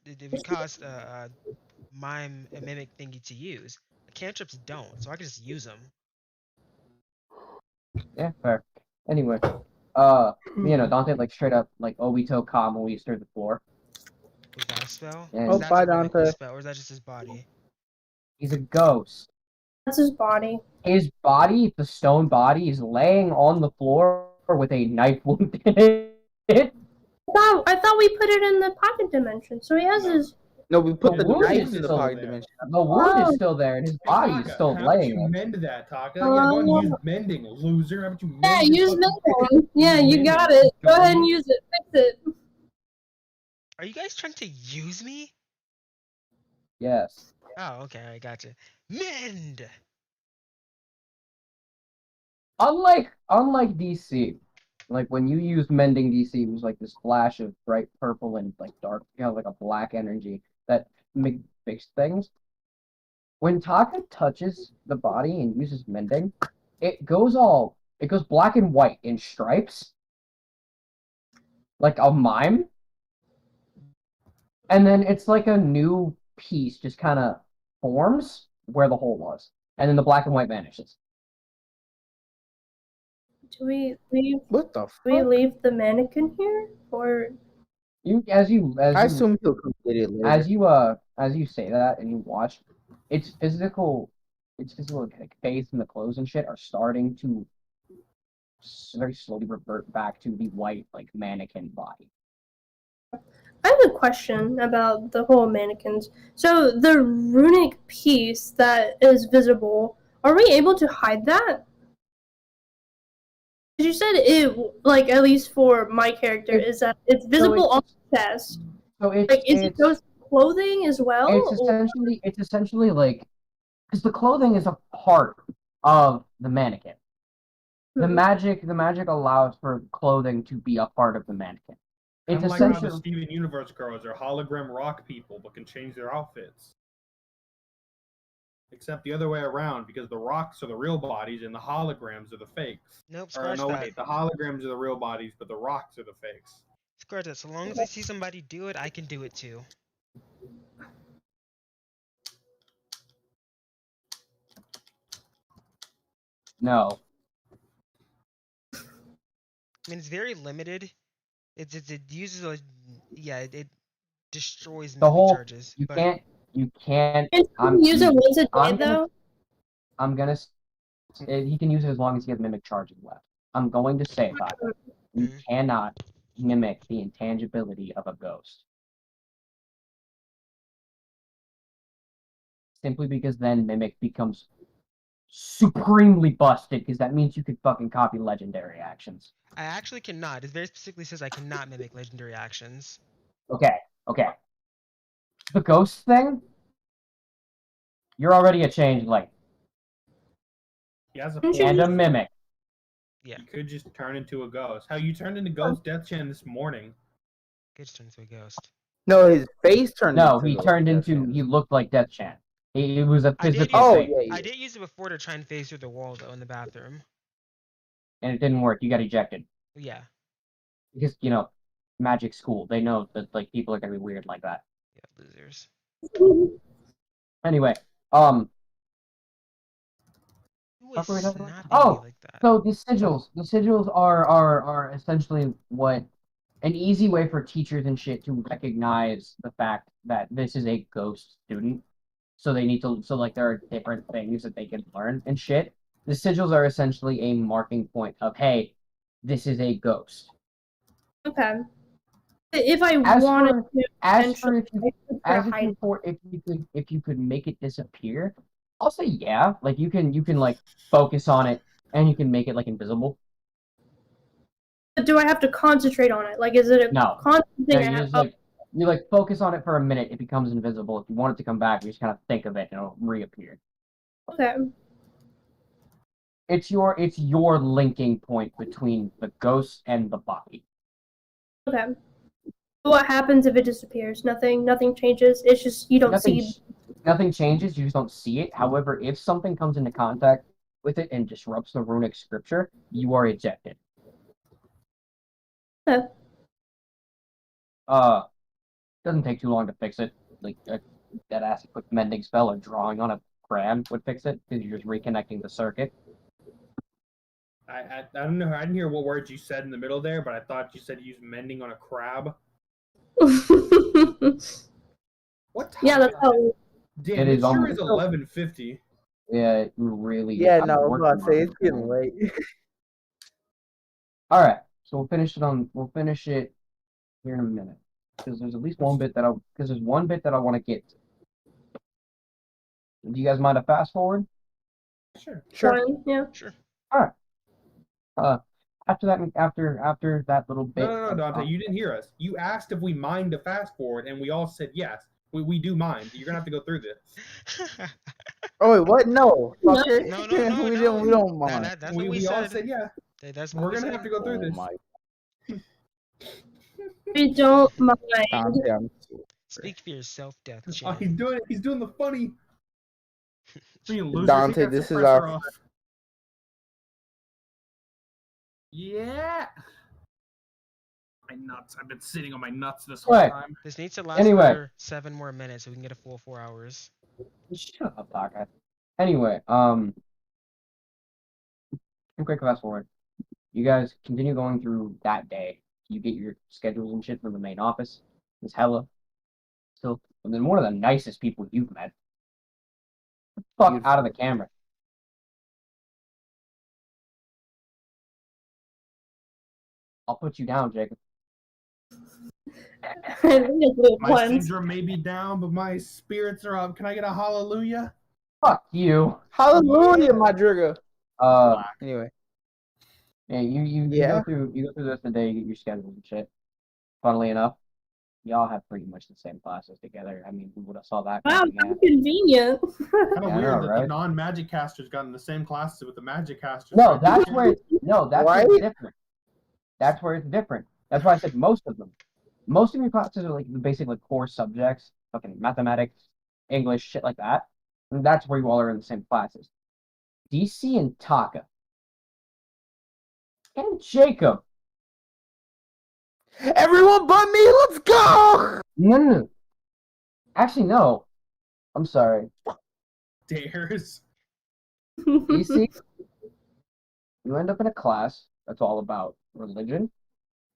B: mime a mimic thingy to use. Cantrips don't, so I can just use them.
A: Yeah, fair. Anyway, Dante like straight up like Obito Kamui through the floor.
B: Was that a spell?
A: Yeah.
B: Is
A: Oh,
B: that
E: bye,
B: to mimic the
E: Dante.
B: spell, or is that just his body?
A: He's a ghost.
D: That's his body.
A: His body, the stone body, is laying on the floor with a knife wound in it.
D: I thought we put it in the pocket dimension, so he has
C: No.
D: his.
E: No, we put
A: The
E: the
A: wound
E: knife
A: is
E: in the
A: still
E: pocket
C: there.
E: dimension.
A: The wound is
D: Oh.
A: still there, and his
C: Hey,
A: body
C: Taka,
A: is still
C: how about
A: laying
C: you
A: there.
C: mend that, Taka? Yeah, go and use mending, loser. How about you mend
D: Yeah,
C: your
D: use
C: fucking-
D: mending. Yeah, you
C: Mending.
D: got it. Go ahead and
C: Dummy.
D: use it. Fix it.
B: Are you guys trying to use me?
A: Yes.
B: Oh, okay, I gotcha. Mend.
A: Unlike DC, like when you used mending DC, it was like this flash of bright purple and like dark, like a black energy that fixed things. When Taka touches the body and uses mending, it goes black and white in stripes, like a mime, and then it's like a new piece just kind of forms where the hole was, and then the black and white vanishes.
D: Do we leave?
E: What the
D: Do we
E: fuck?
D: leave the mannequin here, or
E: I assume he'll complete it later.
A: as you say that and you watch, its physical like face and the clothes and shit are starting to very slowly revert back to the white like mannequin body.
D: I have a question about the whole mannequins. So the runic piece that is visible, are we able to hide that? 'Cause you said it, like at least for my character, is that it's visible on the chest.
A: So it's
D: Like, is it those clothing as well?
A: it's essentially like because the clothing is a part of the mannequin. The magic allows for clothing to be a part of the mannequin. It's
C: Kinda like how the
A: essentially
C: Steven Universe girls are hologram rock people but can change their outfits. Except the other way around, because the rocks are the real bodies and the holograms are the fakes.
B: Nope,
C: Or
B: scratch
C: no,
B: that.
C: wait, the holograms are the real bodies, but the rocks are the fakes.
B: Scratch that. So long as I see somebody do it, I can do it too.
A: no.
B: I mean, it's very limited. It uses a it destroys
A: The
B: mimic
A: whole
B: charges.
A: you
B: But
A: can't
D: Can you use it once a day
A: I'm gonna-
D: though?
A: I'm gonna he can use it as long as he has mimic charges left. I'm going to say that you
B: Mhm.
A: cannot mimic the intangibility of a ghost. Simply because then mimic becomes supremely busted because that means you could fucking copy legendary actions.
B: I actually cannot. It very specifically says I cannot mimic legendary actions.
A: Okay. The ghost thing, you're already a changeling
C: He has a
D: Didn't
C: point.
A: and a mimic.
B: Yeah,
C: You could just turn into a ghost. How you turned into Ghost Death Chan this morning?
B: Gage turned into a ghost.
E: No, his face turned.
A: No,
E: into
A: he
E: Ghost
A: turned
E: Death
A: into.
E: Chance.
A: He looked like Death Chan. It was a
B: I did
A: physical
B: use
E: Oh
B: it.
A: thing,
E: yeah.
B: I did use it before to try and phase through the wall though in the bathroom.
A: and it didn't work. You got ejected
B: Yeah,
A: because magic school. They know that like people are gonna be weird like that.
B: yeah, losers.
A: Anyway,
B: Who
A: what
B: was
A: were we talking about?
B: snapping me
A: Oh,
B: like that?
A: so the sigils. The sigils are essentially what an easy way for teachers and shit to recognize the fact that this is a ghost student. So they need to. So like there are different things that they can learn and shit. The sigils are essentially a marking point of hey, this is a ghost.
D: Okay. If I
A: As
D: wanted
A: for
D: to,
A: as for
D: potentially,
A: if you could make it disappear, I'll say yeah. Like you can like focus on it and you can make it like invisible.
D: But do I have to concentrate on it? Like, is it a
A: No.
D: constant
A: No,
D: thing I
A: you
D: have?
A: just like you like focus on it for a minute, it becomes invisible. If you want it to come back, you just kind of think of it and it'll reappear.
D: Okay.
A: It's your linking point between the ghost and the body.
D: Okay. What happens if it disappears? Nothing changes. It's just you don't
A: Nothing
D: see.
A: nothing changes, you just don't see it. However, if something comes into contact with it and disrupts the runic scripture, you are ejected.
D: Huh.
A: Doesn't take too long to fix it. Like that ass quick mending spell or drawing on a cram would fix it because you're just reconnecting the circuit.
C: I don't know. I didn't hear what words you said in the middle there, but I thought you said use mending on a crab. What time?
D: Yeah, that's how.
C: Damn,
A: It
C: it
A: is
C: sure
A: almost-
C: is 11:50.
A: Yeah, really.
E: Yeah,
A: I'm
E: no, I was
A: working
E: about to say
A: on
E: it's
A: it.
E: getting late.
A: All right, so we'll finish it here in a minute because there's at least one bit that there's one bit that I want to get to. Do you guys mind a fast forward?
C: Sure.
D: Fine, yeah.
B: Sure.
A: All right. After that little bit.
C: No, Dante, you didn't hear us. You asked if we mind to fast forward, and we all said yes. We do mind. You're gonna have to go through this.
E: Oh wait, what? No, fucker.
B: No,
E: we
B: no.
E: don't mind.
B: That's
C: We
B: what we
C: all
B: said.
C: said yeah.
B: That's what
C: We're
B: we
C: gonna
B: said.
C: have to go through
E: Oh
C: this.
E: my
D: We don't mind.
E: Dante, I'm
B: Speak for yourself, Death
C: Oh,
B: Chan.
C: he's doing it. He's doing the funny. You loser,
E: Dante,
C: he got
E: this is
C: suppressor
E: our-
C: off. Yeah. My nuts. I've been sitting on my nuts this whole
A: Right.
C: time.
B: This needs to last
A: Anyway.
B: for 7 more minutes so we can get a full 4 hours.
A: Shut up, Doc. Anyway, quick fast forward. You guys continue going through that day. You get your schedules and shit from the main office. It's hella. Still, and then one of the nicest people you've met. Fuck
E: Beautiful.
A: out of the camera. I'll put you down, Jacob.
C: My
D: Once.
C: syndrome may be down, but my spirits are up. Can I get a hallelujah?
A: Fuck you.
E: Hallelujah, Madriga. Anyway,
A: Yeah, you
E: Yeah.
A: go through the rest of the day, you get your schedules and shit. Funnily enough, y'all have pretty much the same classes together. I mean, who would have saw that
D: Wow,
A: coming?
D: how convenient.
C: Kind of
A: Yeah, I
C: weird
A: know,
C: that
A: right?
C: the non-magic casters got in the same classes with the magic casters.
A: No,
C: right?
A: that's where
E: Right?
A: it's different. That's where it's different. That's why I said most of them. Most of your classes are like the basic like core subjects, fucking mathematics, English, shit like that. And that's where you all are in the same classes. DC and Taka. And Jacob.
E: Everyone but me, let's go!
A: No. Actually, no. I'm sorry.
C: Dares.
A: DC, you end up in a class that's all about religion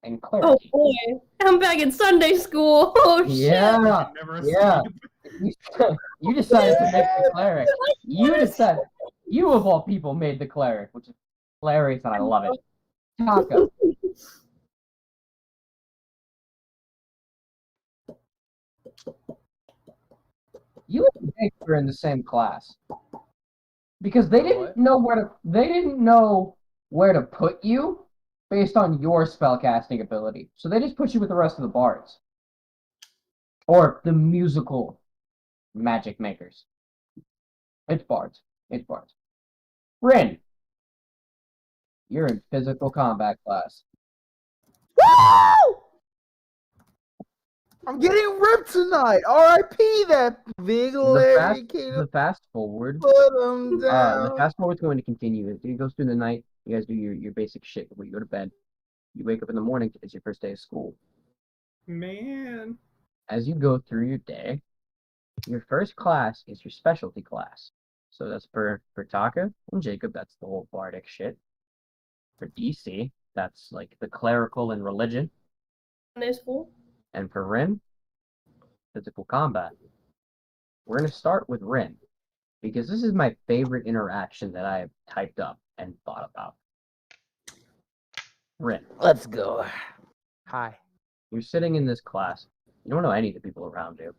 A: and
D: Oh
A: clergy.
D: boy, I'm back in Sunday school. Oh shit.
A: Yeah.
C: Never
A: Yeah.
C: escape.
A: You decided to make the cleric. You of all people made the cleric, which is hilarious and I love it. Taka. You and Jake were in the same class. Because they
E: What?
A: didn't know where to put you based on your spellcasting ability. So they just put you with the rest of the bards. Or the musical magic makers. It's bards. It's bards. Rin, you're in physical combat class.
E: Woo! I'm getting ripped tonight. R.I.P. that big Larry King.
A: The fast forward.
E: Put him
A: The
E: down.
A: fast forward's going to continue. It goes through the night. You guys do your basic shit before you go to bed. You wake up in the morning. It's your first day of school.
C: Man.
A: As you go through your day, your first class is your specialty class. So that's for Taka and Jacob. That's the whole bardic shit. For DC, that's like the clerical and religion.
D: Sunday school.
A: And for Rin, physical combat. We're going to start with Rin, because this is my favorite interaction that I have typed up and thought about. Rin,
E: Let's go. Hi.
A: you're sitting in this class. You don't know any of the people around you.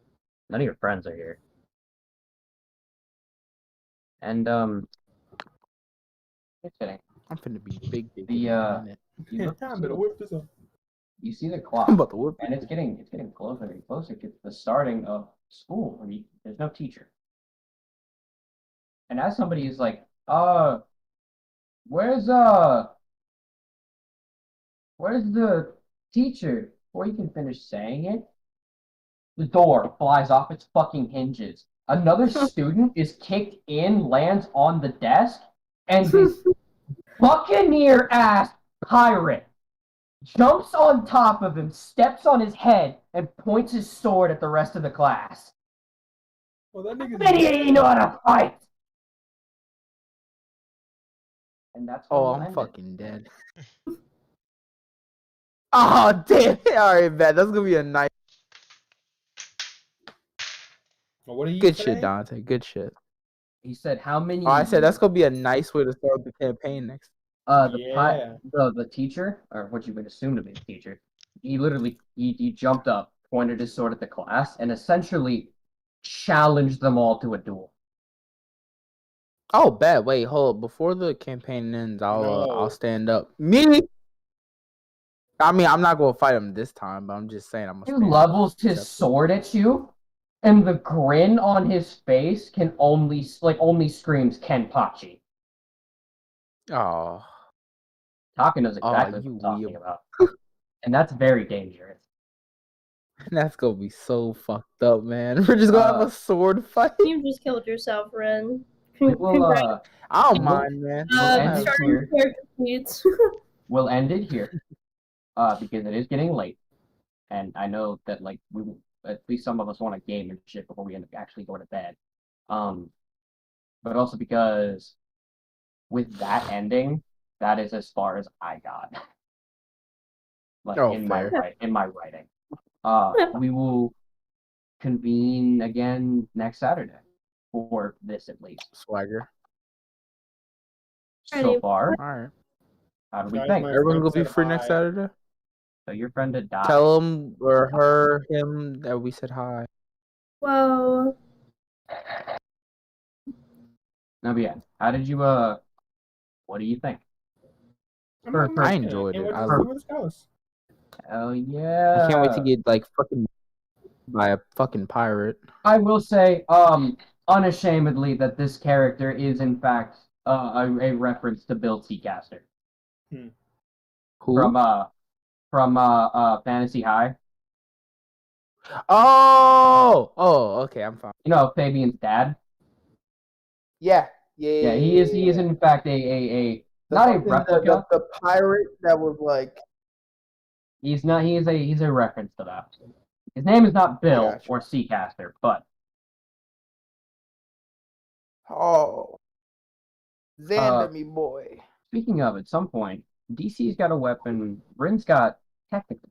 A: None of your friends are here. And, just kidding.
E: I'm finna be big in
A: The,
E: a minute.
A: You look
C: I'm gonna whip this up.
A: you see the
E: I'm
A: clock,
E: about to whip
A: and it's getting closer and closer to the starting of school. There's no teacher. And as somebody is like, where's the teacher? Before you can finish saying it, the door flies off its fucking hinges. Another student is kicked in, lands on the desk, and this buccaneer ass pirate jumps on top of him, steps on his head, and points his sword at the rest of the class.
C: Well, that nigga's
A: Many of you know how to fight. And that's where
E: Oh,
A: we'll
E: I'm
A: end it.
E: fucking dead. Oh, damn it. Alright, man. That's gonna be a nice.
C: Well, what do you
E: Good
C: say?
E: shit, Dante. Good shit.
A: He said, "How many?"
E: Oh, I said that's gonna be a nice way to start the campaign next.
A: The teacher, or what you would assume to be the teacher, he literally he jumped up, pointed his sword at the class, and essentially challenged them all to a duel.
E: Oh, bad. Wait, hold up. Before the campaign ends, I'll
C: No.
E: stand up. Me? I mean, I'm not gonna fight him this time, but I'm just saying I'm
A: He
E: gonna stand
A: levels
E: up.
A: his sword at you, and the grin on his face can only screams Kenpachi.
E: Oh,
A: Taka knows exactly
E: you
A: what I'm talking
E: weeb.
A: about, and that's very dangerous.
E: That's gonna be so fucked up, man. We're just gonna have a sword fight.
D: You just killed yourself, Ren.
A: We will
E: I don't mind, man.
A: end it
D: starting
A: here.
D: character sheets.
A: We'll end it here, because it is getting late, and I know that like at least some of us want to game and shit before we end up actually going to bed. But also because with that ending, that is as far as I got. Like in my writing. We will convene again next Saturday for this at least.
E: Swagger.
A: So far,
E: All right.
A: how do we
C: Guys,
A: think?
C: my
E: Everyone's gonna
C: friend
E: be
C: said
E: free next
C: hi.
E: Saturday.
A: So your friend had died.
E: Tell him or her, him that we said hi.
D: Well,
A: No, but yeah. How did you what do you think?
E: I enjoyed it.
C: I see where this goes.
A: Hell yeah.
E: I can't wait to get like fucking by a fucking pirate.
A: I will say, unashamedly that this character is in fact a reference to Bill Seacaster.
E: Who?
A: From Fantasy High.
E: Oh, okay, I'm fine.
A: You know Fabian's dad.
E: Yeah.
A: He is in fact a not a replica.
E: The pirate that was like.
A: He's not. He's a reference to that. His name is not Bill
E: Gotcha.
A: or Seacaster, but
E: Oh, Xander, me boy.
A: speaking of, at some point, DC's got a weapon. Rin's got technically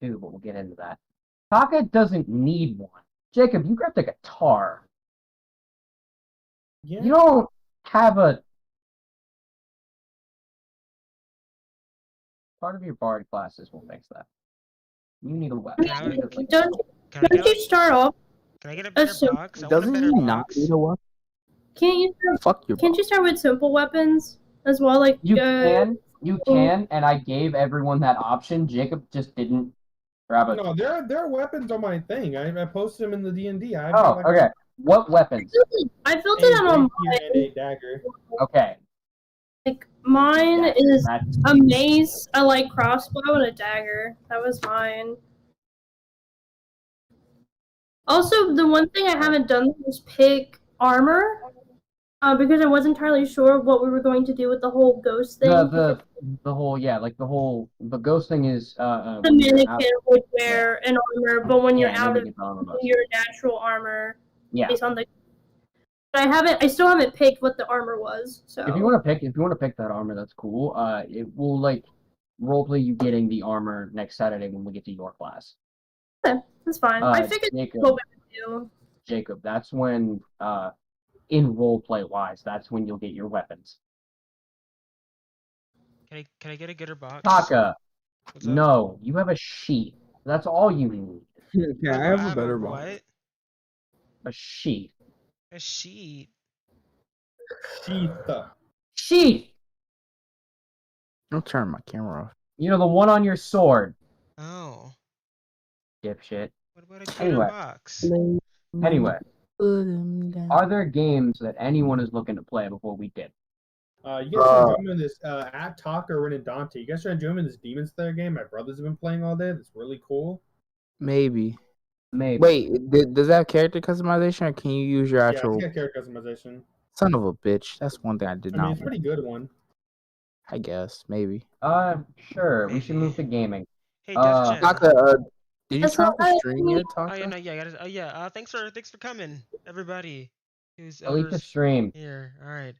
A: two, but we'll get into that. Taka doesn't need one. Jacob, you grabbed a guitar.
C: Yeah.
A: You don't have a part of your bard classes will fix that. You need a weapon.
B: Can I-
A: You need a, like,
D: don't
B: Can I
D: you
B: get
D: start off?
B: can I get a better
D: so-
B: box? I want a
E: Doesn't
B: better
E: he not
B: box.
E: need a what? Fuck your
D: Can't you start with simple weapons as well? Like
A: You can, and I gave everyone that option. Jacob just didn't grab it.
C: No, there are weapons on my thing. I posted them in the DND. I've
A: Oh,
C: got like
A: okay. What weapons?
D: I filled
C: a
D: it out on
C: rapier and
D: mine.
C: a dagger.
A: Okay.
D: Like mine is
A: That's
D: a mace, a light crossbow, and a dagger. That was mine. Also, the one thing I haven't done was pick armor, because I wasn't entirely sure what we were going to do with the whole ghost thing.
A: the whole the ghost thing is
D: The
A: when you're out-
D: mannequin would wear an armor, but when you're
A: yeah, and
D: out
A: then
D: of
A: you get the armor buff.
D: your natural armor,
A: Yeah.
D: based on the. But I still haven't picked what the armor was. So
A: If you want to pick that armor, that's cool. It will like roleplay you getting the armor next Saturday when we get to your class.
D: that's fine. I figured
A: Jacob,
D: what we would do.
A: Jacob, that's when in roleplay wise, that's when you'll get your weapons.
B: Can I get a gooder box?
A: Taka,
B: What's up?
A: no, you have a sheet. That's all you need.
E: Yeah, I have a better box.
B: What?
A: A sheet.
B: A sheet.
C: Sheath.
A: Sheet.
E: I'll turn my camera off.
A: You know the one on your sword.
B: Oh.
A: Dipshit.
B: What about a gooder
A: Anyway.
B: box?
A: Anyway,
E: Put him down.
A: are there games that anyone is looking to play before we did?
C: You guys should join me in this at Talk or Ren and Dante. You guys should join me in this Demon Slayer game. My brothers have been playing all day. That's really cool.
E: Maybe.
A: Maybe.
E: Wait, does that have character customization, or can you use your
C: Yeah,
E: actual?
C: it's got character customization.
E: Son of a bitch. That's one thing I did
C: I mean,
E: not
C: it's a
E: want.
C: pretty good one.
E: I guess maybe.
A: Sure. We should move to gaming.
B: Hey, Def Jam.
E: Taka, did you
D: That's
E: try
D: what
E: to
D: I
E: stream yet,
B: Oh yeah,
E: Taka?
B: no, yeah, I gotta, oh yeah. Thanks for coming, everybody. Who's
A: Delete the
B: ever's
A: stream.
B: here? All right.